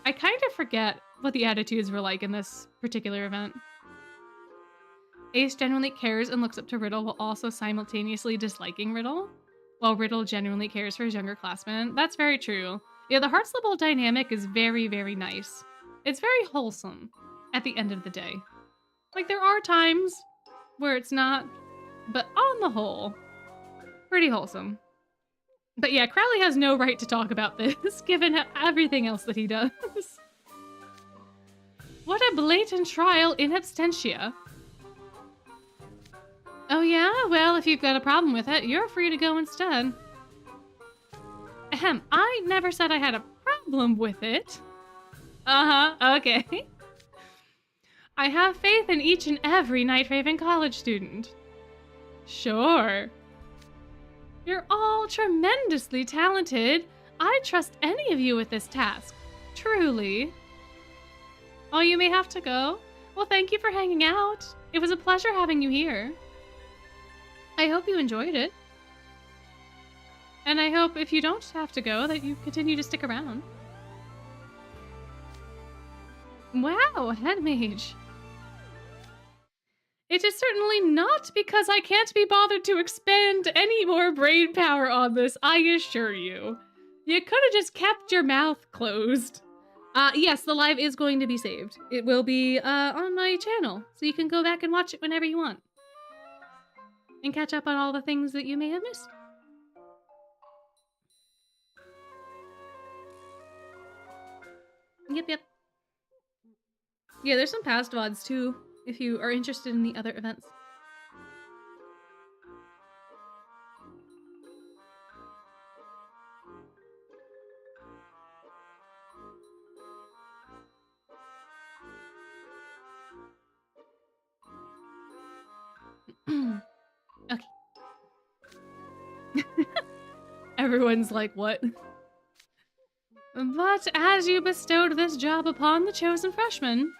Speaker 1: I kind of forget what the attitudes were like in this particular event. Ace genuinely cares and looks up to Riddle while also simultaneously disliking Riddle, while Riddle genuinely cares for his younger classmen. That's very true. Yeah, the Heartslibble dynamic is very, very nice. It's very wholesome at the end of the day. Like, there are times where it's not, but on the whole, pretty wholesome. But yeah, Crowley has no right to talk about this, given everything else that he does. What a blatant trial in absentia. Oh yeah? Well, if you've got a problem with it, you're free to go instead. Ahem, I never said I had a problem with it. Uh-huh, okay. I have faith in each and every Night Raven college student. Sure. You're all tremendously talented. I trust any of you with this task. Truly. Oh, you may have to go? Well, thank you for hanging out. It was a pleasure having you here. I hope you enjoyed it. And I hope if you don't have to go, that you continue to stick around. Wow, head mage. It is certainly not because I can't be bothered to expend any more brain power on this, I assure you. You could have just kept your mouth closed. Yes, the live is going to be saved. It will be on my channel, so you can go back and watch it whenever you want. And catch up on all the things that you may have missed. Yep. Yeah, there's some past VODs too, if you are interested in the other events. Okay. Everyone's like, what? But as you bestowed this job upon the chosen freshman,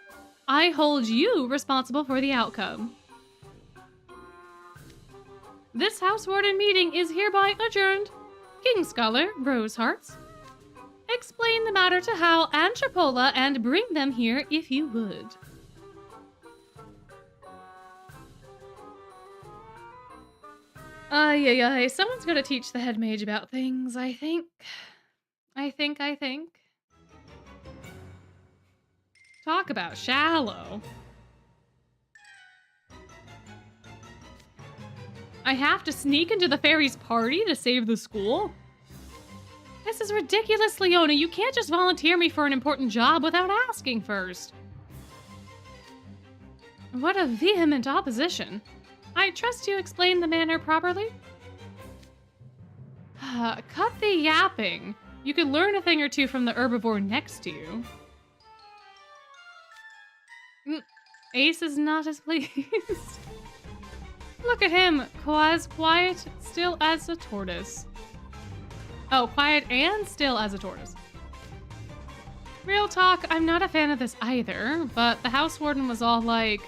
Speaker 1: I hold you responsible for the outcome. This House Warden meeting is hereby adjourned. King Scholar, Rosehearts, explain the matter to Hal and Tripola and bring them here if you would. Yeah. Someone's gonna teach the head mage about things, I think. I think. Talk about shallow. I have to sneak into the fairy's party to save the school? This is ridiculous, Leona. You can't just volunteer me for an important job without asking first. What a vehement opposition. I trust you explained the matter properly? Cut the yapping. You could learn a thing or two from the herbivore next to you. Ace is not as pleased. Look at him, as quiet, still as a tortoise. Oh, quiet and still as a tortoise. Real talk, I'm not a fan of this either, but the house warden was all like,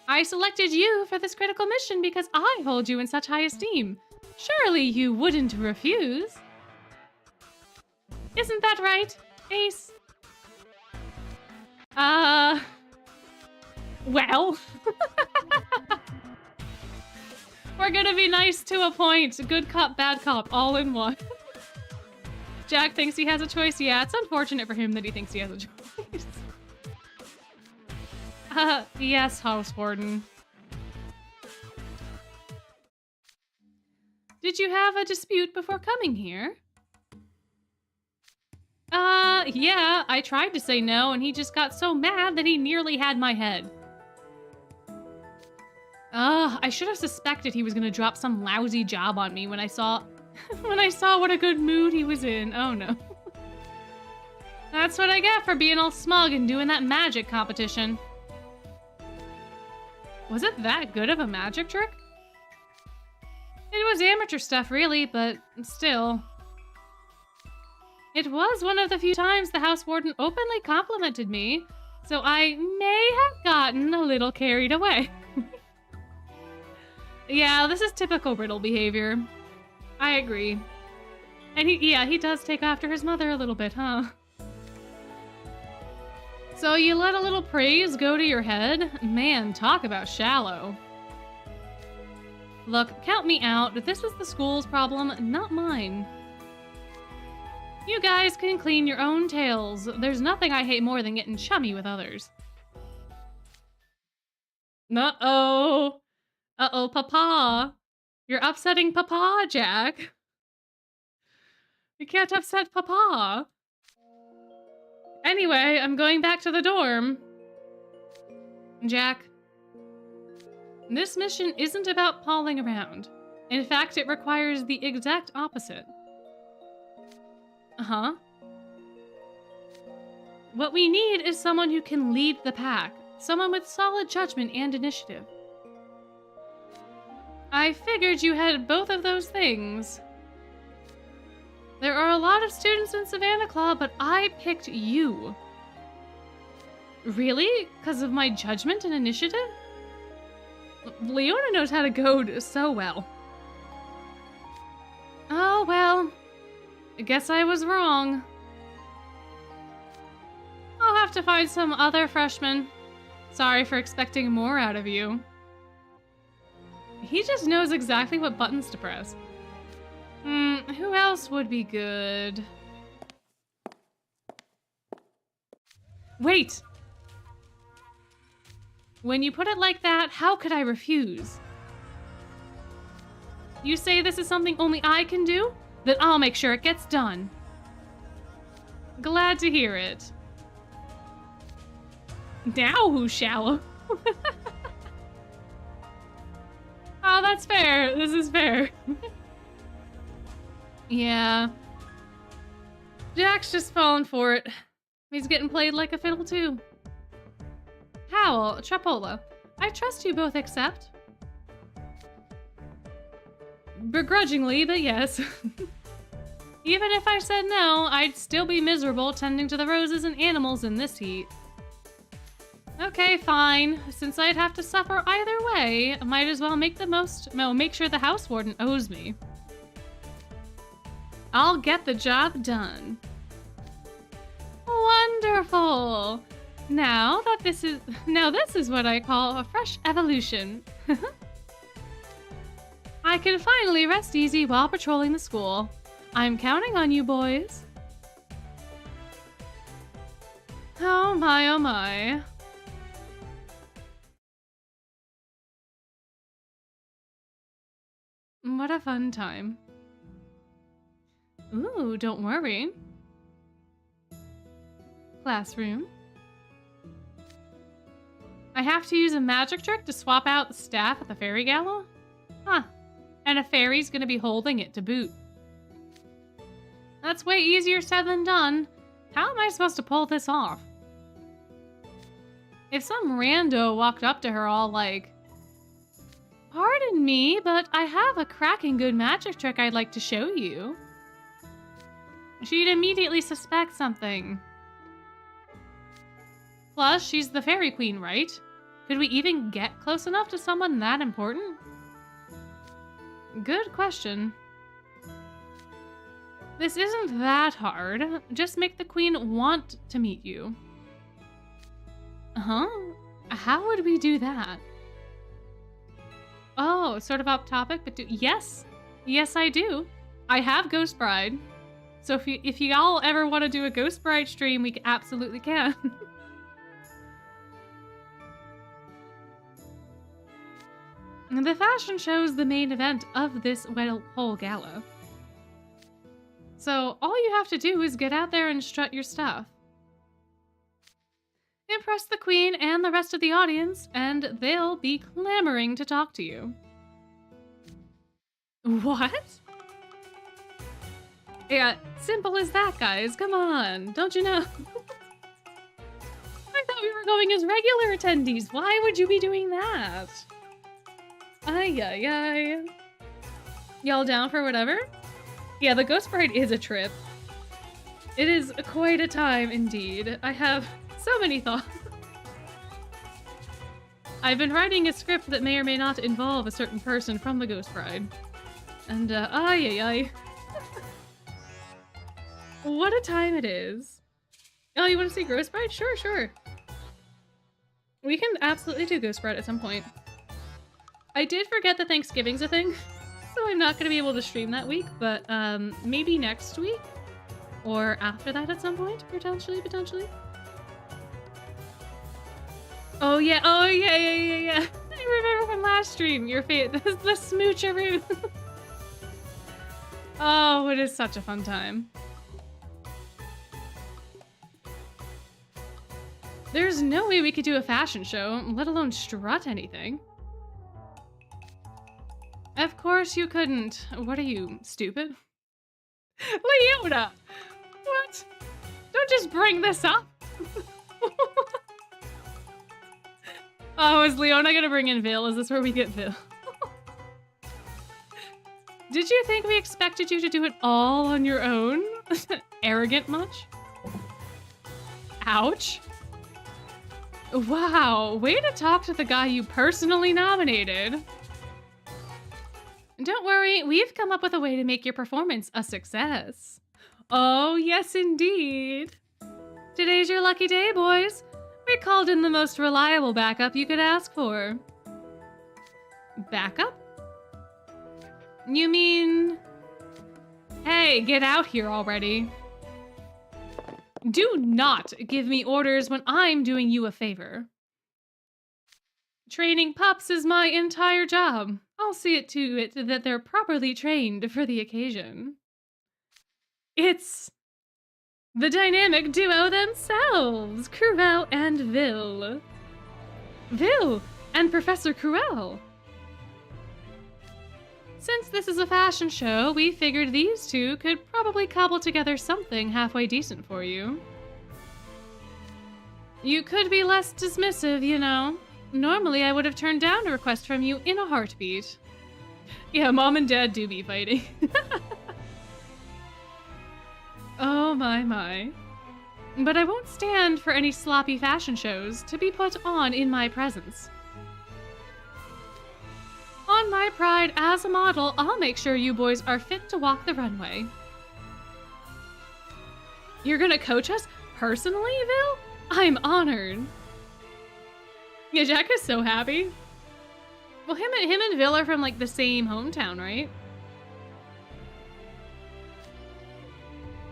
Speaker 1: I selected you for this critical mission because I hold you in such high esteem. Surely you wouldn't refuse. Isn't that right, Ace? Well. We're gonna be nice to a point. Good cop, bad cop, all in one. Jack thinks he has a choice. Yeah, it's unfortunate for him that he thinks he has a choice. Yes, house warden. Did you have a dispute before coming here? Yeah, I tried to say no, and he just got so mad that he nearly had my head. I should have suspected he was gonna drop some lousy job on me when I saw what a good mood he was in. Oh no. That's what I get for being all smug and doing that magic competition. Was it that good of a magic trick? It was amateur stuff, really, but still. It was one of the few times the house warden openly complimented me, so I may have gotten a little carried away. Yeah, this is typical Riddle behavior. I agree. And he does take after his mother a little bit, huh? So you let a little praise go to your head? Man, talk about shallow. Look, count me out. This is the school's problem, not mine. You guys can clean your own tails. There's nothing I hate more than getting chummy with others. Uh-oh. Uh-oh, Papa. You're upsetting Papa, Jack. You can't upset Papa. Anyway, I'm going back to the dorm. Jack, this mission isn't about palling around. In fact, it requires the exact opposite. Uh-huh. What we need is someone who can lead the pack. Someone with solid judgment and initiative. I figured you had both of those things. There are a lot of students in Savannah Club, but I picked you. Really? Because of my judgment and initiative? Leona knows how to goad so well. Oh, well. I guess I was wrong. I'll have to find some other freshmen. Sorry for expecting more out of you. He just knows exactly what buttons to press. Who else would be good? Wait! When you put it like that, how could I refuse? You say this is something only I can do? Then I'll make sure it gets done. Glad to hear it. Now who's shallow? Oh, that's fair. This is fair. Yeah. Jack's just falling for it. He's getting played like a fiddle, too. Howl, Trapola, I trust you both accept. Begrudgingly, but yes. Even if I said no, I'd still be miserable tending to the roses and animals in this heat. Okay, fine. Since I'd have to suffer either way, I might as well make sure the house warden owes me. I'll get the job done. Wonderful. Now this is what I call a fresh evolution. I can finally rest easy while patrolling the school. I'm counting on you, boys. Oh my, oh my. What a fun time. Ooh, don't worry. Classroom. I have to use a magic trick to swap out the staff at the Fairy Gala? Huh. And a fairy's gonna be holding it to boot. That's way easier said than done. How am I supposed to pull this off? If some rando walked up to her all like, "Pardon me, but I have a cracking good magic trick I'd like to show you," she'd immediately suspect something. Plus, she's the fairy queen, right? Could we even get close enough to someone that important? Good question. This isn't that hard. Just make the queen want to meet you. Huh? How would we do that? Oh, sort of off topic, but yes. Yes, I do. I have Ghost Bride. So if y'all ever want to do a Ghost Bride stream, we absolutely can. The fashion show is the main event of this whole gala. So all you have to do is get out there and strut your stuff. Impress the queen and the rest of the audience, and they'll be clamoring to talk to you. What? Yeah, simple as that, guys. Come on, don't you know? I thought we were going as regular attendees. Why would you be doing that? Ay, ay, ay. Y'all down for whatever? Yeah, the Ghost Bride is a trip. It is quite a time indeed. I have so many thoughts. I've been writing a script that may or may not involve a certain person from the Ghost Bride. And, ay, ay, ay. What a time it is. Oh, you want to see Ghost Bride? Sure, sure. We can absolutely do Ghost Bride at some point. I did forget that Thanksgiving's a thing, so I'm not going to be able to stream that week, but maybe next week? Or after that at some point, potentially. Oh yeah, yeah. I remember from last stream, your the smoocheroo. Oh, it is such a fun time. There's no way we could do a fashion show, let alone strut anything. Of course you couldn't. What are you, stupid? Leona! What? Don't just bring this up! Oh, is Leona gonna bring in Vil? Is this where we get Vil? Did you think we expected you to do it all on your own? Arrogant much? Ouch. Wow, way to talk to the guy you personally nominated. Don't worry, we've come up with a way to make your performance a success. Oh, yes, indeed. Today's your lucky day, boys. We called in the most reliable backup you could ask for. Backup? You mean... Hey, get out here already. Do not give me orders when I'm doing you a favor. Training pups is my entire job. I'll see it to it that they're properly trained for the occasion. It's the dynamic duo themselves, Cruel and Vil. Vil and Professor Cruel. Since this is a fashion show, we figured these two could probably cobble together something halfway decent for you. You could be less dismissive, you know. Normally, I would have turned down a request from you in a heartbeat. Yeah, Mom and Dad do be fighting. Oh my. But I won't stand for any sloppy fashion shows to be put on in my presence. On my pride as a model, I'll make sure you boys are fit to walk the runway. You're gonna coach us personally, Vil? I'm honored. Yeah, Jack is so happy. Well, him and Vil are from like the same hometown, right?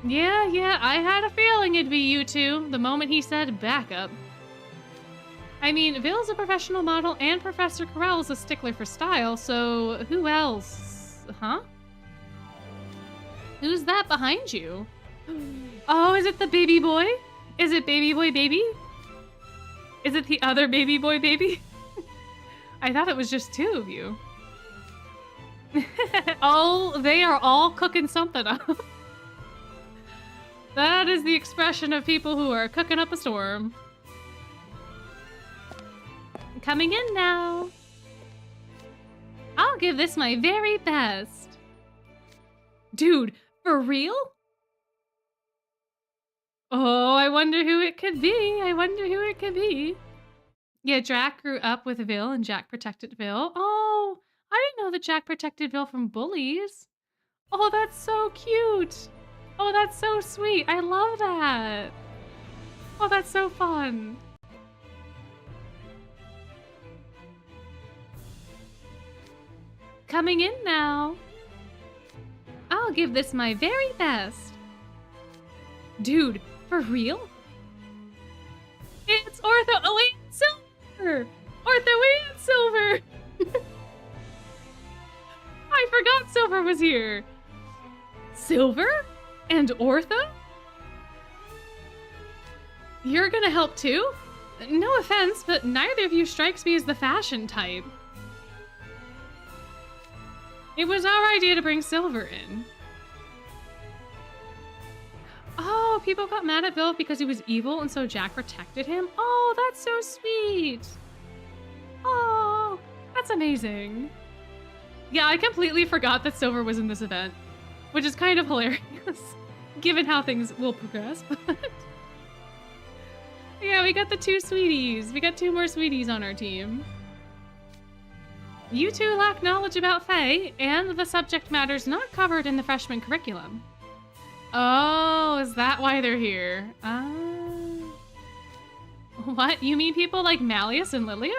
Speaker 1: Yeah, I had a feeling it'd be you two the moment he said backup. I mean, Vil's a professional model and Professor Carell's a stickler for style, so who else? Huh? Who's that behind you? Oh, is it the baby boy? Is it baby boy baby? Is it the other baby boy baby? I thought it was just two of you. Oh, they are all cooking something up. That is the expression of people who are cooking up a storm. Coming in now. I'll give this my very best. Dude, for real? Oh, I wonder who it could be. I wonder who it could be. Yeah, Jack grew up with Vil and Jack protected Vil. Oh, I didn't know that Jack protected Vil from bullies. Oh, that's so cute. Oh, that's so sweet. I love that. Oh, that's so fun. Coming in now. I'll give this my very best. Dude, for real? It's Ortho and Silver! Ortho and Silver! I forgot Silver was here. Silver? And Ortho? You're gonna help too? No offense, but neither of you strikes me as the fashion type. It was our idea to bring Silver in. Oh, people got mad at Vil because he was evil and so Jack protected him? Oh, that's so sweet. Oh, that's amazing. Yeah, I completely forgot that Silver was in this event, which is kind of hilarious, given how things will progress. But yeah, we got the two sweeties. We got two more sweeties on our team. You two lack knowledge about Fae, and the subject matter's not covered in the freshman curriculum. Oh, is that why they're here? What? You mean people like Malleus and Lilia?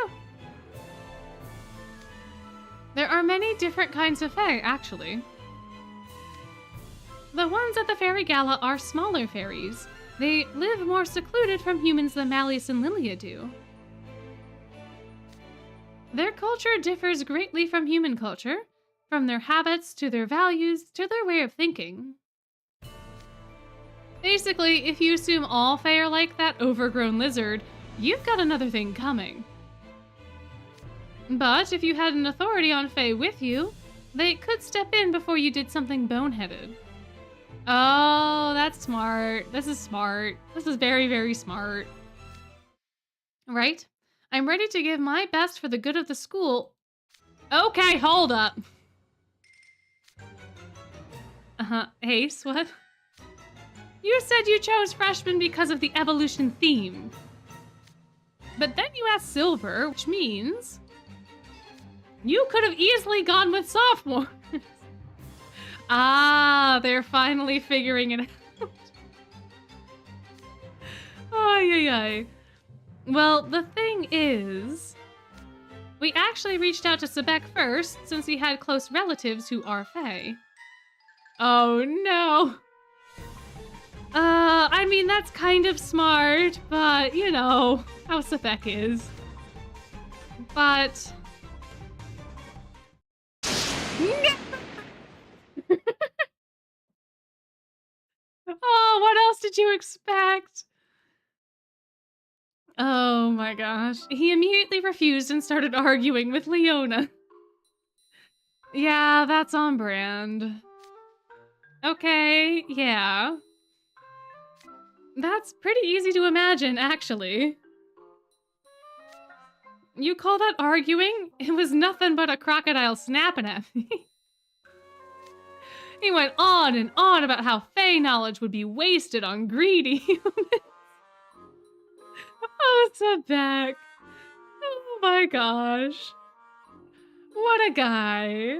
Speaker 1: There are many different kinds of Fae, actually. The ones at the Fairy Gala are smaller fairies. They live more secluded from humans than Malleus and Lilia do. Their culture differs greatly from human culture, from their habits to their values to their way of thinking. Basically, if you assume all Fae are like that overgrown lizard, you've got another thing coming. But if you had an authority on Fae with you, they could step in before you did something boneheaded. Oh, that's smart. This is smart. This is very, very smart. Right? I'm ready to give my best for the good of the school. Okay, hold up. Ace, what? You said you chose freshman because of the evolution theme. But then you asked Silver, which means you could have easily gone with sophomore. Ah, they're finally figuring it out. Ay, ay, ay. Well, the thing is, we actually reached out to Sebek first since he had close relatives who are Fae. Oh no. I mean, that's kind of smart, but you know how Sebek is. But... Oh, what else did you expect? Oh my gosh. He immediately refused and started arguing with Leona. Yeah, that's on brand. Okay, yeah. That's pretty easy to imagine, actually. You call that arguing? It was nothing but a crocodile snapping at me. He went on and on about how Fae knowledge would be wasted on greedy humans. Oh, Sebek. Oh my gosh. What a guy.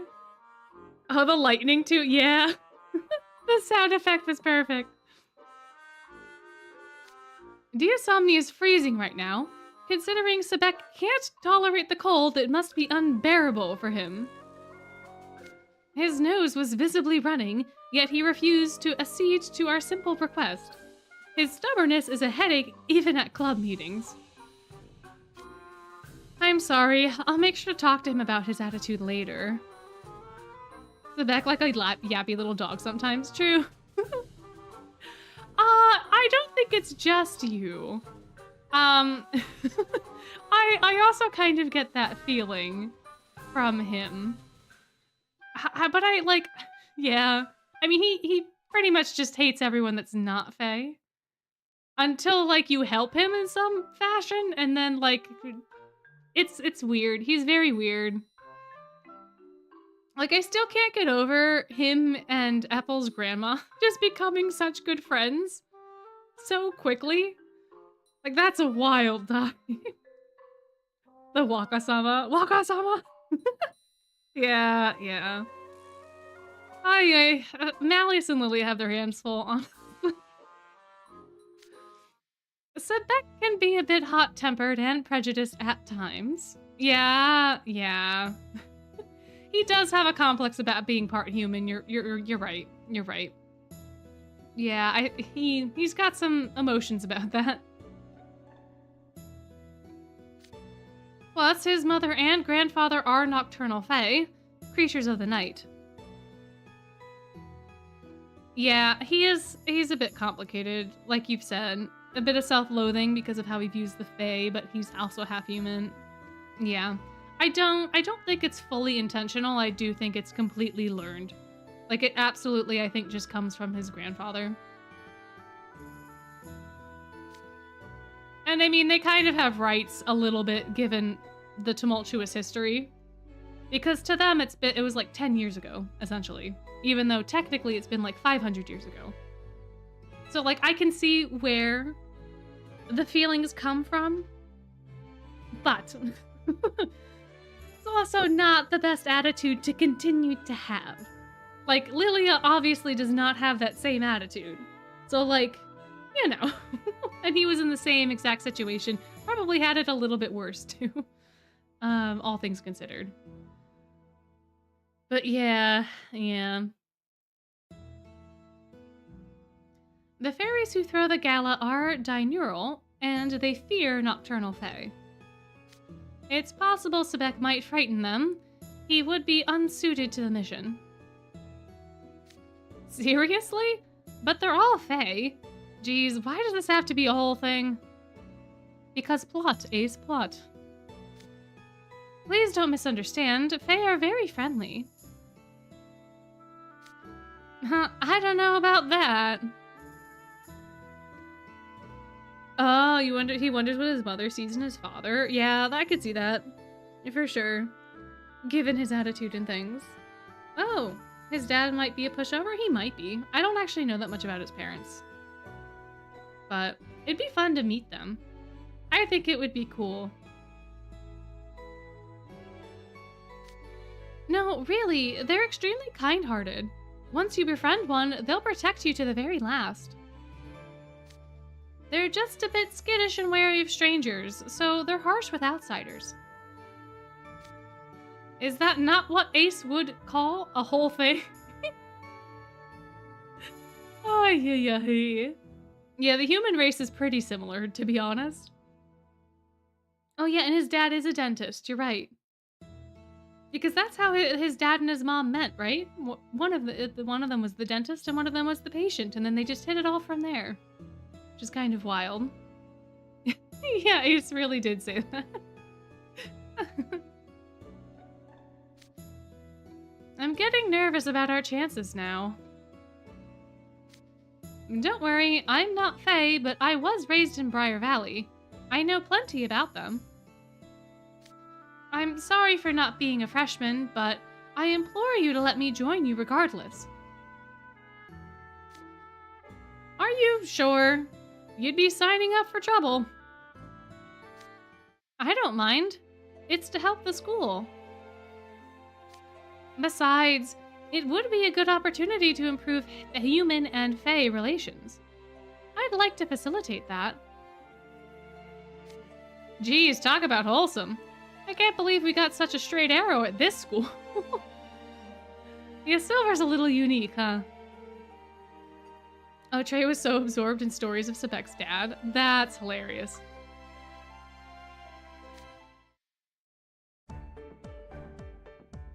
Speaker 1: Oh, the lightning too. Yeah. The sound effect was perfect. Dear Somni is freezing right now. Considering Sebek can't tolerate the cold, it must be unbearable for him. His nose was visibly running, yet he refused to accede to our simple request. His stubbornness is a headache even at club meetings. I'm sorry, I'll make sure to talk to him about his attitude later. Sebek like a yappy little dog sometimes, true. I don't think it's just you. I also kind of get that feeling from him. But yeah. I mean, he pretty much just hates everyone that's not Fae. Until, like, you help him in some fashion, and then, like, it's weird. He's very weird. Like, I still can't get over him and Apple's grandma just becoming such good friends so quickly. Like, that's a wild time. The Waka-sama. Waka-sama! Yeah. Malleus and Lily have their hands full on. Sebek can be a bit hot-tempered and prejudiced at times. Yeah. He does have a complex about being part human. You're right. You're right. Yeah, he's got some emotions about that. Plus, his mother and grandfather are nocturnal fae, creatures of the night. Yeah, he's a bit complicated, like you've said. A bit of self-loathing because of how he views the fae, but he's also half human. Yeah. I don't think it's fully intentional. I do think it's completely learned. Like, it absolutely, I think, just comes from his grandfather. And I mean, they kind of have rights a little bit, given the tumultuous history. Because to them, it was like 10 years ago, essentially. Even though technically it's been like 500 years ago. So, like, I can see where the feelings come from. But it's also not the best attitude to continue to have. Like, Lilia obviously does not have that same attitude. So, like, you know. And he was in the same exact situation. Probably had it a little bit worse, too. All things considered. But yeah. The fairies who throw the gala are diurnal, and they fear nocturnal fae. It's possible Sebek might frighten them. He would be unsuited to the mission. Seriously? But they're all fae. Geez, why does this have to be a whole thing? Because plot, Ace, plot. Please don't misunderstand. Fae are very friendly. I don't know about that. Oh, he wonders what his mother sees in his father. Yeah, I could see that. For sure. Given his attitude and things. Oh, his dad might be a pushover? He might be. I don't actually know that much about his parents. But it'd be fun to meet them. I think it would be cool. No, really, they're extremely kind-hearted. Once you befriend one, they'll protect you to the very last. They're just a bit skittish and wary of strangers, so they're harsh with outsiders. Is that not what Ace would call a whole thing? Oh, yeah. Yeah, the human race is pretty similar, to be honest. Oh yeah, and his dad is a dentist, you're right. Because that's how his dad and his mom met, right? One of them was the dentist and one of them was the patient, and then they just hit it all from there. Which is kind of wild. Yeah, Ace really did say that. I'm getting nervous about our chances now. Don't worry, I'm not Fae, but I was raised in Briar Valley. I know plenty about them. I'm sorry for not being a freshman, but I implore you to let me join you regardless. Are you sure? You'd be signing up for trouble. I don't mind. It's to help the school. Besides, it would be a good opportunity to improve human and Fae relations. I'd like to facilitate that. Geez, talk about wholesome. I can't believe we got such a straight arrow at this school. Yeah, Silver's a little unique, huh? Oh, Trey was so absorbed in stories of Sebek's dad. That's hilarious.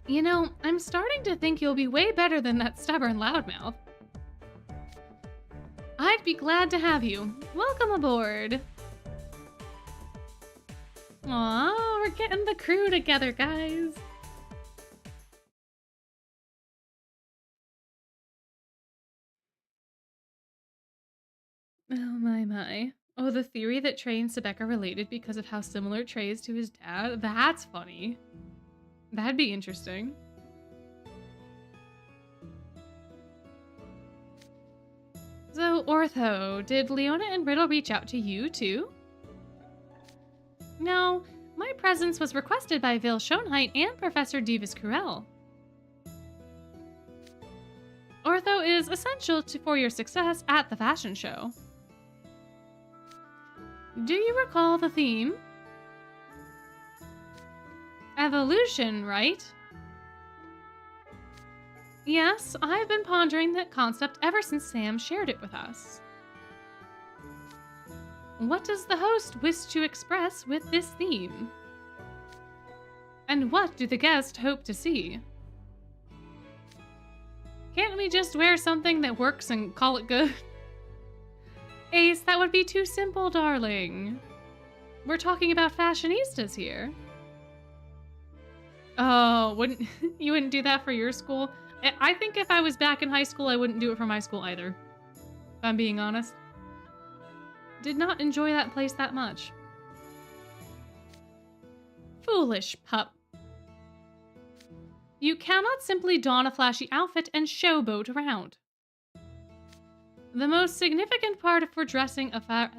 Speaker 1: You know, I'm starting to think you'll be way better than that stubborn loudmouth. I'd be glad to have you. Welcome aboard. Aw, we're getting the crew together, guys. Oh my. Oh, the theory that Trey and Sebek are related because of how similar Trey is to his dad? That's funny. That'd be interesting. So, Ortho, did Leona and Riddle reach out to you, too? No, my presence was requested by Vil Schoenheit and Professor Divis Curel. Ortho is essential for your success at the fashion show. Do you recall the theme? Evolution, right? Yes, I've been pondering that concept ever since Sam shared it with us. What does the host wish to express with this theme? And what do the guests hope to see? Can't we just wear something that works and call it good? Ace, that would be too simple, darling. We're talking about fashionistas here. Oh, you wouldn't do that for your school? I think if I was back in high school, I wouldn't do it for my school either. If I'm being honest. Did not enjoy that place that much. Foolish pup. You cannot simply don a flashy outfit and showboat around. The most significant part for dressing for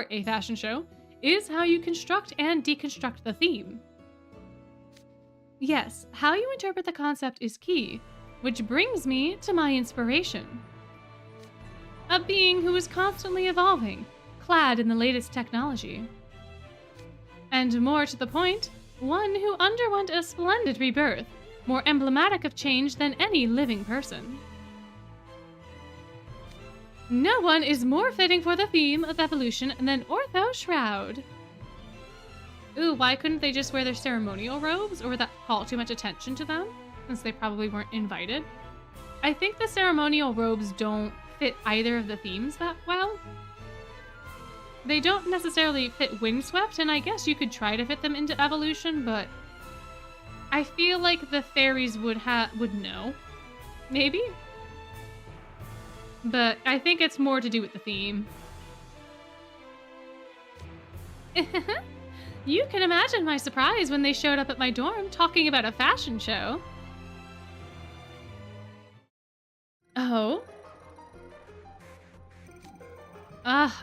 Speaker 1: a fashion show is how you construct and deconstruct the theme. Yes, how you interpret the concept is key, which brings me to my inspiration. A being who is constantly evolving, clad in the latest technology. And more to the point, one who underwent a splendid rebirth, more emblematic of change than any living person. No one is more fitting for the theme of evolution than Ortho Shroud. Ooh, why couldn't they just wear their ceremonial robes, or would that call too much attention to them, since they probably weren't invited? I think the ceremonial robes don't fit either of the themes that well. They don't necessarily fit Windswept, and I guess you could try to fit them into evolution, but I feel like the fairies would know. Maybe? But I think it's more to do with the theme. You can imagine my surprise when they showed up at my dorm talking about a fashion show. Oh?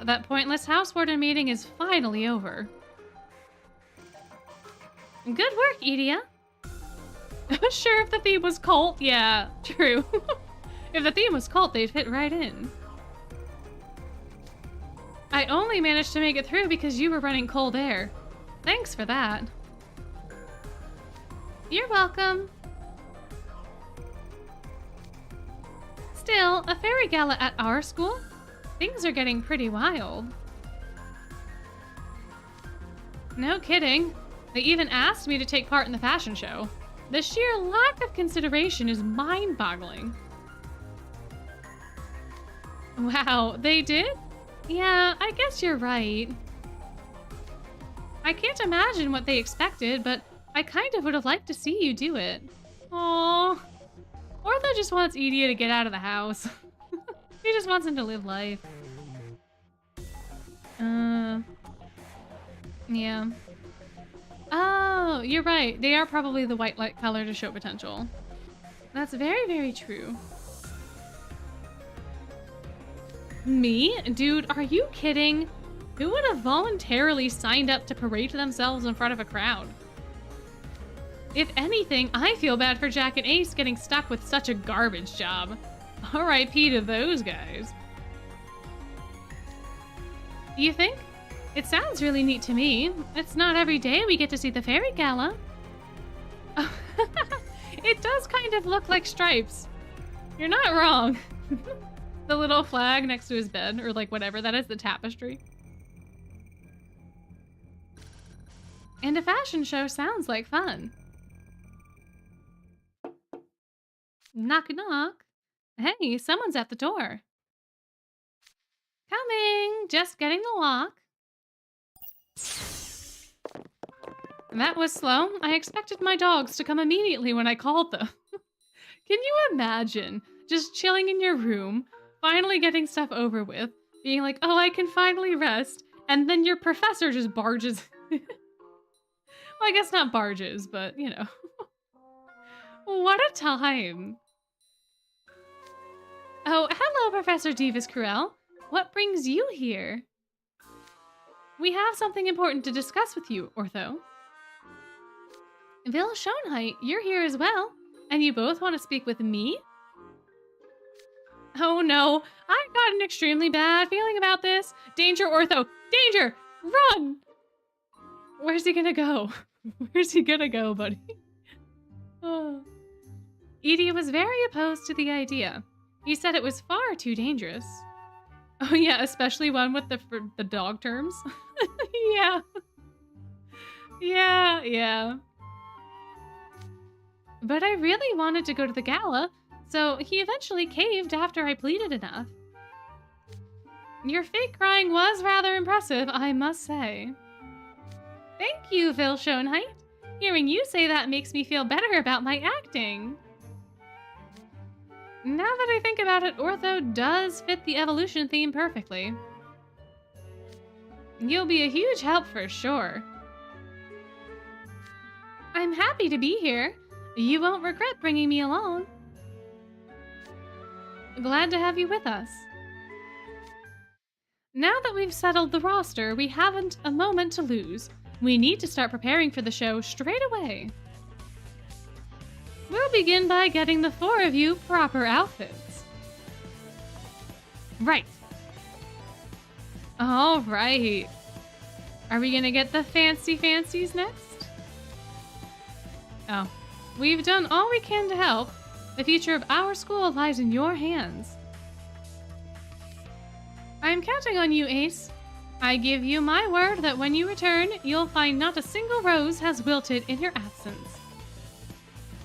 Speaker 1: That pointless house warden meeting is finally over. Good work, Edia. Sure, if the theme was cult, yeah, true. If the theme was cult, they'd fit right in. I only managed to make it through because you were running cold air. Thanks for that. You're welcome. Still, a fairy gala at our school? Things are getting pretty wild. No kidding. They even asked me to take part in the fashion show. The sheer lack of consideration is mind-boggling. Wow, they did? Yeah, I guess you're right. I can't imagine what they expected, but I kind of would have liked to see you do it. Aww. Ortho just wants Edia to get out of the house. He just wants him to live life. Yeah. Oh, you're right. They are probably the white light color to show potential. That's very, very true. Me? Dude, are you kidding? Who would have voluntarily signed up to parade themselves in front of a crowd? If anything, I feel bad for Jack and Ace getting stuck with such a garbage job. R.I.P. to those guys. You think? It sounds really neat to me. It's not every day we get to see the Fairy Gala. Oh, it does kind of look like stripes. You're not wrong. The little flag next to his bed, or like whatever that is, the tapestry. And a fashion show sounds like fun. Knock knock. Hey, someone's at the door. Coming! Just getting the lock. That was slow. I expected my dogs to come immediately when I called them. Can you imagine just chilling in your room, finally getting stuff over with, being like, oh, I can finally rest, and then your professor just barges. Well, I guess not barges, but, you know. What a time. Oh, hello, Professor Davis Cruel. What brings you here? We have something important to discuss with you, Ortho. Vil Schoenheit, you're here as well, and you both want to speak with me? Oh no, I've got an extremely bad feeling about this. Danger, Ortho! Danger! Run! Where's he gonna go? Where's he gonna go, buddy? Oh. Edie was very opposed to the idea. He said it was far too dangerous. Oh yeah, especially one with the dog terms. Yeah. Yeah. But I really wanted to go to the gala, so he eventually caved after I pleaded enough. Your fake crying was rather impressive, I must say. Thank you, Vil Schoenheit. Hearing you say that makes me feel better about my acting. Now that I think about it, Ortho does fit the evolution theme perfectly. You'll be a huge help for sure. I'm happy to be here. You won't regret bringing me along. Glad to have you with us. Now that we've settled the roster, we haven't a moment to lose. We need to start preparing for the show straight away. We'll begin by getting the four of you proper outfits. Right. All right. Are we gonna get the fancy fancies next? Oh. We've done all we can to help. The future of our school lies in your hands. I'm counting on you, Ace. I give you my word that when you return, you'll find not a single rose has wilted in your absence.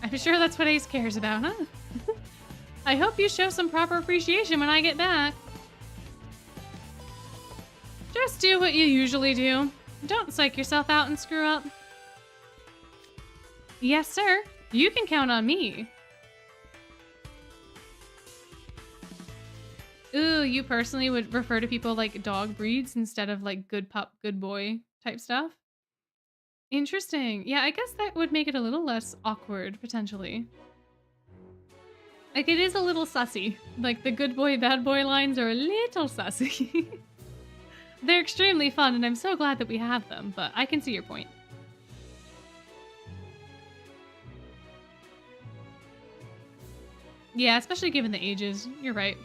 Speaker 1: I'm sure that's what Ace cares about, huh? I hope you show some proper appreciation when I get back. Just do what you usually do. Don't psych yourself out and screw up. Yes, sir. You can count on me. Ooh, you personally would refer to people like dog breeds instead of like good pup, good boy type stuff? Interesting. Yeah, I guess that would make it a little less awkward, potentially. Like, it is a little sussy. Like, the good boy, bad boy lines are a little sussy. They're extremely fun, and I'm so glad that we have them, but I can see your point. Yeah, especially given the ages. You're right.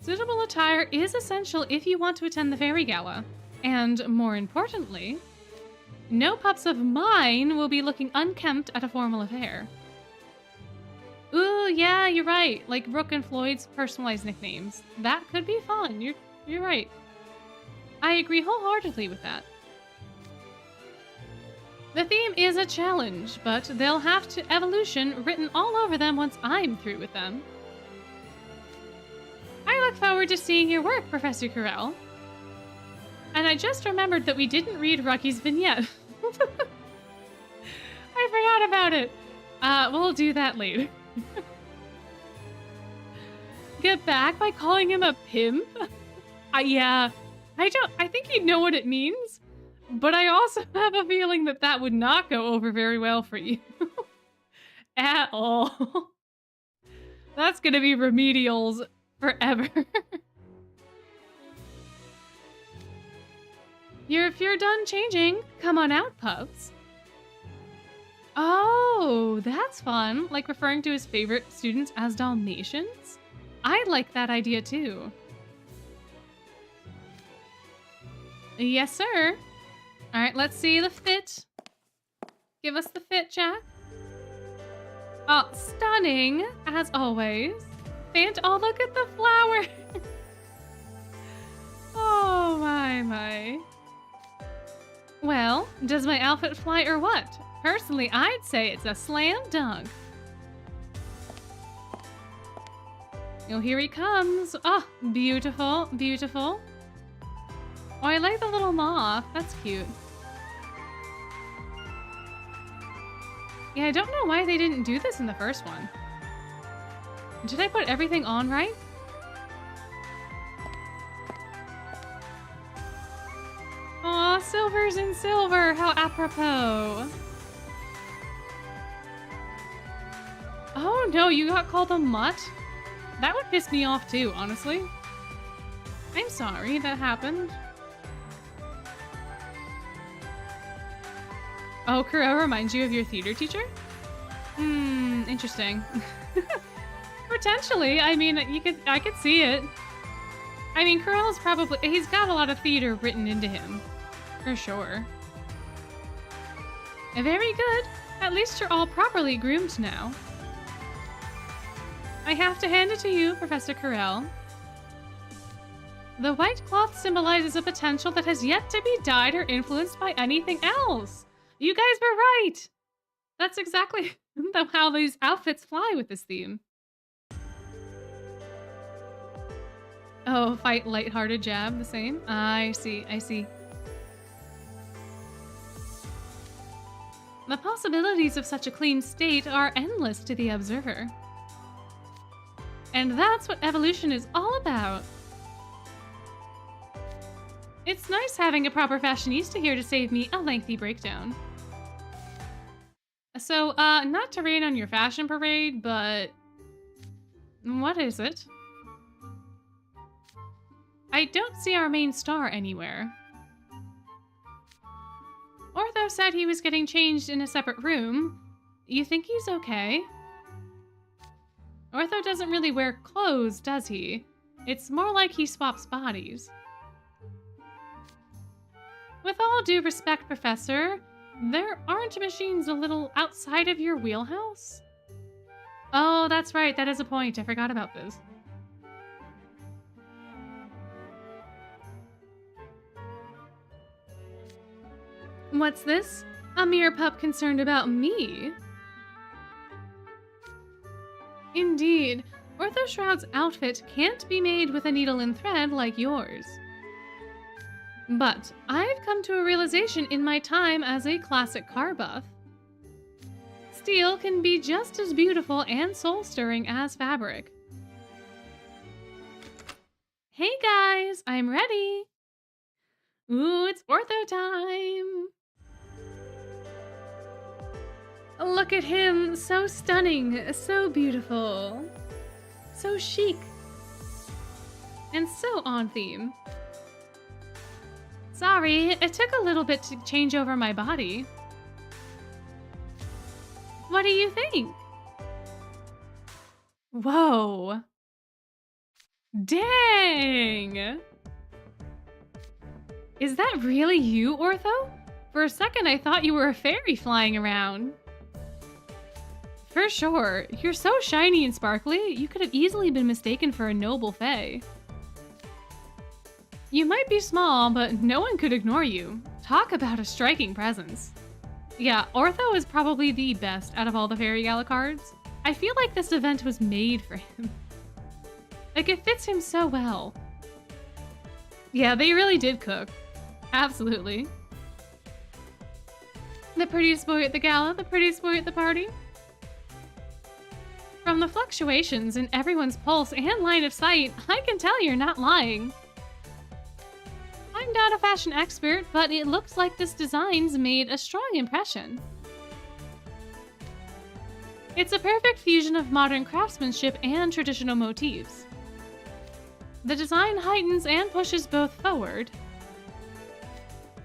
Speaker 1: Suitable attire is essential if you want to attend the Fairy Gala. And more importantly, no pups of mine will be looking unkempt at a formal affair. Ooh, yeah, you're right. Like Brooke and Floyd's personalized nicknames. That could be fun. You're right. I agree wholeheartedly with that. The theme is a challenge, but they'll have to evolution written all over them once I'm through with them. I look forward to seeing your work, Professor Carell. And I just remembered that we didn't read Rocky's vignette. I forgot about it. We'll do that later. Get back by calling him a pimp? Yeah. I think you know what it means. But I also have a feeling that that would not go over very well for you. At all. That's gonna be remedials forever. If you're done changing, come on out, pups. Oh, that's fun. Like referring to his favorite students as Dalmatians? I like that idea too. Yes, sir. All right, let's see the fit. Give us the fit, Jack. Oh, stunning, as always. Oh, look at the flower. Oh, my. Well, does my outfit fly or what? Personally, I'd say it's a slam dunk. Oh, here he comes. Oh, beautiful, beautiful. Oh, I like the little moth. That's cute. Yeah, I don't know why they didn't do this in the first one. Did I put everything on right? Aw, silver's in silver. How apropos. Oh no, you got called a mutt? That would piss me off too, honestly. I'm sorry that happened. Oh, Kuro reminds you of your theater teacher? Interesting. Potentially. I mean, I could see it. I mean, Kuro's he's got a lot of theater written into him. For sure. Very good. At least you're all properly groomed now. I have to hand it to you, Professor Carell. The white cloth symbolizes a potential that has yet to be dyed or influenced by anything else. You guys were right. That's exactly how these outfits fly with this theme. Oh, fight lighthearted jab, the same? I see. The possibilities of such a clean state are endless to the observer. And that's what evolution is all about. It's nice having a proper fashionista here to save me a lengthy breakdown. So, not to rain on your fashion parade, but... what is it? I don't see our main star anywhere. Ortho said he was getting changed in a separate room. You think he's okay? Ortho doesn't really wear clothes, does he? It's more like he swaps bodies. With all due respect, Professor, there aren't machines a little outside of your wheelhouse? Oh, that's right. That is a point. I forgot about this. What's this? A mere pup concerned about me? Indeed, Ortho Shroud's outfit can't be made with a needle and thread like yours. But I've come to a realization in my time as a classic car buff. Steel can be just as beautiful and soul-stirring as fabric. Hey guys, I'm ready! Ooh, it's Ortho time! Look at him, so stunning, so beautiful, so chic, and so on theme. Sorry, it took a little bit to change over my body. What do you think? Whoa. Dang! Is that really you, Ortho? For a second I thought you were a fairy flying around. For sure. You're so shiny and sparkly, you could have easily been mistaken for a noble fae. You might be small, but no one could ignore you. Talk about a striking presence. Yeah, Ortho is probably the best out of all the Fairy Gala cards. I feel like this event was made for him. Like, it fits him so well. Yeah, they really did cook. Absolutely. The prettiest boy at the gala, the prettiest boy at the party. From the fluctuations in everyone's pulse and line of sight, I can tell you're not lying. I'm not a fashion expert, but it looks like this design's made a strong impression. It's a perfect fusion of modern craftsmanship and traditional motifs. The design heightens and pushes both forward.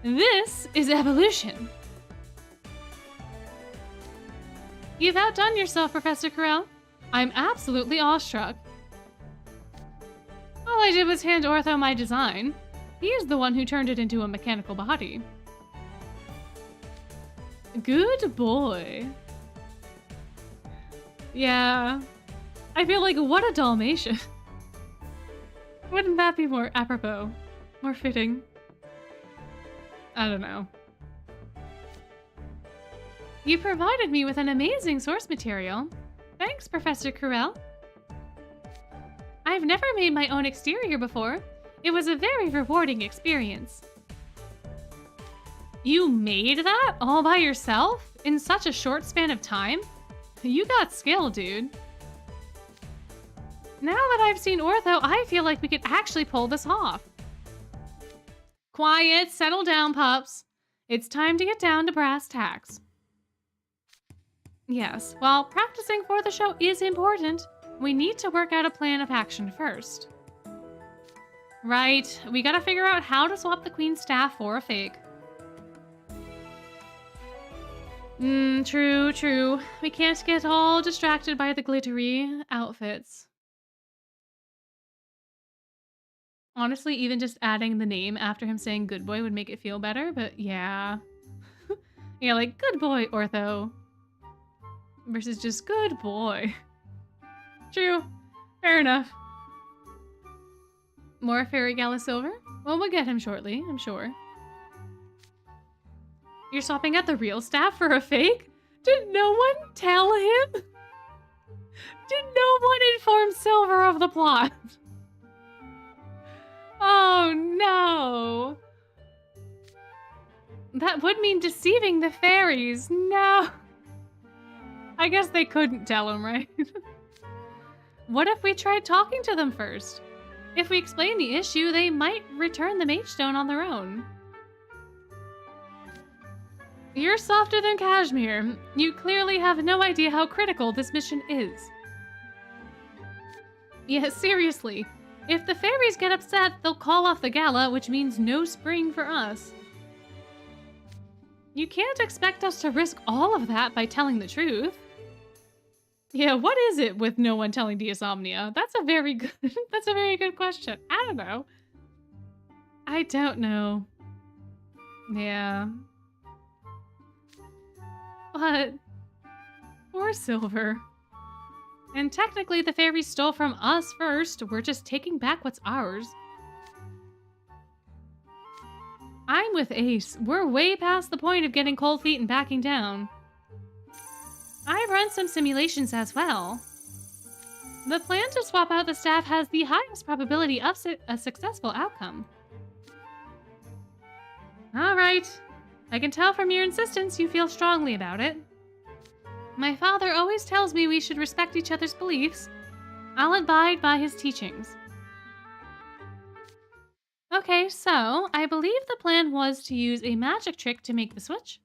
Speaker 1: This is evolution. You've outdone yourself, Professor Carell. I'm absolutely awestruck. All I did was hand Ortho my design. He is the one who turned it into a mechanical body. Good boy. Yeah. I feel like, what a Dalmatian. Wouldn't that be more apropos? More fitting? I don't know. You provided me with an amazing source material. Thanks, Professor Curell. I've never made my own exterior before. It was a very rewarding experience. You made that all by yourself in such a short span of time? You got skill, dude. Now that I've seen Ortho, I feel like we could actually pull this off. Quiet, settle down, pups. It's time to get down to brass tacks. Yes, while practicing for the show is important, we need to work out a plan of action first. Right, we gotta figure out how to swap the queen's staff for a fake. True. We can't get all distracted by the glittery outfits. Honestly, even just adding the name after him saying good boy would make it feel better, but yeah. Yeah, like, good boy, Ortho. Versus just good boy. True. Fair enough. More Fairy Gala silver? Well, we'll get him shortly, I'm sure. You're swapping out the real staff for a fake? Did no one tell him? Did no one inform Silver of the plot? Oh no! That would mean deceiving the fairies. No! I guess they couldn't tell him, right? What if we tried talking to them first? If we explain the issue, they might return the Mage Stone on their own. You're softer than cashmere. You clearly have no idea how critical this mission is. Yeah, seriously. If the fairies get upset, they'll call off the gala, which means no spring for us. You can't expect us to risk all of that by telling the truth. Yeah, what is it with no one telling Insomnia? That's a very good question. I don't know. I don't know. Yeah. But poor Silver. And technically the fairies stole from us first. We're just taking back what's ours. I'm with Ace. We're way past the point of getting cold feet and backing down. I've run some simulations as well. The plan to swap out the staff has the highest probability of a successful outcome. Alright. I can tell from your insistence you feel strongly about it. My father always tells me we should respect each other's beliefs. I'll abide by his teachings. Okay, so I believe the plan was to use a magic trick to make the switch.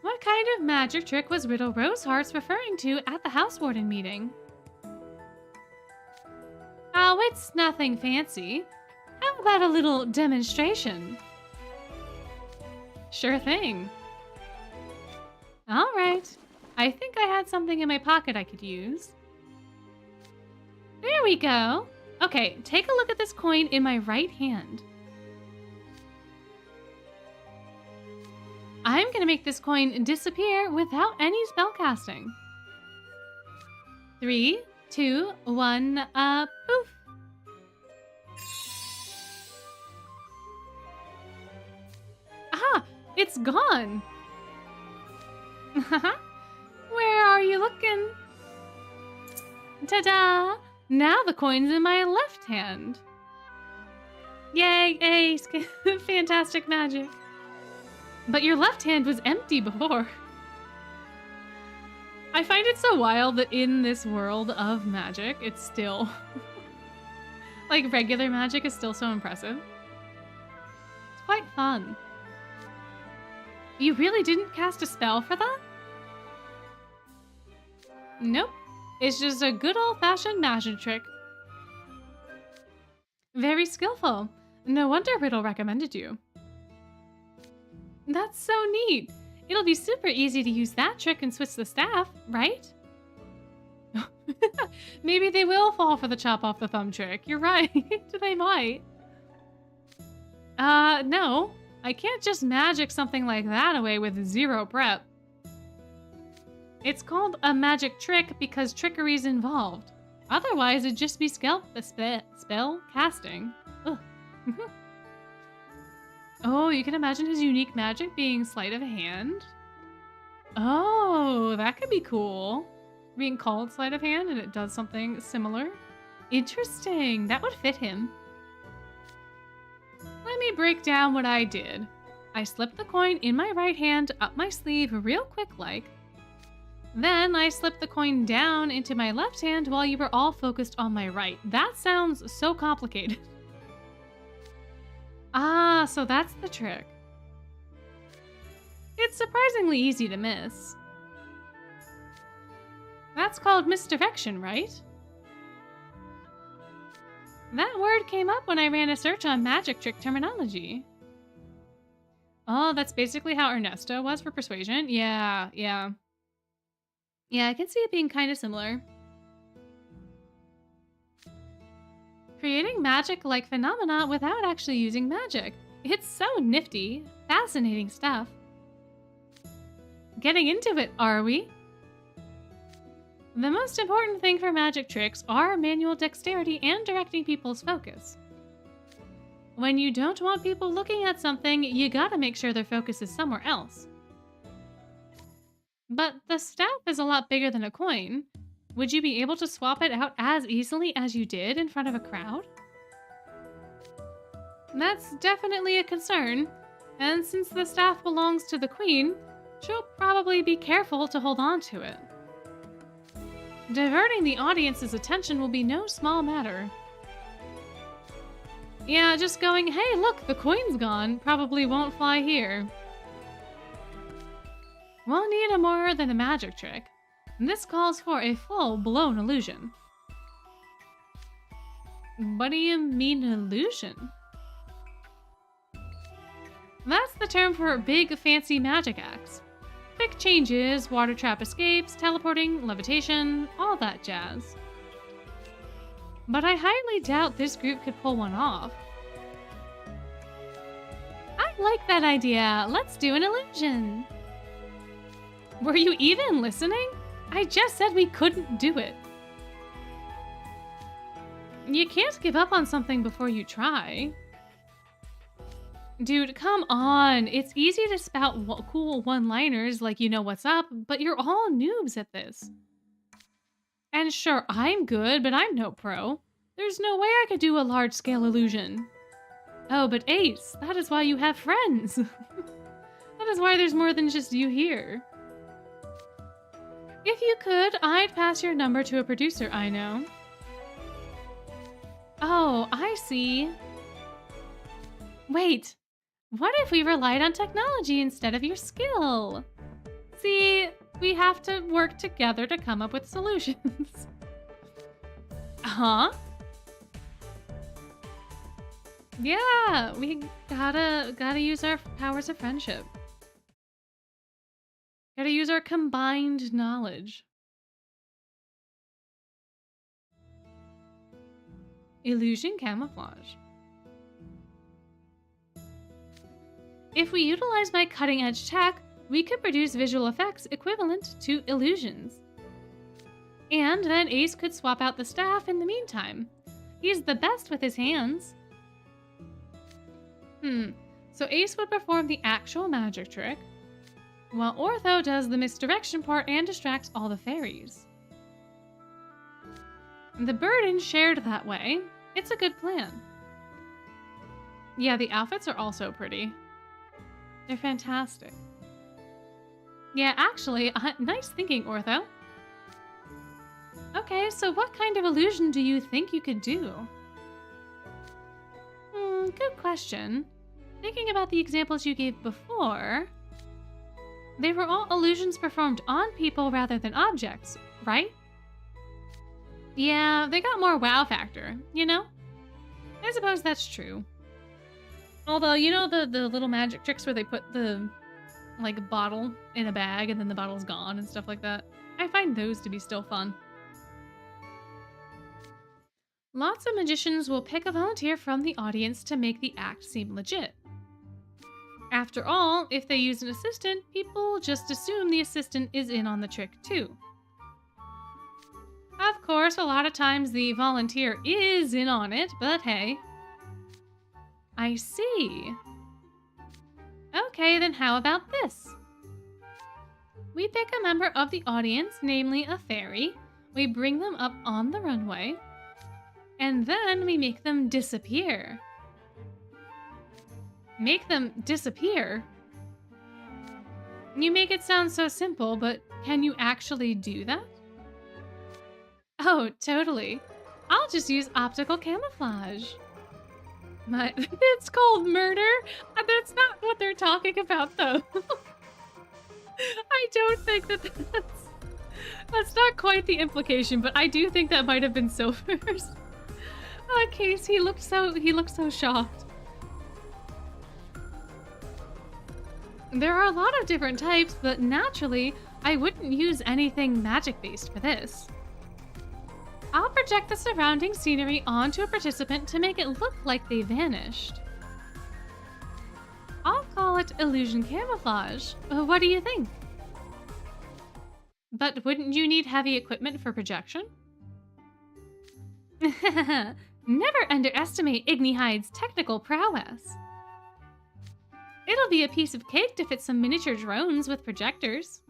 Speaker 1: What kind of magic trick was Riddle Rosehearts referring to at the House Warden meeting? Oh, it's nothing fancy. How about a little demonstration? Sure thing. All right. I think I had something in my pocket I could use. There we go. Okay, take a look at this coin in my right hand. I'm gonna make this coin disappear without any spellcasting. 3, 2, 1, poof. Ah, it's gone. Where are you looking? Ta-da! Now the coin's in my left hand. Yay, Ace! Fantastic magic. But your left hand was empty before. I find it so wild that in this world of magic, it's still... like, regular magic is still so impressive. It's quite fun. You really didn't cast a spell for that? Nope. It's just a good old-fashioned magic trick. Very skillful. No wonder Riddle recommended you. That's so neat. It'll be super easy to use that trick and switch the staff, right? Maybe they will fall for the chop off the thumb trick. You're right. They might. No. I can't just magic something like that away with 0 prep. It's called a magic trick because trickery's involved. Otherwise, it'd just be spell casting. Ugh. Oh, you can imagine his unique magic being sleight of hand? Oh, that could be cool. Being called sleight of hand and it does something similar. Interesting. That would fit him. Let me break down what I did. I slipped the coin in my right hand up my sleeve real quick like. Then I slipped the coin down into my left hand while you were all focused on my right. That sounds so complicated. Ah, so that's the trick. It's surprisingly easy to miss. That's called misdirection, right? That word came up when I ran a search on magic trick terminology. Oh, that's basically how Ernesto was for persuasion? Yeah. Yeah, I can see it being kind of similar. Creating magic-like phenomena without actually using magic. It's so nifty. Fascinating stuff. Getting into it, are we? The most important thing for magic tricks are manual dexterity and directing people's focus. When you don't want people looking at something, you gotta make sure their focus is somewhere else. But the staff is a lot bigger than a coin. Would you be able to swap it out as easily as you did in front of a crowd? That's definitely a concern, and since the staff belongs to the queen, she'll probably be careful to hold on to it. Diverting the audience's attention will be no small matter. Yeah, just going, hey look, the coin's gone, probably won't fly here. We'll need a more than a magic trick. This calls for a full-blown illusion. What do you mean illusion? That's the term for big fancy magic acts. Quick changes, water trap escapes, teleporting, levitation, all that jazz. But I highly doubt this group could pull one off. I like that idea. Let's do an illusion. Were you even listening? I just said we couldn't do it. You can't give up on something before you try. Dude, come on. It's easy to spout cool one-liners like you know what's up, but you're all noobs at this. And sure, I'm good, but I'm no pro. There's no way I could do a large-scale illusion. Oh, but Ace, that is why you have friends. That is why there's more than just you here. If you could, I'd pass your number to a producer I know. Oh, I see. Wait, what if we relied on technology instead of your skill? See, we have to work together to come up with solutions. Huh? Yeah, we gotta use our powers of friendship. Gotta use our combined knowledge. Illusion camouflage. If we utilize my cutting-edge tech, we could produce visual effects equivalent to illusions. And then Ace could swap out the staff in the meantime. He's the best with his hands. So Ace would perform the actual magic trick, while Ortho does the misdirection part and distracts all the fairies. The burden shared that way. It's a good plan. Yeah, the outfits are also pretty. They're fantastic. Yeah, actually, nice thinking, Ortho. Okay, so what kind of illusion do you think you could do? Good question. Thinking about the examples you gave before, they were all illusions performed on people rather than objects, right? Yeah, they got more wow factor, you know? I suppose that's true. Although, you know the little magic tricks where they put the, like, bottle in a bag and then the bottle's gone and stuff like that? I find those to be still fun. Lots of magicians will pick a volunteer from the audience to make the act seem legit. After all, if they use an assistant, people just assume the assistant is in on the trick too. Of course, a lot of times the volunteer is in on it, but hey. I see. Okay, then how about this? We pick a member of the audience, namely a fairy. We bring them up on the runway, and then we make them disappear. Make them disappear? You make it sound so simple, but can you actually do that? Oh, totally. I'll just use optical camouflage. But it's called murder? That's not what they're talking about, though. I don't think that's not quite the implication, but I do think that might have been Silver's case. He looked so shocked. There are a lot of different types, but naturally, I wouldn't use anything magic-based for this. I'll project the surrounding scenery onto a participant to make it look like they vanished. I'll call it illusion camouflage. What do you think? But wouldn't you need heavy equipment for projection? Never underestimate Igni Hyde's technical prowess. It'll be a piece of cake to fit some miniature drones with projectors.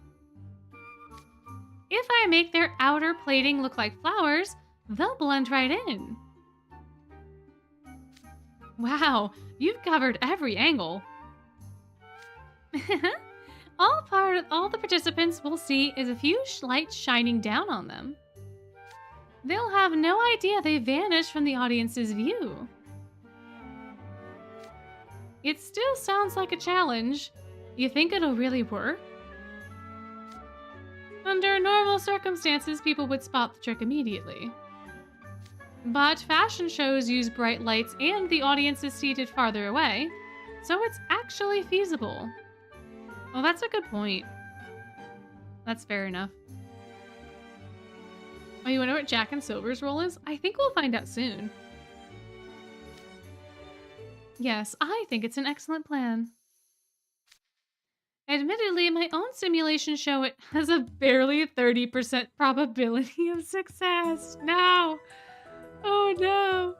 Speaker 1: If I make their outer plating look like flowers, they'll blend right in. Wow, you've covered every angle. All the participants will see is a few lights shining down on them. They'll have no idea they vanished from the audience's view. It still sounds like a challenge. You think it'll really work? Under normal circumstances, people would spot the trick immediately. But fashion shows use bright lights and the audience is seated farther away, so it's actually feasible. Well, that's a good point. That's fair enough. Oh, you wonder what Jack and Silver's role is? I think we'll find out soon. Yes, I think it's an excellent plan. Admittedly, my own simulations show it has a barely 30% probability of success. No! Oh no!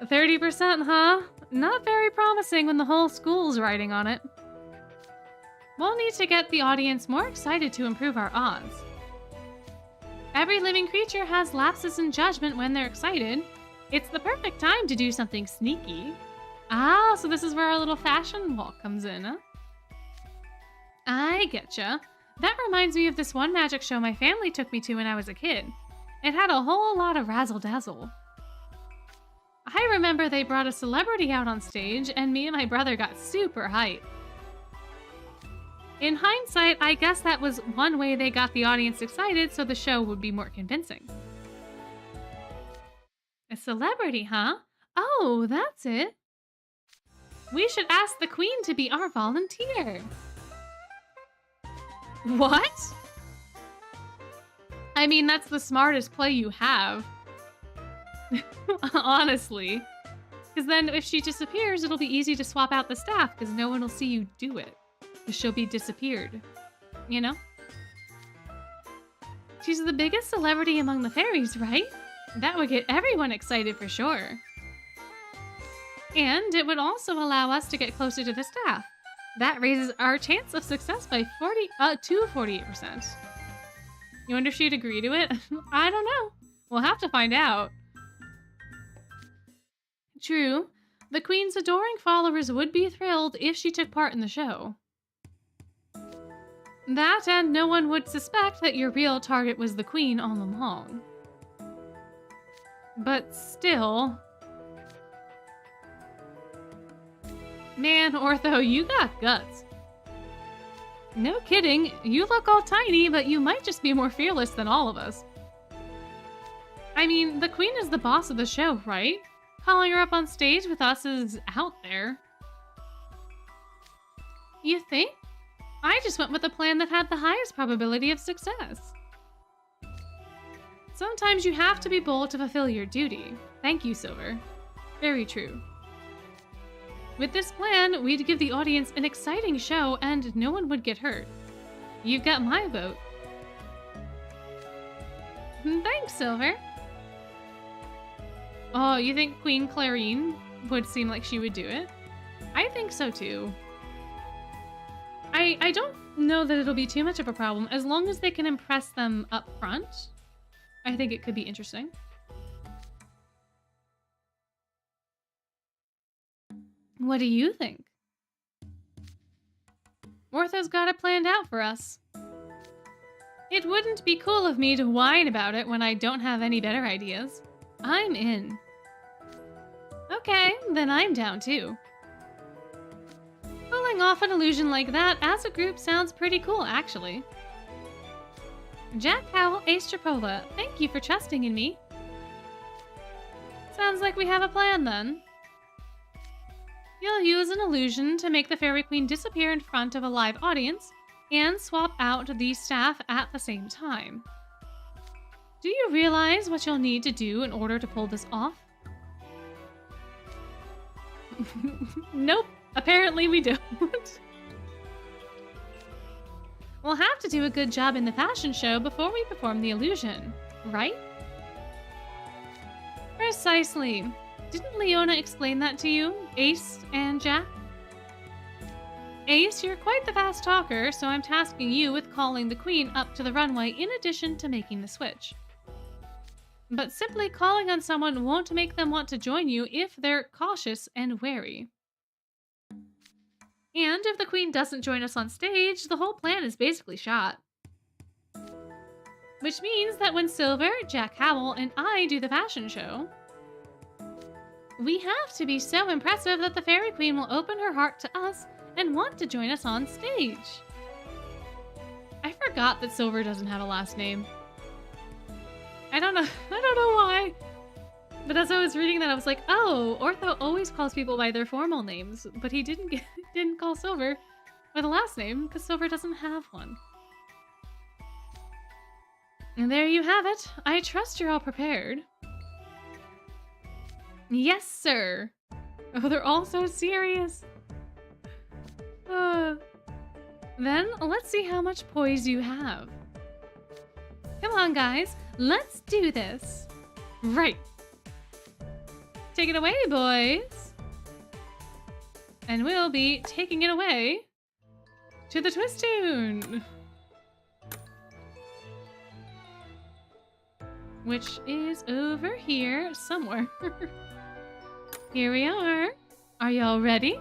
Speaker 1: 30%, huh? Not very promising when the whole school's riding on it. We'll need to get the audience more excited to improve our odds. Every living creature has lapses in judgment when they're excited. It's the perfect time to do something sneaky. Ah, so this is where our little fashion walk comes in, huh? I getcha. That reminds me of this one magic show my family took me to when I was a kid. It had a whole lot of razzle-dazzle. I remember they brought a celebrity out on stage, and me and my brother got super hyped. In hindsight, I guess that was one way they got the audience excited so the show would be more convincing. A celebrity, huh? Oh, that's it. We should ask the Queen to be our volunteer. What? I mean, that's the smartest play you have. Honestly. Because then if she disappears, it'll be easy to swap out the staff because no one will see you do it. Because she'll be disappeared. You know? She's the biggest celebrity among the fairies, right? That would get everyone excited for sure. And it would also allow us to get closer to the staff. That raises our chance of success by 48%. You wonder if she'd agree to it? I don't know. We'll have to find out. True, the Queen's adoring followers would be thrilled if she took part in the show. That and no one would suspect that your real target was the Queen all along. But still... Man, Ortho, you got guts. No kidding, you look all tiny, but you might just be more fearless than all of us. I mean, the Queen is the boss of the show, right? Calling her up on stage with us is out there. You think? I just went with the plan that had the highest probability of success. Sometimes you have to be bold to fulfill your duty. Thank you, Silver. Very true. With this plan, we'd give the audience an exciting show and no one would get hurt. You've got my vote. Thanks, Silver. Oh, you think Queen Clarine would seem like she would do it? I think so too. I don't know that it'll be too much of a problem as long as they can impress them up front. I think it could be interesting. What do you think? Ortho's got it planned out for us. It wouldn't be cool of me to whine about it when I don't have any better ideas. I'm in. Okay, then I'm down too. Pulling off an illusion like that as a group sounds pretty cool, actually. Jack Howell, Ace Chipola, thank you for trusting in me. Sounds like we have a plan then. You'll use an illusion to make the Fairy Queen disappear in front of a live audience and swap out the staff at the same time. Do you realize what you'll need to do in order to pull this off? Nope, apparently we don't. We'll have to do a good job in the fashion show before we perform the illusion, right? Precisely. Didn't Leona explain that to you, Ace and Jack? Ace, you're quite the fast talker, so I'm tasking you with calling the Queen up to the runway in addition to making the switch. But simply calling on someone won't make them want to join you if they're cautious and wary. And if the Queen doesn't join us on stage, the whole plan is basically shot. Which means that when Silver, Jack Howell, and I do the fashion show, we have to be so impressive that the Fairy Queen will open her heart to us and want to join us on stage. I forgot that Silver doesn't have a last name. I don't know why. But as I was reading that, I was like, oh, Ortho always calls people by their formal names, but he didn't call Silver by the last name because Silver doesn't have one. And there you have it. I trust you're all prepared. Yes, sir. Oh, they're all so serious. Then let's see how much poise you have. Come on, guys. Let's do this. Right. Take it away, boys. And we'll be taking it away to the twist tune, which is over here somewhere. Here we are. Are y'all ready?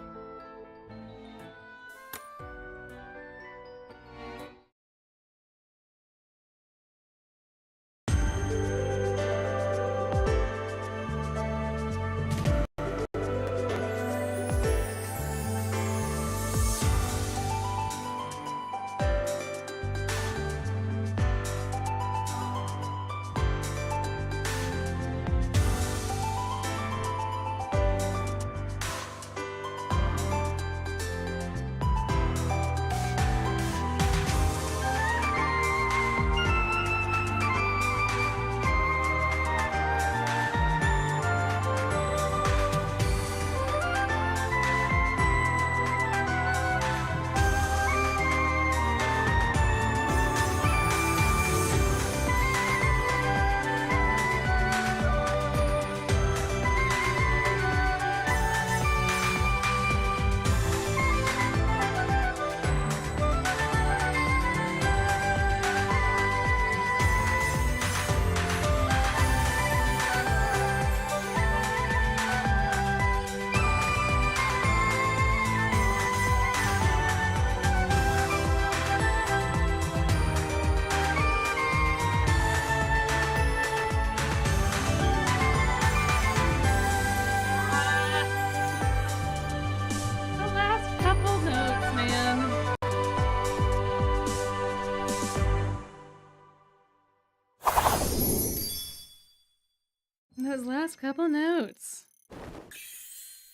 Speaker 1: Those last couple notes.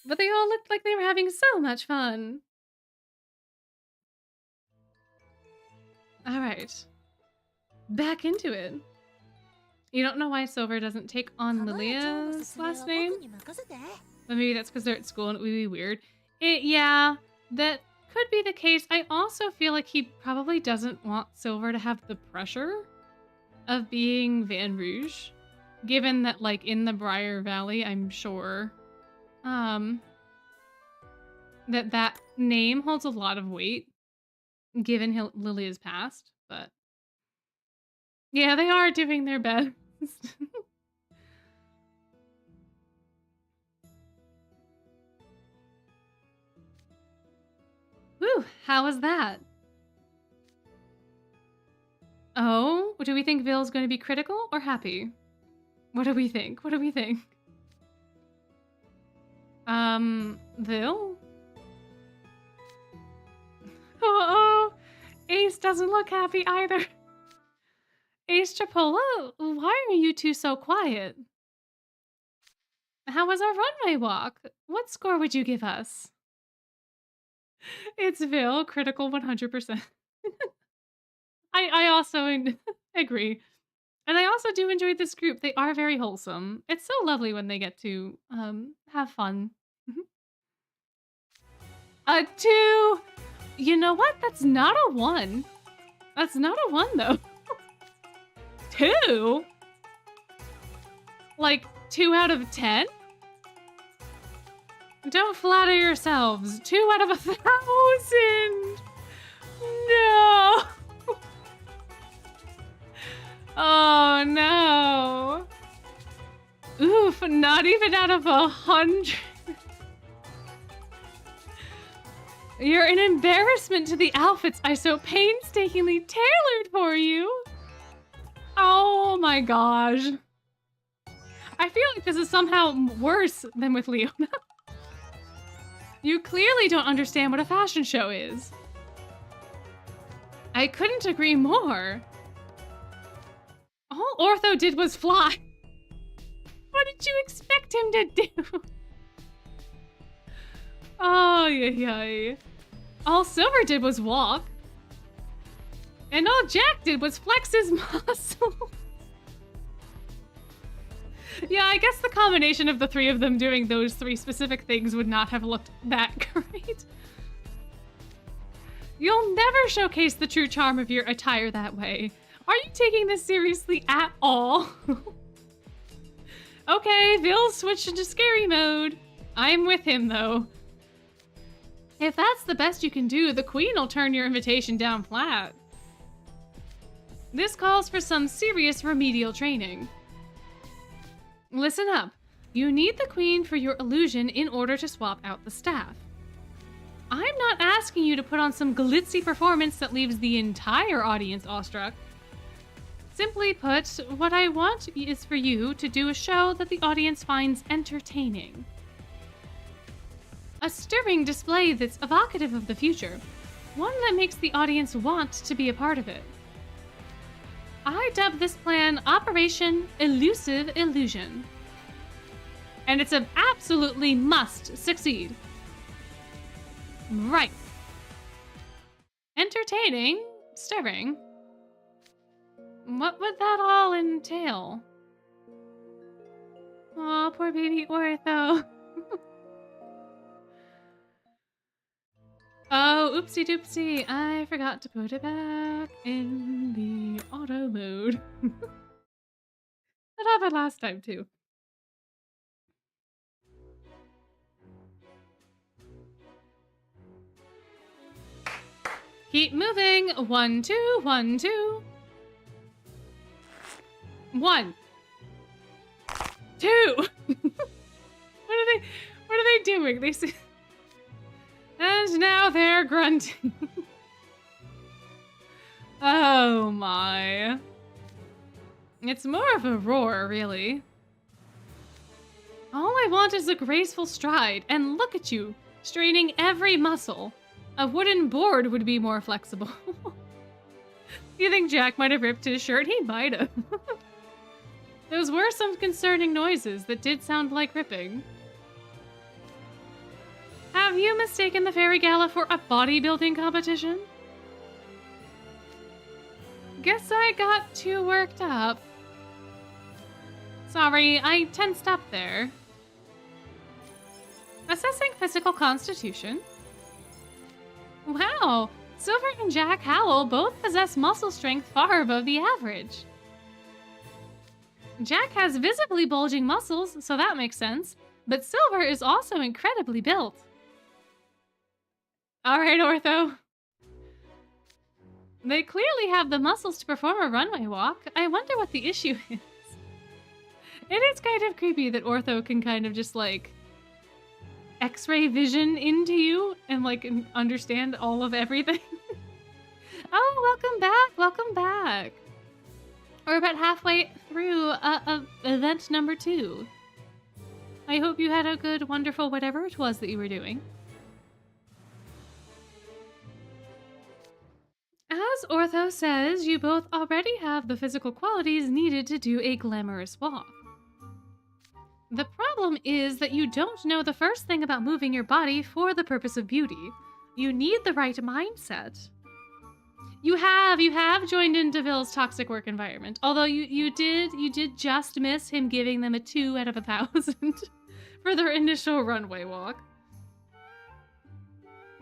Speaker 1: But they all looked like they were having so much fun. All right. Back into it. You don't know why Silver doesn't take on Lilia's last name? But maybe that's because they're at school and it would be weird. Yeah, that could be the case. I also feel like he probably doesn't want Silver to have the pressure of being Van Rouge, given that, like, in the Briar Valley, I'm sure, that name holds a lot of weight, given Lilia's past, but yeah, they are doing their best. Whew, how was that? Oh, do we think Ville's going to be critical or happy? What do we think? What do we think? Ville? Oh, Ace doesn't look happy either. Ace Chipola, why are you two so quiet? How was our runway walk? What score would you give us? It's Ville, critical 100%. I also agree. And I also do enjoy this group. They are very wholesome. It's so lovely when they get to have fun. A 2! You know what? That's not a 1. That's not a 1, though. 2? Like, 2 out of 10? Don't flatter yourselves. 2 out of 1,000! No! Oh, no. Oof, not even out of 100. You're an embarrassment to the outfits I so painstakingly tailored for you. Oh my gosh. I feel like this is somehow worse than with Leona. You clearly don't understand what a fashion show is. I couldn't agree more. All Ortho did was fly. What did you expect him to do? Oh, yeah. All Silver did was walk. And all Jack did was flex his muscle. Yeah, I guess the combination of the three of them doing those 3 specific things would not have looked that great. You'll never showcase the true charm of your attire that way. Are you taking this seriously at all? Okay, Ville switched into scary mode. I'm with him, though. If that's the best you can do, the Queen will turn your invitation down flat. This calls for some serious remedial training. Listen up. You need the Queen for your illusion in order to swap out the staff. I'm not asking you to put on some glitzy performance that leaves the entire audience awestruck. Simply put, what I want is for you to do a show that the audience finds entertaining. A stirring display that's evocative of the future. One that makes the audience want to be a part of it. I dub this plan Operation Elusive Illusion. And it's an absolutely must succeed. Right. Entertaining, stirring. What would that all entail? Aw, poor baby Ortho. Oh, oopsie doopsie. I forgot to put it back in the auto mode. That happened last time, too. Keep moving. 1, 2, 1, 2. 1, 2. What are they doing? They see. And now they're grunting. Oh my. It's more of a roar, really. All I want is a graceful stride, and look at you, straining every muscle. A wooden board would be more flexible. You think Jack might have ripped his shirt? He might have. Those were some concerning noises that did sound like ripping. Have you mistaken the Fairy Gala for a bodybuilding competition? Guess I got too worked up. Sorry, I tensed up there. Assessing physical constitution. Wow, Silver and Jack Howell both possess muscle strength far above the average. Jack has visibly bulging muscles, so that makes sense, but Silver is also incredibly built. Alright, Ortho. They clearly have the muscles to perform a runway walk. I wonder what the issue is. It is kind of creepy that Ortho can kind of just, like, X-ray vision into you and, like, understand all of everything. Oh, welcome back. We're about halfway through event number 2. I hope you had a good, wonderful whatever it was that you were doing. As Ortho says, you both already have the physical qualities needed to do a glamorous walk. The problem is that you don't know the first thing about moving your body for the purpose of beauty. You need the right mindset. You have joined in DeVille's toxic work environment. Although you did just miss him giving them a 2 out of 1,000 for their initial runway walk.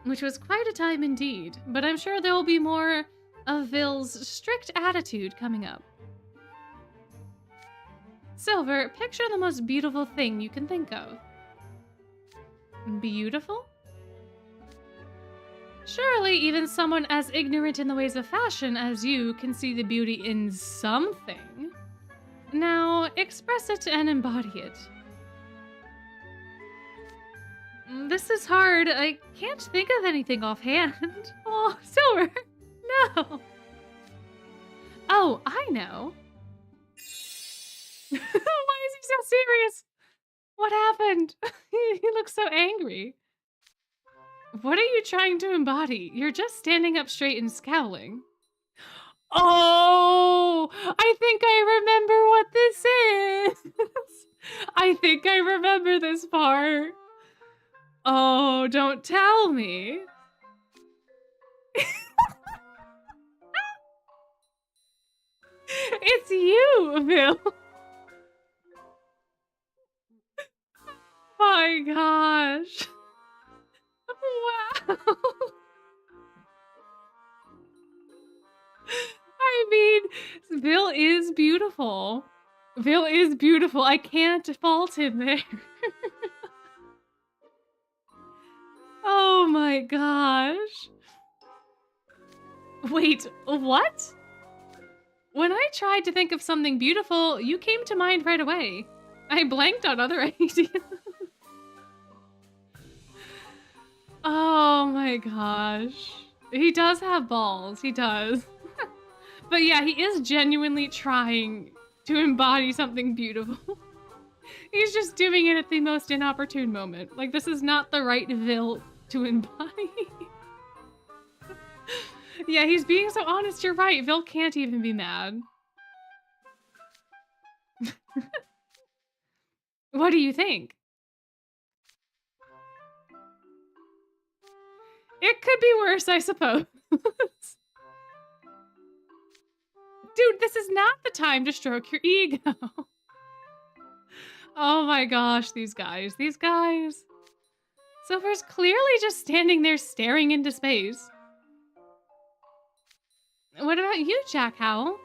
Speaker 1: Which was quite a time indeed, but I'm sure there will be more of Ville's strict attitude coming up. Silver, picture the most beautiful thing you can think of. Beautiful? Surely even someone as ignorant in the ways of fashion as you can see the beauty in something. Now, express it and embody it. This is hard. I can't think of anything offhand. Oh, Silver! No! Oh, I know. Why is he so serious? What happened? He looks so angry. What are you trying to embody? You're just standing up straight and scowling. Oh! I think I remember what this is! I think I remember this part. Oh, don't tell me. It's you, Bill. My gosh. Wow. I mean, Bill is beautiful. Bill is beautiful. I can't fault him there. Oh my gosh. Wait, what? When I tried to think of something beautiful, you came to mind right away. I blanked on other ideas. Oh my gosh. He does have balls, he does. But yeah, he is genuinely trying to embody something beautiful. He's just doing it at the most inopportune moment. Like, this is not the right Vil to embody. Yeah, he's being so honest, you're right. Vil can't even be mad. What do you think? It could be worse, I suppose. Dude, this is not the time to stroke your ego. Oh my gosh, these guys. Silver's clearly just standing there staring into space. What about you, Jack Howell?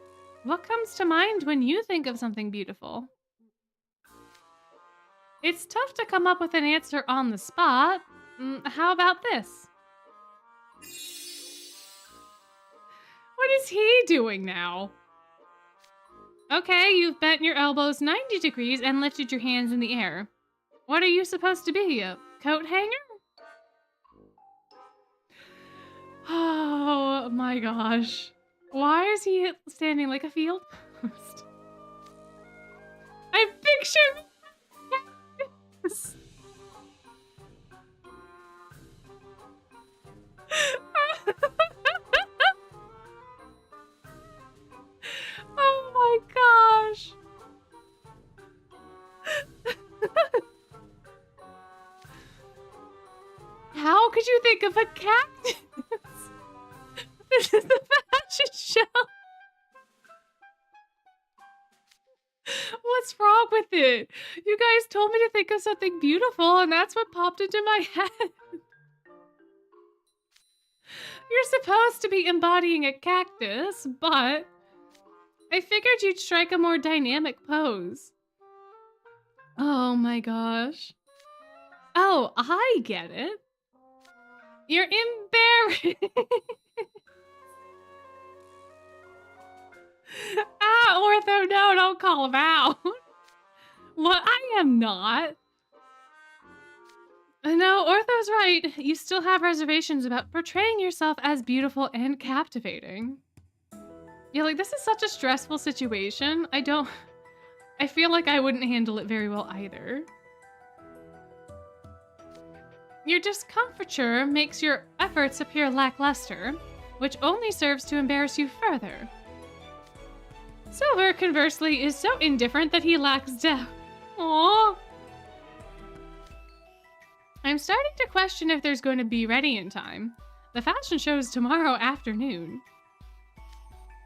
Speaker 1: What comes to mind when you think of something beautiful? It's tough to come up with an answer on the spot. How about this? What is he doing now? Okay, you've bent your elbows 90 degrees and lifted your hands in the air. What are you supposed to be, a coat hanger? Oh my gosh. Why is he standing like a field post? I picture this. Oh my gosh. How could you think of a cactus? This is a fashion show. What's wrong with it. You guys told me to think of something beautiful, and that's what popped into my head. You're supposed to be embodying a cactus, but I figured you'd strike a more dynamic pose. Oh my gosh. Oh, I get it. You're embarrassed. Ortho, no, don't call him out. What? I am not. No, Ortho's right. You still have reservations about portraying yourself as beautiful and captivating. Yeah, like, this is such a stressful situation. I feel like I wouldn't handle it very well either. Your discomfiture makes your efforts appear lackluster, which only serves to embarrass you further. Silver, conversely, is so indifferent that he lacks depth. Aww. I'm starting to question if there's going to be ready in time. The fashion show is tomorrow afternoon.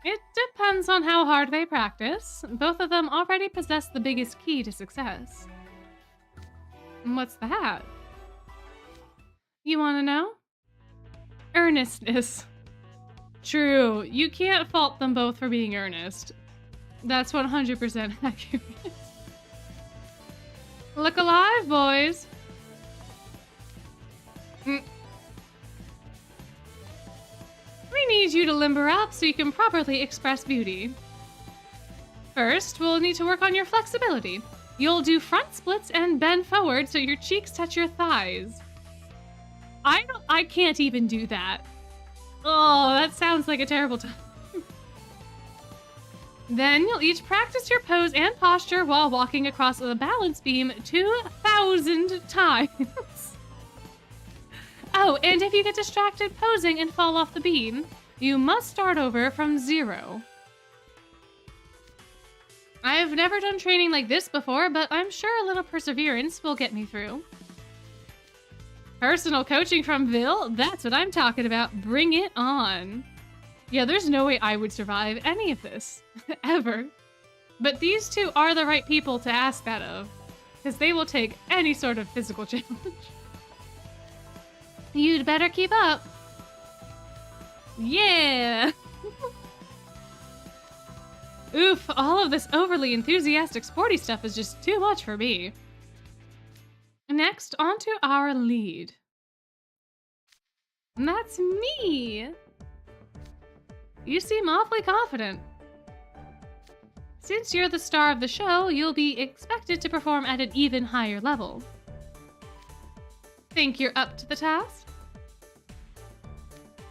Speaker 1: It depends on how hard they practice. Both of them already possess the biggest key to success. What's that? You want to know? Earnestness. True, you can't fault them both for being earnest. That's 100% accurate. Look alive, boys. We need you to limber up so you can properly express beauty. First, we'll need to work on your flexibility. You'll do front splits and bend forward so your cheeks touch your thighs. I can't even do that. Oh, that sounds like a terrible time. Then you'll each practice your pose and posture while walking across the balance beam 2,000 times. Oh, and if you get distracted posing and fall off the beam, you must start over from 0. I've never done training like this before, but I'm sure a little perseverance will get me through. Personal coaching from Vil? That's what I'm talking about. Bring it on. Yeah, there's no way I would survive any of this. Ever. But these two are the right people to ask that of, because they will take any sort of physical challenge. You'd better keep up. Yeah! Oof, all of this overly enthusiastic sporty stuff is just too much for me. Next, on to our lead. And that's me! You seem awfully confident. Since you're the star of the show, you'll be expected to perform at an even higher level. Think you're up to the task?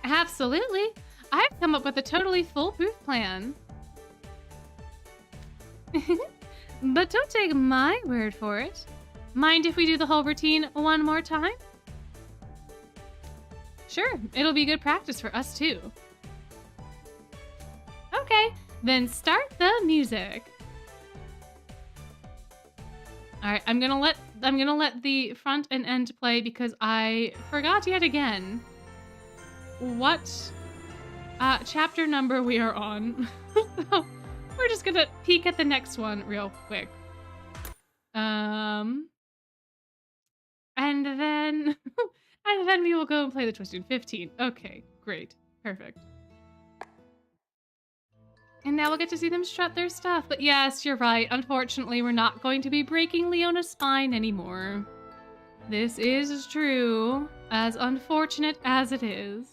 Speaker 1: Absolutely. I've come up with a totally foolproof plan. But don't take my word for it. Mind if we do the whole routine one more time? Sure, it'll be good practice for us too. Okay, then start the music. All right, I'm gonna let the front and end play because I forgot yet again what chapter number we are on. So we're just gonna peek at the next one real quick. And then and then we will go and play the Twisted 15. Okay, great, perfect. And now we'll get to see them strut their stuff. But yes, you're right. Unfortunately, we're not going to be breaking Leona's spine anymore. This is true, as unfortunate as it is.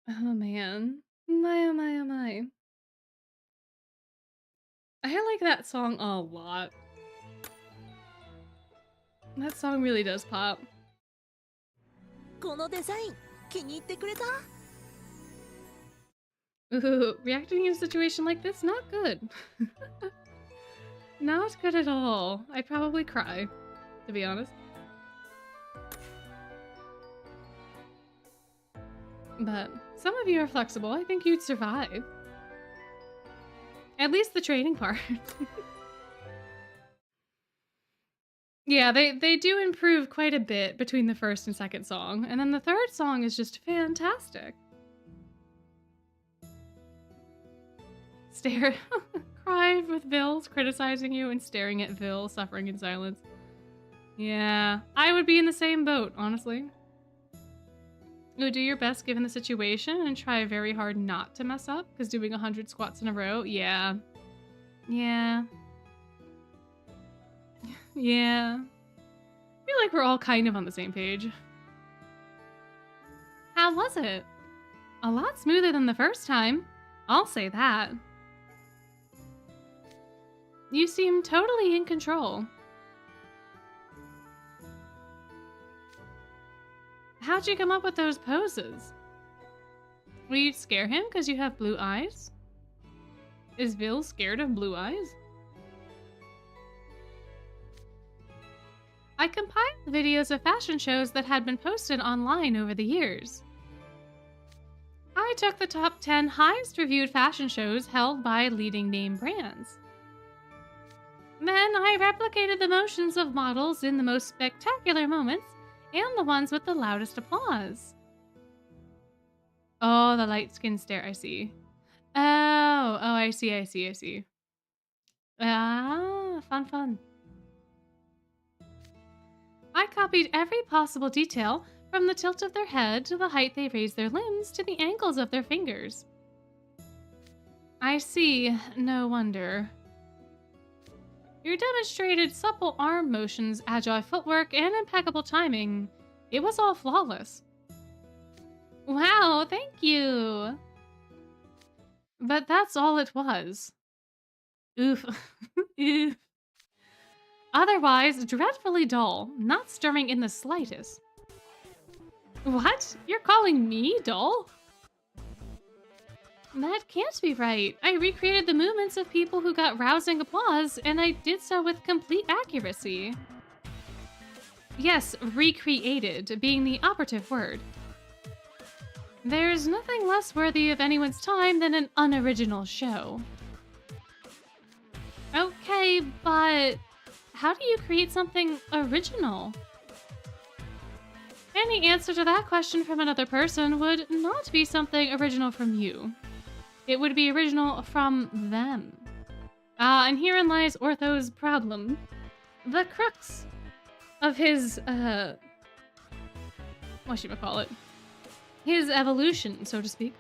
Speaker 1: Oh man. My, oh my, oh my. I like that song a lot. That song really does pop.
Speaker 2: このデザイン気に入ってくれた?
Speaker 1: Ooh, reacting in a situation like this, not good. Not good at all. I'd probably cry, to be honest. But some of you are flexible. I think you'd survive. At least the training part. Yeah, they do improve quite a bit between the first and second song. And then the third song is just fantastic. Stare. Cry with Vil criticizing you and staring at Vil suffering in silence. Yeah, I would be in the same boat, honestly. Ooh, do your best given the situation and try very hard not to mess up, because doing 100 squats in a row, yeah. Yeah. Yeah. I feel like we're all kind of on the same page. How was it? A lot smoother than the first time. I'll say that. You seem totally in control. How'd you come up with those poses? Will you scare him because you have blue eyes? Is Vil scared of blue eyes? I compiled videos of fashion shows that had been posted online over the years. I took the top 10 highest reviewed fashion shows held by leading name brands. Then I replicated the motions of models in the most spectacular moments and the ones with the loudest applause. Oh, the light-skinned stare, I see. Oh, I see. Ah, fun. I copied every possible detail, from the tilt of their head to the height they raise their limbs to the angles of their fingers. I see, no wonder. You demonstrated supple arm motions, agile footwork, and impeccable timing. It was all flawless. Wow, thank you. But that's all it was. Oof. Oof. Otherwise, dreadfully dull, not stirring in the slightest. What? You're calling me dull? That can't be right. I recreated the movements of people who got rousing applause, and I did so with complete accuracy. Yes, recreated being the operative word. There's nothing less worthy of anyone's time than an unoriginal show. Okay, but how do you create something original? Any answer to that question from another person would not be something original from you. It would be original from them. And herein lies Ortho's problem. The crux of his, whatchamacallit? His evolution, so to speak.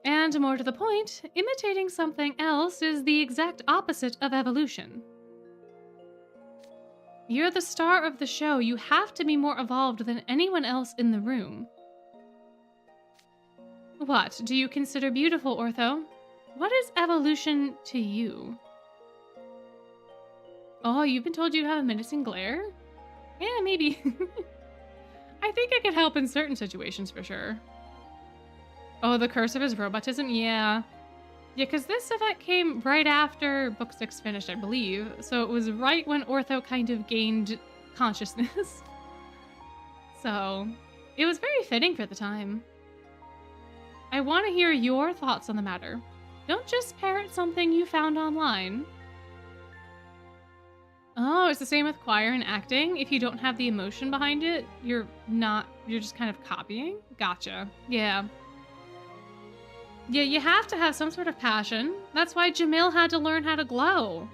Speaker 1: And more to the point, imitating something else is the exact opposite of evolution. You're the star of the show. You have to be more evolved than anyone else in the room. What do you consider beautiful, Ortho? What is evolution to you? Oh, you've been told you have a menacing glare? Yeah, maybe. I think it could help in certain situations for sure. Oh, the curse of his robotism? Yeah. Yeah, because this event came right after Book 6 finished, I believe. So it was right when Ortho kind of gained consciousness. So it was very fitting for the time. I want to hear your thoughts on the matter. Don't just parrot something you found online. Oh, it's the same with choir and acting. If you don't have the emotion behind it, you're just kind of copying? Gotcha. Yeah. Yeah, you have to have some sort of passion. That's why Jamil had to learn how to glow.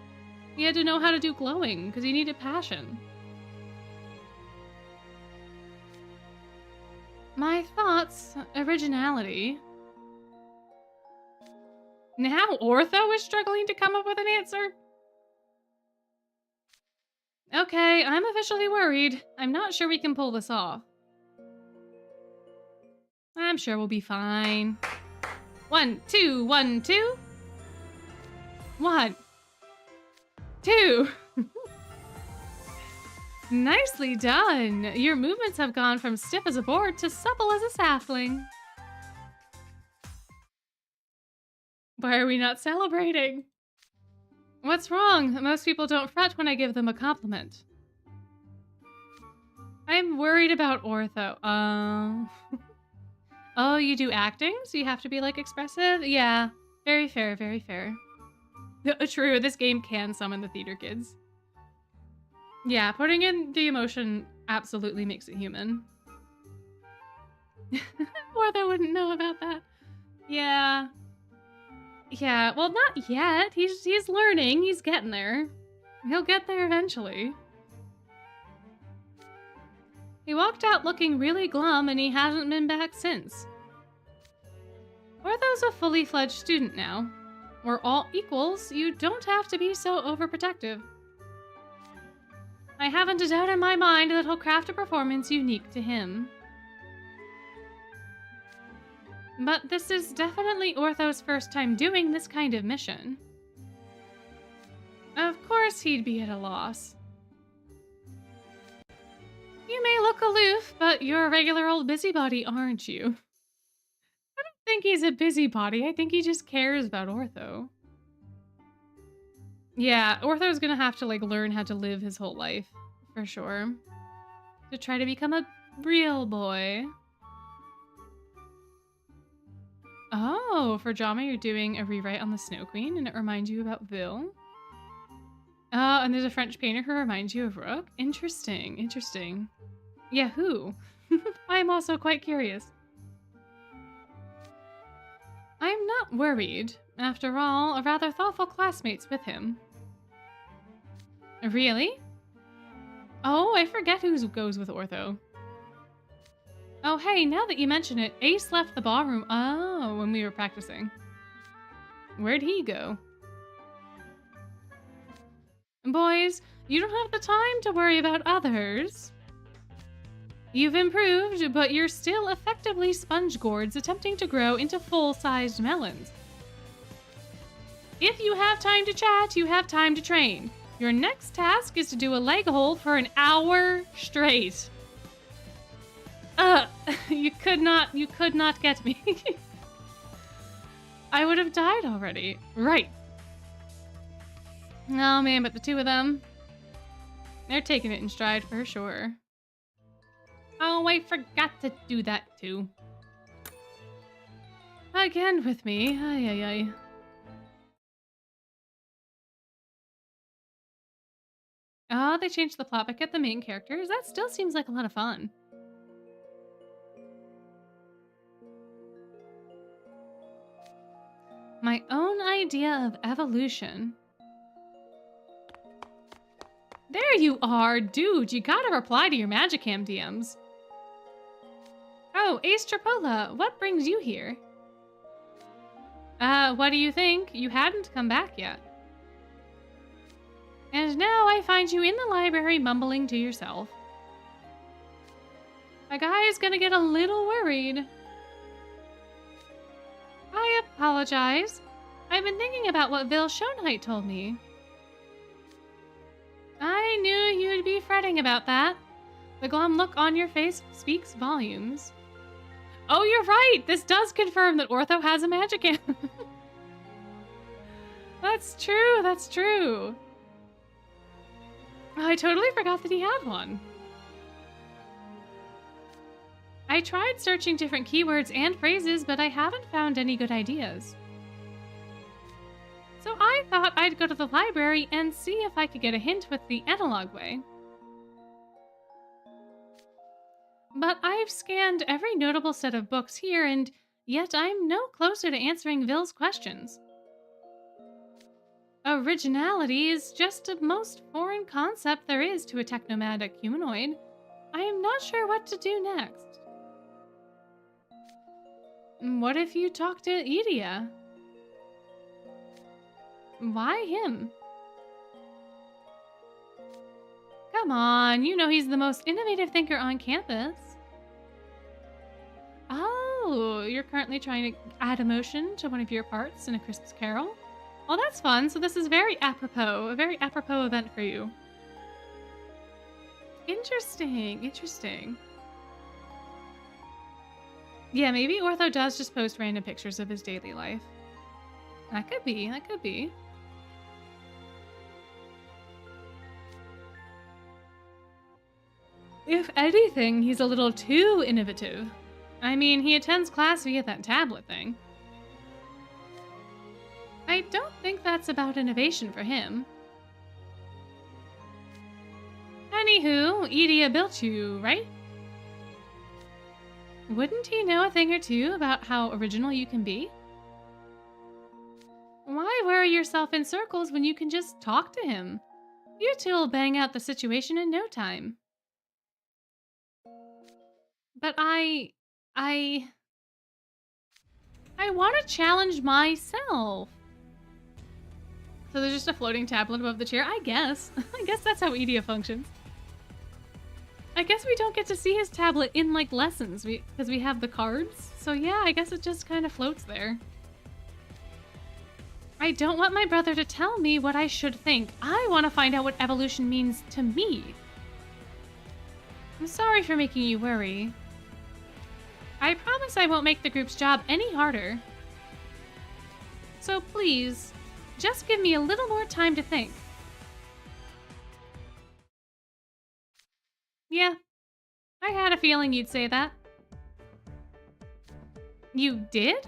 Speaker 1: He had to know how to do glowing, because he needed passion. My thoughts, originality. Now Ortho is struggling to come up with an answer? Okay, I'm officially worried. I'm not sure we can pull this off. I'm sure we'll be fine. 1, 2, 1, 2. 1, 2. Nicely done. Your movements have gone from stiff as a board to supple as a sapling. Why are we not celebrating? What's wrong? Most people don't fret when I give them a compliment. I'm worried about ortho. Oh, you do acting? So you have to be, like, expressive? Yeah. Very fair, very fair. True, this game can summon the theater kids. Yeah, putting in the emotion absolutely makes it human. Ortho wouldn't know about that. Yeah. Yeah, well, not yet. He's learning. He's getting there. He'll get there eventually. He walked out looking really glum, and he hasn't been back since. Ortho's a fully fledged student now. We're all equals. You don't have to be so overprotective. I haven't a doubt in my mind that he'll craft a performance unique to him. But this is definitely Ortho's first time doing this kind of mission. Of course he'd be at a loss. You may look aloof, but you're a regular old busybody, aren't you? I don't think he's a busybody. I think he just cares about Ortho. Yeah, Ortho's gonna have to, like, learn how to live his whole life, for sure. To try to become a real boy. Oh, for drama, you're doing a rewrite on the Snow Queen, and it reminds you about Vil. Oh, and there's a French painter who reminds you of Rook? Interesting, interesting. Yeah, who? I'm also quite curious. I'm not worried. After all, a rather thoughtful classmate's with him. Really? Oh, I forget who goes with Ortho. Oh, hey, now that you mention it, Ace left the ballroom. Oh, when we were practicing. Where'd he go? Boys, you don't have the time to worry about others. You've improved, but you're still effectively sponge gourds attempting to grow into full-sized melons. If you have time to chat, you have time to train. Your next task is to do a leg hold for an hour straight. You could not get me. I would have died already. Right. Oh man, but the two of them, they're taking it in stride for sure. Oh, I forgot to do that too. Again with me. Ay, ay, ay. Oh, they changed the plot back at the main characters. That still seems like a lot of fun. My own idea of evolution. There you are, dude. You gotta reply to your Magicam DMs. Oh, Ace Tripola, what brings you here? What do you think? You hadn't come back yet. And now I find you in the library mumbling to yourself. My guy is gonna get a little worried. I apologize. I've been thinking about what Vil Schoenheit told me. I knew you'd be fretting about that. The glum look on your face speaks volumes. Oh, you're right! This does confirm that Ortho has a Magicam. That's true, that's true. I totally forgot that he had one. I tried searching different keywords and phrases, but I haven't found any good ideas. So I thought I'd go to the library and see if I could get a hint with the analog way. But I've scanned every notable set of books here, and yet I'm no closer to answering Vil's questions. Originality is just the most foreign concept there is to a technomadic humanoid. I am not sure what to do next. What if you talk to Idia? Why him? Come on, you know he's the most innovative thinker on campus. Oh, you're currently trying to add emotion to one of your parts in A Christmas Carol. Well, that's fun. So this is very apropos, a very apropos event for you. Interesting, interesting. Yeah, maybe Ortho does just post random pictures of his daily life. That could be, that could be. If anything, he's a little too innovative. I mean, he attends class via that tablet thing. I don't think that's about innovation for him. Anywho, Edie built you, right? Wouldn't he know a thing or two about how original you can be? Why worry yourself in circles when you can just talk to him? You two will bang out the situation in no time. But I want to challenge myself. So there's just a floating tablet above the chair? I guess. I guess that's how Edia functions. I guess we don't get to see his tablet in, like, lessons because we have the cards. So yeah, I guess it just kind of floats there. I don't want my brother to tell me what I should think. I want to find out what evolution means to me. I'm sorry for making you worry. I promise I won't make the group's job any harder. So please, just give me a little more time to think. Yeah, I had a feeling you'd say that. You did?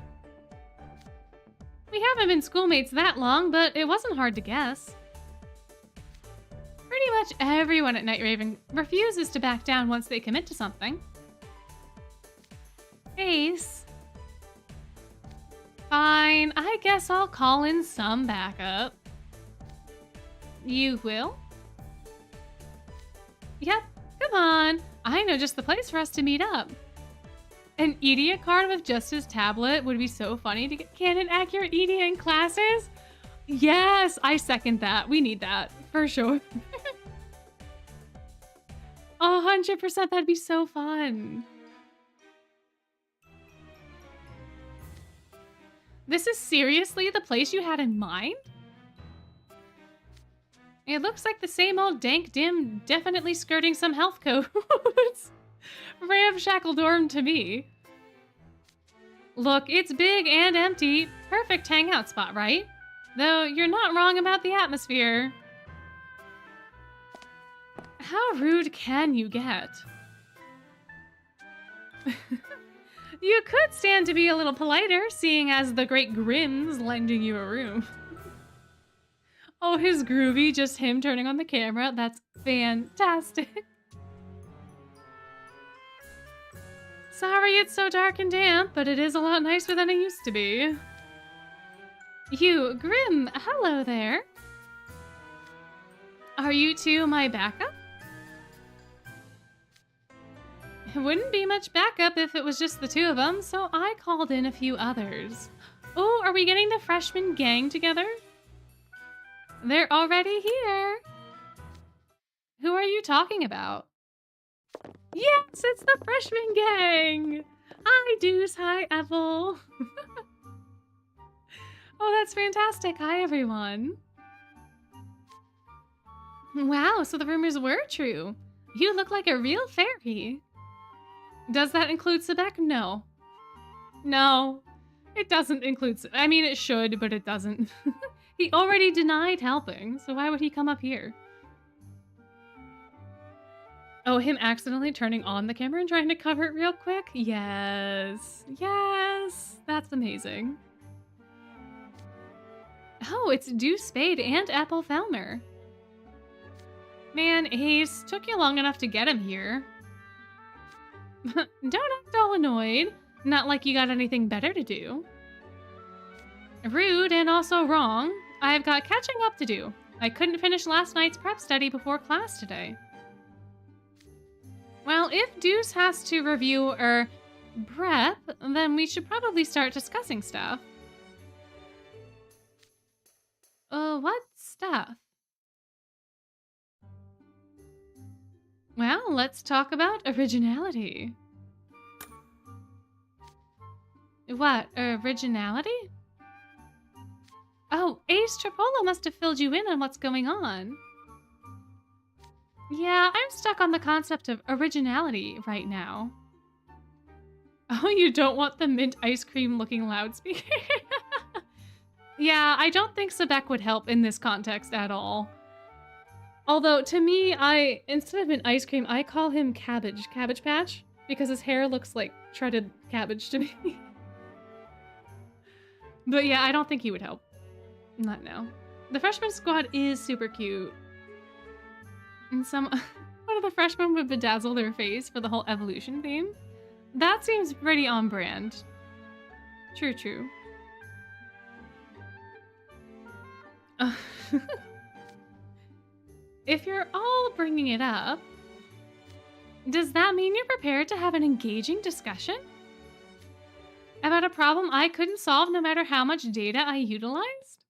Speaker 1: We haven't been schoolmates that long, but it wasn't hard to guess. Pretty much everyone at Night Raven refuses to back down once they commit to something. Ace. Fine, I guess I'll call in some backup. You will? Yep, come on. I know just the place for us to meet up. An Edia card with just his tablet would be so funny to get canon accurate Edia in classes. Yes, I second that. We need that, for sure. 100%, that'd be so fun. This is seriously the place you had in mind? It looks like the same old dank dim, definitely skirting some health codes. Ramshackle dorm to me. Look, it's big and empty. Perfect hangout spot, right? Though you're not wrong about the atmosphere. How rude can you get? You could stand to be a little politer, seeing as the Great Grim's lending you a room. Oh, his groovy, just him turning on the camera. That's fantastic. Sorry it's so dark and damp, but it is a lot nicer than it used to be. You, Grim, hello there. Are you two my backup? It wouldn't be much backup if it was just the two of them, so I called in a few others. Oh, are we getting the freshman gang together? They're already here. Who are you talking about? Yes, it's the freshman gang. Hi, Deuce. Hi, Ethel. Oh, that's fantastic. Hi, everyone. Wow, so the rumors were true. You look like a real fairy. Does that include Sebek? No. No, it doesn't include I mean, it should, but it doesn't. He already denied helping, so why would he come up here? Oh, him accidentally turning on the camera and trying to cover it real quick? Yes. Yes. That's amazing. Oh, it's Deuce Spade and Apple Thelmer. Man, Ace, took you long enough to get him here. Don't act all annoyed. Not like you got anything better to do. Rude and also wrong. I've got catching up to do. I couldn't finish last night's prep study before class today. Well, if Deuce has to review or prep, then we should probably start discussing stuff. What stuff? Well, let's talk about originality. What, originality? Oh, Ace Tripolo must have filled you in on what's going on. Yeah, I'm stuck on the concept of originality right now. Oh, you don't want the mint ice cream looking loudspeaker? Yeah, I don't think Sebek would help in this context at all. Although, to me, instead of an ice cream, I call him Cabbage Patch, because his hair looks like shredded cabbage to me. But yeah, I don't think he would help. Not now. The freshman squad is super cute. And one of the freshmen would bedazzle their face for the whole evolution theme. That seems pretty on brand. True. If you're all bringing it up, does that mean you're prepared to have an engaging discussion? About a problem I couldn't solve no matter how much data I utilized?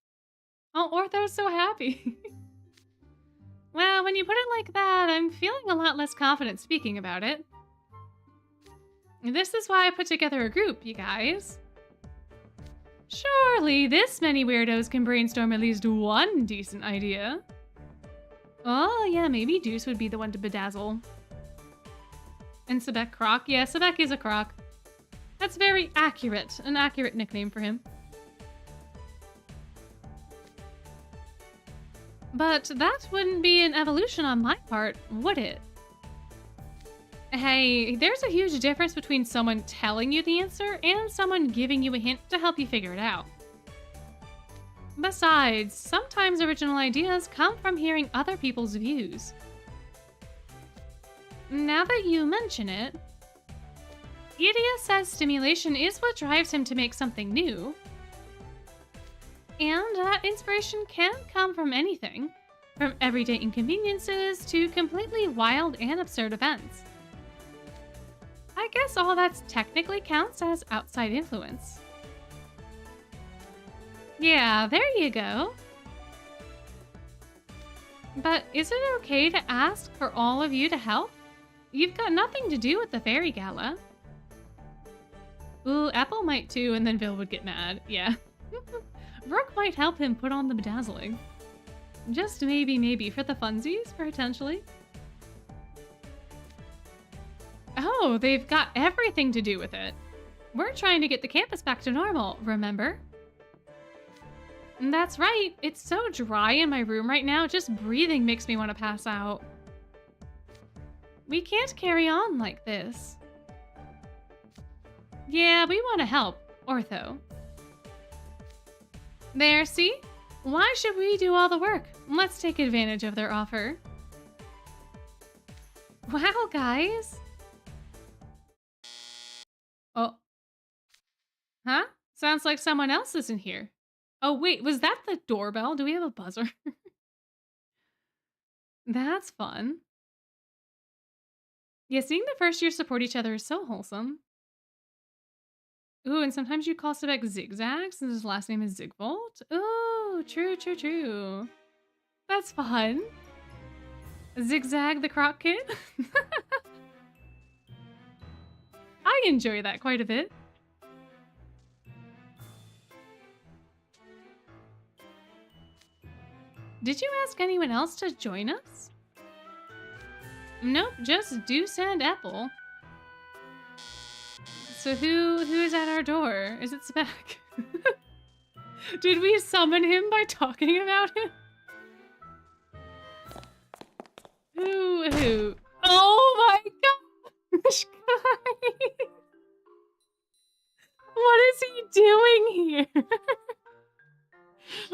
Speaker 1: Oh, Ortho's so happy. Well, when you put it like that, I'm feeling a lot less confident speaking about it. This is why I put together a group, you guys. Surely this many weirdos can brainstorm at least one decent idea. Oh, yeah, maybe Deuce would be the one to bedazzle. And Sebek Croc? Yeah, Sebek is a croc. That's very accurate. An accurate nickname for him. But that wouldn't be an evolution on my part, would it? Hey, there's a huge difference between someone telling you the answer and someone giving you a hint to help you figure it out. Besides, sometimes original ideas come from hearing other people's views. Now that you mention it, Idia says stimulation is what drives him to make something new. And that inspiration can come from anything, from everyday inconveniences to completely wild and absurd events. I guess all that technically counts as outside influence. Yeah, there you go. But is it okay to ask for all of you to help? You've got nothing to do with the Fairy Gala. Ooh, Apple might too, and then Bill would get mad. Yeah. Brooke might help him put on the bedazzling. Just maybe for the funsies, potentially. Oh, they've got everything to do with it. We're trying to get the campus back to normal, remember? That's right. It's so dry in my room right now, just breathing makes me want to pass out. We can't carry on like this. Yeah, we want to help, Ortho. There, see? Why should we do all the work? Let's take advantage of their offer. Wow, guys. Oh. Huh? Sounds like someone else isn't here. Oh, wait, was that the doorbell? Do we have a buzzer? That's fun. Yeah, seeing the first year support each other is so wholesome. Ooh, and sometimes you call Sebek Zigzag since his last name is Zigvolt. Ooh, true. That's fun. Zigzag the Croc Kid? I enjoy that quite a bit. Did you ask anyone else to join us? Nope, just Deuce and Apple. So who is at our door? Is it Sebek? Did we summon him by talking about him? Who? Oh my gosh, guys! What is he doing here?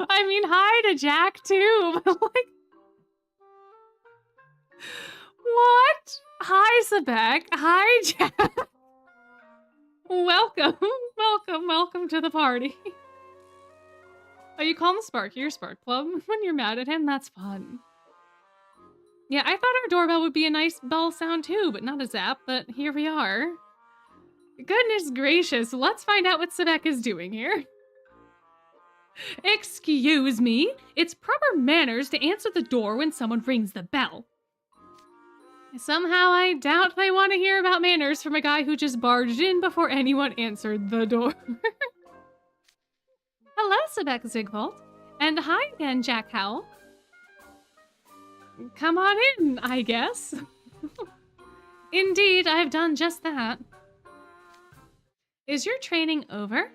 Speaker 1: I mean, hi to Jack too, but like... What? Hi, Sebek. Hi, Jack. Welcome to the party. Oh, you call him Sparky your Spark Club when you're mad at him? That's fun. Yeah, I thought our doorbell would be a nice bell sound too, but not a zap, but here we are. Goodness gracious, let's find out what Sebek is doing here. Excuse me, it's proper manners to answer the door when someone rings the bell. Somehow I doubt they want to hear about manners from a guy who just barged in before anyone answered the door. Hello, Sebek Zigvolt. And hi again, Jack Howell. Come on in, I guess. Indeed, I've done just that. Is your training over?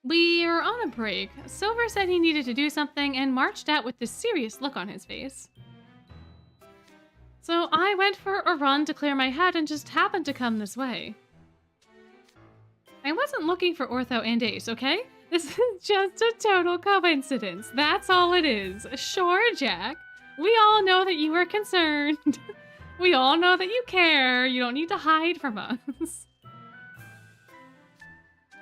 Speaker 1: We're on a break. Silver said he needed to do something and marched out with this serious look on his face. So I went for a run to clear my head and just happened to come this way. I wasn't looking for Ortho and Ace, okay? This is just a total coincidence. That's all it is. Sure, Jack. We all know that you were concerned. We all know that you care. You don't need to hide from us.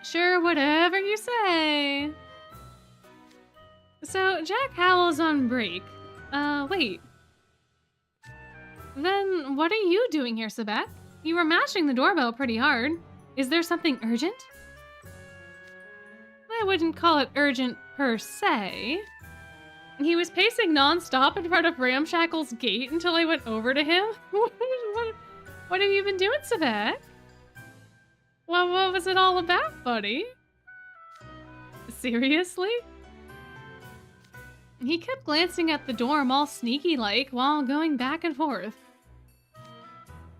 Speaker 1: Sure, whatever you say. So, Jack Howell's on break. Wait. Then what are you doing here, Sebek? You were mashing the doorbell pretty hard. Is there something urgent? I wouldn't call it urgent per se. He was pacing non-stop in front of Ramshackle's gate until I went over to him. What have you been doing, Sebek? Well, what was it all about, buddy? Seriously? He kept glancing at the dorm all sneaky-like while going back and forth.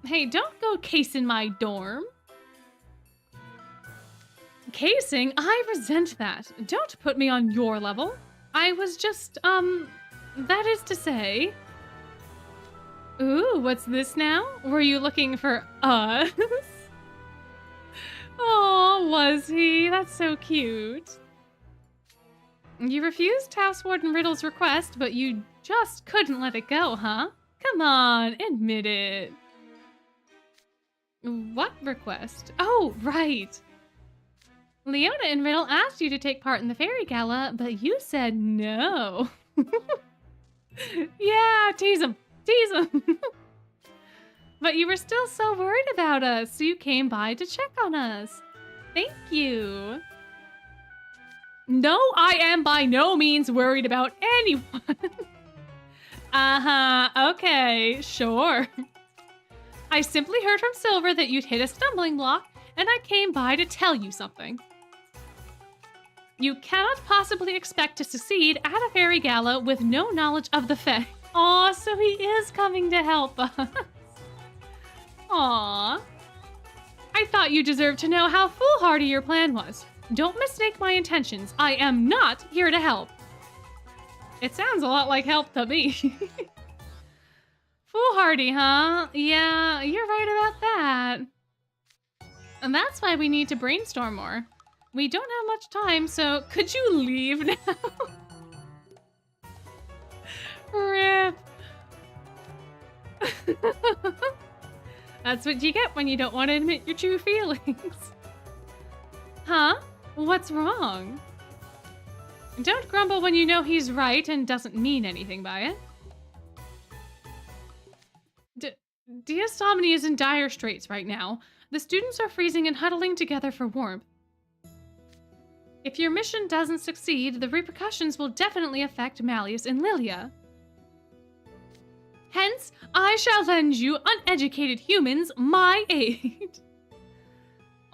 Speaker 1: Hey, don't go casing my dorm. Casing? I resent that. Don't put me on your level. I was just, that is to say... Ooh, what's this now? Were you looking for us? Oh, was he? That's so cute. You refused House Warden Riddle's request, but you just couldn't let it go, huh? Come on, admit it. What request? Oh, right. Leona and Riddle asked you to take part in the Fairy Gala, but you said no. Yeah, tease him. Tease him. But you were still so worried about us, so you came by to check on us. Thank you. No, I am by no means worried about anyone. Uh-huh, okay, sure. I simply heard from Silver that you'd hit a stumbling block, and I came by to tell you something. You cannot possibly expect to succeed at a Fairy Gala with no knowledge of the Fae. Aw, so he is coming to help us. Aw. I thought you deserved to know how foolhardy your plan was. Don't mistake my intentions. I am not here to help. It sounds a lot like help to me. Foolhardy, huh? Yeah, you're right about that. And that's why we need to brainstorm more. We don't have much time, so could you leave now? Rip. That's what you get when you don't want to admit your true feelings. Huh? What's wrong? Don't grumble when you know he's right and doesn't mean anything by it. Diastomony is in dire straits right now. The students are freezing and huddling together for warmth. If your mission doesn't succeed, the repercussions will definitely affect Malleus and Lilia. Hence, I shall lend you uneducated humans my aid.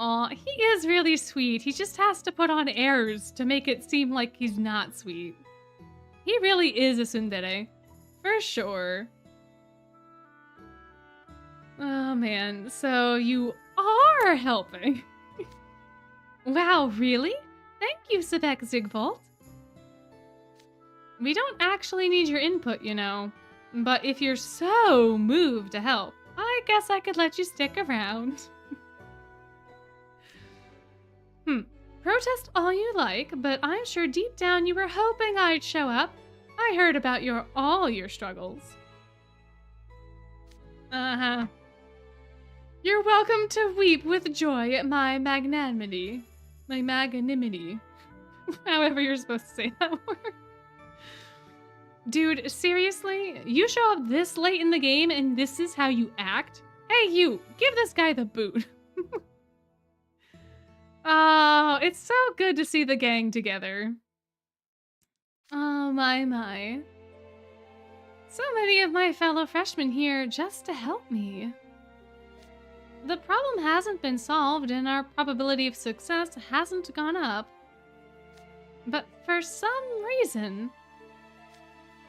Speaker 1: Aw, he is really sweet. He just has to put on airs to make it seem like he's not sweet. He really is a tsundere. For sure. Oh man, so you are helping. Wow, really? Thank you, Sebek Zigvolt. We don't actually need your input, you know. But if you're so moved to help, I guess I could let you stick around. Protest all you like, but I'm sure deep down you were hoping I'd show up. I heard about all your struggles. Uh-huh. You're welcome to weep with joy at my magnanimity. My magnanimity. However you're supposed to say that word. Dude, seriously? You show up this late in the game and this is how you act? Hey, you! Give this guy the boot. Oh, it's so good to see the gang together. Oh, my. So many of my fellow freshmen here just to help me. The problem hasn't been solved and our probability of success hasn't gone up. But for some reason,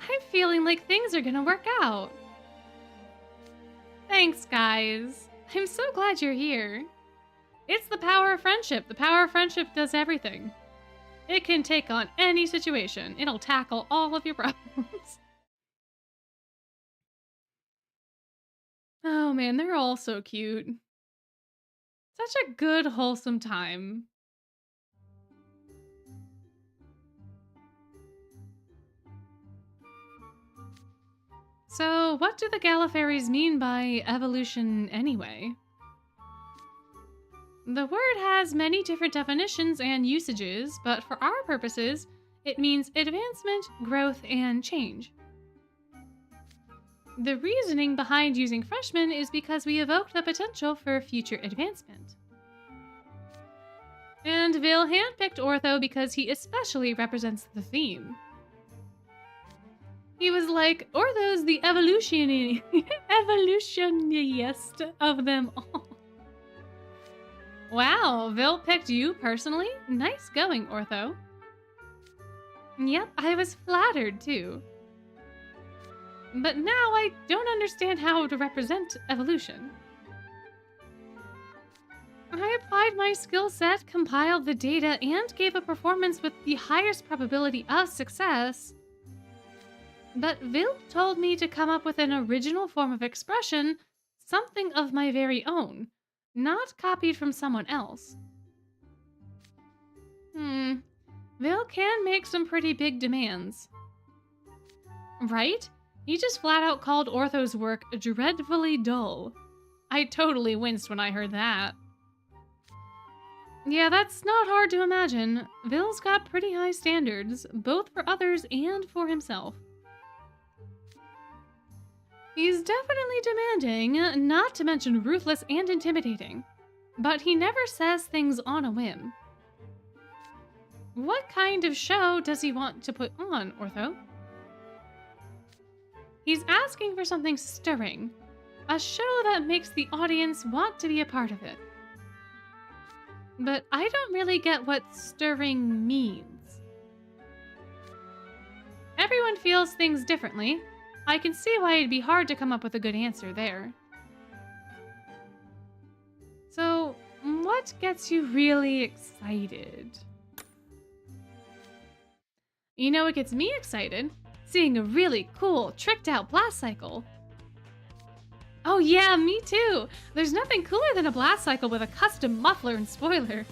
Speaker 1: I'm feeling like things are gonna work out. Thanks, guys. I'm so glad you're here. It's the power of friendship. The power of friendship does everything. It can take on any situation. It'll tackle all of your problems. Oh man, they're all so cute. Such a good, wholesome time. So, what do the Gala fairies mean by evolution anyway? The word has many different definitions and usages, but for our purposes, it means advancement, growth, and change. The reasoning behind using freshmen is because we evoke the potential for future advancement. And Vil handpicked Ortho because he especially represents the theme. He was like, Ortho's the evolutionist of them all. Wow, Vil picked you personally? Nice going, Ortho. Yep, I was flattered too. But now I don't understand how to represent evolution. I applied my skill set, compiled the data, and gave a performance with the highest probability of success. But Vil told me to come up with an original form of expression, something of my very own, not copied from someone else. Vil can make some pretty big demands. Right? He just flat out called Ortho's work dreadfully dull. I totally winced when I heard that. Yeah, that's not hard to imagine. Vil's got pretty high standards, both for others and for himself. He's definitely demanding, not to mention ruthless and intimidating. But he never says things on a whim. What kind of show does he want to put on, Ortho? He's asking for something stirring. A show that makes the audience want to be a part of it. But I don't really get what stirring means. Everyone feels things differently. I can see why it'd be hard to come up with a good answer there. So, what gets you really excited? You know what gets me excited? Seeing a really cool, tricked-out blast cycle. Oh yeah, me too! There's nothing cooler than a blast cycle with a custom muffler and spoiler.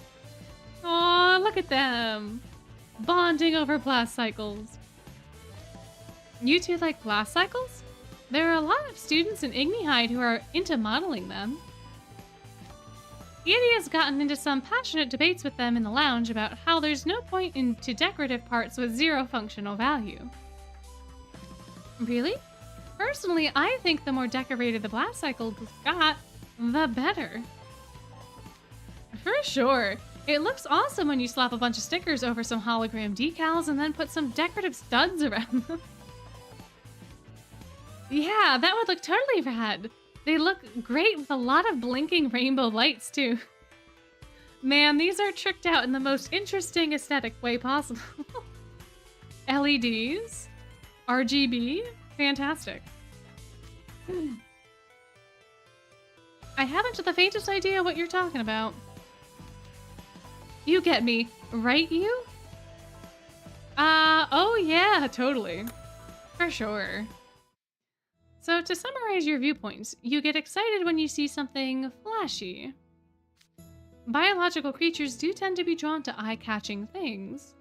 Speaker 1: Aw, look at them! Bonding over blast cycles. You two like blast cycles? There are a lot of students in Ignihyde who are into modeling them. Edie has gotten into some passionate debates with them in the lounge about how there's no point into decorative parts with zero functional value. Really? Personally, I think the more decorated the blast cycle got, the better. For sure. It looks awesome when you slap a bunch of stickers over some hologram decals and then put some decorative studs around them. Yeah, that would look totally rad. They look great with a lot of blinking rainbow lights too. Man, these are tricked out in the most interesting aesthetic way possible. LEDs, RGB, fantastic. I haven't the faintest idea what you're talking about. You get me, right you? Oh yeah, totally. For sure. So to summarize your viewpoints, you get excited when you see something flashy. Biological creatures do tend to be drawn to eye-catching things.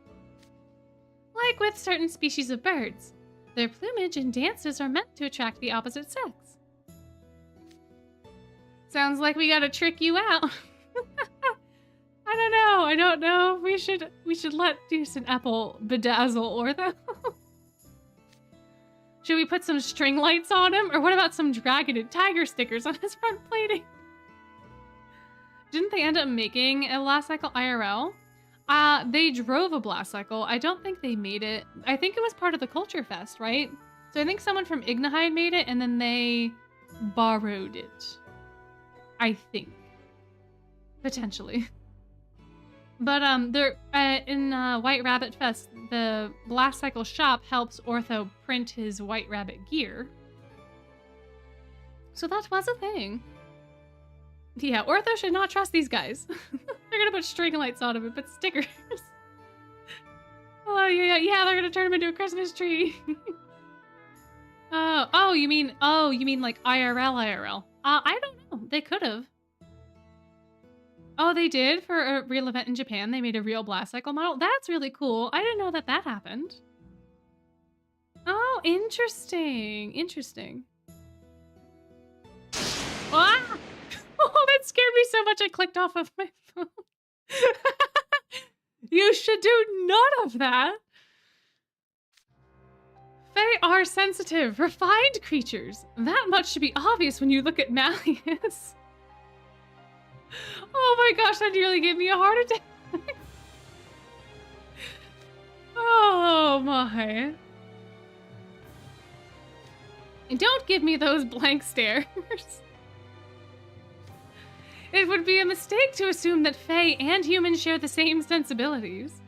Speaker 1: Like with certain species of birds, their plumage and dances are meant to attract the opposite sex. Sounds like we gotta trick you out. I don't know. We should let Deuce and Apple bedazzle Ortho. Should we put some string lights on him? Or what about some dragon and tiger stickers on his front plating? Didn't they end up making a blast cycle IRL? They drove a blast cycle. I don't think they made it. I think it was part of the Culture Fest, right? So I think someone from Ignahide made it and then they borrowed it. I think. Potentially. But they're in White Rabbit Fest, the Blast Cycle shop helps Ortho print his White Rabbit gear. So that was a thing. Yeah, Ortho should not trust these guys. They're gonna put string lights on him and put stickers. Oh yeah, they're gonna turn him into a Christmas tree. Oh, you mean like IRL? I don't know. They could have. Oh, they did for a real event in Japan. They made a real Blast Cycle model. That's really cool. I didn't know that happened. Oh, interesting. Interesting. Ah! Oh, that scared me so much I clicked off of my phone. You should do none of that. Fae are sensitive, refined creatures. That much should be obvious when you look at Malleus. Oh my gosh, that nearly gave me a heart attack. Oh my. And don't give me those blank stares. It would be a mistake to assume that Fae and humans share the same sensibilities.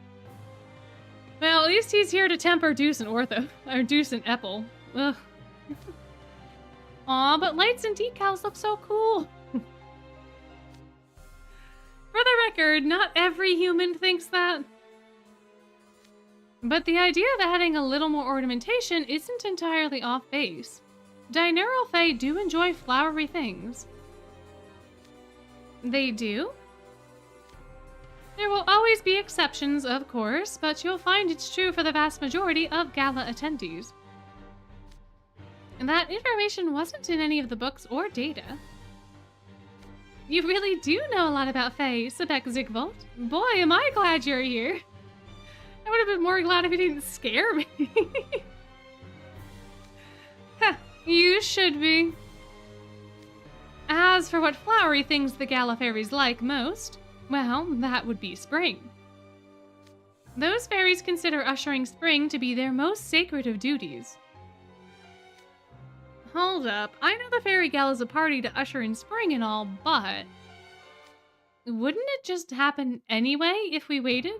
Speaker 1: Well, at least he's here to temper Deuce and Ortho. Or Deuce and Epple. Ugh. Aw, but lights and decals look so cool. For the record, not every human thinks that. But the idea of adding a little more ornamentation isn't entirely off base. Diurnal Fae do enjoy flowery things. They do? There will always be exceptions, of course, but you'll find it's true for the vast majority of gala attendees. And that information wasn't in any of the books or data. You really do know a lot about Fae, Sebek Zigvolt. Boy, am I glad you're here. I would have been more glad if you didn't scare me. Huh, you should be. As for what flowery things the gala fairies like most, well, that would be spring. Those fairies consider ushering spring to be their most sacred of duties. Hold up, I know the Fairy Gala is a party to usher in spring and all, but wouldn't it just happen anyway if we waited?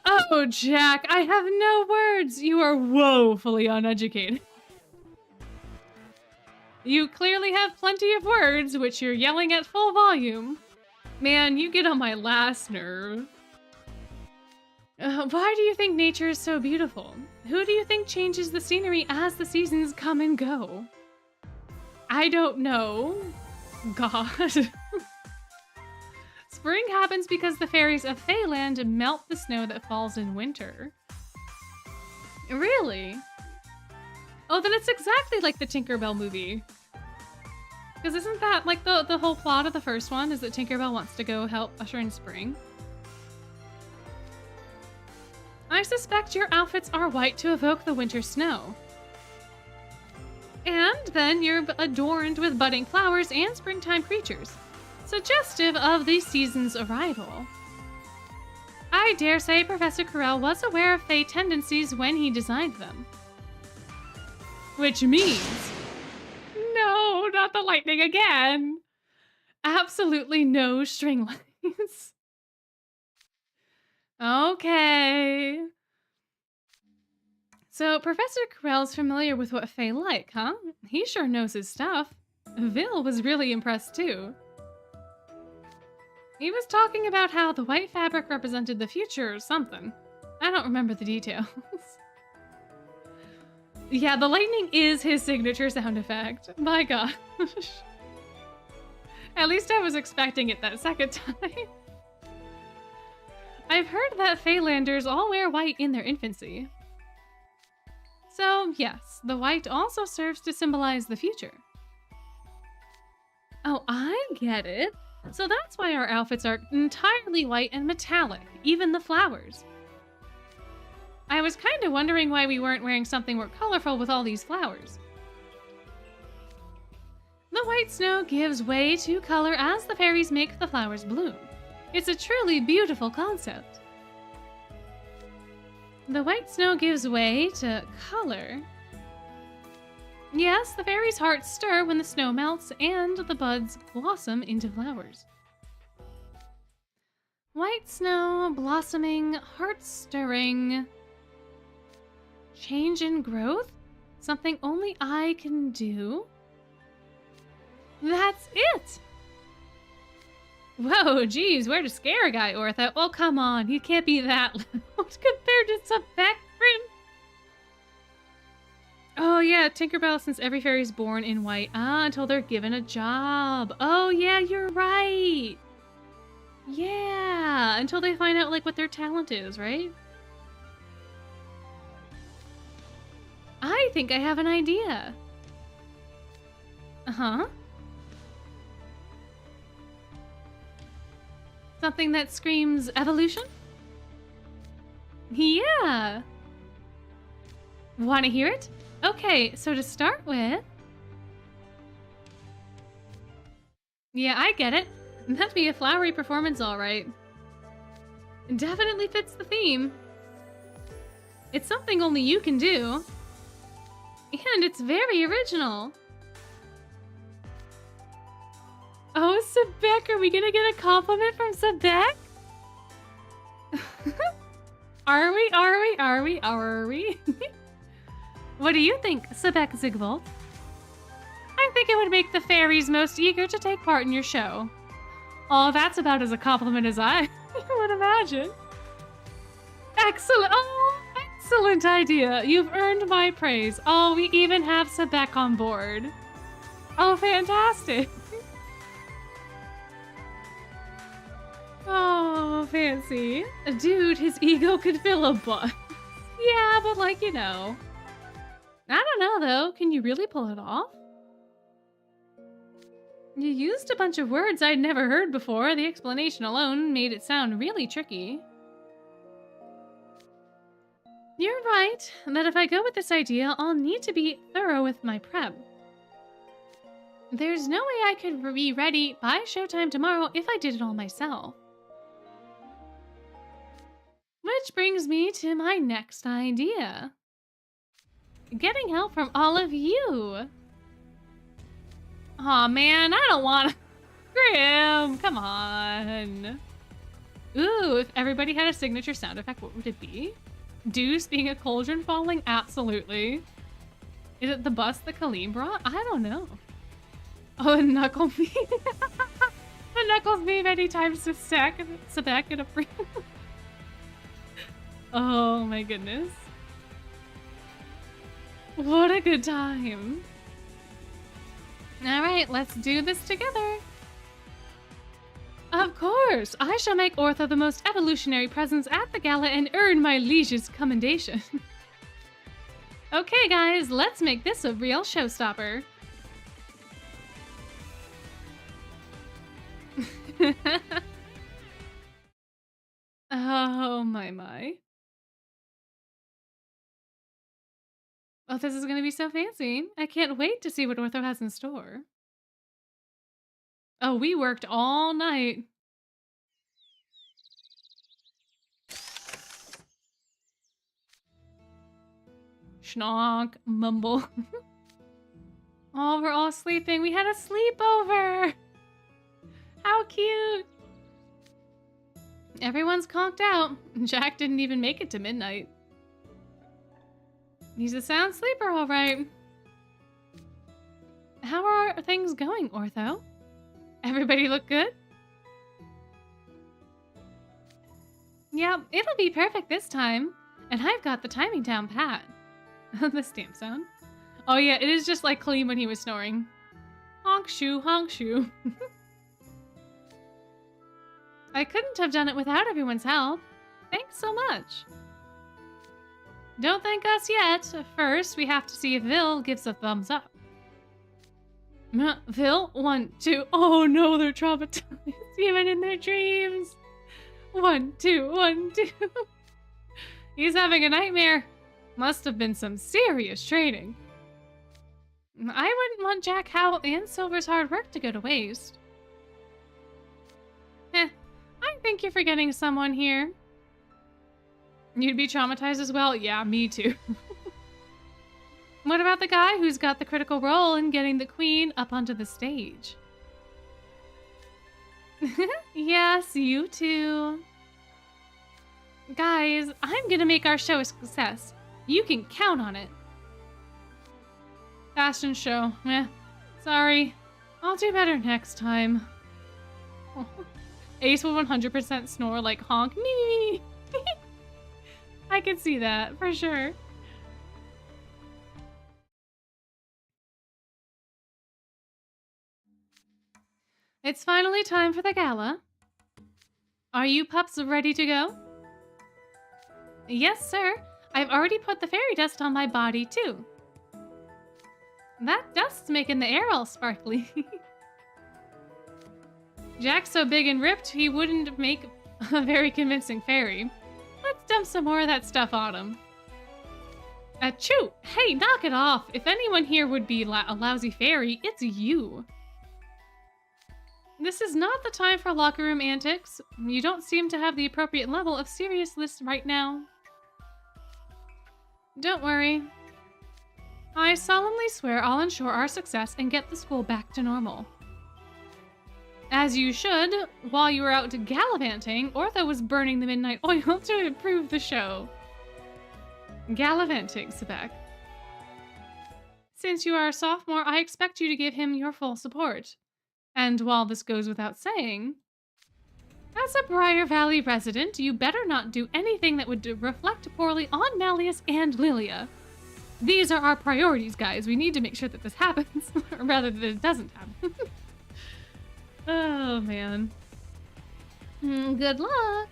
Speaker 1: Oh, Jack, I have no words. You are woefully uneducated. You clearly have plenty of words, which you're yelling at full volume. Man, you get on my last nerve. Why do you think nature is so beautiful? Who do you think changes the scenery as the seasons come and go? I don't know. God. Spring happens because the fairies of Feyland melt the snow that falls in winter. Really? Oh, then it's exactly like the Tinkerbell movie. Because isn't that like the whole plot of the first one, is that Tinkerbell wants to go help usher in spring? I suspect your outfits are white to evoke the winter snow. And then you're adorned with budding flowers and springtime creatures, suggestive of the season's arrival. I dare say Professor Quirrell was aware of Fae tendencies when he designed them. Which means... No, not the lightning again! Absolutely no string lights. Okay. So Professor Quirrell's familiar with what Fae like, huh? He sure knows his stuff. Vil was really impressed too. He was talking about how the white fabric represented the future or something. I don't remember the details. Yeah, the lightning is his signature sound effect. My gosh. At least I was expecting it that second time. I've heard that Feylanders all wear white in their infancy. So, yes, the white also serves to symbolize the future. Oh, I get it. So that's why our outfits are entirely white and metallic, even the flowers. I was kind of wondering why we weren't wearing something more colorful with all these flowers. The white snow gives way to color as the fairies make the flowers bloom. It's a truly beautiful concept. The white snow gives way to color. Yes, the fairies' hearts stir when the snow melts and the buds blossom into flowers. White snow, blossoming, heart-stirring. Change in growth? Something only I can do? That's it! Whoa, geez, where to scare a guy, Ortho? Oh, come on, you can't be that loud compared to some background. Oh, yeah, Tinkerbell, since every fairy's born in white. Until they're given a job. Oh, yeah, you're right. Yeah, until they find out, like, what their talent is, right? I think I have an idea. Uh-huh. Something that screams evolution? Yeah. Want to hear it? Okay, so to start with... Yeah, I get it. That'd be a flowery performance, all right. It definitely fits the theme. It's something only you can do. And it's very original. Oh, Sebek, are we gonna get a compliment from Sebek? Are we? What do you think, Sebek Zigvold? I think it would make the fairies most eager to take part in your show. Oh, that's about as a compliment as I would imagine. Excellent. Oh, excellent idea. You've earned my praise. Oh, we even have Sebek on board. Oh, fantastic. Oh, fancy. Dude, his ego could fill a bus. Yeah, but like, you know. I don't know, though. Can you really pull it off? You used a bunch of words I'd never heard before. The explanation alone made it sound really tricky. You're right, that if I go with this idea, I'll need to be thorough with my prep. There's no way I could be ready by showtime tomorrow if I did it all myself. Which brings me to my next idea. Getting help from all of you. Aw, man, I don't want to... Grim, come on. Ooh, if everybody had a signature sound effect, what would it be? Deuce being a cauldron falling? Absolutely. Is it the bus that Kalim brought? I don't know. Oh, a knuckle me. The knuckles me many times to stack in a free. Oh my goodness. What a good time. All right, let's do this together. Of course, I shall make Ortho the most evolutionary presence at the gala and earn my liege's commendation. Okay, guys, let's make this a real showstopper. Oh my. Oh, this is gonna be so fancy. I can't wait to see what Ortho has in store. Oh, we worked all night. Schnonk, mumble. Oh, we're all sleeping. We had a sleepover. How cute. Everyone's conked out. Jack didn't even make it to midnight. He's a sound sleeper, all right. How are things going, Ortho? Everybody look good? Yeah, it'll be perfect this time. And I've got the timing down pat. The stamp sound. Oh yeah, it is just like Kalim when he was snoring. Honk shoe, honk shoe. I couldn't have done it without everyone's help. Thanks so much. Don't thank us yet. First, we have to see if Vil gives a thumbs up. Vil, 1, 2. Oh no, they're traumatized. Even in their dreams. 1, 2, 1, 2. He's having a nightmare. Must have been some serious training. I wouldn't want Jack, Howell, and Silver's hard work to go to waste. I think you're forgetting someone here. You'd be traumatized as well? Yeah, me too. What about the guy who's got the critical role in getting the queen up onto the stage? Yes, you too. Guys, I'm gonna make our show a success. You can count on it. Fashion show. Sorry. I'll do better next time. Ace will 100% snore like honk. Me. I can see that, for sure. It's finally time for the gala. Are you pups ready to go? Yes, sir. I've already put the fairy dust on my body, too. That dust's making the air all sparkly. Jack's so big and ripped, he wouldn't make a very convincing fairy. Let's dump some more of that stuff on him. Achoo! Hey, knock it off! If anyone here would be a lousy fairy, it's you. This is not the time for locker room antics. You don't seem to have the appropriate level of seriousness right now. Don't worry. I solemnly swear I'll ensure our success and get the school back to normal. As you should. While you were out gallivanting, Ortho was burning the midnight oil to improve the show. Gallivanting, Sebek. Since you are a sophomore, I expect you to give him your full support. And while this goes without saying, as a Briar Valley resident, you better not do anything that would reflect poorly on Malleus and Lilia. These are our priorities, guys. We need to make sure that this happens, or rather that it doesn't happen. Oh, man. Good luck.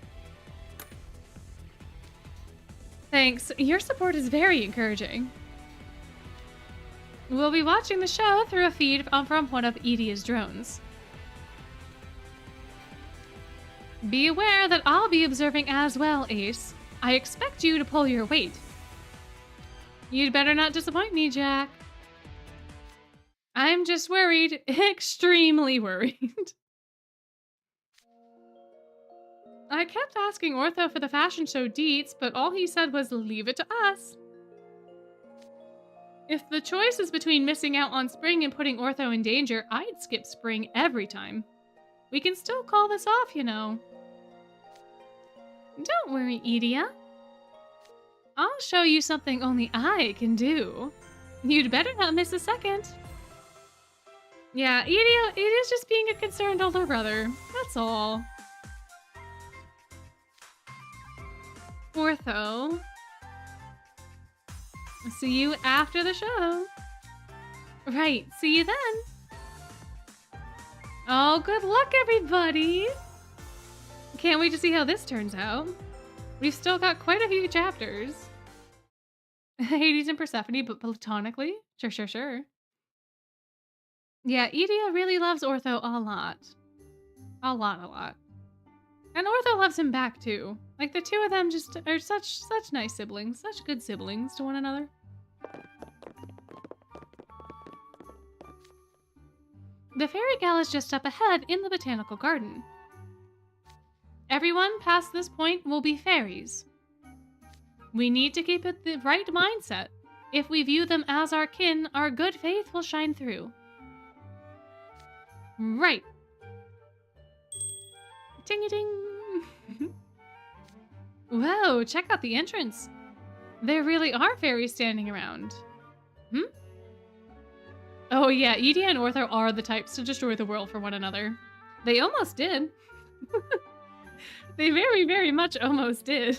Speaker 1: Thanks. Your support is very encouraging. We'll be watching the show through a feed from one of Edia's drones. Be aware that I'll be observing as well, Ace. I expect you to pull your weight. You'd better not disappoint me, Jack. I'm just worried, extremely worried. I kept asking Ortho for the fashion show deets, but all he said was leave it to us. If the choice is between missing out on spring and putting Ortho in danger, I'd skip spring every time. We can still call this off, you know. Don't worry, Edia. I'll show you something only I can do. You'd better not miss a second. Yeah, Edia's just being a concerned older brother. That's all. Ortho. See you after the show. Right, see you then. Oh, good luck, everybody. Can't wait to see how this turns out. We've still got quite a few chapters. Hades and Persephone, but platonically? Sure. Yeah, Edia really loves Ortho a lot. A lot. And Ortho loves him back, too. Like, the two of them just are such nice siblings. Such good siblings to one another. The Fairy Gala is just up ahead in the Botanical Garden. Everyone past this point will be fairies. We need to keep it the right mindset. If we view them as our kin, our good faith will shine through. Right. Ding-a-ding. Whoa, check out the entrance. There really are fairies standing around. Oh yeah, Edia and Ortho are the types to destroy the world for one another. They almost did. They very, very much almost did.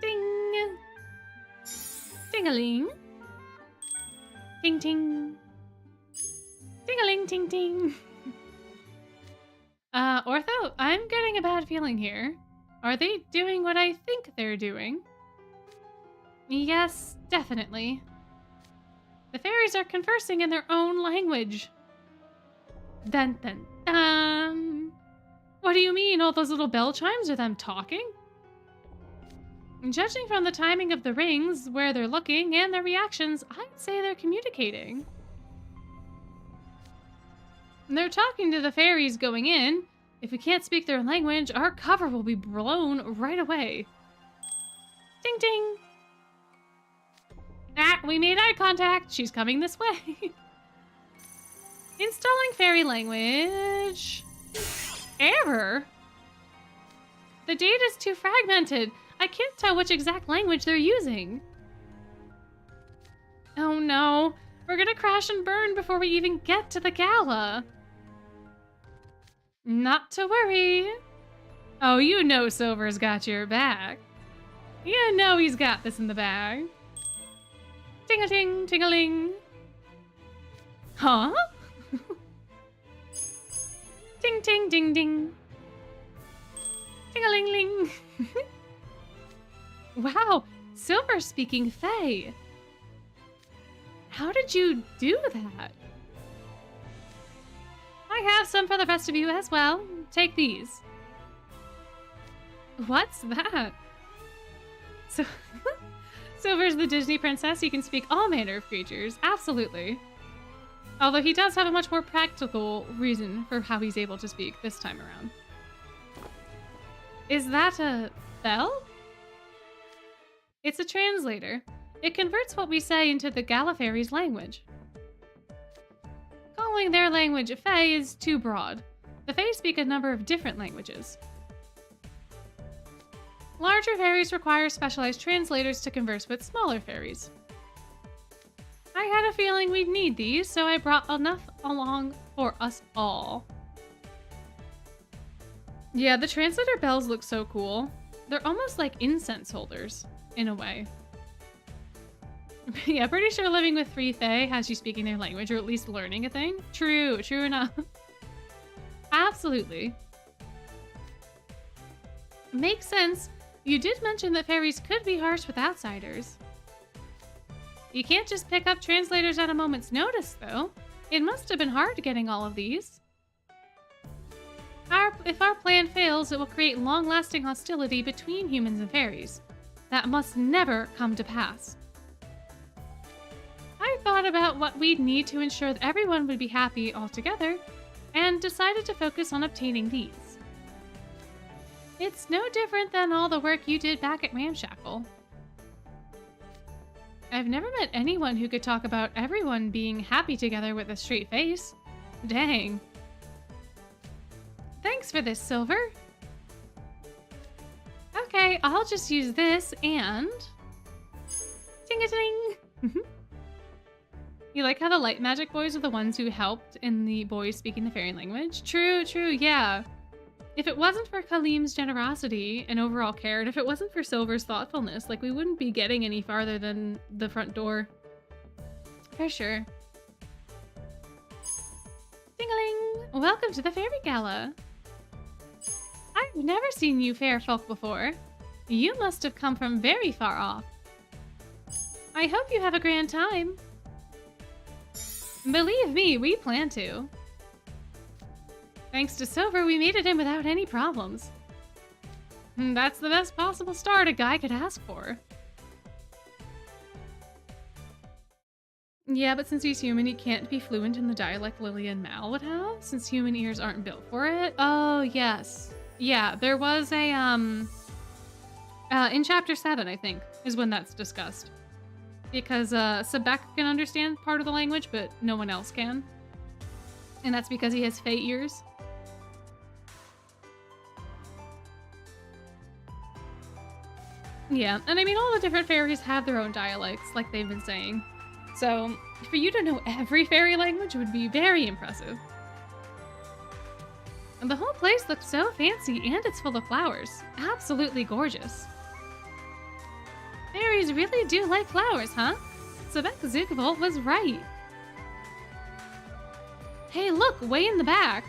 Speaker 1: Ding. Ding-a-ling. Ding-ting. Ding-a-ling, ting-ting. Ortho, I'm getting a bad feeling here. Are they doing what I think they're doing? Yes, definitely. The fairies are conversing in their own language. Dun dun dun. What do you mean, all those little bell chimes are them talking? Judging from the timing of the rings, where they're looking, and their reactions, I'd say they're communicating. They're talking to the fairies going in, If we can't speak their language, our cover will be blown right away. Ding ding! Ah, we made eye contact. She's coming this way. Installing fairy language. Error? The data's too fragmented. I can't tell which exact language they're using. Oh no, we're gonna crash and burn before we even get to the gala. Not to worry. Oh, you know Silver's got your back. You know he's got this in the bag. Ting-a-ting, ting-a-ling. Huh? Ting, ting, ding, ding. Ting-a-ling-ling. Wow, Silver speaking Fae. How did you do that? I have some for the rest of you as well. Take these. What's that? So, Silver's the Disney princess. He can speak all manner of creatures. Absolutely. Although he does have a much more practical reason for how he's able to speak this time around. Is that a bell? It's a translator. It converts what we say into the Gala Fairy's language. Calling their language Fae is too broad. The Fae speak a number of different languages. Larger fairies require specialized translators to converse with smaller fairies. I had a feeling we'd need these, so I brought enough along for us all. Yeah, the translator bells look so cool. They're almost like incense holders, in a way. Yeah, pretty sure living with 3 Fae has you speaking their language, or at least learning a thing. True enough. Absolutely. Makes sense. You did mention that fairies could be harsh with outsiders. You can't just pick up translators at a moment's notice, though. It must have been hard getting all of these. If our plan fails, it will create long-lasting hostility between humans and fairies. That must never come to pass. I thought about what we'd need to ensure that everyone would be happy altogether, and decided to focus on obtaining these. It's no different than all the work you did back at Ramshackle. I've never met anyone who could talk about everyone being happy together with a straight face. Dang. Thanks for this, Silver. Okay, I'll just use this and... Ting-a-ting! You like how the light magic boys are the ones who helped in the boys speaking the fairy language? True, yeah. If it wasn't for Kalim's generosity and overall care, and if it wasn't for Silver's thoughtfulness, like, we wouldn't be getting any farther than the front door. For sure. Ding-a-ling! Welcome to the Fairy Gala. I've never seen you fair folk before. You must have come from very far off. I hope you have a grand time. Believe me, we plan to. Thanks to Silver, we made it in without any problems. That's the best possible start a guy could ask for. Yeah, but since he's human, he can't be fluent in the dialect Lily and Mal would have, since human ears aren't built for it. Oh, yes. Yeah, there was a, in Chapter 7, I think, is when that's discussed. Because, Sebek can understand part of the language, but no one else can. And that's because he has Fae ears. Yeah, and I mean, all the different fairies have their own dialects, like they've been saying. So, for you to know every fairy language would be very impressive. And the whole place looks so fancy, and it's full of flowers. Absolutely gorgeous. Fairies really do like flowers, huh? Sebek Zugvolt was right. Hey, look, way in the back.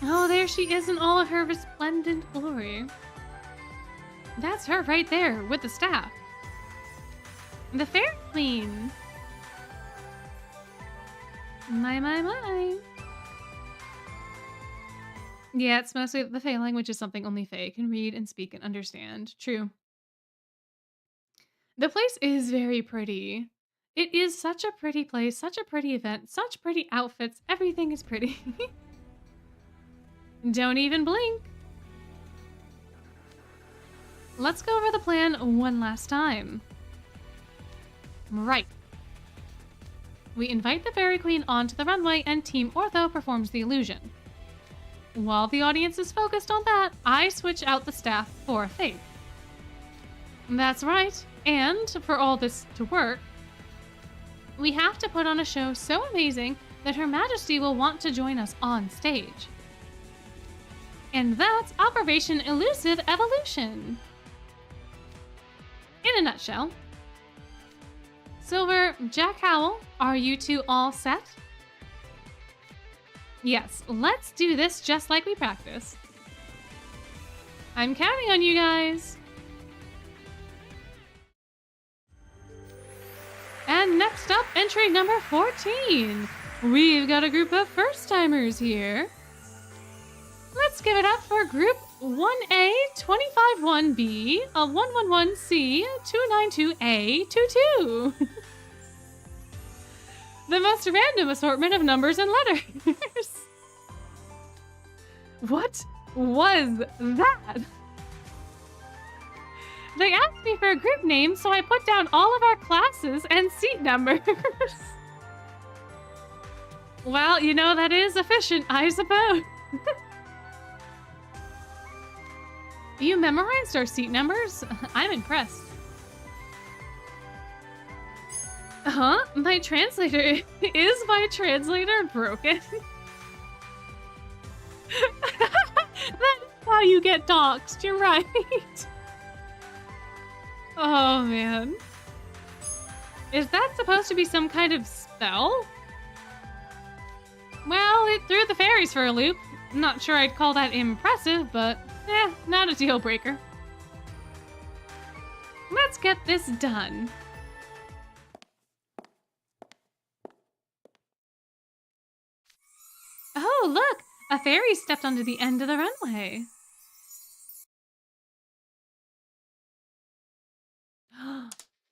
Speaker 1: Oh, there she is in all of her resplendent glory. That's her right there, with the staff. The Fairy Queen. My. Yeah, it's mostly that the Fae language is something only Fae can read and speak and understand. True. The place is very pretty. It is such a pretty place, such a pretty event, such pretty outfits. Everything is pretty. Don't even blink. Let's go over the plan one last time. Right. We invite the Fairy Queen onto the runway and Team Ortho performs the illusion. While the audience is focused on that, I switch out the staff for Faith. That's right, and for all this to work, we have to put on a show so amazing that Her Majesty will want to join us on stage. And that's Operation Elusive Evolution. In a nutshell. Silver, Jack Howell, are you two all set? Yes, let's do this just like we practiced. I'm counting on you guys. And next up, entry number 14. We've got a group of first-timers here. Let's give it up for group 1A, 251B, 111C, 292A, 22. The most random assortment of numbers and letters. What was that? They asked me for a group name, so I put down all of our classes and seat numbers. Well, you know, that is efficient, I suppose. You memorized our seat numbers? I'm impressed. Huh? My translator is my translator broken? That's how you get doxxed, you're right. Oh man. Is that supposed to be some kind of spell? Well, it threw the fairies for a loop. I'm not sure I'd call that impressive, but not a deal breaker. Let's get this done. Oh, look! A fairy stepped onto the end of the runway.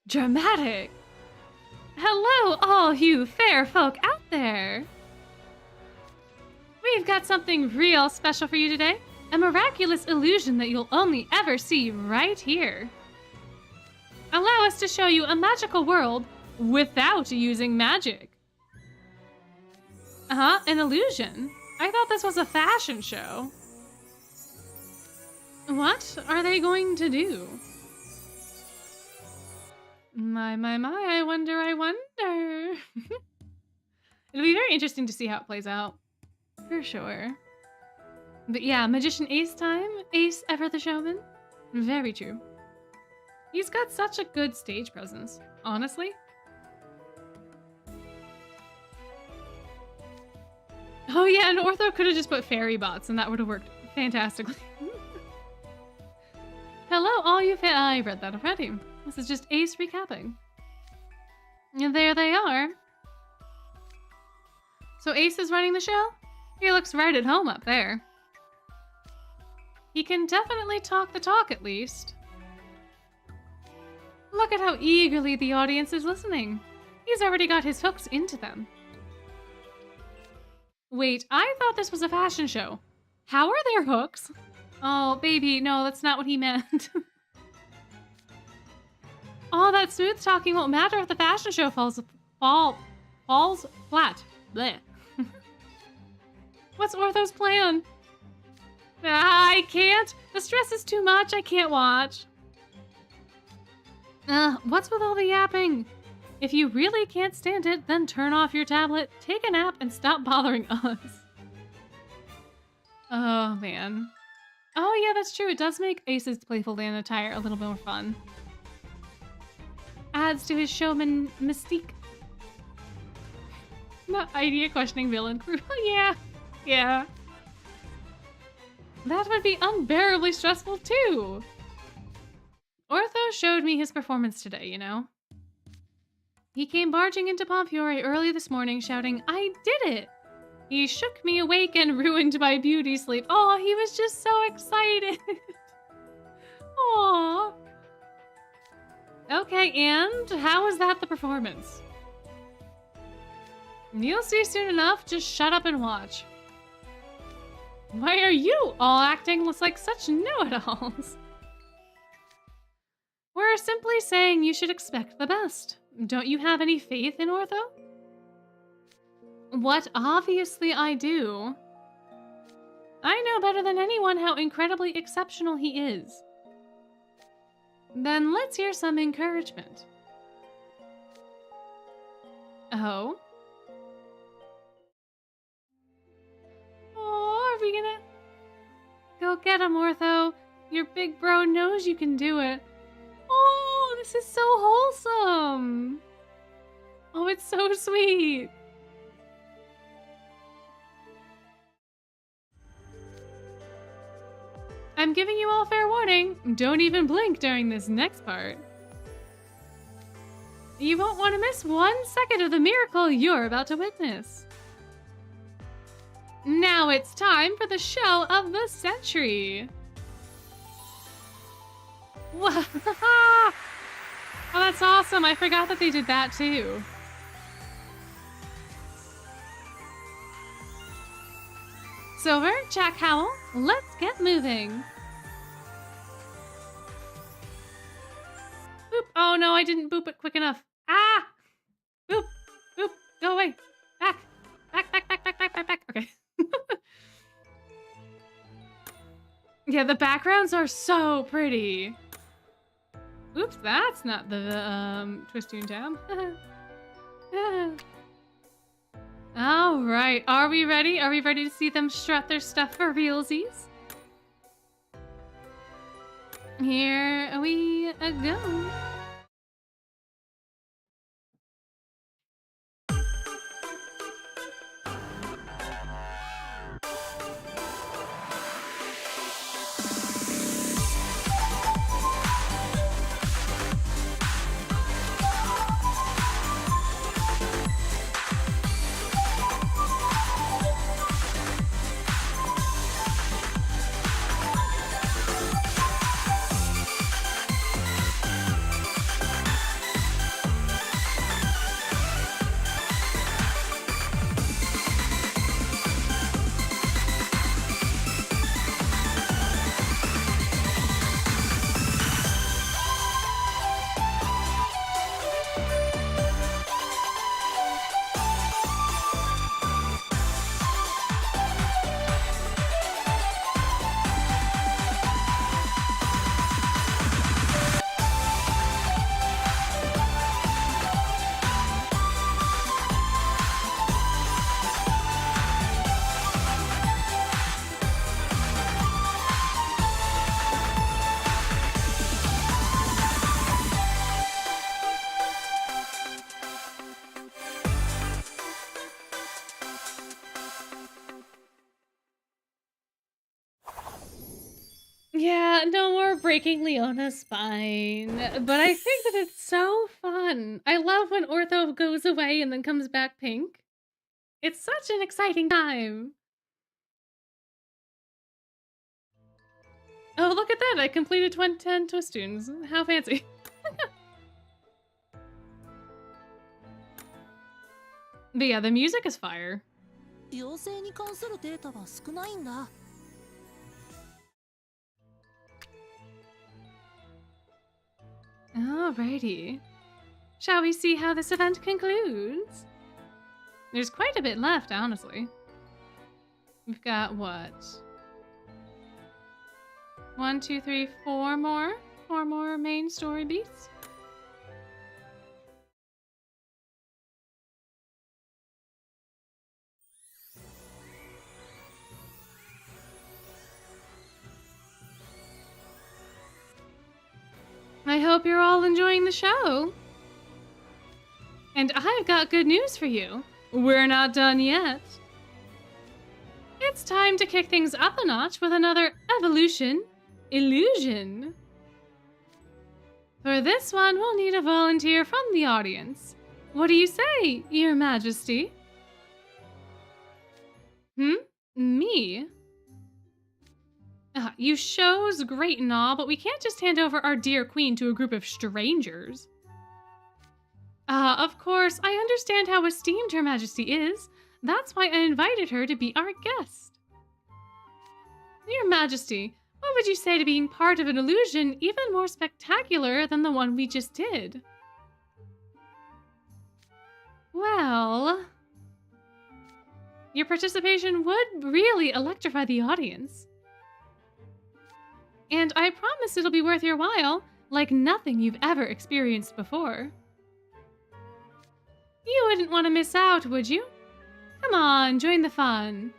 Speaker 1: Dramatic! Hello, all you fair folk out there! We've got something real special for you today. A miraculous illusion that you'll only ever see right here. Allow us to show you a magical world without using magic. An illusion? I thought this was a fashion show. What are they going to do? My, I wonder. It'll be very interesting to see how it plays out. For sure. But yeah, Magician Ace time. Ace ever the showman. Very true. He's got such a good stage presence, honestly. Oh yeah, and Ortho could have just put fairy bots and that would have worked fantastically. Hello, all you I read that already. This is just Ace recapping. And there they are. So Ace is running the show? He looks right at home up there. He can definitely talk the talk at least. Look at how eagerly the audience is listening. He's already got his hooks into them. Wait, I thought this was a fashion show. How are there hooks? Oh, baby, no, that's not what he meant. All that smooth talking won't matter if the fashion show falls flat. Blech. What's Ortho's plan? I can't. The stress is too much. I can't watch. What's with all the yapping? If you really can't stand it, then turn off your tablet, take a nap, and stop bothering us. Oh, man. Oh, yeah, that's true. It does make Ace's playful land attire a little bit more fun. Adds to his showman mystique. Not idea questioning villain crew. Yeah. That would be unbearably stressful, too. Ortho showed me his performance today, you know? He came barging into Pomfury early this morning shouting, "I did it!" He shook me awake and ruined my beauty sleep. Oh, he was just so excited. Aww. Okay, and how was that the performance? You'll see soon enough. Just shut up and watch. Why are you all acting like such know-it-alls? We're simply saying you should expect the best. Don't you have any faith in Ortho? What obviously I do. I know better than anyone how incredibly exceptional he is. Then let's hear some encouragement. Oh? Oh, are we gonna... Go get him, Ortho. Your big bro knows you can do it. Oh, this is so wholesome. Oh, it's so sweet. I'm giving you all fair warning. Don't even blink during this next part. You won't want to miss 1 second of the miracle you're about to witness. Now it's time for the show of the century. Wow. Oh, that's awesome. I forgot that they did that too. Silver, Jack Howell, let's get moving. Boop. Oh no, I didn't boop it quick enough. Ah! Boop. Boop. Go away. Back. Back, back, back, back, back, back, back. Okay. Yeah, the backgrounds are so pretty. Oops, that's not the Twistoon tab. All right, are we ready? Are we ready to see them strut their stuff for realsies? Here we go. Yeah, no more breaking Leona's spine. But I think that it's so fun. I love when Ortho goes away and then comes back pink. It's such an exciting time. Oh, look at that. I completed 10 Twistoons. How fancy. But yeah, the music is fire.
Speaker 2: 妖精に関するデータは少ないんだ。
Speaker 1: Alrighty. Shall we see how this event concludes? There's quite a bit left, honestly. We've got what? 1, 2, 3, 4 more? 4 more main story beats? I hope you're all enjoying the show. And I've got good news for you. We're not done yet. It's time to kick things up a notch with another evolution illusion. For this one, we'll need a volunteer from the audience. What do you say, Your Majesty? Me? You show's great and all, but we can't just hand over our dear queen to a group of strangers. Of course, I understand how esteemed Her Majesty is. That's why I invited her to be our guest. Your Majesty, what would you say to being part of an illusion even more spectacular than the one we just did? Well, your participation would really electrify the audience. And I promise it'll be worth your while, like nothing you've ever experienced before. You wouldn't want to miss out, would you? Come on, join the fun.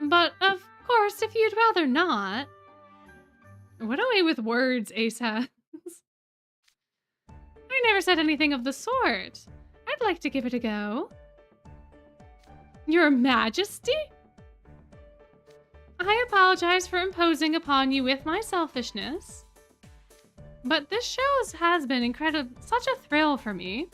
Speaker 1: But, of course, if you'd rather not... What a way with words, Ace has. I never said anything of the sort. I'd like to give it a go. Your Majesty? I apologize for imposing upon you with my selfishness. But this show has been such a thrill for me.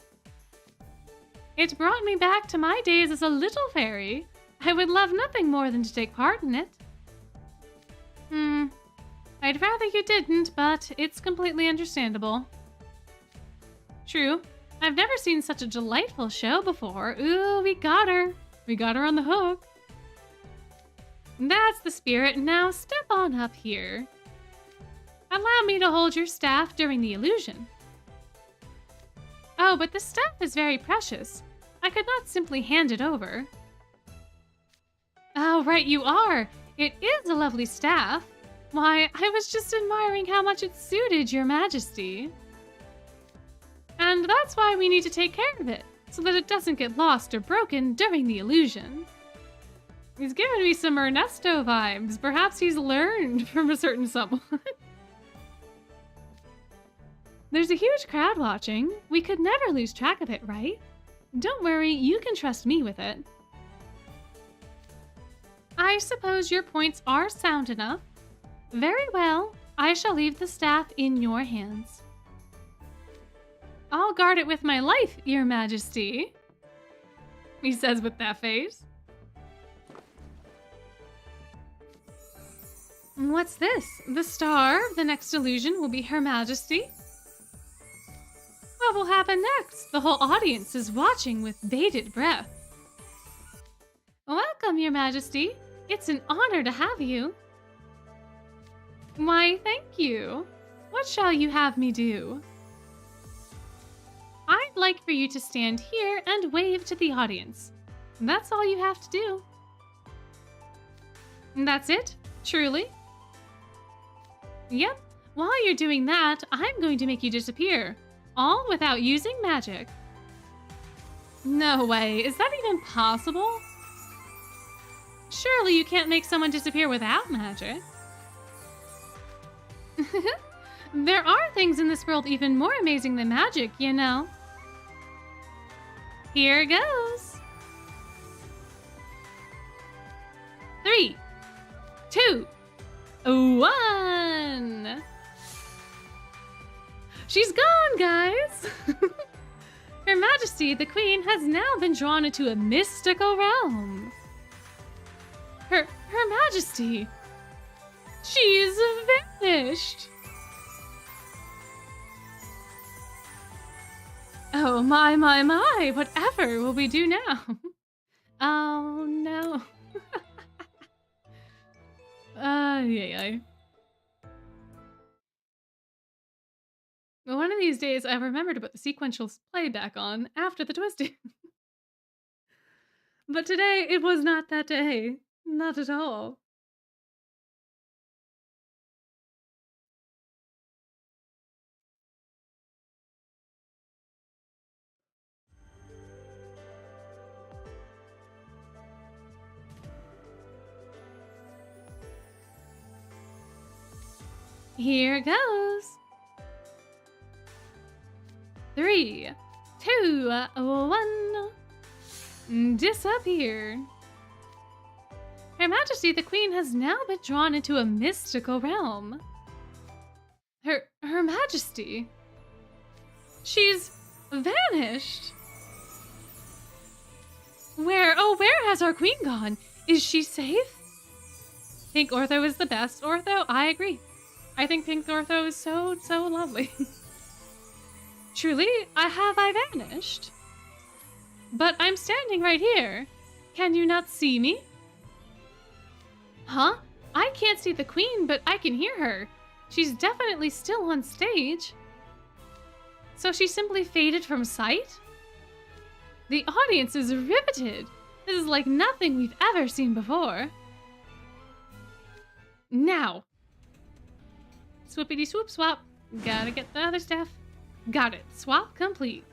Speaker 1: It brought me back to my days as a little fairy. I would love nothing more than to take part in it. I'd rather you didn't, but it's completely understandable. True, I've never seen such a delightful show before. Ooh, we got her. We got her on the hook. That's the spirit. Now step on up here. Allow me to hold your staff during the illusion. Oh, but the staff is very precious. I could not simply hand it over. Oh, right you are. It is a lovely staff. Why, I was just admiring how much it suited your Majesty. And that's why we need to take care of it, so that it doesn't get lost or broken during the illusion. He's giving me some Ernesto vibes. Perhaps he's learned from a certain someone. There's a huge crowd watching. We could never lose track of it, right? Don't worry, you can trust me with it. I suppose your points are sound enough. Very well, I shall leave the staff in your hands. I'll guard it with my life, Your Majesty, he says with that face. What's this? The star of the next illusion will be Her Majesty? What will happen next? The whole audience is watching with bated breath. Welcome, Your Majesty. It's an honor to have you. Why, thank you. What shall you have me do? I'd like for you to stand here and wave to the audience. That's all you have to do. That's it? Truly? Yep. While you're doing that, I'm going to make you disappear. All without using magic. No way. Is that even possible? Surely you can't make someone disappear without magic. There are things in this world even more amazing than magic, you know. Here goes. 3, 2, 1. She's gone, guys. Her Majesty, the Queen, has now been drawn into a mystical realm. Her Majesty, she's vanished. Oh, my, whatever will we do now? Oh, no. Yay. One of these days, I remember to put the sequential play back on after the twisting. But today, it was not that day. Not at all. Here goes. 3, 2, 1. Disappear. Her Majesty, the Queen, has now been drawn into a mystical realm. Her Majesty. She's vanished. Where has our Queen gone? Is she safe? Pink Ortho is the best. Ortho, I agree. I think Pink Ortho is so lovely. Truly, I vanished? But I'm standing right here. Can you not see me? Huh? I can't see the queen, but I can hear her. She's definitely still on stage. So she simply faded from sight? The audience is riveted. This is like nothing we've ever seen before. Now. Swoopity swoop swap. Gotta get the other staff. Got it. Swap complete.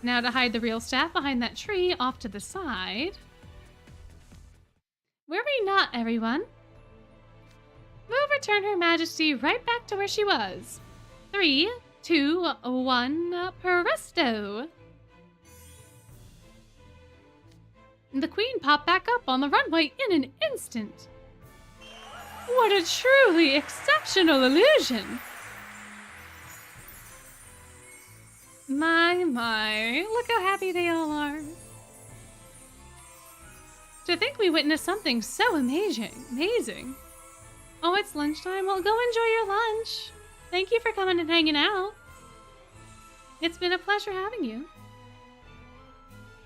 Speaker 1: Now to hide the real staff behind that tree off to the side. Were we not, everyone? We'll return Her Majesty right back to where she was. 3, 2, 1, presto! The queen popped back up on the runway in an instant. What a truly exceptional illusion! My, look how happy they all are. To think we witnessed something so amazing. Oh, it's lunchtime. Well, go enjoy your lunch. Thank you for coming and hanging out. It's been a pleasure having you.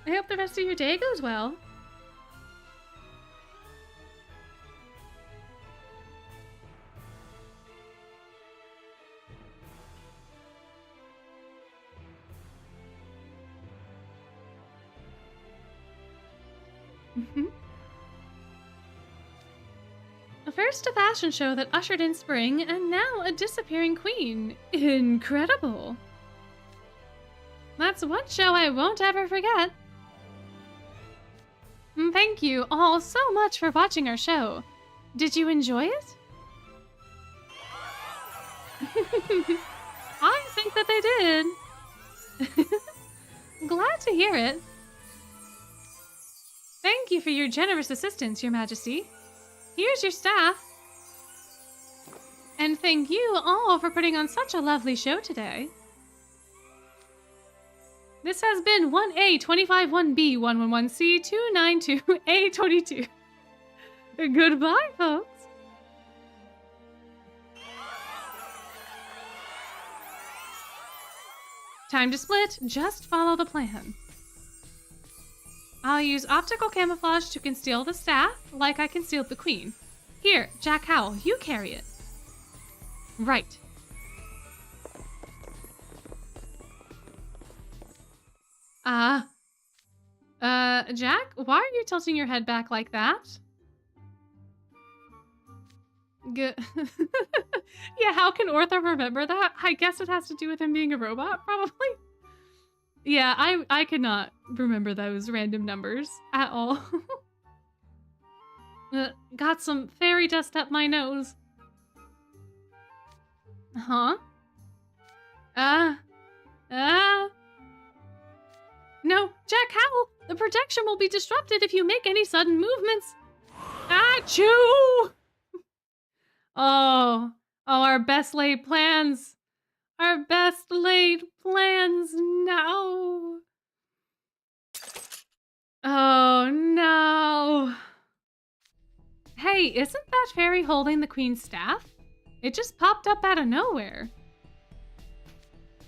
Speaker 1: I hope the rest of your day goes well. First a fashion show that ushered in spring, and now a disappearing queen. Incredible. That's one show I won't ever forget. Thank you all so much for watching our show. Did you enjoy it? I think that they did. Glad to hear it. Thank you for your generous assistance, Your Majesty. Here's your staff. And thank you all for putting on such a lovely show today. This has been 1A251B111C292A22. Goodbye, folks. Time to split. Just follow the plan. I'll use optical camouflage to conceal the staff, like I concealed the queen. Here, Jack Howell, you carry it. Right. Jack, why are you tilting your head back like that? Good. Yeah, how can Ortho remember that? I guess it has to do with him being a robot, probably. Yeah, I could not remember those random numbers at all. Got some fairy dust up my nose. Huh? No, Jack Howell, the protection will be disrupted if you make any sudden movements. Achoo! Oh, our best laid plans. Our best laid plans, no. Oh, no. Hey, isn't that fairy holding the queen's staff? It just popped up out of nowhere.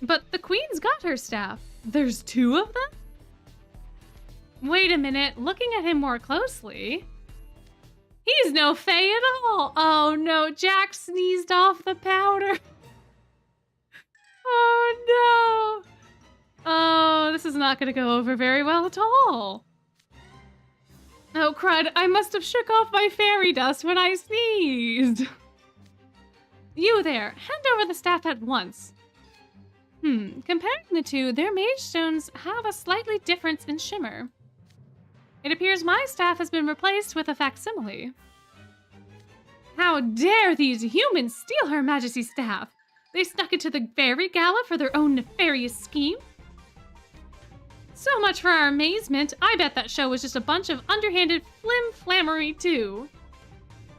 Speaker 1: But the queen's got her staff. There's 2 of them? Wait a minute, looking at him more closely. He's no fae at all. Oh no, Jack sneezed off the powder. Oh no. Oh, this is not gonna go over very well at all. Oh crud, I must have shook off my fairy dust when I sneezed. You there, hand over the staff at once. Comparing the two, their mage stones have a slightly difference in shimmer. It appears my staff has been replaced with a facsimile. How dare these humans steal Her Majesty's staff? They snuck into the Fairy Gala for their own nefarious scheme? So much for our amazement. I bet that show was just a bunch of underhanded flim-flammery too.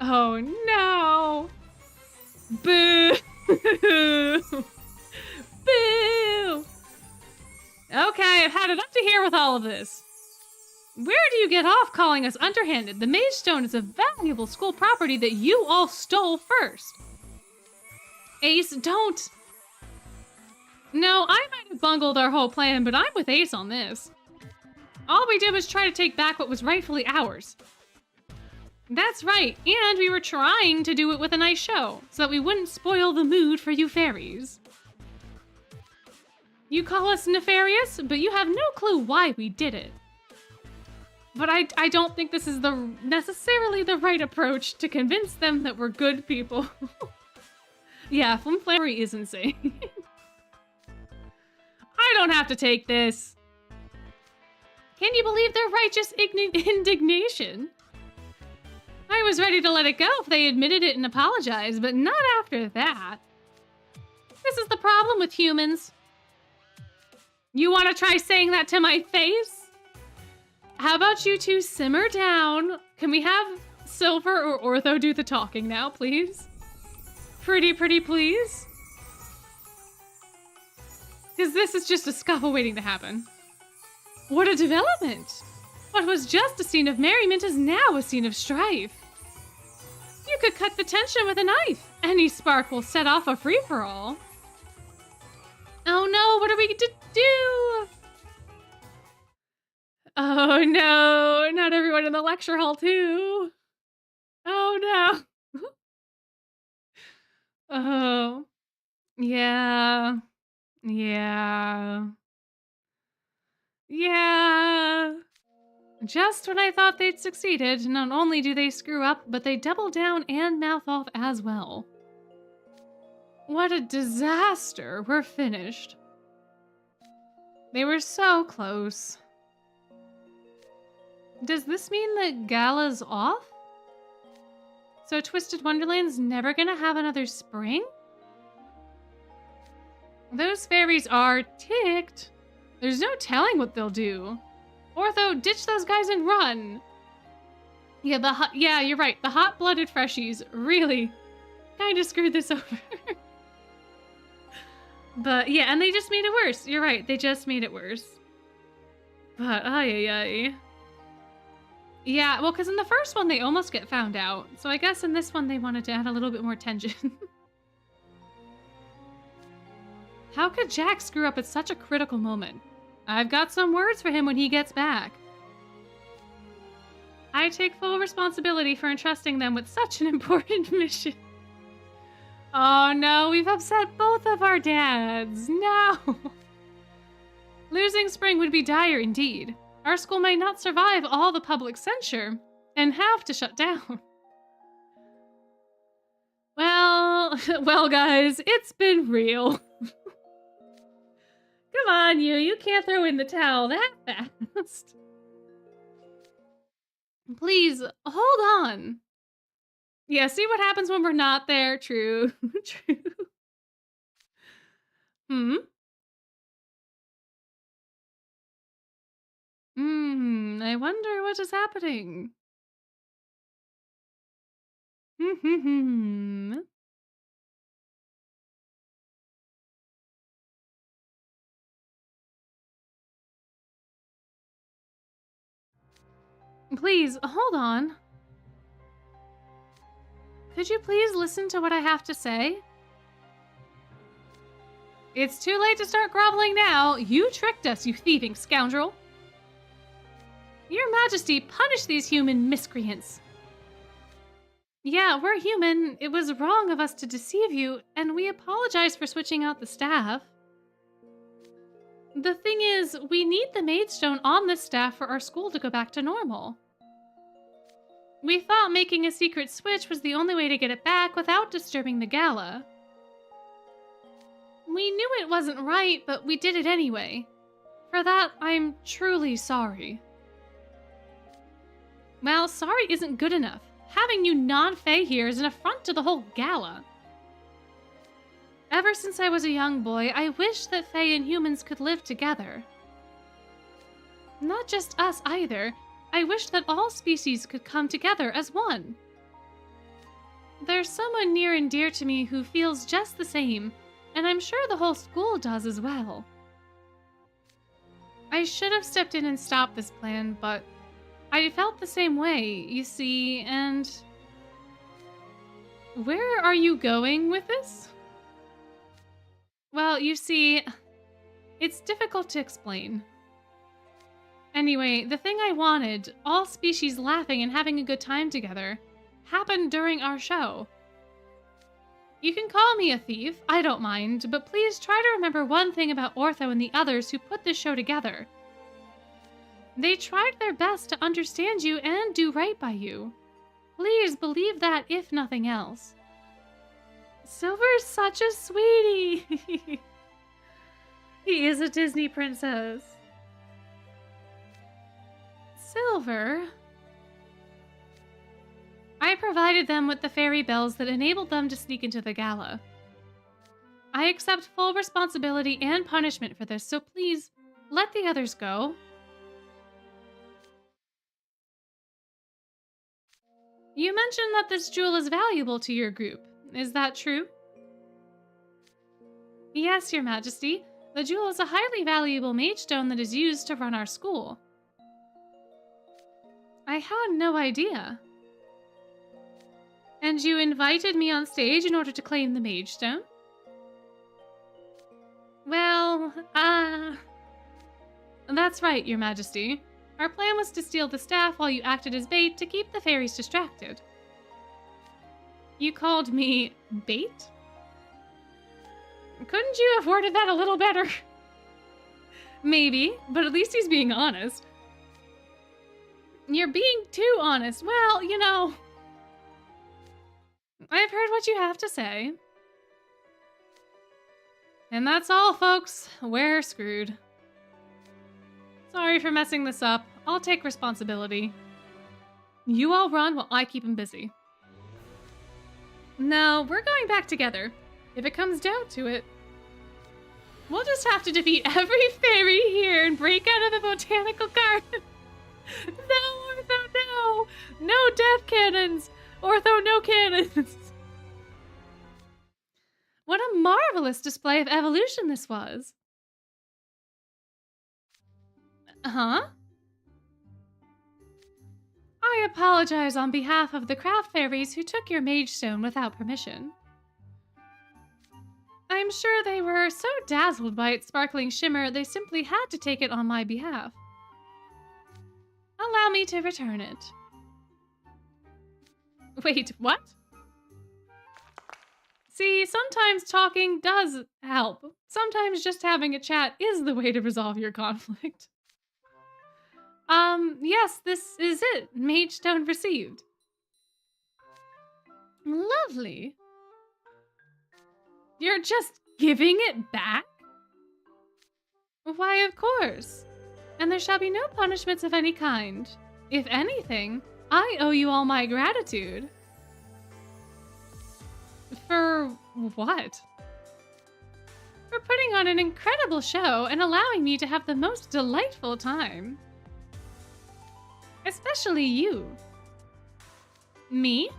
Speaker 1: Oh no! Boo! Boo! Okay, I've had it up to here with all of this. Where do you get off calling us underhanded? The Mage Stone is a valuable school property that you all stole first. Ace, don't. No, I might have bungled our whole plan, but I'm with Ace on this. All we did was try to take back what was rightfully ours. That's right, and we were trying to do it with a nice show, so that we wouldn't spoil the mood for you fairies. You call us nefarious, but you have no clue why we did it. But I don't think this is necessarily the right approach to convince them that we're good people. Yeah, flimflammery is insane. I don't have to take this. Can you believe their righteous indignation? I was ready to let it go if they admitted it and apologized, but not after that. This is the problem with humans. You want to try saying that to my face? How about you two simmer down? Can we have Silver or Ortho do the talking now, please? Pretty please? Because this is just a scuffle waiting to happen. What a development! What was just a scene of merriment is now a scene of strife. You could cut the tension with a knife. Any spark will set off a free-for-all. Oh no, what are we to do? Oh no, not everyone in the lecture hall too. Oh no. Oh, yeah. Just when I thought they'd succeeded, not only do they screw up, but they double down and mouth off as well. What a disaster. We're finished. They were so close. Does this mean that Gala's off? So Twisted Wonderland's never gonna have another spring? Those fairies are ticked. There's no telling what they'll do. Ortho, ditch those guys and run. Yeah, you're right. The hot-blooded freshies really kind of screwed this over. But yeah, and they just made it worse. You're right. They just made it worse. But ay. Yeah, well, because in the first one they almost get found out. So I guess in this one they wanted to add a little bit more tension. How could Jack screw up at such a critical moment? I've got some words for him when he gets back. I take full responsibility for entrusting them with such an important mission. Oh no, we've upset both of our dads. No. Losing Spring would be dire indeed. Our school might not survive all the public censure and have to shut down. Well, guys, it's been real. Come on, you can't throw in the towel that fast. Please, hold on. Yeah, see what happens when we're not there? True. True. I wonder what is happening. Please, hold on. Could you please listen to what I have to say? It's too late to start groveling now. You tricked us, you thieving scoundrel. Your Majesty, punish these human miscreants. Yeah, we're human. It was wrong of us to deceive you, and we apologize for switching out the staff. The thing is, we need the Maidstone on this staff for our school to go back to normal. We thought making a secret switch was the only way to get it back without disturbing the gala. We knew it wasn't right, but we did it anyway. For that, I'm truly sorry. Well, sorry isn't good enough. Having you non-Fae here is an affront to the whole gala. Ever since I was a young boy, I wished that Fae and humans could live together. Not just us either. I wished that all species could come together as one. There's someone near and dear to me who feels just the same, and I'm sure the whole school does as well. I should have stepped in and stopped this plan, but I felt the same way, you see, and... Where are you going with this? Well, you see, it's difficult to explain. Anyway, the thing I wanted, all species laughing and having a good time together, happened during our show. You can call me a thief, I don't mind, but please try to remember one thing about Ortho and the others who put this show together. They tried their best to understand you and do right by you. Please believe that, if nothing else. Silver's such a sweetie. He is a Disney princess. Silver. I provided them with the fairy bells that enabled them to sneak into the gala. I accept full responsibility and punishment for this, so please, let the others go. You mentioned that this jewel is valuable to your group. Is that true? Yes, Your Majesty. The jewel is a highly valuable mage stone that is used to run our school. I had no idea. And you invited me on stage in order to claim the mage stone? Well, that's right, Your Majesty. Our plan was to steal the staff while you acted as bait to keep the fairies distracted. You called me bait? Couldn't you have worded that a little better? Maybe, but at least he's being honest. You're being too honest. Well, you know, I've heard what you have to say. And that's all, folks. We're screwed. Sorry for messing this up. I'll take responsibility. You all run while I keep him busy. No, we're going back together. If it comes down to it, we'll just have to defeat every fairy here and break out of the botanical garden. No, Ortho, no! No death cannons! Ortho, no cannons! What a marvelous display of evolution this was. Huh? I apologize on behalf of the craft fairies who took your mage stone without permission. I'm sure they were so dazzled by its sparkling shimmer they simply had to take it on my behalf. Allow me to return it. Wait, what? See, sometimes talking does help. Sometimes just having a chat is the way to resolve your conflict. Yes, this is it. Mage stone received. Lovely. You're just giving it back? Why, of course. And there shall be no punishments of any kind. If anything, I owe you all my gratitude. For what? For putting on an incredible show and allowing me to have the most delightful time. Especially you. Me?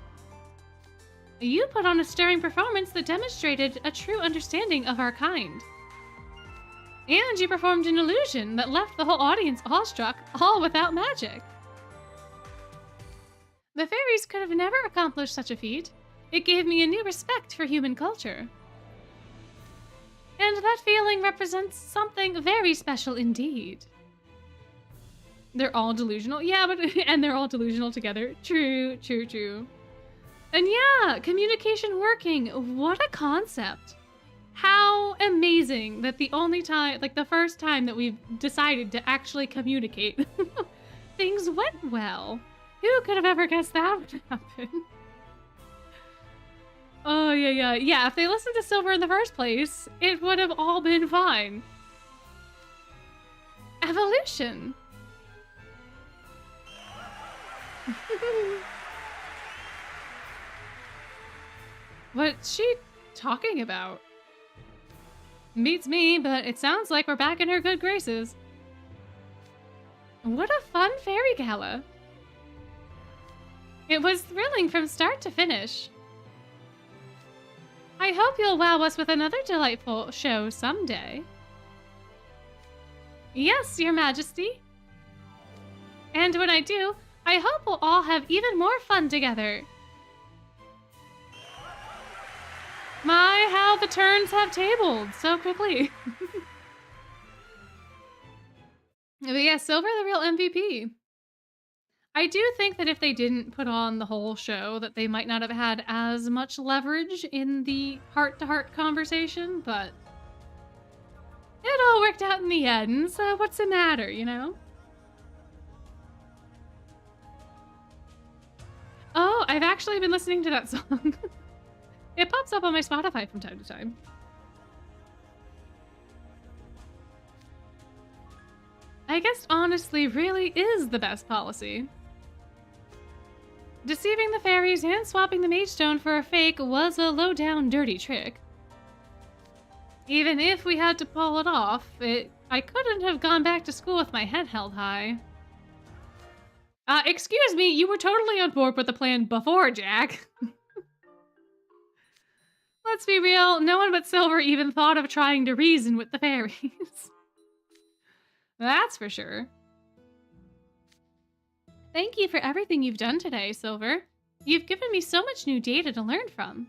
Speaker 1: You put on a stirring performance that demonstrated a true understanding of our kind. And you performed an illusion that left the whole audience awestruck, all without magic. The fairies could have never accomplished such a feat. It gave me a new respect for human culture. And that feeling represents something very special indeed. They're all delusional. Yeah, but and they're all delusional together. True, true, true. And yeah, communication working. What a concept. How amazing that the only time, like the first time that we've decided to actually communicate, things went well. Who could have ever guessed that would happen? Oh, yeah. Yeah, if they listened to Silver in the first place, it would have all been fine. Evolution. What's she talking about? Beats me, but it sounds like we're back in her good graces. What a fun fairy gala. It was thrilling from start to finish. I hope you'll wow us with another delightful show someday. Yes, Your Majesty. And when I do, I hope we'll all have even more fun together. My, how the turns have tabled so quickly. But yeah, Silver, the real MVP. I do think that if they didn't put on the whole show, that they might not have had as much leverage in the heart-to-heart conversation, but it all worked out in the end, so what's the matter, you know? Oh, I've actually been listening to that song. It pops up on my Spotify from time to time. I guess honestly really is the best policy. Deceiving the fairies and swapping the mage stone for a fake was a low-down dirty trick. Even if we had to pull it off, I couldn't have gone back to school with my head held high. Excuse me, you were totally on board with the plan before, Jack. Let's be real, no one but Silver even thought of trying to reason with the fairies. That's for sure. Thank you for everything you've done today, Silver. You've given me so much new data to learn from.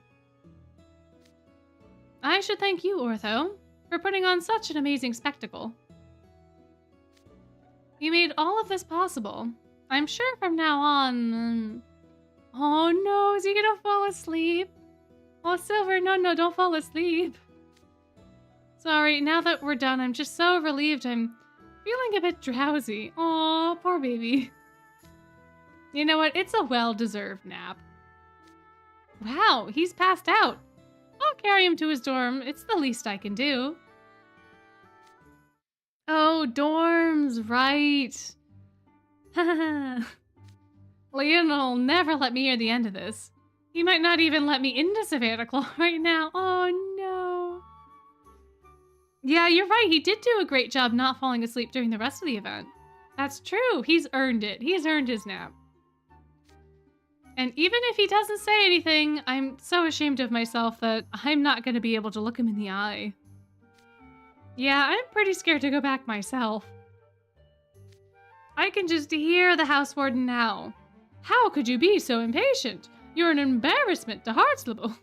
Speaker 1: I should thank you, Ortho, for putting on such an amazing spectacle. You made all of this possible. I'm sure from now on... Oh no, is he gonna fall asleep? Oh, Silver, no, don't fall asleep. Sorry, now that we're done, I'm just so relieved. I'm feeling a bit drowsy. Aw, poor baby. You know what? It's a well-deserved nap. Wow, he's passed out. I'll carry him to his dorm. It's the least I can do. Oh, dorms, right. Leon'll never let me hear the end of this. He might not even let me into Savannah Claw right now. Oh, no. Yeah, you're right. He did do a great job not falling asleep during the rest of the event. That's true. He's earned it. He's earned his nap. And even if he doesn't say anything, I'm so ashamed of myself that I'm not going to be able to look him in the eye. Yeah, I'm pretty scared to go back myself. I can just hear the house warden now. How could you be so impatient? You're an embarrassment to Hartslable.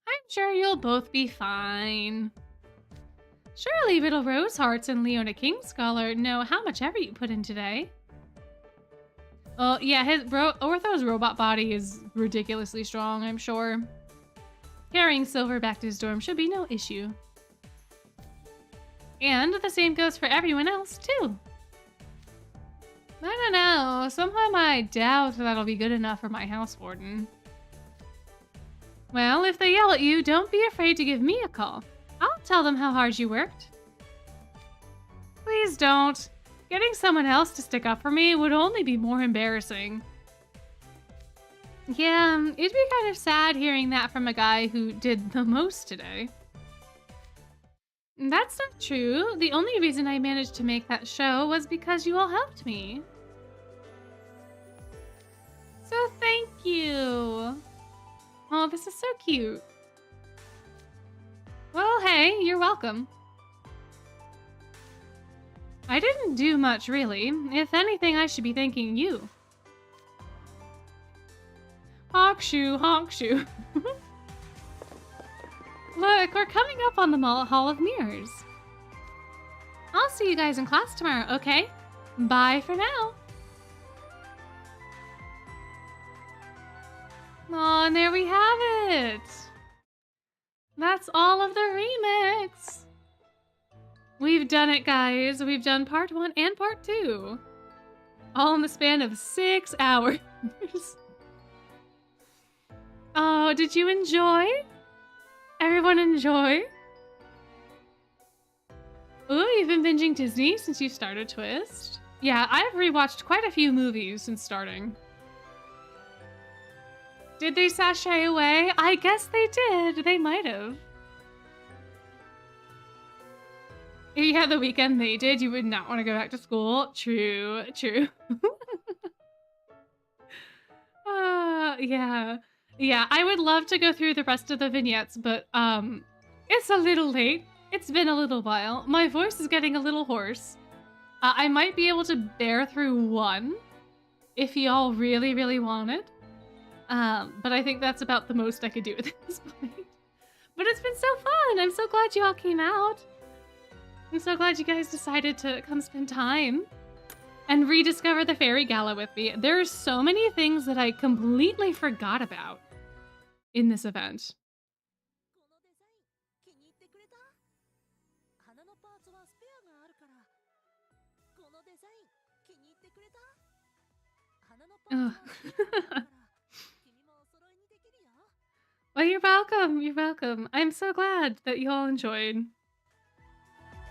Speaker 1: I'm sure you'll both be fine. Surely Riddle Rosehearts and Leona Kingscholar know how much effort you put in today. Oh, yeah, Ortho's robot body is ridiculously strong, I'm sure. Carrying Silver back to his dorm should be no issue. And the same goes for everyone else, too. I don't know. Somehow I doubt that'll be good enough for my house warden. Well, if they yell at you, don't be afraid to give me a call. I'll tell them how hard you worked. Please don't. Getting someone else to stick up for me would only be more embarrassing. Yeah, it'd be kind of sad hearing that from a guy who did the most today. That's not true. The only reason I managed to make that show was because you all helped me. So thank you. Oh, this is so cute. Well, hey, you're welcome. I didn't do much, really. If anything, I should be thanking you. Hawkshoe, Hawkshoe. Look, we're coming up on the Hall of Mirrors. I'll see you guys in class tomorrow, okay? Bye for now. Oh, and there we have it. That's all of the remix. We've done it, guys. We've done part 1 and part 2. All in the span of 6 hours. Oh, did you enjoy? Everyone enjoy? Ooh, you've been binging Disney since you started Twist? Yeah, I've rewatched quite a few movies since starting. Did they sashay away? I guess they did. They might have. If you had the weekend they did, you would not want to go back to school. True, true. Yeah. Yeah, I would love to go through the rest of the vignettes, but it's a little late. It's been a little while. My voice is getting a little hoarse. I might be able to bear through one if y'all really, really want it. But I think that's about the most I could do at this point. But it's been so fun. I'm so glad you all came out. I'm so glad you guys decided to come spend time and rediscover the Fairy Gala with me. There are so many things that I completely forgot about in this event.
Speaker 2: このデザイン気に入ってくれた？花のパーツはスペアがあるから。このデザイン気に入ってくれた？花のパーツはスペアがあるから。君もお揃いにできるよ。
Speaker 1: Well, you're welcome. You're welcome. I'm so glad that you all enjoyed.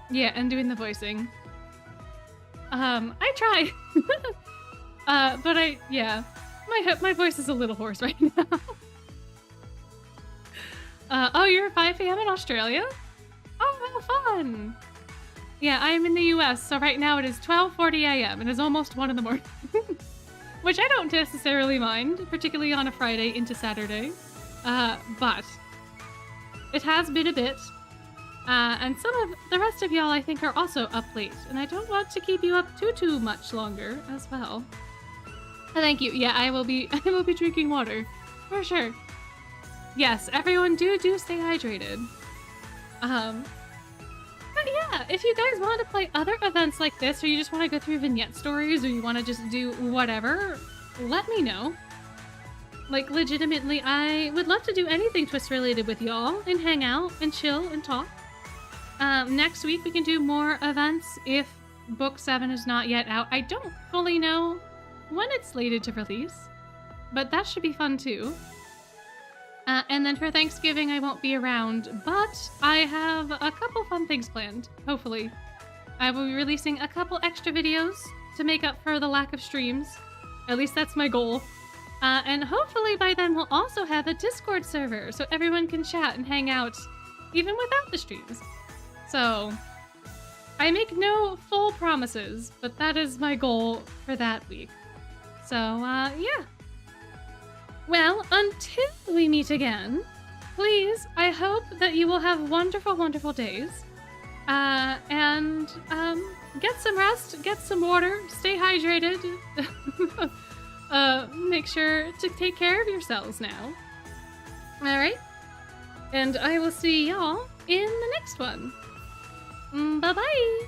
Speaker 1: Yeah, and doing the voicing. I try. But yeah, my voice is a little hoarse right now. Oh, you're 5 a.m. in Australia? Oh, how fun. Yeah, I am in the US, so right now it is 12:40 a.m. It is almost 1 in the morning. Which I don't necessarily mind, particularly on a Friday into Saturday. But it has been a bit. And some of the rest of y'all, I think, are also up late, and I don't want to keep you up too much longer as well. Thank you. Yeah, I will be drinking water for sure. Yes, everyone do stay hydrated. But yeah, if you guys want to play other events like this, or you just want to go through vignette stories, or you want to just do whatever, let me know. Like, legitimately, I would love to do anything Twist related with y'all and hang out and chill and talk. Next week we can do more events if Book 7 is not yet out. I don't fully know when it's slated to release, but that should be fun too. And then for Thanksgiving I won't be around, but I have a couple fun things planned, hopefully. I will be releasing a couple extra videos to make up for the lack of streams. At least that's my goal. And hopefully by then we'll also have a Discord server so everyone can chat and hang out even without the streams. So, I make no full promises, but that is my goal for that week. So, yeah. Well, until we meet again, please, I hope that you will have wonderful, wonderful days. And get some rest, get some water, stay hydrated. Make sure to take care of yourselves now. Alright? And I will see y'all in the next one. Bye-bye!